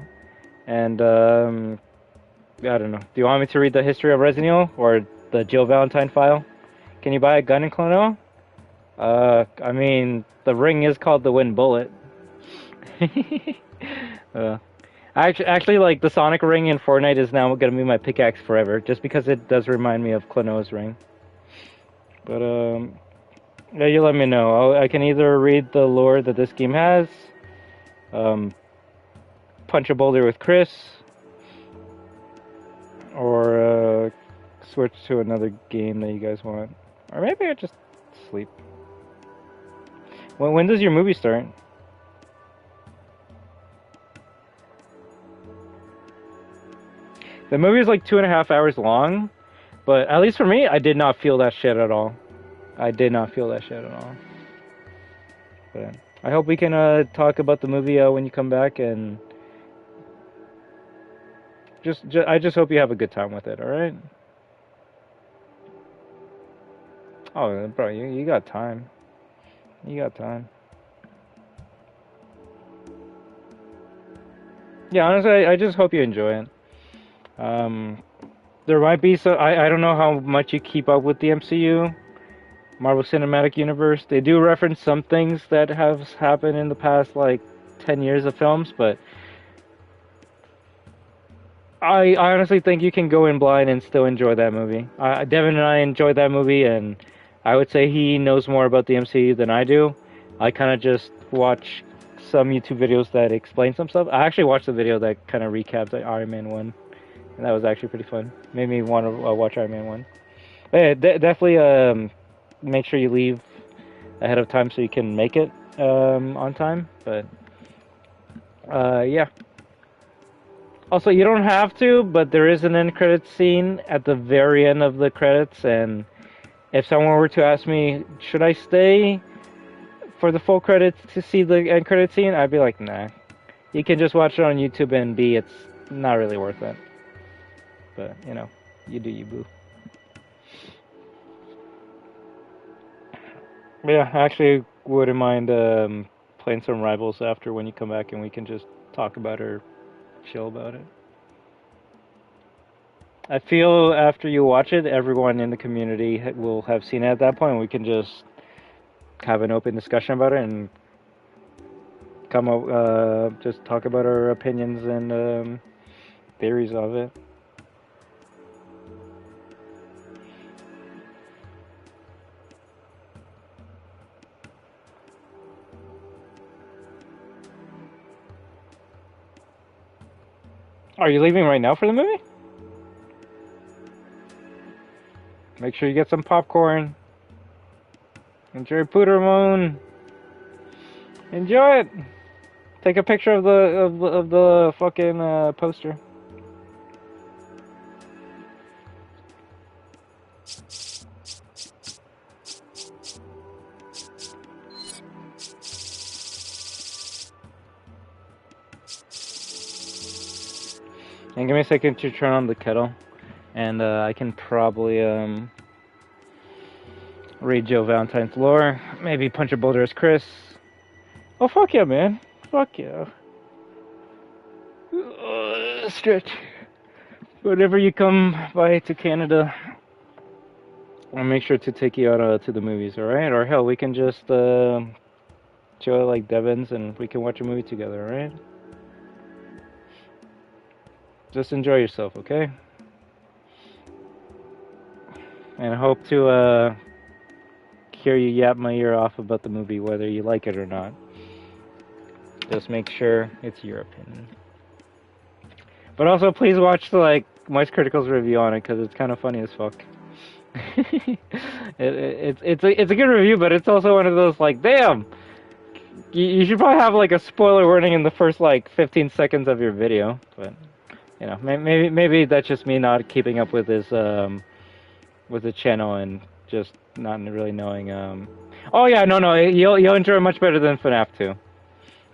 A: and I don't know. Do you want me to read the history of Resident Evil or the Jill Valentine file? Can you buy a gun in Klaw-Naw? I mean, the ring is called the Wind Bullet. Actually, like the Sonic ring in Fortnite is now gonna be my pickaxe forever, just because it does remind me of Klaw-Naw's ring. But yeah, you let me know. I can either read the lore that this game has, punch a boulder with Chris, or switch to another game that you guys want, or maybe I just sleep. When does your movie start? The movie is like 2.5 hours long, but at least for me, I did not feel that shit at all. I did not feel that shit at all. But I hope we can talk about the movie when you come back, and I just hope you have a good time with it. All right? Oh, bro, you got time. You got time. Yeah, honestly, I just hope you enjoy it. There might be some. I don't know how much you keep up with the MCU, Marvel Cinematic Universe. They do reference some things that have happened in the past, like 10 years of films, but I honestly think you can go in blind and still enjoy that movie. Devin and I enjoyed that movie, and I would say he knows more about the MCU than I do. I kind of just watch some YouTube videos that explain some stuff. I actually watched the video that kind of recapped the Iron Man 1, and that was actually pretty fun. Made me want to watch Iron Man 1. But yeah, definitely make sure you leave ahead of time so you can make it on time. But yeah. Also, you don't have to, but there is an end credits scene at the very end of the credits, and if someone were to ask me, should I stay for the full credits to see the end credits scene, I'd be like, nah. You can just watch it on YouTube, and B, it's not really worth it. But, you know, you do you, boo. But yeah, I actually wouldn't mind playing some Rivals after when you come back, and we can just talk about it or chill about it. I feel after you watch it, everyone in the community will have seen it at that point, and we can just have an open discussion about it and come up, just talk about our opinions and theories of it. Are you leaving right now for the movie? Make sure you get some popcorn. Enjoy Pooter Moon. Enjoy it. Take a picture of the fucking poster. And give me a second to turn on the kettle, and I can probably read Jill Valentine's lore. Maybe punch a boulder as Chris. Oh fuck yeah, man! Fuck yeah! Stretch. Whenever you come by to Canada, I'll make sure to take you out to the movies. All right? Or hell, we can just chill at like Devon's, and we can watch a movie together. All right? Just enjoy yourself, okay? and I hope to hear you yap my ear off about the movie, whether you like it or not. Just make sure it's your opinion. But also, please watch the Moist Critical's review on it, because it's kind of funny as fuck. It's a good review, but it's also one of those damn. You should probably have a spoiler warning in the first 15 seconds of your video, but maybe that's just me not keeping up with his with the channel and just not really knowing. Oh yeah, no, you'll enjoy it much better than FNAF 2.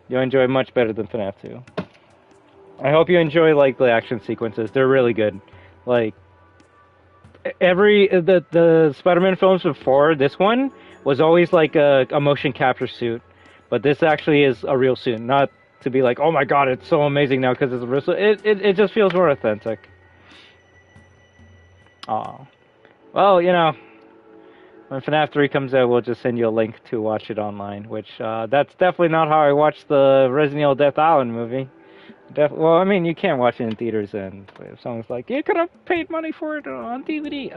A: You'll enjoy it much better than FNAF 2. I hope you enjoy the action sequences. They're really good. The Spider-Man films before this one was always a motion capture suit, but this actually is a real suit. Not to be oh my god, it's so amazing now because it's a real suit. It just feels more authentic. Aw. Well, when FNAF 3 comes out, we'll just send you a link to watch it online, which that's definitely not how I watched the Resident Evil Death Island movie. Well, I mean, you can't watch it in theaters, and if someone's you could have paid money for it on DVD.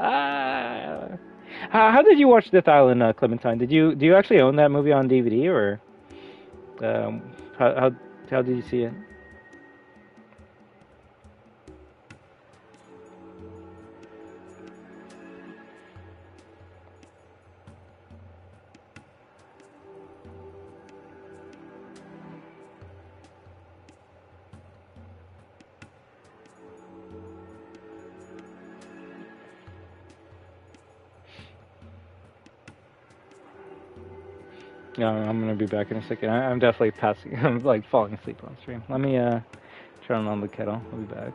A: How did you watch Death Island, Clementine? Do you actually own that movie on DVD, or how did you see it? No, I'm gonna be back in a second. I'm definitely passing. I'm falling asleep on stream. Let me turn on the kettle. I'll be back.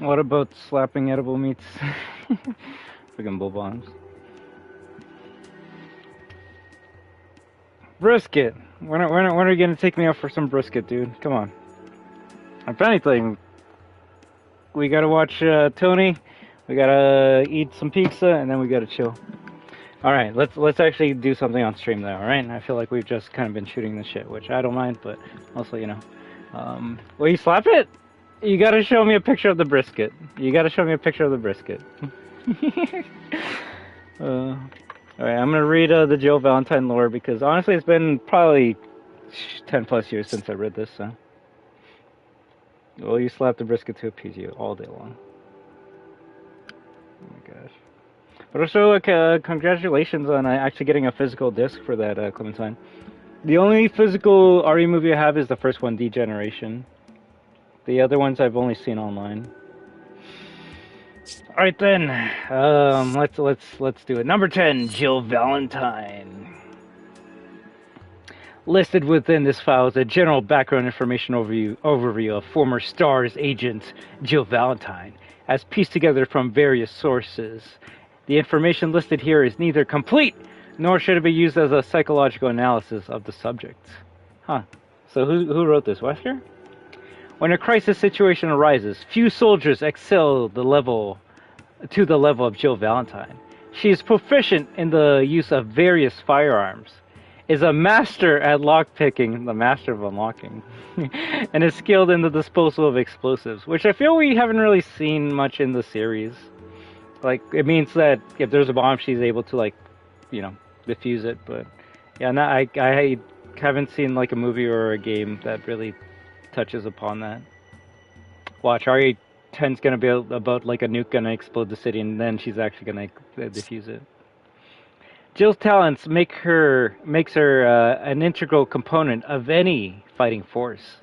A: What about slapping edible meats? Freaking bull bombs. Brisket. When are you gonna take me out for some brisket, dude? Come on. If anything, we gotta watch Tony. We gotta eat some pizza, and then we gotta chill. All right, let's actually do something on stream though. All right, I feel like we've just kind of been shooting the shit, which I don't mind, but also you know, will you slap it? You gotta show me a picture of the brisket. You gotta show me a picture of the brisket. All right, I'm gonna read the Jill Valentine lore because honestly, it's been probably 10 plus years since I read this. So, will you slap the brisket to appease you all day long? Oh my gosh. But also, congratulations on actually getting a physical disc for that, Clementine. The only physical RE movie I have is the first one, Degeneration. The other ones I've only seen online. All right then, let's do it. Number 10, Jill Valentine. Listed within this file is a general background information overview of former STARS agent Jill Valentine, as pieced together from various sources. The information listed here is neither complete, nor should it be used as a psychological analysis of the subject. Huh. So who wrote this, Wesker? When a crisis situation arises, few soldiers excel to the level of Jill Valentine. She is proficient in the use of various firearms, is a master at lockpicking, the master of unlocking, and is skilled in the disposal of explosives, which I feel we haven't really seen much in the series. Like, it means that if there's a bomb, she's able to, like, you know, defuse it, but yeah, no, I haven't seen, like, a movie or a game that really touches upon that. Watch, RE10's gonna be about, like, a nuke gonna explode the city, and then she's actually gonna defuse it. Jill's talents makes her an integral component of any fighting force.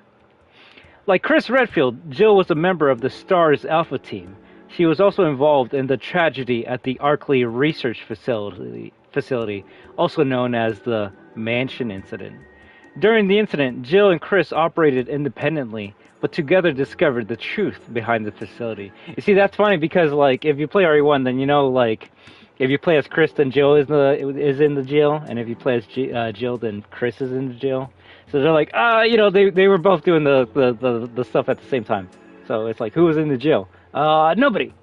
A: Like Chris Redfield, Jill was a member of the STARS Alpha team. She was also involved in the tragedy at the Arkley Research Facility, also known as the Mansion Incident. During the incident, Jill and Chris operated independently, but together discovered the truth behind the facility. You see, that's funny because, like, if you play RE1, then you know, like, if you play as Chris, then Jill is in the jail, and if you play as Jill, then Chris is in the jail. So they're like, you know, they were both doing the stuff at the same time. So it's like, who was in the jail? Nobody.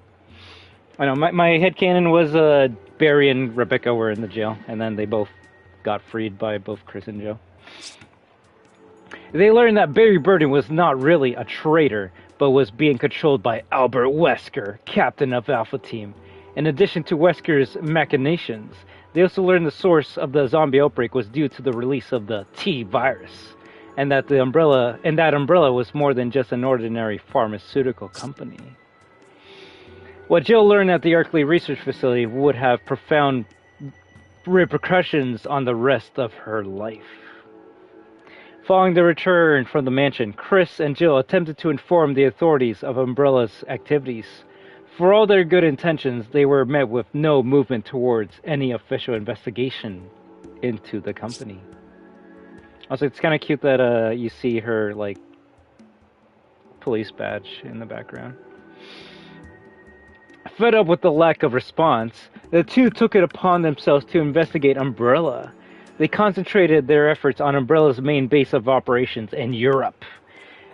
A: I know, my headcanon was Barry and Rebecca were in the jail, and then they both got freed by both Chris and Joe. They learned that Barry Burden was not really a traitor, but was being controlled by Albert Wesker, captain of Alpha Team. In addition to Wesker's machinations, they also learned the source of the zombie outbreak was due to the release of the T virus, and that the umbrella was more than just an ordinary pharmaceutical company. What Jill learned at the Arkley Research Facility would have profound repercussions on the rest of her life. Following their return from the mansion, Chris and Jill attempted to inform the authorities of Umbrella's activities. For all their good intentions, they were met with no movement towards any official investigation into the company. Also, it's kind of cute that you see her, like, police badge in the background. Fed up with the lack of response, the two took it upon themselves to investigate Umbrella. They concentrated their efforts on Umbrella's main base of operations in Europe.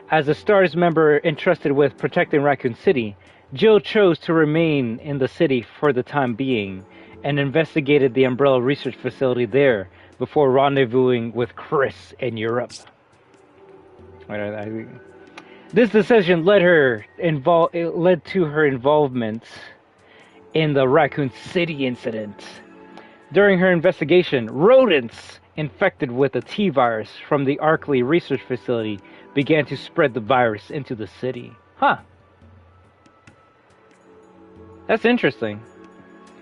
A: As a STARS member entrusted with protecting Raccoon City, Jill chose to remain in the city for the time being and investigated the Umbrella research facility there before rendezvousing with Chris in Europe. This decision led to her involvement in the Raccoon City incident. During her investigation, rodents infected with the T virus from the Arkley research facility began to spread the virus into the city. Huh. That's interesting.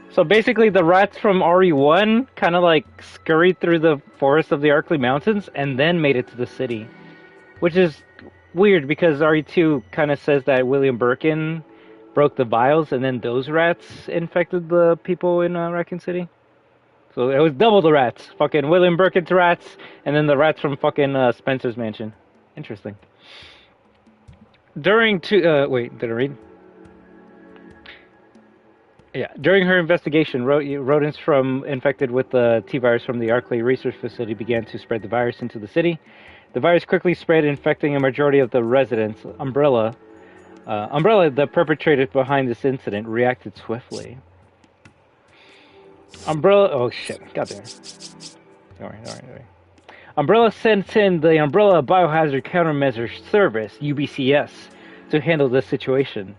A: So basically the rats from RE1 kind of like scurried through the forest of the Arkley Mountains and then made it to the city. Which is weird because RE2 kind of says that William Birkin broke the vials and then those rats infected the people in Raccoon City. So it was double the rats. Fucking William Birkin's rats and then the rats from fucking Spencer's mansion. Interesting. Wait, did I read? Yeah, during her investigation, rodents from infected with the T-virus from the Arklay research facility began to spread the virus into the city. The virus quickly spread, infecting a majority of the residents. Umbrella, the perpetrator behind this incident, reacted swiftly. Umbrella, oh shit, goddamn. Don't worry. Umbrella sent in the Umbrella Biohazard Countermeasures Service, UBCS, to handle the situation.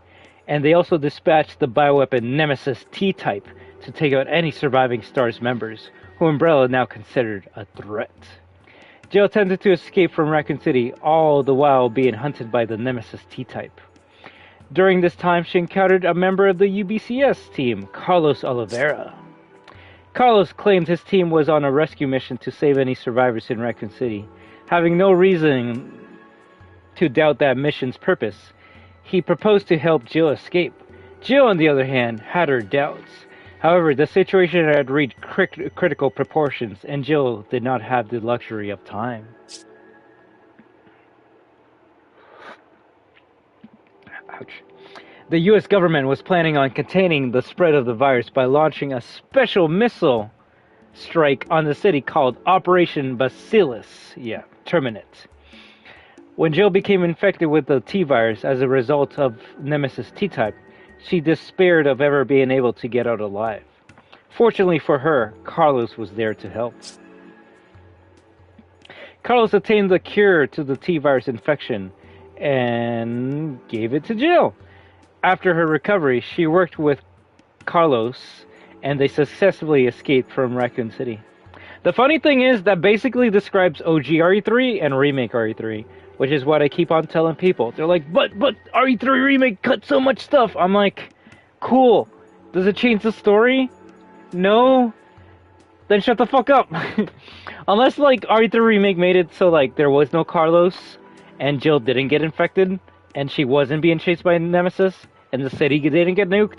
A: And they also dispatched the bioweapon Nemesis T-Type to take out any surviving STARS members, who Umbrella now considered a threat. Jill attempted to escape from Raccoon City, all the while being hunted by the Nemesis T-Type. During this time, she encountered a member of the UBCS team, Carlos Oliveira. Carlos claimed his team was on a rescue mission to save any survivors in Raccoon City. Having no reason to doubt that mission's purpose, he proposed to help Jill escape. Jill, on the other hand, had her doubts. However, the situation had reached critical proportions, and Jill did not have the luxury of time. Ouch. The U.S. government was planning on containing the spread of the virus by launching a special missile strike on the city called Operation Bacillus. Yeah, Terminate. When Jill became infected with the T-virus as a result of Nemesis T-Type, she despaired of ever being able to get out alive. Fortunately for her, Carlos was there to help. Carlos obtained the cure to the T-virus infection and gave it to Jill. After her recovery, she worked with Carlos and they successfully escaped from Raccoon City. The funny thing is that basically describes OG RE3 and Remake RE3, which is what I keep on telling people. They're like, but RE3 Remake cut so much stuff. I'm like, cool. Does it change the story? No? Then shut the fuck up. Unless, like, RE3 Remake made it so, like, there was no Carlos, and Jill didn't get infected, and she wasn't being chased by Nemesis, and the city didn't get nuked,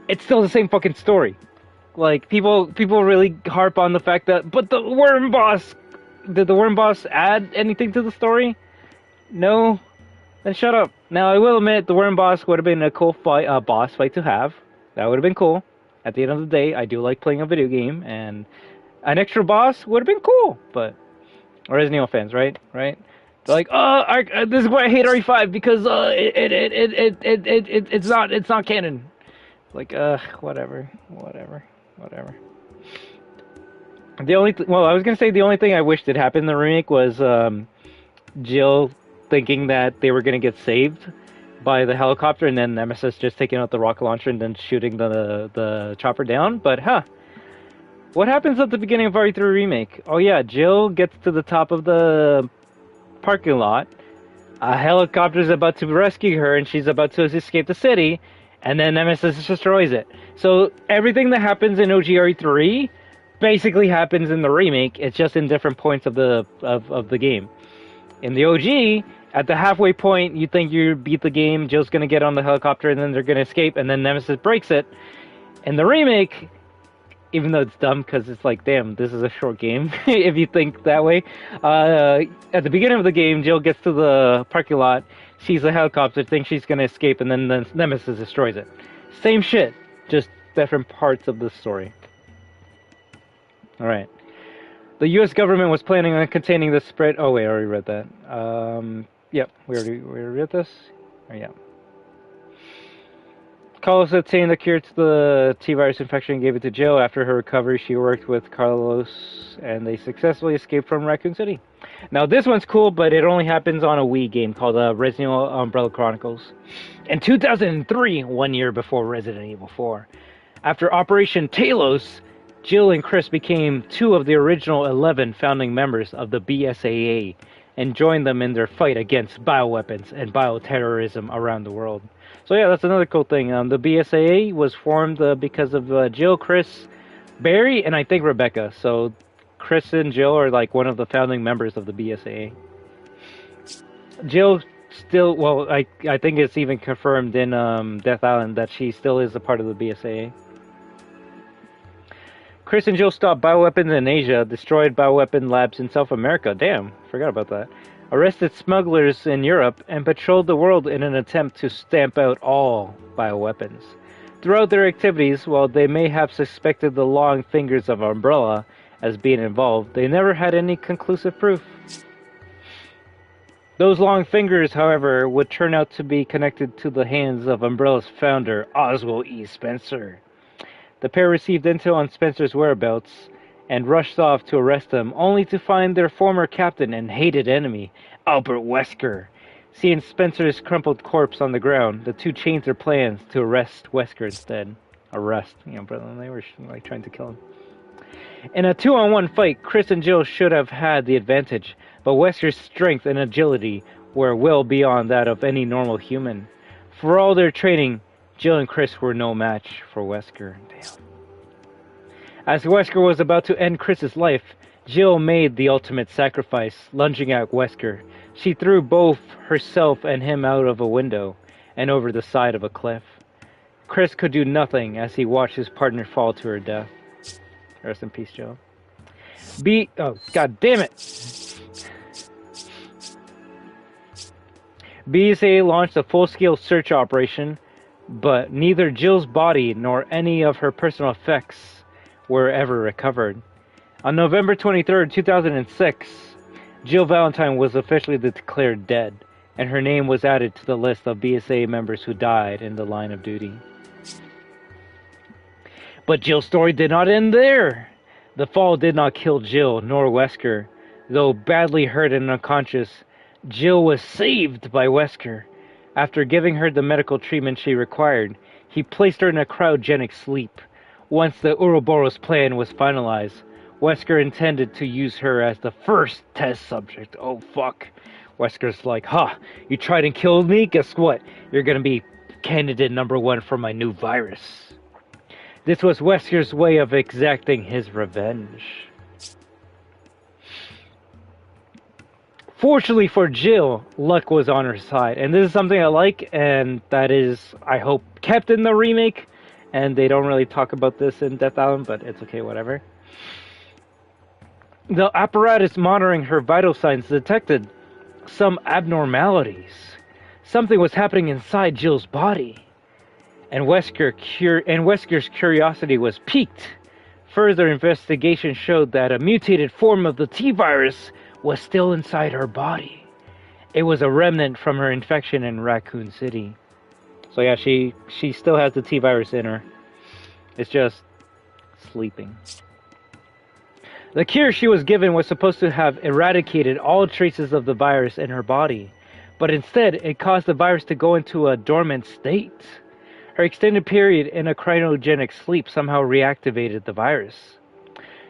A: it's still the same fucking story. Like, people really harp on the fact that, but the Worm Boss, did the Worm Boss add anything to the story? No? Then shut up. Now, I will admit, the Worm Boss would have been a cool boss fight to have. That would have been cool. At the end of the day, I do like playing a video game, and an extra boss would have been cool, but... Resident Evil fans, right? They're like, this is why I hate RE5, because it's not canon. Like, whatever. The only I was gonna say the only thing I wished had happened in the remake was Jill thinking that they were gonna get saved by the helicopter, and then Nemesis just taking out the rocket launcher and then shooting the chopper down. But what happens at the beginning of RE3 Remake? Oh yeah, Jill gets to the top of the parking lot. A helicopter is about to rescue her, and she's about to escape the city, and then Nemesis destroys it. So everything that happens in OG RE3 basically happens in the remake. It's just in different points of the game. In the OG, at the halfway point, you think you beat the game, Jill's gonna get on the helicopter, and then they're gonna escape, and then Nemesis breaks it. In the remake, even though it's dumb, because it's like, damn, this is a short game, if you think that way. At the beginning of the game, Jill gets to the parking lot, sees the helicopter, thinks she's gonna escape, and then the Nemesis destroys it. Same shit, just different parts of the story. Alright. The U.S. government was planning on containing the spread... Oh, wait, I already read that. Yep, we already read this? Oh, yeah. Carlos obtained the cure to the T-virus infection and gave it to Jill. After her recovery, she worked with Carlos, and they successfully escaped from Raccoon City. Now, this one's cool, but it only happens on a Wii game called Resident Evil Umbrella Chronicles. In 2003, 1 year before Resident Evil 4. After Operation Talos, Jill and Chris became 2 of the original 11 founding members of the BSAA and joined them in their fight against bioweapons and bioterrorism around the world. So yeah, that's another cool thing. The BSAA was formed because of Jill, Chris, Barry, and I think Rebecca. So Chris and Jill are like one of the founding members of the BSAA. Jill still, well, I think it's even confirmed in Death Island that she still is a part of the BSAA. Chris and Jill stopped bioweapons in Asia, destroyed bioweapon labs in South America. Damn, forgot about that. Arrested smugglers in Europe, and patrolled the world in an attempt to stamp out all bioweapons. Throughout their activities, while they may have suspected the long fingers of Umbrella as being involved, they never had any conclusive proof. Those long fingers, however, would turn out to be connected to the hands of Umbrella's founder, Oswald E. Spencer. The pair received intel on Spencer's whereabouts and rushed off to arrest him, only to find their former captain and hated enemy, Albert Wesker. Seeing Spencer's crumpled corpse on the ground, the two changed their plans to arrest Wesker instead. Arrest, but they were like trying to kill him. In a 2-on-1 fight, Chris and Jill should have had the advantage, but Wesker's strength and agility were well beyond that of any normal human. For all their training, Jill and Chris were no match for Wesker. Damn. As Wesker was about to end Chris's life, Jill made the ultimate sacrifice, lunging at Wesker. She threw both herself and him out of a window and over the side of a cliff. Chris could do nothing as he watched his partner fall to her death. Rest in peace, Jill. Oh, god damn it! BSA launched a full-scale search operation, but neither Jill's body nor any of her personal effects were ever recovered. On November 23, 2006, Jill Valentine was officially declared dead, and her name was added to the list of BSA members who died in the line of duty. But Jill's story did not end there. The fall did not kill Jill nor Wesker. Though badly hurt and unconscious, Jill was saved by Wesker. After giving her the medical treatment she required, he placed her in a cryogenic sleep. Once the Ouroboros plan was finalized, Wesker intended to use her as the first test subject. Oh fuck. Wesker's like, you tried and killed me? Guess what? You're gonna be candidate number 1 for my new virus. This was Wesker's way of exacting his revenge. Fortunately for Jill, luck was on her side. And this is something I like, and that is, I hope, kept in the remake. And they don't really talk about this in Death Island, but it's okay, whatever. The apparatus monitoring her vital signs detected some abnormalities. Something was happening inside Jill's body. And Wesker's curiosity was piqued. Further investigation showed that a mutated form of the T-virus was still inside her body. It was a remnant from her infection in Raccoon City. So yeah, she still has the T-virus in her. It's just sleeping. The cure she was given was supposed to have eradicated all traces of the virus in her body, but instead it caused the virus to go into a dormant state. Her extended period in a cryogenic sleep somehow reactivated the virus.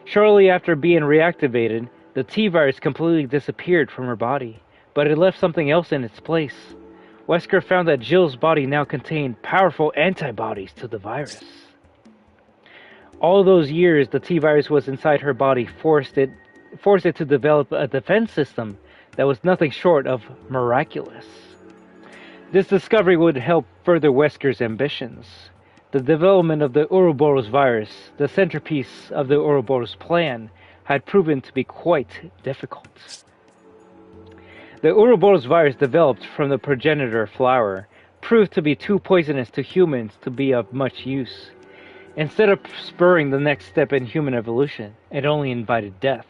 A: Shortly after being reactivated, the T-virus completely disappeared from her body, but it left something else in its place. Wesker found that Jill's body now contained powerful antibodies to the virus. All those years the T-virus was inside her body forced it to develop a defense system that was nothing short of miraculous. This discovery would help further Wesker's ambitions. The development of the Ouroboros virus, the centerpiece of the Ouroboros plan, had proven to be quite difficult. The Ouroboros virus, developed from the progenitor flower, proved to be too poisonous to humans to be of much use. Instead of spurring the next step in human evolution, it only invited death.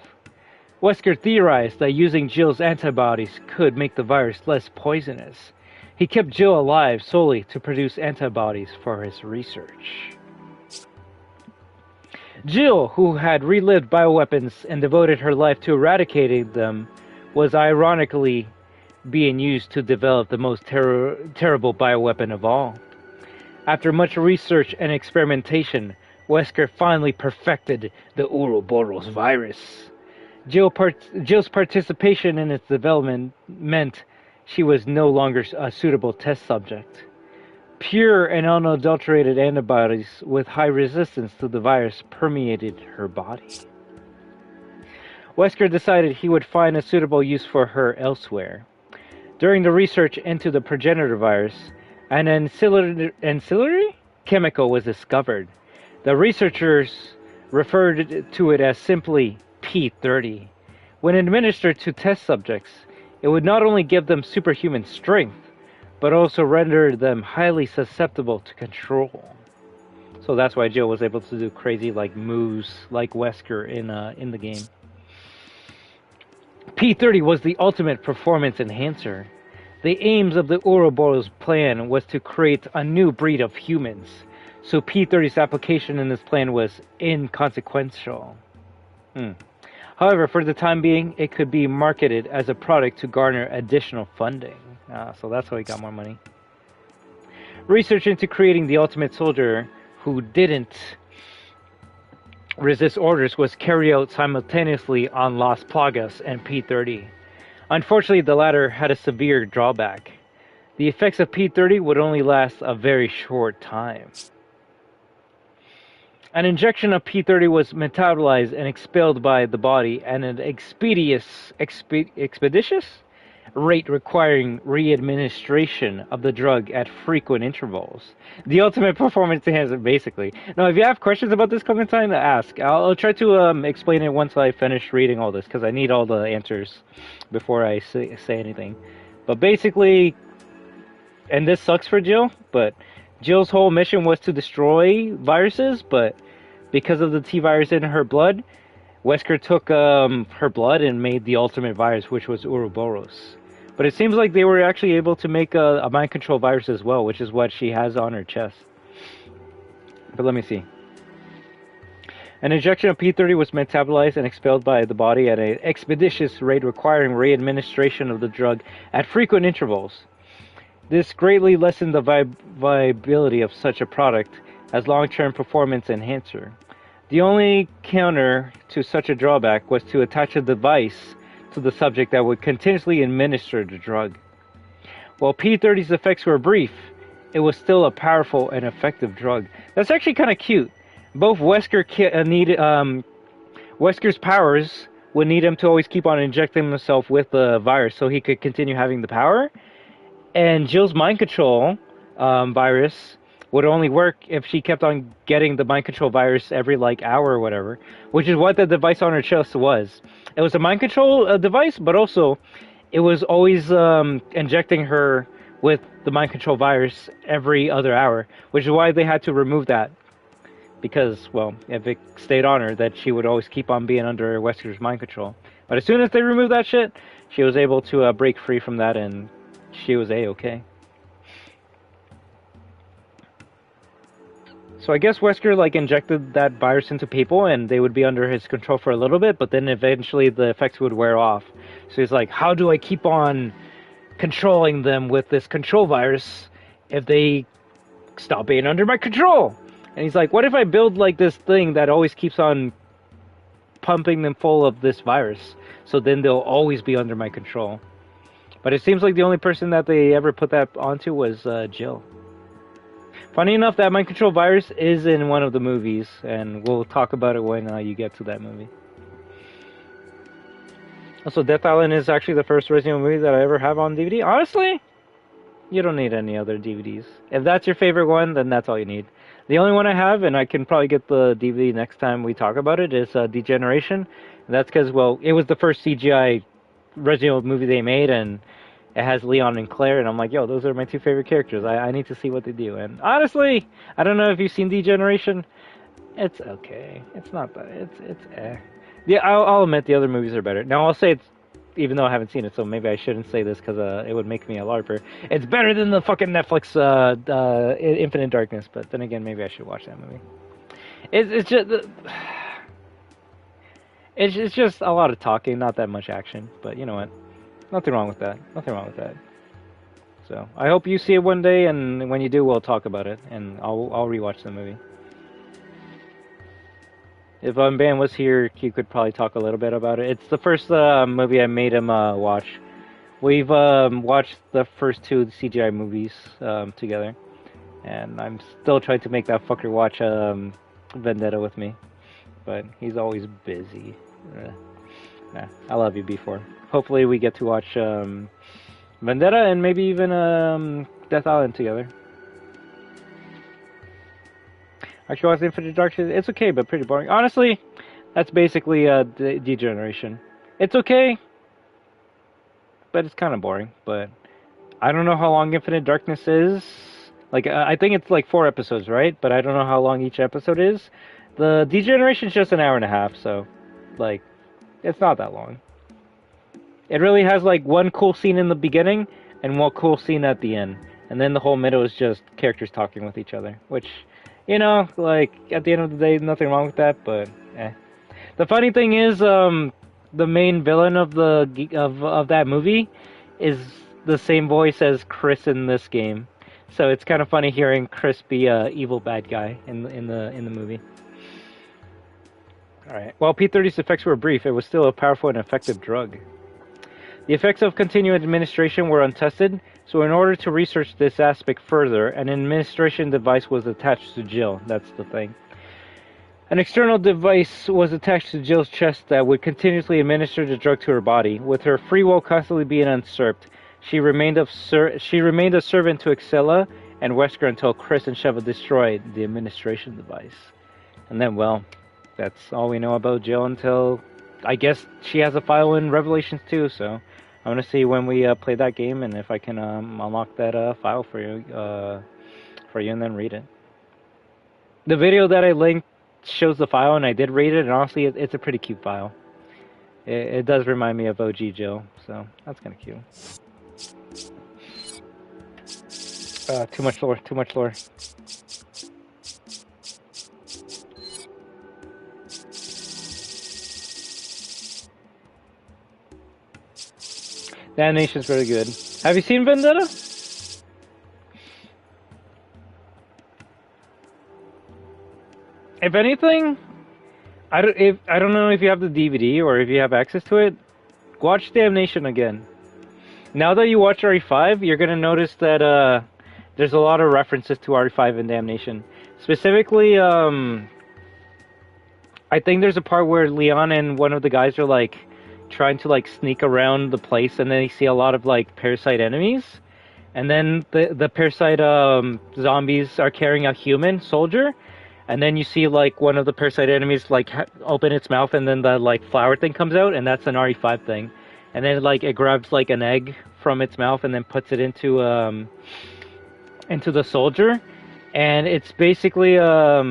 A: Wesker theorized that using Jill's antibodies could make the virus less poisonous. He kept Jill alive solely to produce antibodies for his research. Jill, who had relived bioweapons and devoted her life to eradicating them, was ironically being used to develop the most terrible bioweapon of all. After much research and experimentation, Wesker finally perfected the Ouroboros virus. Jill's participation in its development meant she was no longer a suitable test subject. Pure and unadulterated antibodies with high resistance to the virus permeated her body. Wesker decided he would find a suitable use for her elsewhere. During the research into the progenitor virus, an ancillary chemical was discovered. The researchers referred to it as simply P30. When administered to test subjects, it would not only give them superhuman strength, but also render them highly susceptible to control. So that's why Jill was able to do crazy like moves like Wesker in the game. P-30 was the ultimate performance enhancer. The aims of the Ouroboros plan was to create a new breed of humans, so P-30's application in this plan was inconsequential. However, for the time being, it could be marketed as a product to garner additional funding. So that's how he got more money. Research into creating the ultimate soldier who didn't resist orders was carried out simultaneously on Las Plagas and P-30. Unfortunately, the latter had a severe drawback. The effects of P-30 would only last a very short time. An injection of P-30 was metabolized and expelled by the body at an expeditious rate requiring re-administration of the drug at frequent intervals. The ultimate performance enhancer, basically. Now, if you have questions about this, Clementine, ask. I'll try to explain it once I finish reading all this, because I need all the answers before I say anything. But basically, and this sucks for Jill, but Jill's whole mission was to destroy viruses, but because of the T-virus in her blood, Wesker took her blood and made the ultimate virus, which was Ouroboros. But it seems like they were actually able to make a mind control virus as well, which is what she has on her chest. But let me see. An injection of P-30 was metabolized and expelled by the body at an expeditious rate requiring re-administration of the drug at frequent intervals. This greatly lessened the viability of such a product as long-term performance enhancer. The only counter to such a drawback was to attach a device to the subject that would continuously administer the drug. While P-30's effects were brief, it was still a powerful and effective drug. That's actually kind of cute. Both Wesker's powers would need him to always keep on injecting himself with the virus so he could continue having the power. And Jill's mind control virus would only work if she kept on getting the mind control virus every like hour or whatever, which is what the device on her chest was. It was a mind control device, but also it was always injecting her with the mind control virus every other hour, which is why they had to remove that. Because, well, if it stayed on her, that she would always keep on being under Wesker's mind control. But as soon as they removed that shit, she was able to break free from that, and she was A-okay. So I guess Wesker like injected that virus into people and they would be under his control for a little bit, but then eventually the effects would wear off. So he's like, how do I keep on controlling them with this control virus if they stop being under my control? And he's like, what if I build like this thing that always keeps on pumping them full of this virus, so then they'll always be under my control? But it seems like the only person that they ever put that onto was Jill. Funny enough, that mind control virus is in one of the movies, and we'll talk about it when you get to that movie. Also, Death Island is actually the first Resident Evil movie that I ever have on DVD. Honestly, you don't need any other DVDs. If that's your favorite one, then that's all you need. The only one I have, and I can probably get the DVD next time we talk about it, is Degeneration. And that's because, well, it was the first CGI Resident Evil movie they made, and it has Leon and Claire, and I'm like, yo, those are my two favorite characters. I need to see what they do. And honestly, I don't know if you've seen Degeneration. It's okay. It's not bad. It's eh. Yeah, I'll admit the other movies are better. Now, I'll say it's, even though I haven't seen it, so maybe I shouldn't say this because it would make me a LARPer. It's better than the fucking Netflix Infinite Darkness, but then again, maybe I should watch that movie. It's just... It's just a lot of talking, not that much action, but you know what? Nothing wrong with that. Nothing wrong with that. So, I hope you see it one day, and when you do, we'll talk about it, and I'll rewatch the movie. If Ben was here, he could probably talk a little bit about it. It's the first movie I made him watch. We've watched the first two CGI movies together, and I'm still trying to make that fucker watch Vendetta with me, but he's always busy. Nah, I love you, B4. Hopefully we get to watch Vendetta and maybe even Death Island together. Actually, watch Infinite Darkness. It's okay, but pretty boring. Honestly, that's basically Degeneration. It's okay, but it's kind of boring. But I don't know how long Infinite Darkness is, Like, I think it's like 4 episodes, right? But I don't know how long each episode is. The Degeneration is just an hour and a half, so, like, it's not that long. It really has, like, one cool scene in the beginning and one cool scene at the end. And then the whole middle is just characters talking with each other. Which, you know, like, at the end of the day, nothing wrong with that, but, eh. The funny thing is, the main villain of that movie is the same voice as Chris in this game. So it's kind of funny hearing Chris be a evil bad guy in the movie. All right. While P30's effects were brief, it was still a powerful and effective drug. The effects of continued administration were untested, so in order to research this aspect further, an administration device was attached to Jill. That's the thing. An external device was attached to Jill's chest that would continuously administer the drug to her body. With her free will constantly being usurped, she remained a servant to Excella and Wesker until Chris and Sheva destroyed the administration device. And then, well, that's all we know about Jill until, I guess, she has a file in Revelations 2, so I'm going to see when we play that game and if I can unlock that file for you and then read it. The video that I linked shows the file, and I did read it, and honestly, it's a pretty cute file. It does remind me of OG Jill, so that's kind of cute. Too much lore, too much lore. The animation's really good. Have you seen Vendetta? If anything, I don't know if you have the DVD or if you have access to it, watch Damnation again. Now that you watch RE5, you're gonna notice that there's a lot of references to RE5 and Damnation. Specifically, I think there's a part where Leon and one of the guys are like trying to like sneak around the place, and then you see a lot of like parasite enemies, and then the parasite zombies are carrying a human soldier. And then you see, like, one of the parasite enemies, like, open its mouth, and then the, like, flower thing comes out, and that's an RE5 thing. And then, like, it grabs, like, an egg from its mouth and then puts it into the soldier. And it's basically a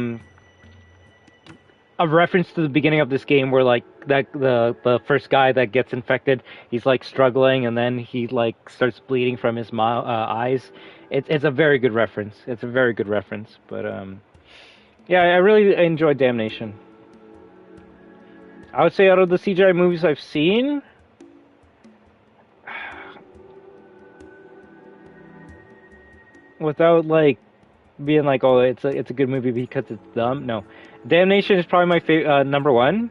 A: reference to the beginning of this game where, like, the first guy that gets infected, he's, like, struggling, and then he, like, starts bleeding from his eyes. It's a very good reference. It's a very good reference, but, yeah, I really enjoyed Damnation. I would say out of the CGI movies I've seen, without like being like, oh, it's a good movie because it's dumb. No, Damnation is probably my favorite, number one.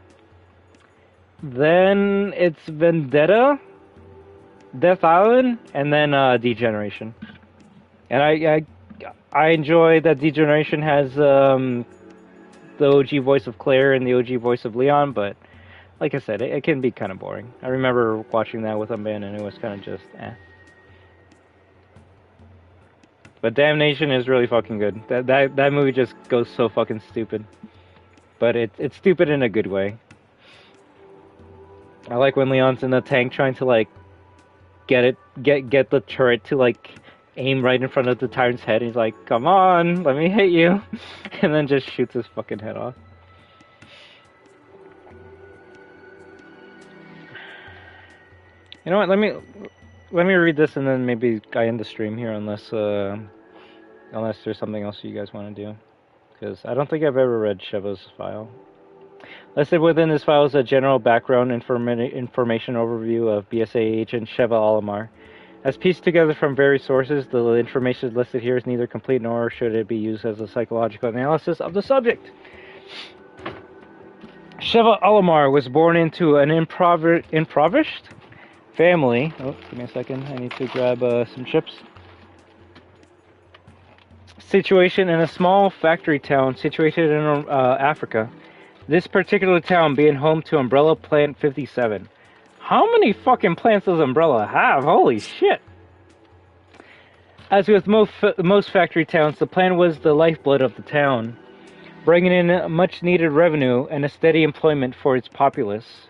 A: Then it's Vendetta, Death Island, and then Degeneration. And I enjoy that Degeneration has the OG voice of Claire and the OG voice of Leon, but like I said, it can be kind of boring. I remember watching that with Unban, and it was kind of just eh. But Damnation is really fucking good. That movie just goes so fucking stupid, but it's stupid in a good way. I like when Leon's in the tank trying to like get the turret to like aim right in front of the tyrant's head. He's like, come on, let me hit you. And then just shoots his fucking head off. You know what, let me read this and then maybe I end the stream here unless there's something else you guys want to do. Because I don't think I've ever read Sheva's file. Listed within this file is a general background information overview of BSA agent Sheva Olimar. As pieced together from various sources, the information listed here is neither complete nor should it be used as a psychological analysis of the subject. Sheva Olimar was born into an impoverished family. Oh, give me a second. I need to grab some chips. Situation in a small factory town situated in Africa. This particular town being home to Umbrella Plant 57. How many fucking plants does Umbrella have? Holy shit! As with most factory towns, the plant was the lifeblood of the town, bringing in much needed revenue and a steady employment for its populace.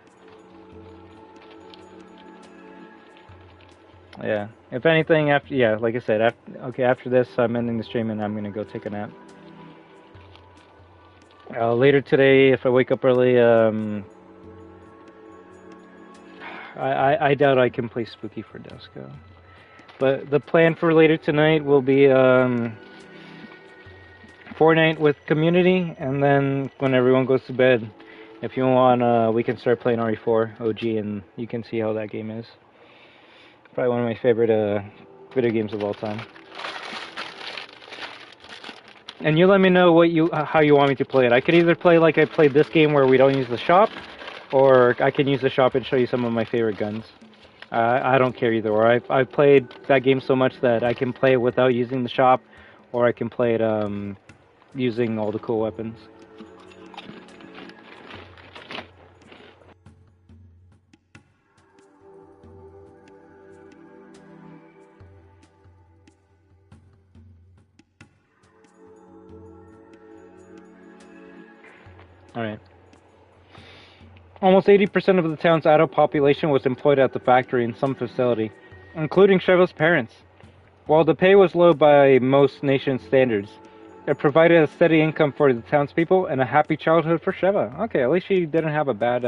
A: Yeah, If anything, after yeah, like I said, after this, I'm ending the stream and I'm gonna go take a nap. Later today, if I wake up early, I doubt I can play Spooky for Dusko. But the plan for later tonight will be Fortnite with community, and then when everyone goes to bed, if you want, we can start playing RE4 OG, and you can see how that game is. Probably one of my favorite video games of all time. And you let me know how you want me to play it. I could either play like I played this game where we don't use the shop, or I can use the shop and show you some of my favorite guns. I don't care either or. I've played that game so much that I can play it without using the shop, or I can play it using all the cool weapons. Alright. Almost 80% of the town's adult population was employed at the factory in some facility, including Cheva's parents. While the pay was low by most nation standards, it provided a steady income for the townspeople and a happy childhood for Sheva. Okay, at least she didn't have a bad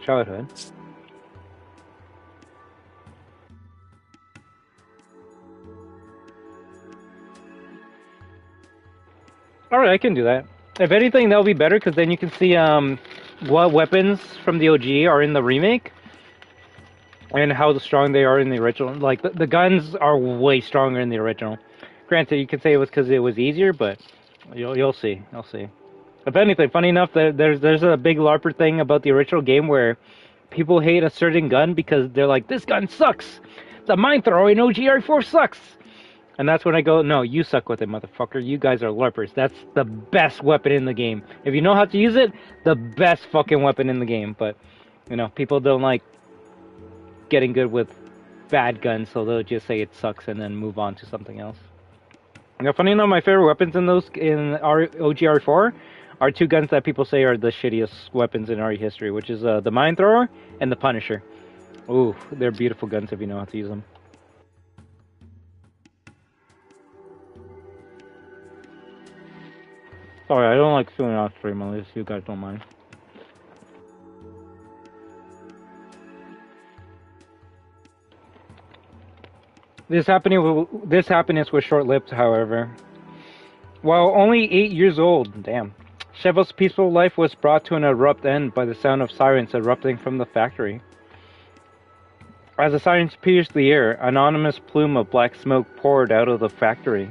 A: childhood. Alright, I can do that. If anything, that'll be better, because then you can see what weapons from the OG are in the remake, and how strong they are in the original. Like, the guns are way stronger in the original. Granted, you could say it was because it was easier, but you'll see. You'll see. If anything, funny enough, there's a big LARPer thing about the original game where people hate a certain gun because they're like, this gun sucks! The mine thrower in OG RE4 sucks! And that's when I go, no, you suck with it, motherfucker. You guys are LARPers. That's the best weapon in the game. If you know how to use it, the best fucking weapon in the game. But, you know, people don't like getting good with bad guns, so they'll just say it sucks and then move on to something else. Now, funny enough, my favorite weapons in OG RE4 are two guns that people say are the shittiest weapons in RE history, which is the Mine Thrower and the Punisher. Ooh, they're beautiful guns if you know how to use them. Sorry, I don't like filming off stream unless you guys don't mind. This happiness was short-lived, however. While only 8 years old, damn, Sheva's peaceful life was brought to an abrupt end by the sound of sirens erupting from the factory. As the sirens pierced the air, an ominous plume of black smoke poured out of the factory.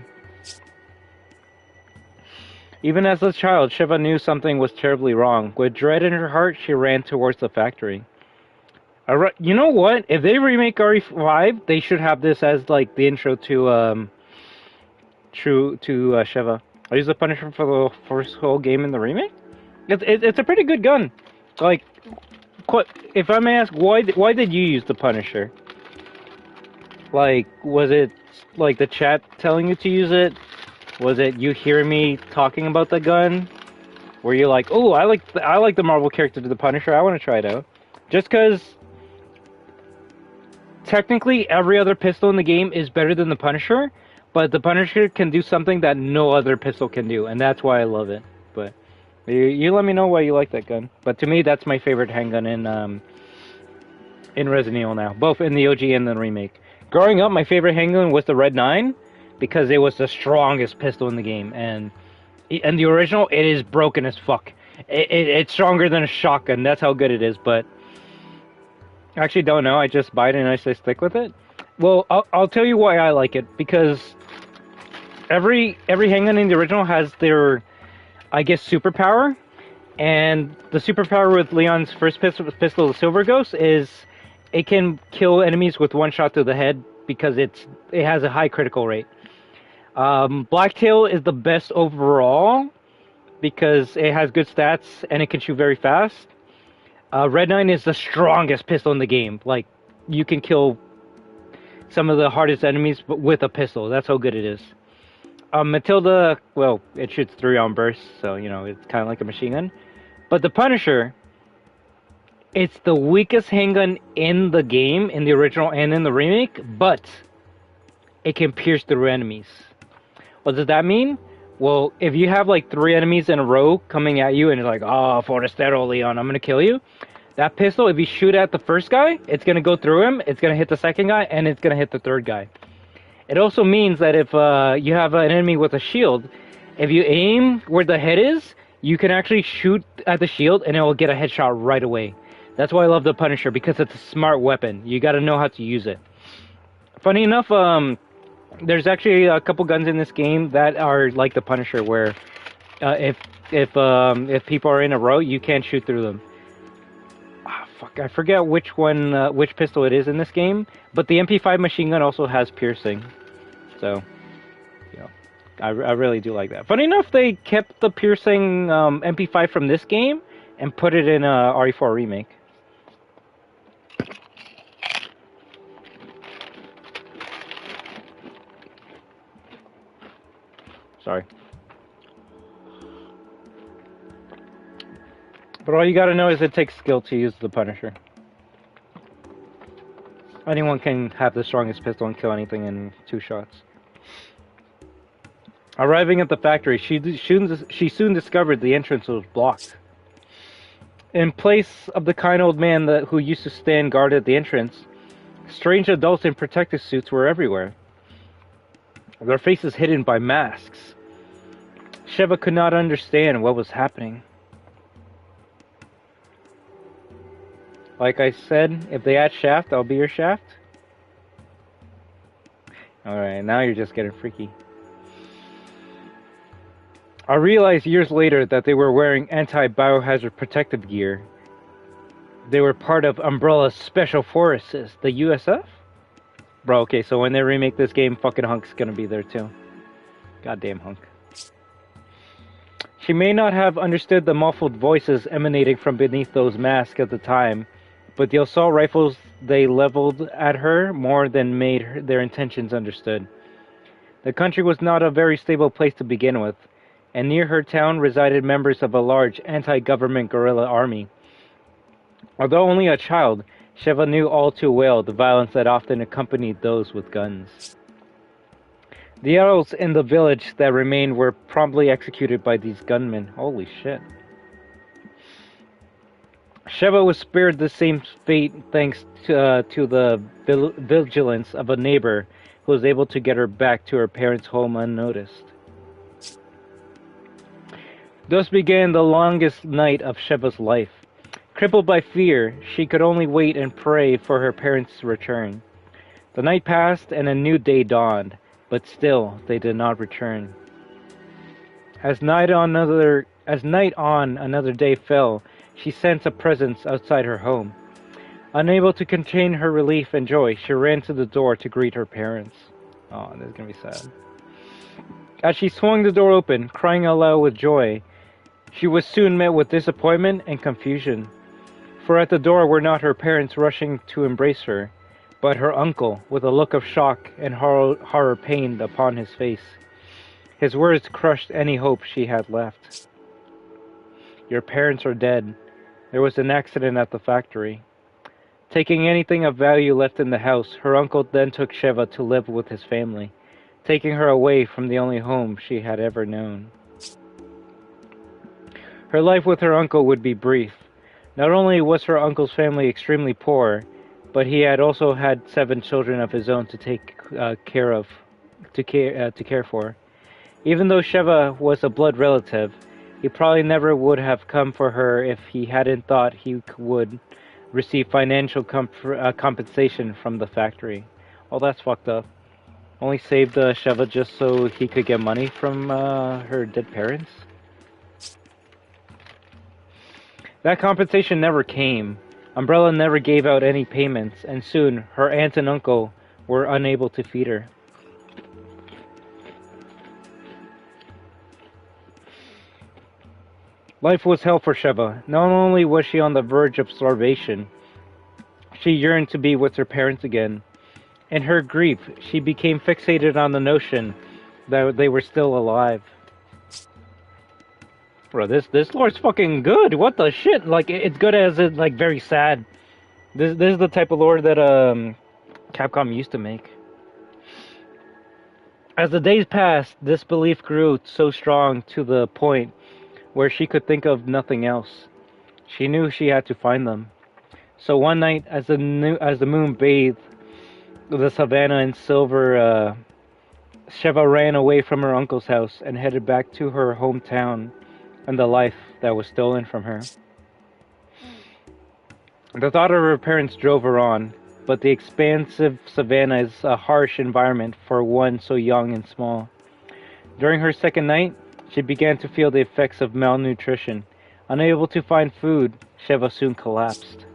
A: Even as a child, Sheva knew something was terribly wrong. With dread in her heart, she ran towards the factory. You know what? If they remake RE5, they should have this as like the intro to Sheva. I use the Punisher for the first whole game in the remake. It's a pretty good gun. Like, if I may ask, why did you use the Punisher? Like, was it like the chat telling you to use it? Was it you hearing me talking about the gun? Were you like, oh, I like the Marvel character to the Punisher, I want to try it out? Just because technically every other pistol in the game is better than the Punisher, but the Punisher can do something that no other pistol can do, and that's why I love it. But you let me know why you like that gun. But to me, that's my favorite handgun in Resident Evil now, both in the OG and the remake. Growing up, my favorite handgun was the Red 9, because it was the strongest pistol in the game, and the original, it is broken as fuck. It's stronger than a shotgun, that's how good it is, but I actually don't know, I just buy it and I say stick with it. Well, I'll tell you why I like it, because every handgun in the original has their, I guess, superpower, and the superpower with Leon's first pistol, the Silver Ghost, is it can kill enemies with one shot to the head, because it has a high critical rate. Blacktail is the best overall because it has good stats and it can shoot very fast. Red 9 is the strongest pistol in the game. Like, you can kill some of the hardest enemies with a pistol. That's how good it is. Matilda, well, it shoots 3-round bursts, so, you know, it's kind of like a machine gun. But the Punisher, It's the weakest handgun in the game, in the original and in the remake, but it can pierce through enemies. What does that mean? Well, if you have like 3 enemies in a row coming at you and you're like, oh, Forastero Leon, I'm gonna kill you. That pistol, if you shoot at the first guy, it's gonna go through him, it's gonna hit the second guy, and it's gonna hit the third guy. It also means that if you have an enemy with a shield, if you aim where the head is, you can actually shoot at the shield and it will get a headshot right away. That's why I love the Punisher, because it's a smart weapon. You gotta know how to use it. Funny enough, there's actually a couple guns in this game that are like the Punisher, where if people are in a row, you can't shoot through them. Ah, fuck, I forget which one, which pistol it is in this game, but the MP5 machine gun also has piercing. So, you know, I really do like that. Funny enough, they kept the piercing MP5 from this game and put it in a RE4 remake. Sorry. But all you gotta know is it takes skill to use the Punisher. Anyone can have the strongest pistol and kill anything in 2 shots. Arriving at the factory, she soon discovered the entrance was blocked. In place of the kind old man who used to stand guard at the entrance, strange adults in protective suits were everywhere, their faces hidden by masks. Sheva could not understand what was happening. Like I said, if they add Shaft, I'll be your Shaft. Alright, now you're just getting freaky. I realized years later that they were wearing anti-biohazard protective gear. They were part of Umbrella's Special Forces, the USF? Bro, okay, so when they remake this game, fucking Hunk's gonna be there too. Goddamn Hunk. She may not have understood the muffled voices emanating from beneath those masks at the time, but the assault rifles they leveled at her more than made their intentions understood. The country was not a very stable place to begin with, and near her town resided members of a large anti-government guerrilla army. Although only a child, Sheva knew all too well the violence that often accompanied those with guns. The adults in the village that remained were promptly executed by these gunmen. Holy shit. Sheva was spared the same fate thanks to the vigilance of a neighbor who was able to get her back to her parents' home unnoticed. Thus began the longest night of Sheva's life. Crippled by fear, she could only wait and pray for her parents' return. The night passed and a new day dawned, but still they did not return. As night on another day fell, she sensed a presence outside her home. Unable to contain her relief and joy, she ran to the door to greet her parents. Oh, this is gonna be sad. As she swung the door open, crying aloud with joy, she was soon met with disappointment and confusion. For at the door were not her parents rushing to embrace her, but her uncle, with a look of shock and horror pained upon his face. His words crushed any hope she had left. Your parents are dead. There was an accident at the factory. Taking anything of value left in the house, her uncle then took Sheva to live with his family, taking her away from the only home she had ever known. Her life with her uncle would be brief. Not only was her uncle's family extremely poor, but he had also had 7 children of his own to take care for. Even though Sheva was a blood relative, he probably never would have come for her if he hadn't thought he would receive financial compensation from the factory. Oh, that's fucked up. Only saved Sheva just so he could get money from her dead parents? That compensation never came. Umbrella never gave out any payments, and soon her aunt and uncle were unable to feed her. Life was hell for Sheva. Not only was she on the verge of starvation, she yearned to be with her parents again. In her grief, she became fixated on the notion that they were still alive. Bro, this lore's fucking good. What the shit? Like, it's good as it's like very sad. This is the type of lore that Capcom used to make. As the days passed, this belief grew so strong to the point where she could think of nothing else. She knew she had to find them. So one night, as the moon bathed the savannah in silver, Sheva ran away from her uncle's house and headed back to her hometown and the life that was stolen from her. The thought of her parents drove her on, but the expansive savannah is a harsh environment for one so young and small. During her second night, she began to feel the effects of malnutrition. Unable to find food, Sheva soon collapsed.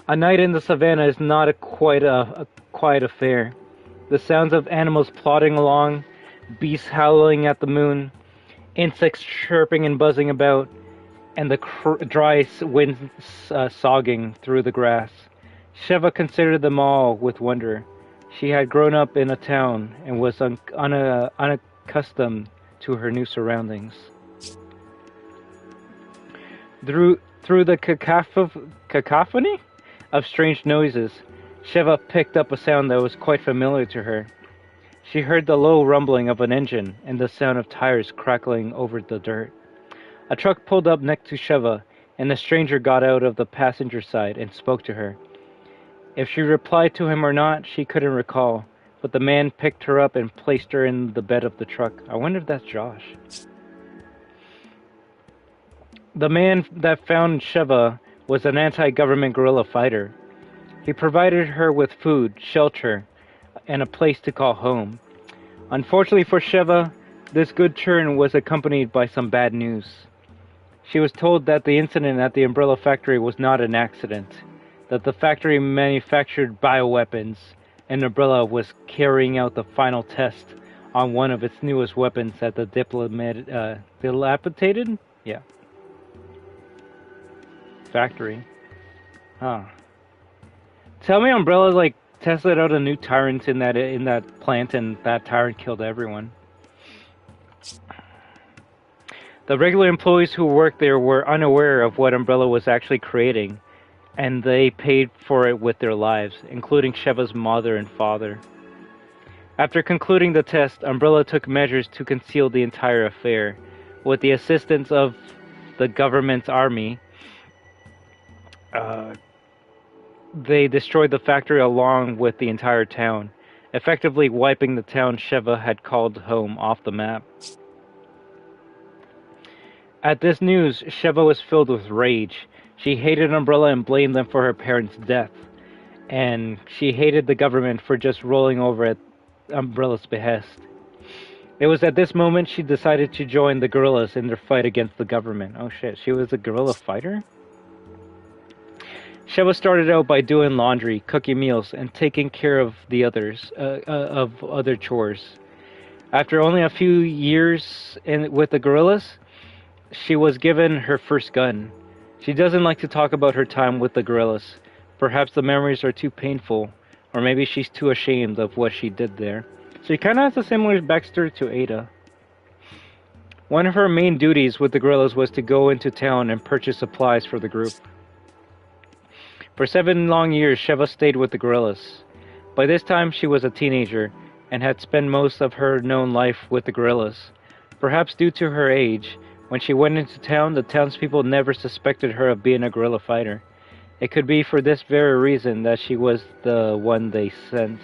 A: A night in the savannah is not a quiet affair. The sounds of animals plodding along, beasts howling at the moon, insects chirping and buzzing about, and the dry wind sogging through the grass. Sheva considered them all with wonder. She had grown up in a town and was unaccustomed to her new surroundings. Through the cacophony of strange noises, Sheva picked up a sound that was quite familiar to her. She heard the low rumbling of an engine and the sound of tires crackling over the dirt. A truck pulled up next to Sheva, and a stranger got out of the passenger side and spoke to her. If she replied to him or not, she couldn't recall, but the man picked her up and placed her in the bed of the truck. I wonder if that's Josh. The man that found Sheva was an anti-government guerrilla fighter. He provided her with food, shelter, and a place to call home. Unfortunately for Sheva, this good turn was accompanied by some bad news. She was told that the incident at the umbrella factory was not an accident, that the factory manufactured bioweapons, and Umbrella was carrying out the final test on one of its newest weapons at the dilapidated factory. Huh. Tell me Umbrella like tested out a new tyrant in that plant and that tyrant killed everyone. The regular employees who worked there were unaware of what Umbrella was actually creating, and they paid for it with their lives, including Sheva's mother and father. After concluding the test, Umbrella took measures to conceal the entire affair. With the assistance of the government's army, they destroyed the factory along with the entire town, effectively wiping the town Sheva had called home off the map. At this news, Sheva was filled with rage. She hated Umbrella and blamed them for her parents' death. And she hated the government for just rolling over at Umbrella's behest. It was at this moment she decided to join the guerrillas in their fight against the government. Oh shit, she was a guerrilla fighter? Sheva started out by doing laundry, cooking meals, and taking care of the other chores. After only a few years with the guerrillas, she was given her first gun. She doesn't like to talk about her time with the guerrillas. Perhaps the memories are too painful, or maybe she's too ashamed of what she did there. She kind of has a similar backstory to Ada. One of her main duties with the guerrillas was to go into town and purchase supplies for the group. For 7 long years, Sheva stayed with the guerrillas. By this time, she was a teenager and had spent most of her known life with the guerrillas. Perhaps due to her age, when she went into town, the townspeople never suspected her of being a guerrilla fighter. It could be for this very reason that she was the one they sent.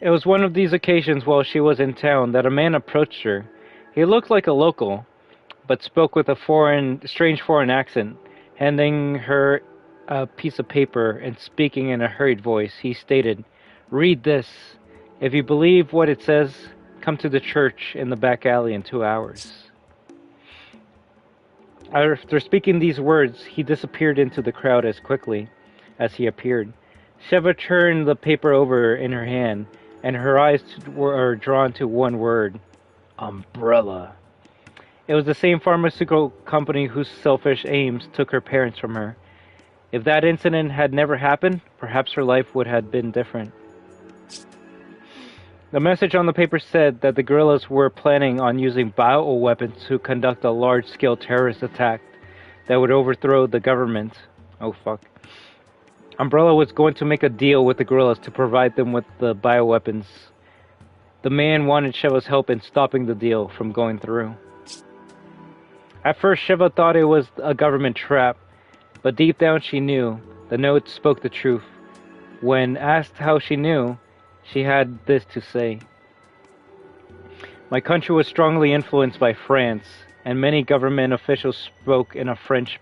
A: It was one of these occasions while she was in town that a man approached her. He looked like a local, but spoke with a strange foreign accent. Handing her a piece of paper and speaking in a hurried voice, he stated, "Read this. If you believe what it says, come to the church in the back alley in 2 hours." After speaking these words, he disappeared into the crowd as quickly as he appeared. Sheva turned the paper over in her hand, and her eyes were drawn to one word: Umbrella. It was the same pharmaceutical company whose selfish aims took her parents from her. If that incident had never happened, perhaps her life would have been different. The message on the paper said that the guerrillas were planning on using bioweapons to conduct a large-scale terrorist attack that would overthrow the government. Oh fuck. Umbrella was going to make a deal with the guerrillas to provide them with the bioweapons. The man wanted Sheva's help in stopping the deal from going through. At first, Sheva thought it was a government trap, but deep down she knew the note spoke the truth. When asked how she knew, she had this to say. My country was strongly influenced by France, and many government officials spoke in a French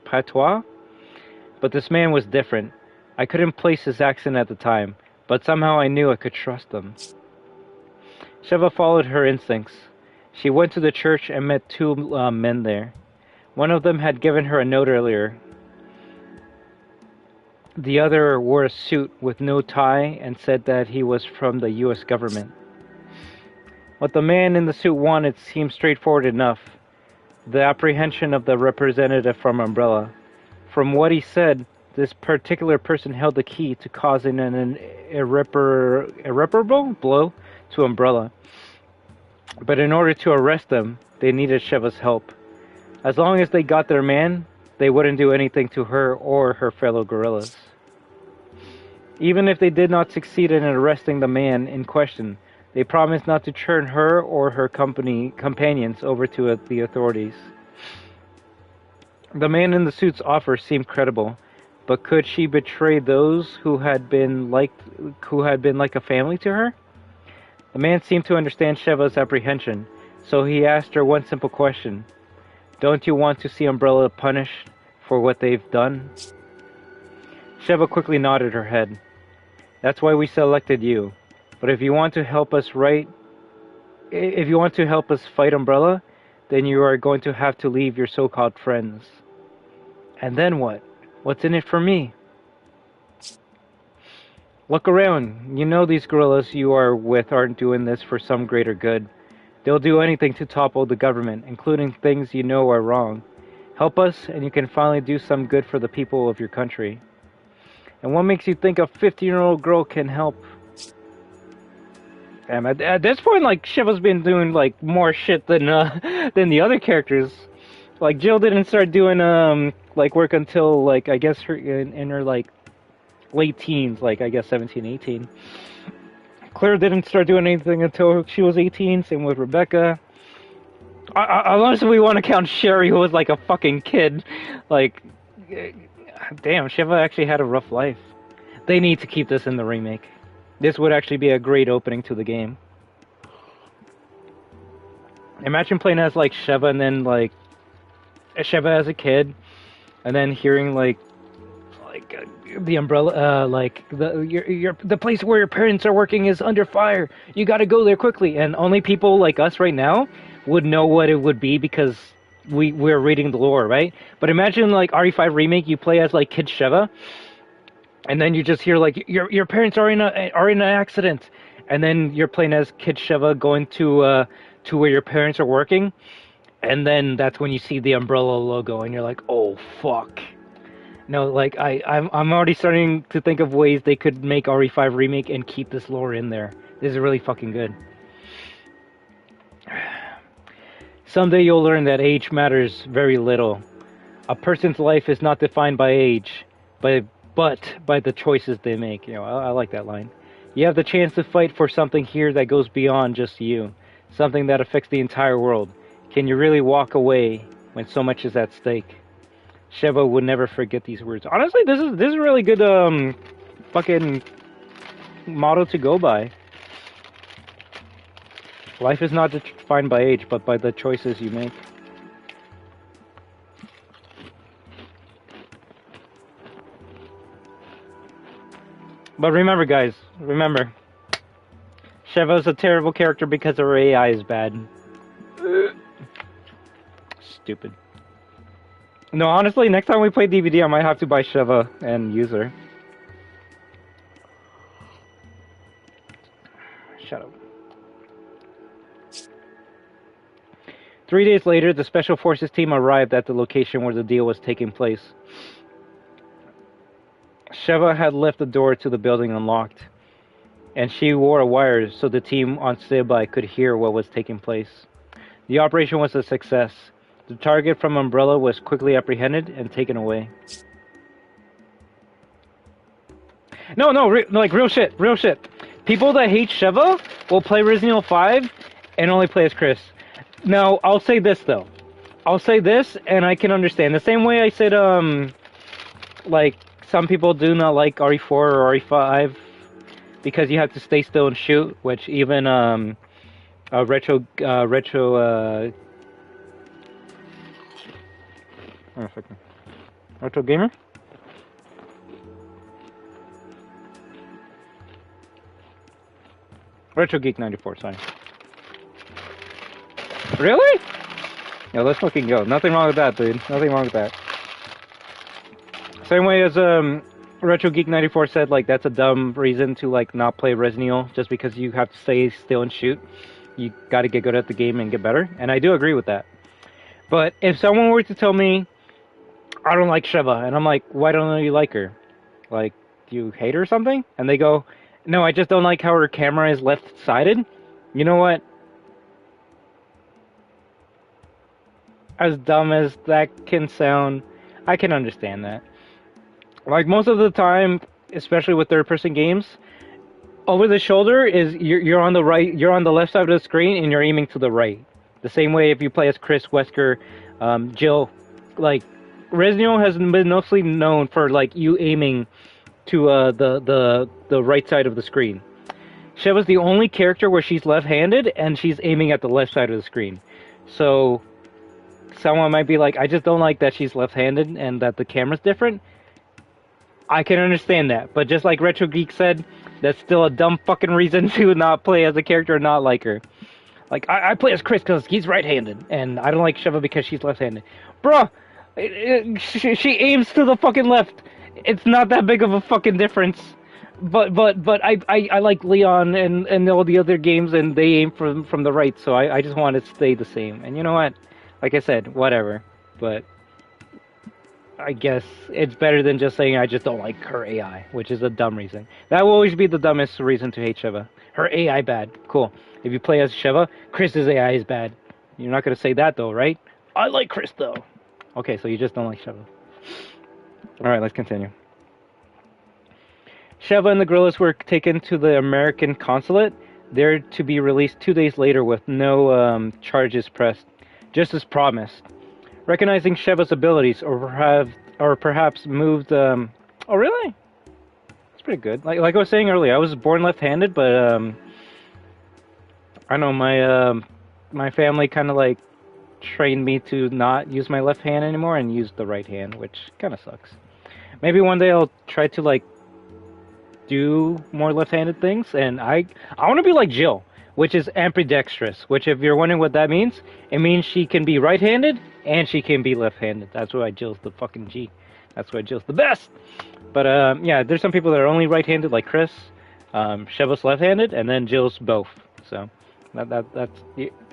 A: patois. But this man was different. I couldn't place his accent at the time, but somehow I knew I could trust him. Sheva followed her instincts. She went to the church and met two men there. One of them had given her a note earlier. The other wore a suit with no tie and said that he was from the U.S. government. What the man in the suit wanted seemed straightforward enough. The apprehension of the representative from Umbrella. From what he said, this particular person held the key to causing an irreparable blow to Umbrella. But in order to arrest them, they needed Sheva's help. As long as they got their man, they wouldn't do anything to her or her fellow guerrillas. Even if they did not succeed in arresting the man in question, they promised not to turn her or her companions over to the authorities. The man in the suit's offer seemed credible, but could she betray those who had been like a family to her? The man seemed to understand Sheva's apprehension, so he asked her one simple question. Don't you want to see Umbrella punished for what they've done? Sheva quickly nodded her head. That's why we selected you. But if you want to help us fight Umbrella, then you are going to have to leave your so-called friends. And then what? What's in it for me? Look around. You know these guerrillas you are with aren't doing this for some greater good. They'll do anything to topple the government, including things you know are wrong. Help us, and you can finally do some good for the people of your country. And what makes you think a 15-year-old girl can help? Damn, at this point, like, Sheva's been doing, like, more shit than the other characters. Like, Jill didn't start doing, like, work until, like, I guess her in her, like, late teens, like, I guess 17, 18. Claire didn't start doing anything until she was 18, same with Rebecca. Unless we want to count Sherry, who was, like, a fucking kid. Like, damn, Sheva actually had a rough life. They need to keep this in the remake. This would actually be a great opening to the game. Imagine playing as, like, Sheva and then, like, Sheva as a kid, and then hearing, like the Umbrella, like, the place where your parents are working is under fire. You gotta go there quickly. And only people like us right now would know what it would be because we're reading the lore, right? But imagine, like, RE5 remake, you play as, like, Kid Sheva, and then you just hear, like, your parents are in an accident, and then you're playing as Kid Sheva going to where your parents are working, and then that's when you see the Umbrella logo, and you're like, oh fuck. No, like, I'm already starting to think of ways they could make RE5 remake and keep this lore in there. This is really fucking good. Someday you'll learn that age matters very little. A person's life is not defined by age, but by the choices they make. You know, I like that line. You have the chance to fight for something here that goes beyond just you. Something that affects the entire world. Can you really walk away when so much is at stake? Sheva would never forget these words. Honestly, this is a really good fucking motto to go by. Life is not defined by age, but by the choices you make. But remember, guys, Sheva's a terrible character because her AI is bad. Stupid. No, honestly, next time we play DVD, I might have to buy Sheva and use her. Shut up. 3 days later, the Special Forces team arrived at the location where the deal was taking place. Sheva had left the door to the building unlocked. and she wore a wire so the team on standby could hear what was taking place. The operation was a success. The target from Umbrella was quickly apprehended and taken away. No, like real shit. People that hate Sheva will play Resident Evil 5 and only play as Chris. Now, I'll say this though. I'll say this, and I can understand. The same way I said, like, some people do not like RE4 or RE5 because you have to stay still and shoot, which even, Retro Gamer? Retro Geek 94, sorry. Really? Yeah, let's fucking go. Nothing wrong with that, dude. Nothing wrong with that. Same way as Retro Geek 94 said, like, that's a dumb reason to, like, not play Resident Evil just because you have to stay still and shoot. You gotta get good at the game and get better, and I do agree with that. But if someone were to tell me, I don't like Sheva, and I'm like, why don't you like her? Like, do you hate her or something? And they go, no, I just don't like how her camera is left-sided. You know what? As dumb as that can sound, I can understand that. Like, most of the time, especially with third-person games, over the shoulder is you're on the right, you're on the left side of the screen, and you're aiming to the right. The same way if you play as Chris, Wesker, Jill, like, Resident Evil has been mostly known for, like, you aiming to the right side of the screen. Sheva's the only character where she's left-handed and she's aiming at the left side of the screen. So someone might be like, I just don't like that she's left-handed and that the camera's different. I can understand that, but just like Retro Geek said, that's still a dumb fucking reason to not play as a character and not like her. Like, I play as Chris because he's right-handed, and I don't like Sheva because she's left-handed. Bruh, she aims to the fucking left. It's not that big of a fucking difference. But I like Leon and all the other games, and they aim from the right, so I just want it to stay the same. And you know what? Like I said, whatever. But I guess it's better than just saying I just don't like her AI, which is a dumb reason. That will always be the dumbest reason to hate Sheva. Her AI bad. Cool. If you play as Sheva, Chris's AI is bad. You're not going to say that, though, right? I like Chris, though. Okay, so you just don't like Sheva. Alright, let's continue. Sheva and the guerrillas were taken to the American consulate, there to be released 2 days later with no charges pressed, just as promised. Recognizing Sheva's abilities, or perhaps moved... Oh, really? That's pretty good. Like I was saying earlier, I was born left-handed, but I know my family kind of like trained me to not use my left hand anymore and use the right hand, which kind of sucks. Maybe one day I'll try to like do more left-handed things, and I want to be like Jill, which is ambidextrous, which if you're wondering what that means, it means she can be right-handed and she can be left-handed. That's why Jill's the fucking G. That's why Jill's the best. But yeah, there's some people that are only right-handed like Chris, Sheva's left-handed, and then Jill's both. So that's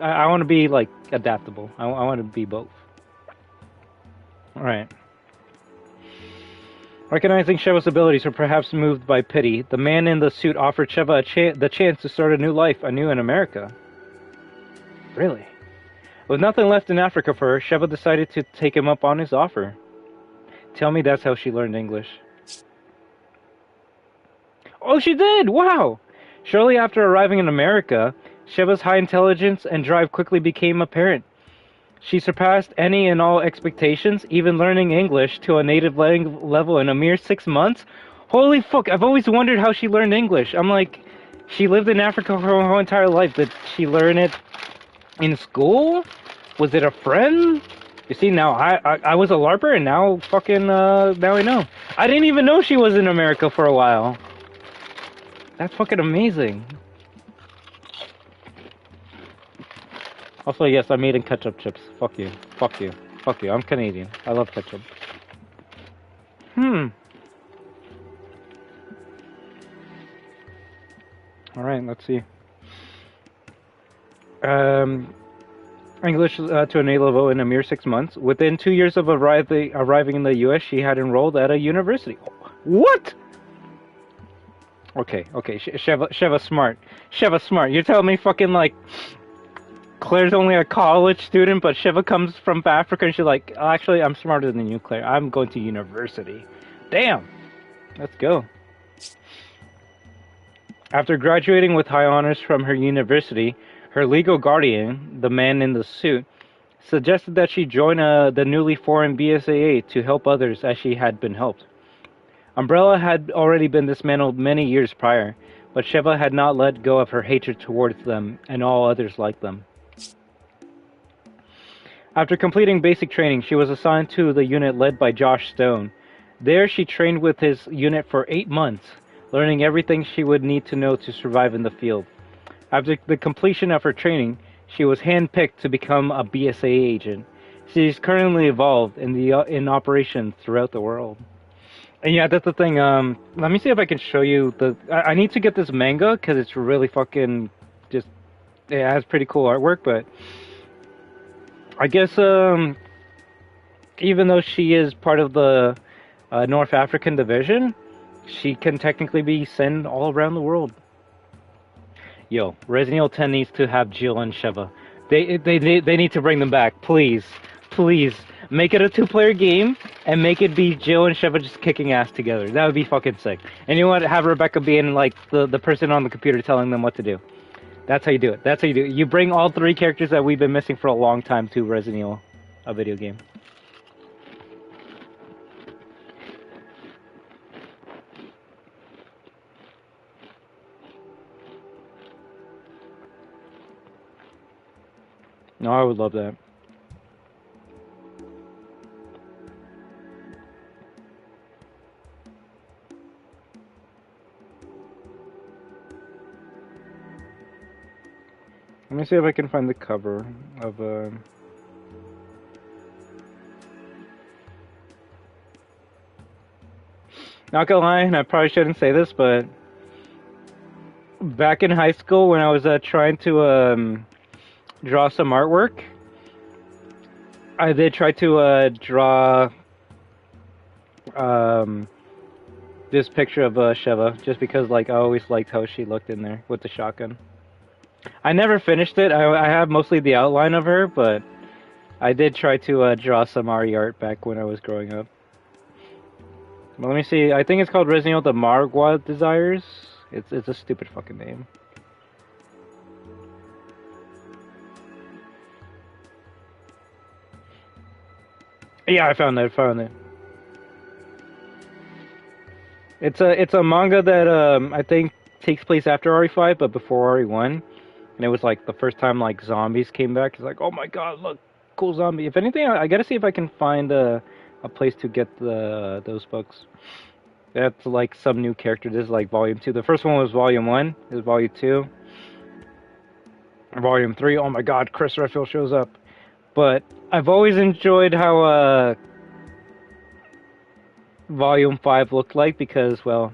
A: I want to be like adaptable. I want to be both. All right. Recognizing Sheva's abilities, or perhaps moved by pity, the man in the suit offered Sheva the chance to start a new life anew in America. Really? With nothing left in Africa for her, Sheva decided to take him up on his offer. Tell me that's how she learned English. Oh, she did! Wow! Shortly after arriving in America, Sheva's high intelligence and drive quickly became apparent. She surpassed any and all expectations, even learning English to a native level in a mere 6 months. Holy fuck, I've always wondered how she learned English. I'm like, she lived in Africa her whole entire life. Did she learn it in school? Was it a friend? You see, now I was a LARPer, and now fucking, now I know. I didn't even know she was in America for a while. That's fucking amazing. Also, yes, I'm eating ketchup chips. Fuck you. Fuck you. Fuck you. I'm Canadian. I love ketchup. Alright, let's see. English to an A level in a mere 6 months. Within 2 years of arriving in the US, she had enrolled at a university. What? Okay, okay, Sheva smart. Sheva smart. You're telling me fucking like Claire's only a college student, but Sheva comes from Africa and she's like, oh, actually, I'm smarter than you, Claire. I'm going to university. Damn. Let's go. After graduating with high honors from her university, her legal guardian, the man in the suit, suggested that she join the newly formed BSAA to help others as she had been helped. Umbrella had already been dismantled many years prior, but Sheva had not let go of her hatred towards them and all others like them. After completing basic training, she was assigned to the unit led by Josh Stone. There she trained with his unit for 8 months, learning everything she would need to know to survive in the field. After the completion of her training, she was handpicked to become a BSA agent. She is currently involved in operations throughout the world. And yeah, that's the thing. Let me see if I can show you the. I need to get this manga because it's really fucking just. It has pretty cool artwork, but I guess even though she is part of the North African division, she can technically be sent all around the world. Yo, Resident Evil 10 needs to have Jill and Sheva. They need to bring them back, please, please. Make it a 2-player game and make it be Jill and Sheva just kicking ass together. That would be fucking sick. And you know what? Have Rebecca being like the person on the computer telling them what to do. That's how you do it. That's how you do it. You bring all 3 characters that we've been missing for a long time to Resident Evil, a video game. No, I would love that. Let me see if I can find the cover of Not gonna lie, and I probably shouldn't say this, but back in high school when I was trying to draw some artwork, I did try to draw this picture of Sheva, just because like I always liked how she looked in there with the shotgun. I never finished it. I have mostly the outline of her, but I did try to draw some RE art back when I was growing up. Well, let me see. I think it's called Resident Evil: The Margwa Desires. It's a stupid fucking name. Yeah, I found it. It's a manga that I think takes place after RE5, but before RE1. And it was like the first time like zombies came back. It's like, oh my god, look, cool zombie. If anything, I gotta see if I can find a place to get those books. That's like some new character. This is like volume 2. The first one was volume 1. This is volume 2. Volume 3. Oh my god, Chris Redfield shows up. But I've always enjoyed how volume 5 looked like because, well,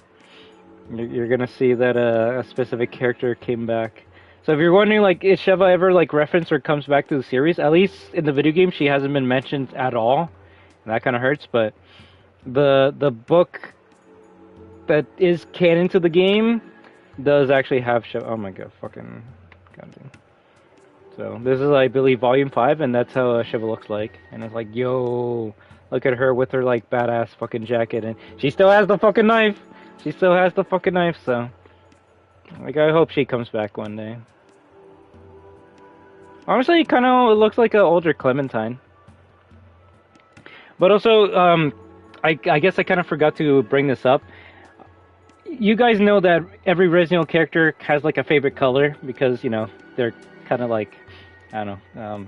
A: you're gonna see that a specific character came back. So if you're wondering, like, is Sheva ever, like, referenced or comes back to the series? At least in the video game, she hasn't been mentioned at all. And that kind of hurts, but the book that is canon to the game does actually have Sheva. Oh my god, fucking goddamn. So this is, I believe, volume 5, and that's how Sheva looks like. And it's like, yo, look at her with her, like, badass fucking jacket, and she still has the fucking knife! She still has the fucking knife, so... Like, I hope she comes back one day. Honestly, it kinda looks like an older Clementine. But also, I guess I kind of forgot to bring this up. You guys know that every Resident Evil character has, like, a favorite color, because, you know, they're kind of like, I don't know,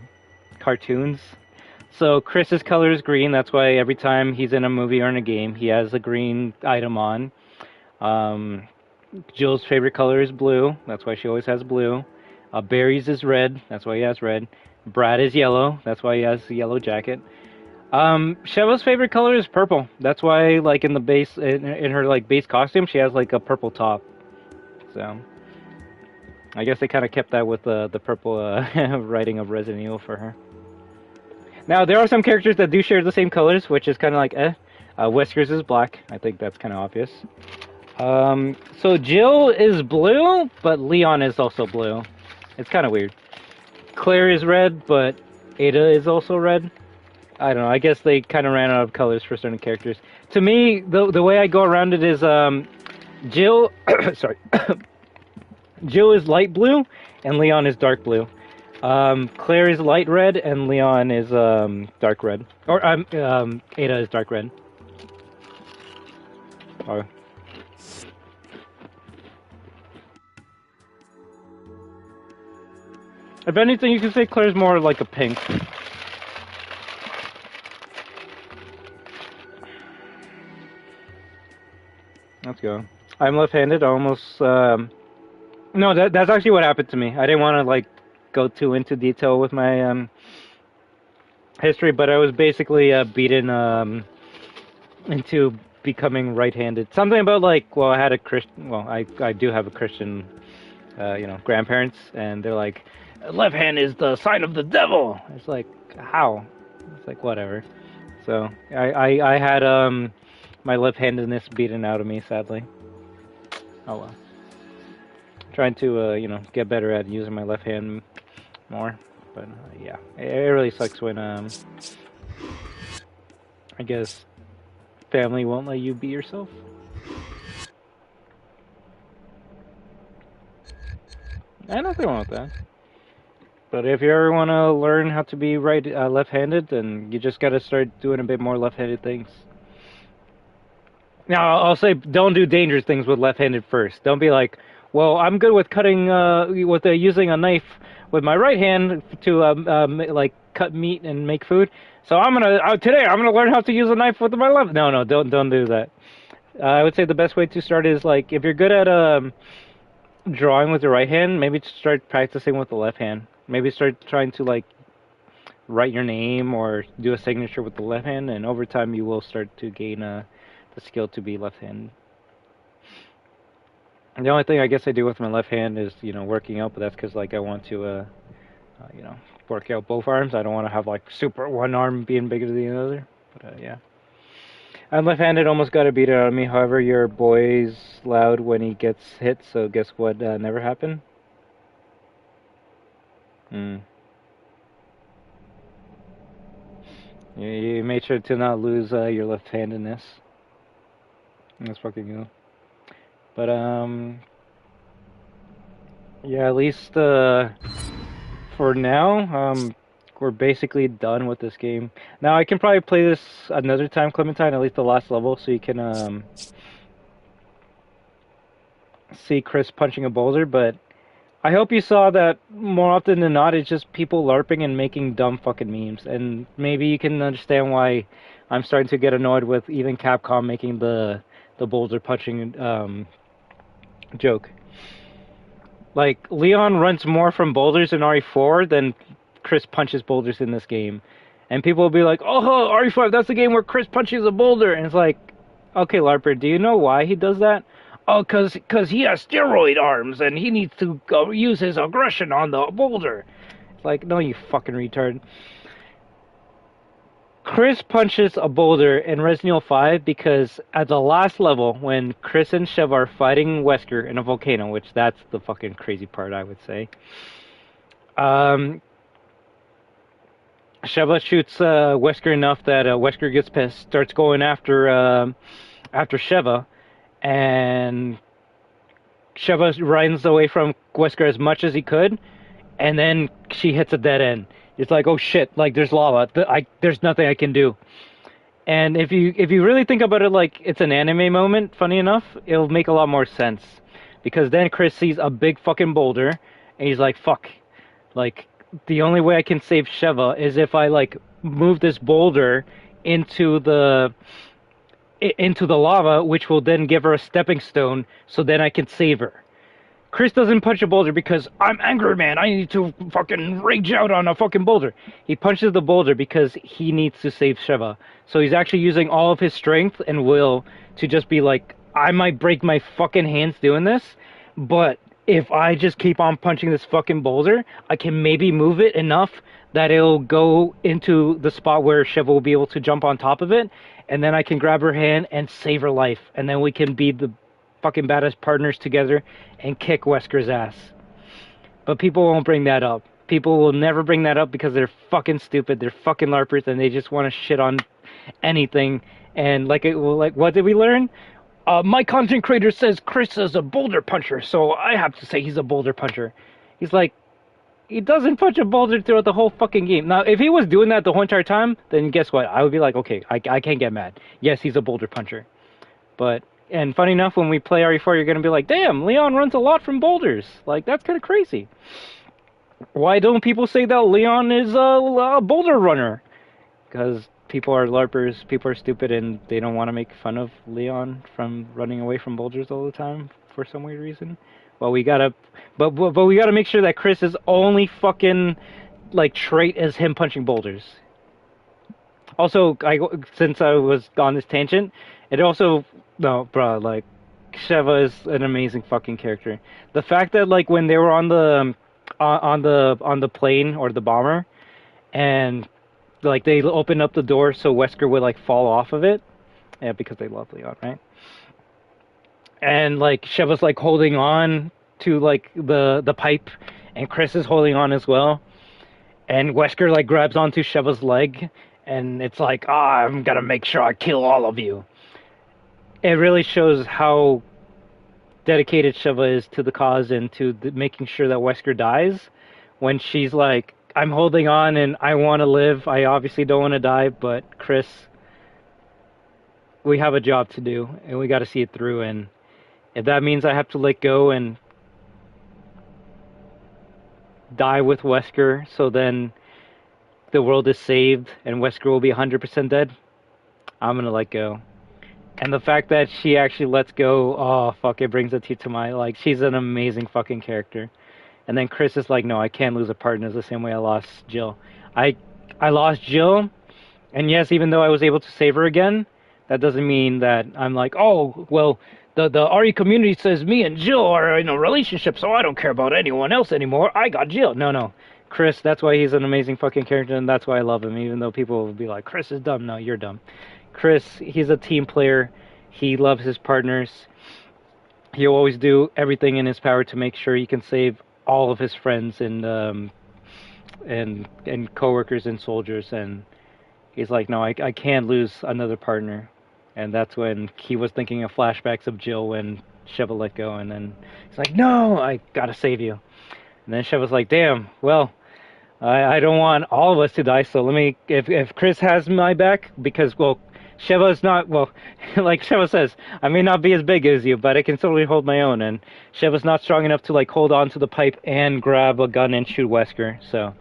A: cartoons. So Chris's color is green. That's why every time he's in a movie or in a game, he has a green item on. Jill's favorite color is blue. That's why she always has blue. Barry's is red. That's why he has red. Brad is yellow. That's why he has the yellow jacket. Sheva's favorite color is purple. That's why, like, in the base, in her, like, base costume, she has, like, a purple top. So I guess they kind of kept that with the purple writing of Resident Evil for her. Now, there are some characters that do share the same colors, which is kind of like, Wesker's is black. I think that's kind of obvious. So Jill is blue, but Leon is also blue. It's kind of weird. Claire is red, but Ada is also red. I don't know. I guess they kind of ran out of colors for certain characters. To me, the way I go around it is Jill. Sorry. Jill is light blue, and Leon is dark blue. Claire is light red, and Leon is dark red. Or Ada is dark red. Or if anything, you can say Claire's more like a pink. Let's go. I'm left-handed. Almost. No, that's actually what happened to me. I didn't want to like go too into detail with my history, but I was basically beaten into becoming right-handed. Something about like, well, I had a Christian. Well, I do have a Christian, grandparents, and they're like, left hand is the sign of the devil. It's like, how? It's like, whatever. So I had my left-handedness beaten out of me, sadly. Oh well. Trying to get better at using my left hand more, but yeah, it really sucks when I guess family won't let you be yourself. And nothing wrong with that. But if you ever want to learn how to be left-handed, then you just got to start doing a bit more left-handed things. Now, I'll say don't do dangerous things with left-handed first. Don't be like, well, I'm good with cutting, using a knife with my right hand to, like, cut meat and make food. So today I'm gonna learn how to use a knife with my left. No, don't do that. I would say the best way to start is, like, if you're good at, drawing with your right hand, maybe start practicing with the left hand. Maybe start trying to, like, write your name or do a signature with the left hand, and over time you will start to gain, the skill to be left-handed. The only thing I guess I do with my left hand is, working out, but that's because, like, I want to, work out both arms. I don't want to have, like, super one arm being bigger than the other. But, yeah. I'm left-handed, almost got to beat it out of me. However, your boy's loud when he gets hit, so guess what never happened? You made sure to not lose your left-handedness. That's fucking good. But, yeah, at least, for now, we're basically done with this game. Now, I can probably play this another time, Clementine, at least the last level, so you can, see Chris punching a boulder, but I hope you saw that more often than not, it's just people LARPing and making dumb fucking memes, and maybe you can understand why I'm starting to get annoyed with even Capcom making the boulder punching, joke. Like, Leon runs more from boulders in RE4 than Chris punches boulders in this game. And people will be like, oh, RE5, that's the game where Chris punches a boulder. And it's like, okay, LARPer, do you know why he does that? Oh, cause he has steroid arms and he needs to use his aggression on the boulder. It's like, no, you fucking retard. Chris punches a boulder in Resident Evil 5 because at the last level, when Chris and Sheva are fighting Wesker in a volcano, which that's the fucking crazy part, I would say. Sheva shoots Wesker enough that Wesker gets pissed, starts going after Sheva, and Sheva runs away from Wesker as much as he could, and then she hits a dead end. It's like, oh shit, like there's lava. There's nothing I can do. And if you really think about it like it's an anime moment, funny enough, it'll make a lot more sense. Because then Chris sees a big fucking boulder, and he's like, fuck. Like, the only way I can save Sheva is if I, like, move this boulder into the lava, which will then give her a stepping stone, so then I can save her. Chris doesn't punch a boulder because I'm angry, man. I need to fucking rage out on a fucking boulder. He punches the boulder because he needs to save Sheva. So he's actually using all of his strength and will to just be like, I might break my fucking hands doing this, but if I just keep on punching this fucking boulder, I can maybe move it enough that it'll go into the spot where Sheva will be able to jump on top of it, and then I can grab her hand and save her life, and then we can be the fucking badass partners together and kick Wesker's ass. But people won't bring that up. People will never bring that up because they're fucking stupid. They're fucking LARPers and they just want to shit on anything. And like what did we learn? My content creator says Chris is a boulder puncher, so I have to say he's a boulder puncher. He's like, he doesn't punch a boulder throughout the whole fucking game. Now, if he was doing that the whole entire time, then guess what? I would be like, okay, I can't get mad. Yes, he's a boulder puncher. But, and funny enough, when we play RE4, you're going to be like, damn, Leon runs a lot from boulders. Like, that's kind of crazy. Why don't people say that Leon is a boulder runner? Because people are LARPers, people are stupid, and they don't want to make fun of Leon from running away from boulders all the time for some weird reason. Well, we gotta, but we gotta make sure that Chris's only fucking like trait is him punching boulders. Also, since I was on this tangent, it also no, bro, like Sheva is an amazing fucking character. The fact that like when they were on the plane or the bomber, and like they opened up the door so Wesker would like fall off of it, yeah, because they love Leon, right? And like Sheva's like holding on to like the pipe, and Chris is holding on as well. And Wesker like grabs onto Sheva's leg, and it's like, I'm gonna make sure I kill all of you. It really shows how dedicated Sheva is to the cause and to making sure that Wesker dies. When she's like, I'm holding on and I want to live. I obviously don't want to die, but Chris, we have a job to do, and we got to see it through. And if that means I have to let go and die with Wesker, so then the world is saved and Wesker will be 100% dead, I'm gonna let go. And the fact that she actually lets go, oh fuck, it brings a tear to my, like, she's an amazing fucking character. And then Chris is like, no, I can't lose a partner the same way I lost Jill. I lost Jill, and yes, even though I was able to save her again, that doesn't mean that I'm like, oh, well, the RE community says me and Jill are in a relationship, so I don't care about anyone else anymore. I got Jill. No. Chris, that's why he's an amazing fucking character, and that's why I love him, even though people will be like, Chris is dumb. No, you're dumb. Chris, he's a team player. He loves his partners. He'll always do everything in his power to make sure he can save all of his friends and coworkers and soldiers, and he's like, no, I can't lose another partner. And that's when he was thinking of flashbacks of Jill when Sheva let go, and then he's like, no, I gotta save you. And then Sheva's like, damn, well, I don't want all of us to die, so let me, if Chris has my back, because, well, Sheva's not, well, like Sheva says, I may not be as big as you, but I can totally hold my own, and Sheva's not strong enough to, like, hold on to the pipe and grab a gun and shoot Wesker, so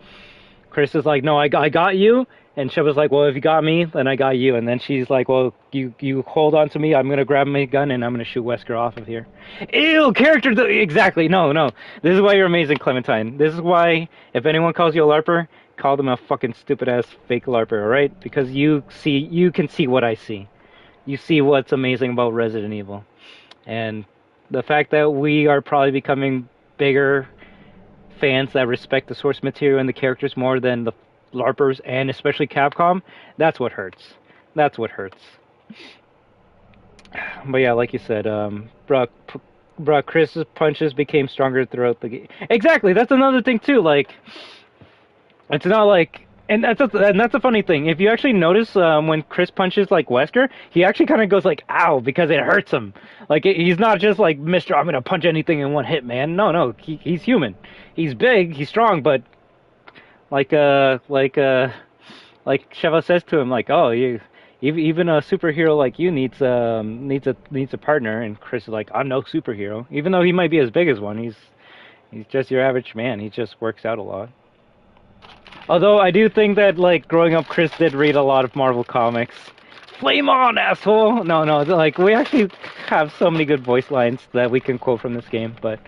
A: Chris is like, no, I got you, and Sheva's like, well, if you got me, then I got you, and then she's like, well, you hold on to me, I'm gonna grab my gun, and I'm gonna shoot Wesker off of here. Ew, character, exactly, no, this is why you're amazing, Clementine. This is why, if anyone calls you a LARPer, call them a fucking stupid-ass fake LARPer, alright? Because you can see what I see. You see what's amazing about Resident Evil. And the fact that we are probably becoming bigger fans that respect the source material and the characters more than the LARPers, and especially Capcom, that's what hurts. That's what hurts. But yeah, like you said, Chris's punches became stronger throughout the game. Exactly, that's another thing too, like, it's not like, and that's a funny thing. If you actually notice, when Chris punches like Wesker, he actually kind of goes like, "Ow," because it hurts him. Like he's not just like Mr. I'm gonna punch anything in one hit, man. No, he's human. He's big, he's strong, but like Sheva says to him, like, "Oh, even a superhero like you needs a partner." And Chris is like, "I'm no superhero," even though he might be as big as one. He's just your average man. He just works out a lot. Although I do think that, like, growing up, Chris did read a lot of Marvel comics. Flame on, asshole! No, like, we actually have so many good voice lines that we can quote from this game, but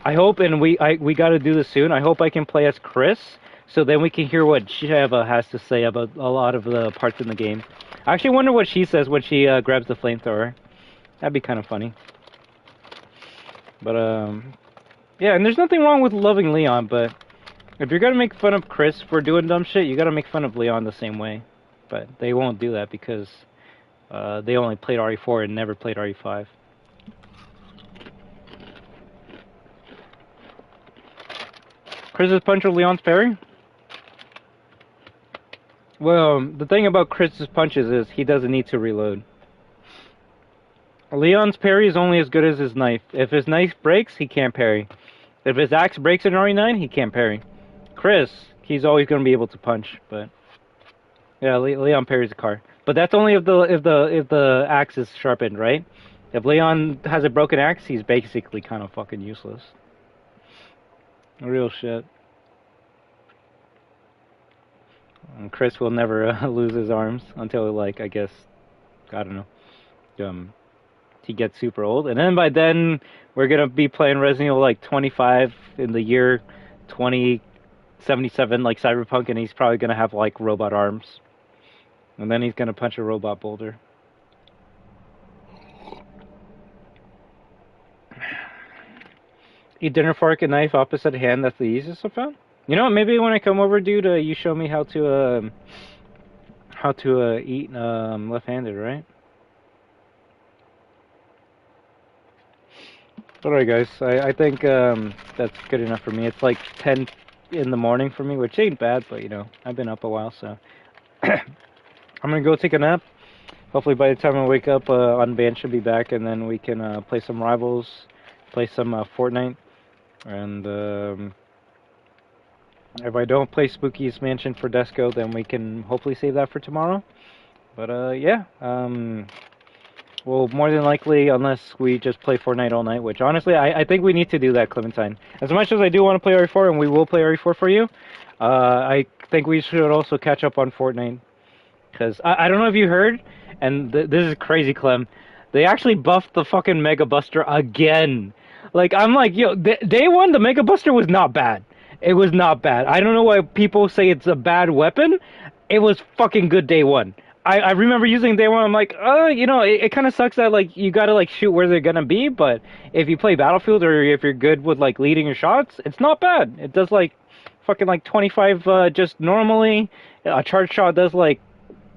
A: I hope, and we gotta do this soon, I hope I can play as Chris, so then we can hear what Sheva has to say about a lot of the parts in the game. I actually wonder what she says when she grabs the flamethrower. That'd be kind of funny. But, yeah, and there's nothing wrong with loving Leon, but if you're gonna make fun of Chris for doing dumb shit, you gotta make fun of Leon the same way. But they won't do that because they only played RE4 and never played RE5. Chris's punch or Leon's parry? Well, the thing about Chris's punches is he doesn't need to reload. Leon's parry is only as good as his knife. If his knife breaks, he can't parry. If his axe breaks in RE9, he can't parry. Chris, he's always going to be able to punch, but yeah, Leon parries the car. But that's only if the axe is sharpened, right? If Leon has a broken axe, he's basically kind of fucking useless. Real shit. And Chris will never lose his arms until, like, I guess, I don't know, he gets super old. And then by then, we're going to be playing Resident Evil, like, 25 in the year 2077, like Cyberpunk, and he's probably going to have, like, robot arms. And then he's going to punch a robot boulder. Eat dinner fork and knife opposite hand, that's the easiest I found. You know what, maybe when I come over, dude, you show me how to eat left-handed, right? Alright guys, I think that's good enough for me. It's like 10 in the morning for me, which ain't bad, but you know, I've been up a while, so. I'm gonna go take a nap. Hopefully by the time I wake up, Unbanned should be back, and then we can play some Rivals, play some Fortnite, and if I don't play Spooky's Mansion for Desco, then we can hopefully save that for tomorrow. But yeah, well, more than likely, unless we just play Fortnite all night, which honestly, I think we need to do that, Clementine. As much as I do want to play RE4, and we will play RE4 for you, I think we should also catch up on Fortnite. Because I don't know if you heard, and this is crazy, Clem, they actually buffed the fucking Mega Buster again. Like, I'm like, yo, day one, the Mega Buster was not bad. It was not bad. I don't know why people say it's a bad weapon. It was fucking good day one. I remember using day one, I'm like, you know, it kind of sucks that, like, you gotta, like, shoot where they're gonna be, but if you play Battlefield or if you're good with, like, leading your shots, it's not bad. It does, like, fucking, like, 25 just normally. A charge shot does, like,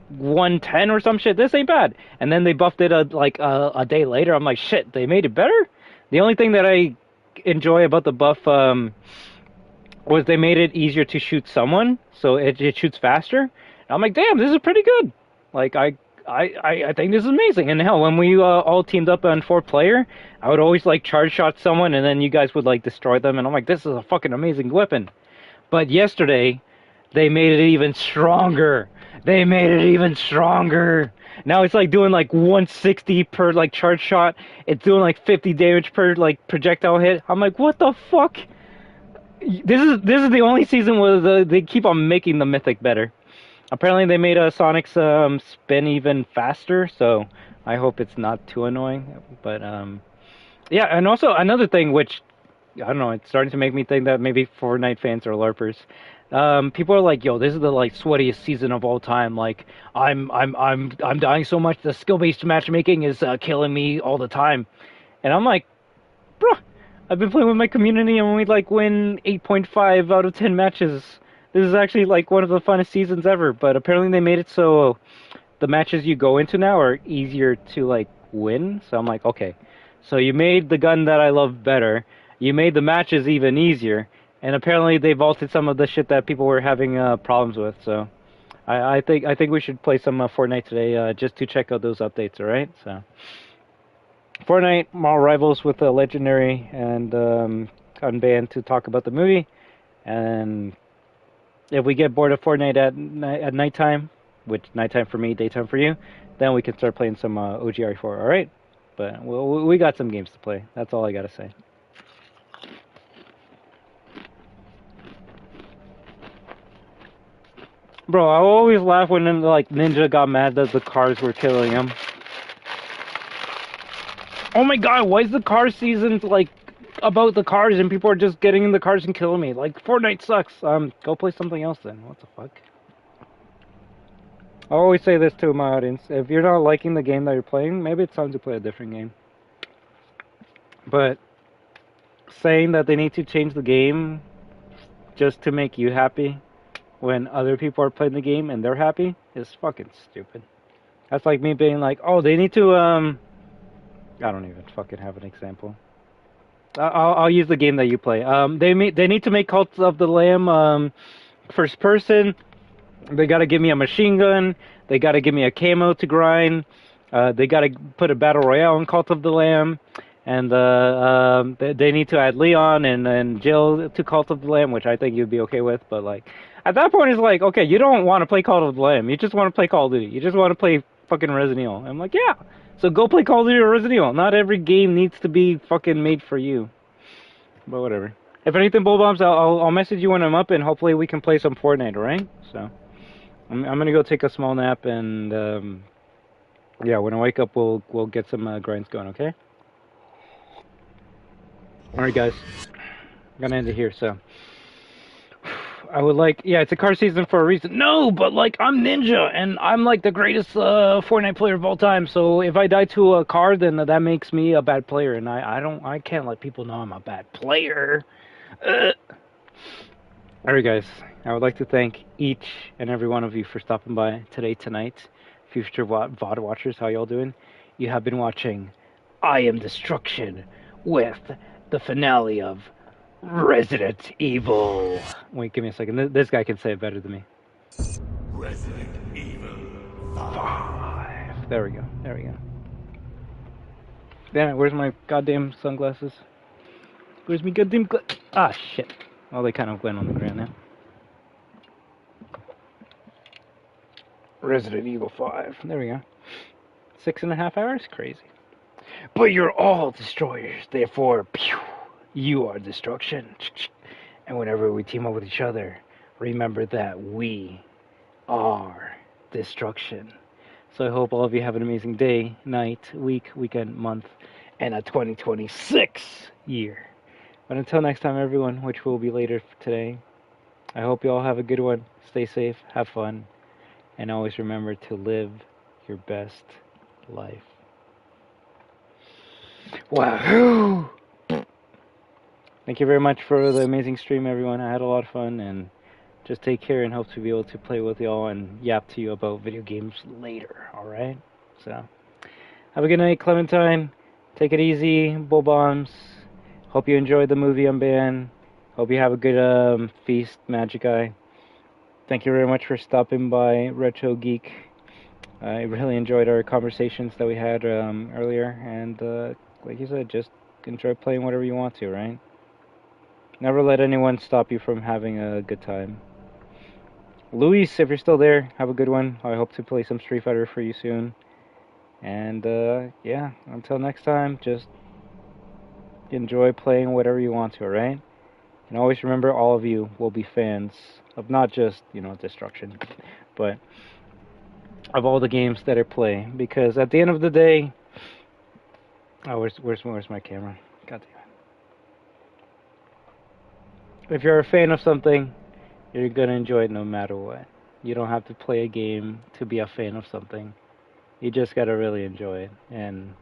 A: 110 or some shit. This ain't bad. And then they buffed it a day later. I'm like, shit, they made it better? The only thing that I enjoy about the buff was they made it easier to shoot someone, so it shoots faster. And I'm like, damn, this is pretty good. Like, I think this is amazing. And hell, when we all teamed up on 4-player, I would always, like, charge shot someone, and then you guys would, like, destroy them. And I'm like, this is a fucking amazing weapon. But yesterday, they made it even stronger. They made it even stronger. Now it's, like, doing, like, 160 per, like, charge shot. It's doing, like, 50 damage per, like, projectile hit. I'm like, what the fuck? This is the only season where they keep on making the Mythic better. Apparently they made Sonic's spin even faster, so I hope it's not too annoying. But, yeah, and also another thing which, I don't know, it's starting to make me think that maybe Fortnite fans are LARPers. People are like, yo, this is the, like, sweatiest season of all time. Like, I'm dying so much, the skill-based matchmaking is killing me all the time. And I'm like, bruh, I've been playing with my community and we, like, win 8.5 out of 10 matches. This is actually, like, one of the funnest seasons ever, but apparently they made it so the matches you go into now are easier to, like, win. So I'm like, okay. So you made the gun that I love better. You made the matches even easier. And apparently they vaulted some of the shit that people were having problems with. So I think we should play some Fortnite today just to check out those updates, alright? So Fortnite, more Rivals with Legendary and Unbanned to talk about the movie. And if we get bored of Fortnite at nighttime, which nighttime for me, daytime for you, then we can start playing some OGR4, alright? But we got some games to play. That's all I gotta say. Bro, I always laugh when, like, Ninja got mad that the cars were killing him. Oh my god, why is the car season, like, about the cars and people are just getting in the cars and killing me? Like, Fortnite sucks. Go play something else then. What the fuck? I always say this to my audience. If you're not liking the game that you're playing, maybe it's time to play a different game. But saying that they need to change the game just to make you happy when other people are playing the game and they're happy is fucking stupid. That's like me being like, oh, they need to, I don't even fucking have an example. I'll use the game that you play. They need to make Cult of the Lamb first person. They gotta give me a machine gun. They gotta give me a camo to grind. They gotta put a battle royale in Cult of the Lamb, and they need to add Leon and Jill to Cult of the Lamb, which I think you'd be okay with. But like at that point, it's like, okay, you don't want to play Cult of the Lamb. You just want to play Call of Duty. You just want to play fucking Resident Evil. I'm like, yeah. So go play Call of Duty or Resident Evil. Not every game needs to be fucking made for you. But whatever. If anything, Bull Bombs, I'll message you when I'm up, and hopefully we can play some Fortnite, alright? So, I'm gonna go take a small nap, and, yeah, when I wake up, we'll get some grinds going, okay? Alright, guys. I'm gonna end it here, so. I would like, yeah, it's a car season for a reason. No, but like, I'm Ninja, and I'm like the greatest Fortnite player of all time, so if I die to a car, then that makes me a bad player, and I can't let people know I'm a bad player. Alright guys, I would like to thank each and every one of you for stopping by tonight. Future VOD watchers, how y'all doing? You have been watching I Am Destruction with the finale of Resident Evil. Wait, give me a second. This guy can say it better than me.
K: Resident Evil
A: 5. There we go. Damn it, where's my goddamn sunglasses? Where's my goddamn ah, shit. Well, they kind of went on the ground now. Resident Evil 5. There we go. 6.5 hours? Crazy. But you're all destroyers, therefore, pew, you are destruction. And whenever we team up with each other, remember that we are destruction. So I hope all of you have an amazing day, night, week, weekend, month, and a 2026 year. But until next time, everyone, which will be later today, I hope you all have a good one. Stay safe, have fun, and always remember to live your best life. WAHOO! Thank you very much for the amazing stream, everyone. I had a lot of fun, and just take care and hope to be able to play with y'all and yap to you about video games later, alright? So, have a good night, Clementine. Take it easy, Bull Bombs. Hope you enjoyed the movie Unbanned. Hope you have a good feast, Magic Eye. Thank you very much for stopping by, Retro Geek. I really enjoyed our conversations that we had earlier, and like you said, just enjoy playing whatever you want to, right? Never let anyone stop you from having a good time. Luis, if you're still there, have a good one. I hope to play some Street Fighter for you soon. And yeah, until next time, just enjoy playing whatever you want to, alright? And always remember, all of you will be fans of not just, Destruction, but of all the games that I play. Because at the end of the day, oh, where's my camera? God damn it. If you're a fan of something, you're gonna enjoy it no matter what. You don't have to play a game to be a fan of something. You just gotta really enjoy it. And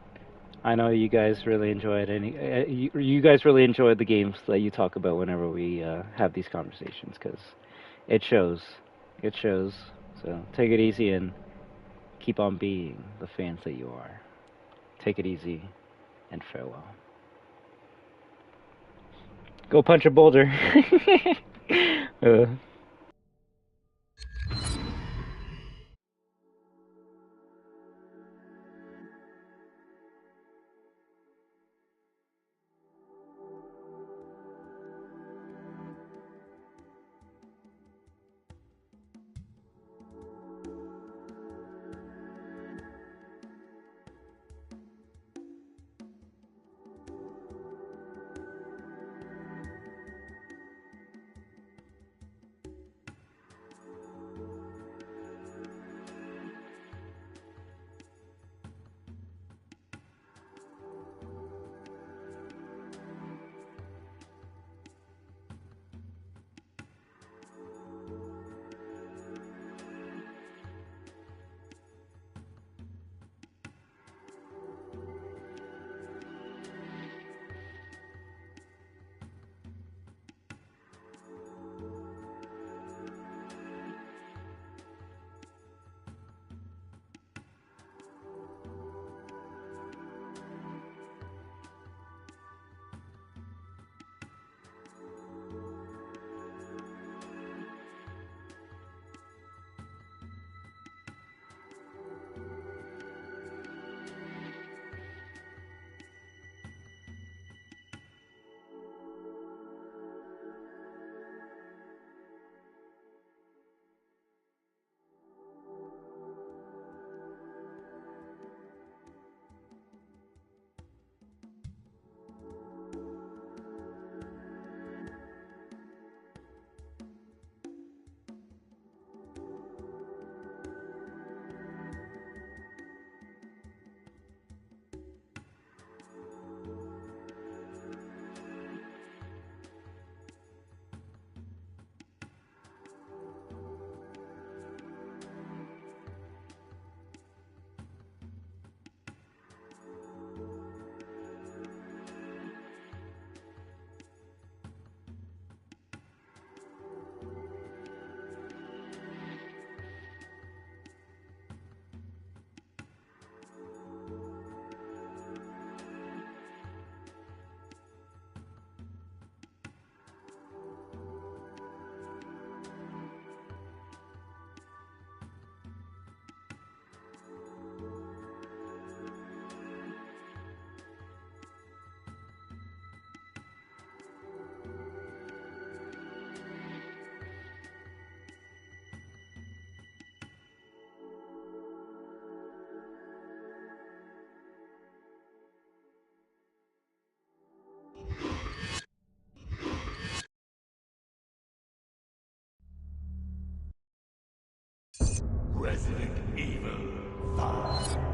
A: I know you guys really enjoy it. You guys really enjoy the games that you talk about whenever we have these conversations, because it shows. It shows. So take it easy and keep on being the fans that you are. Take it easy and farewell. Go punch a boulder.
M: Resident Evil 5.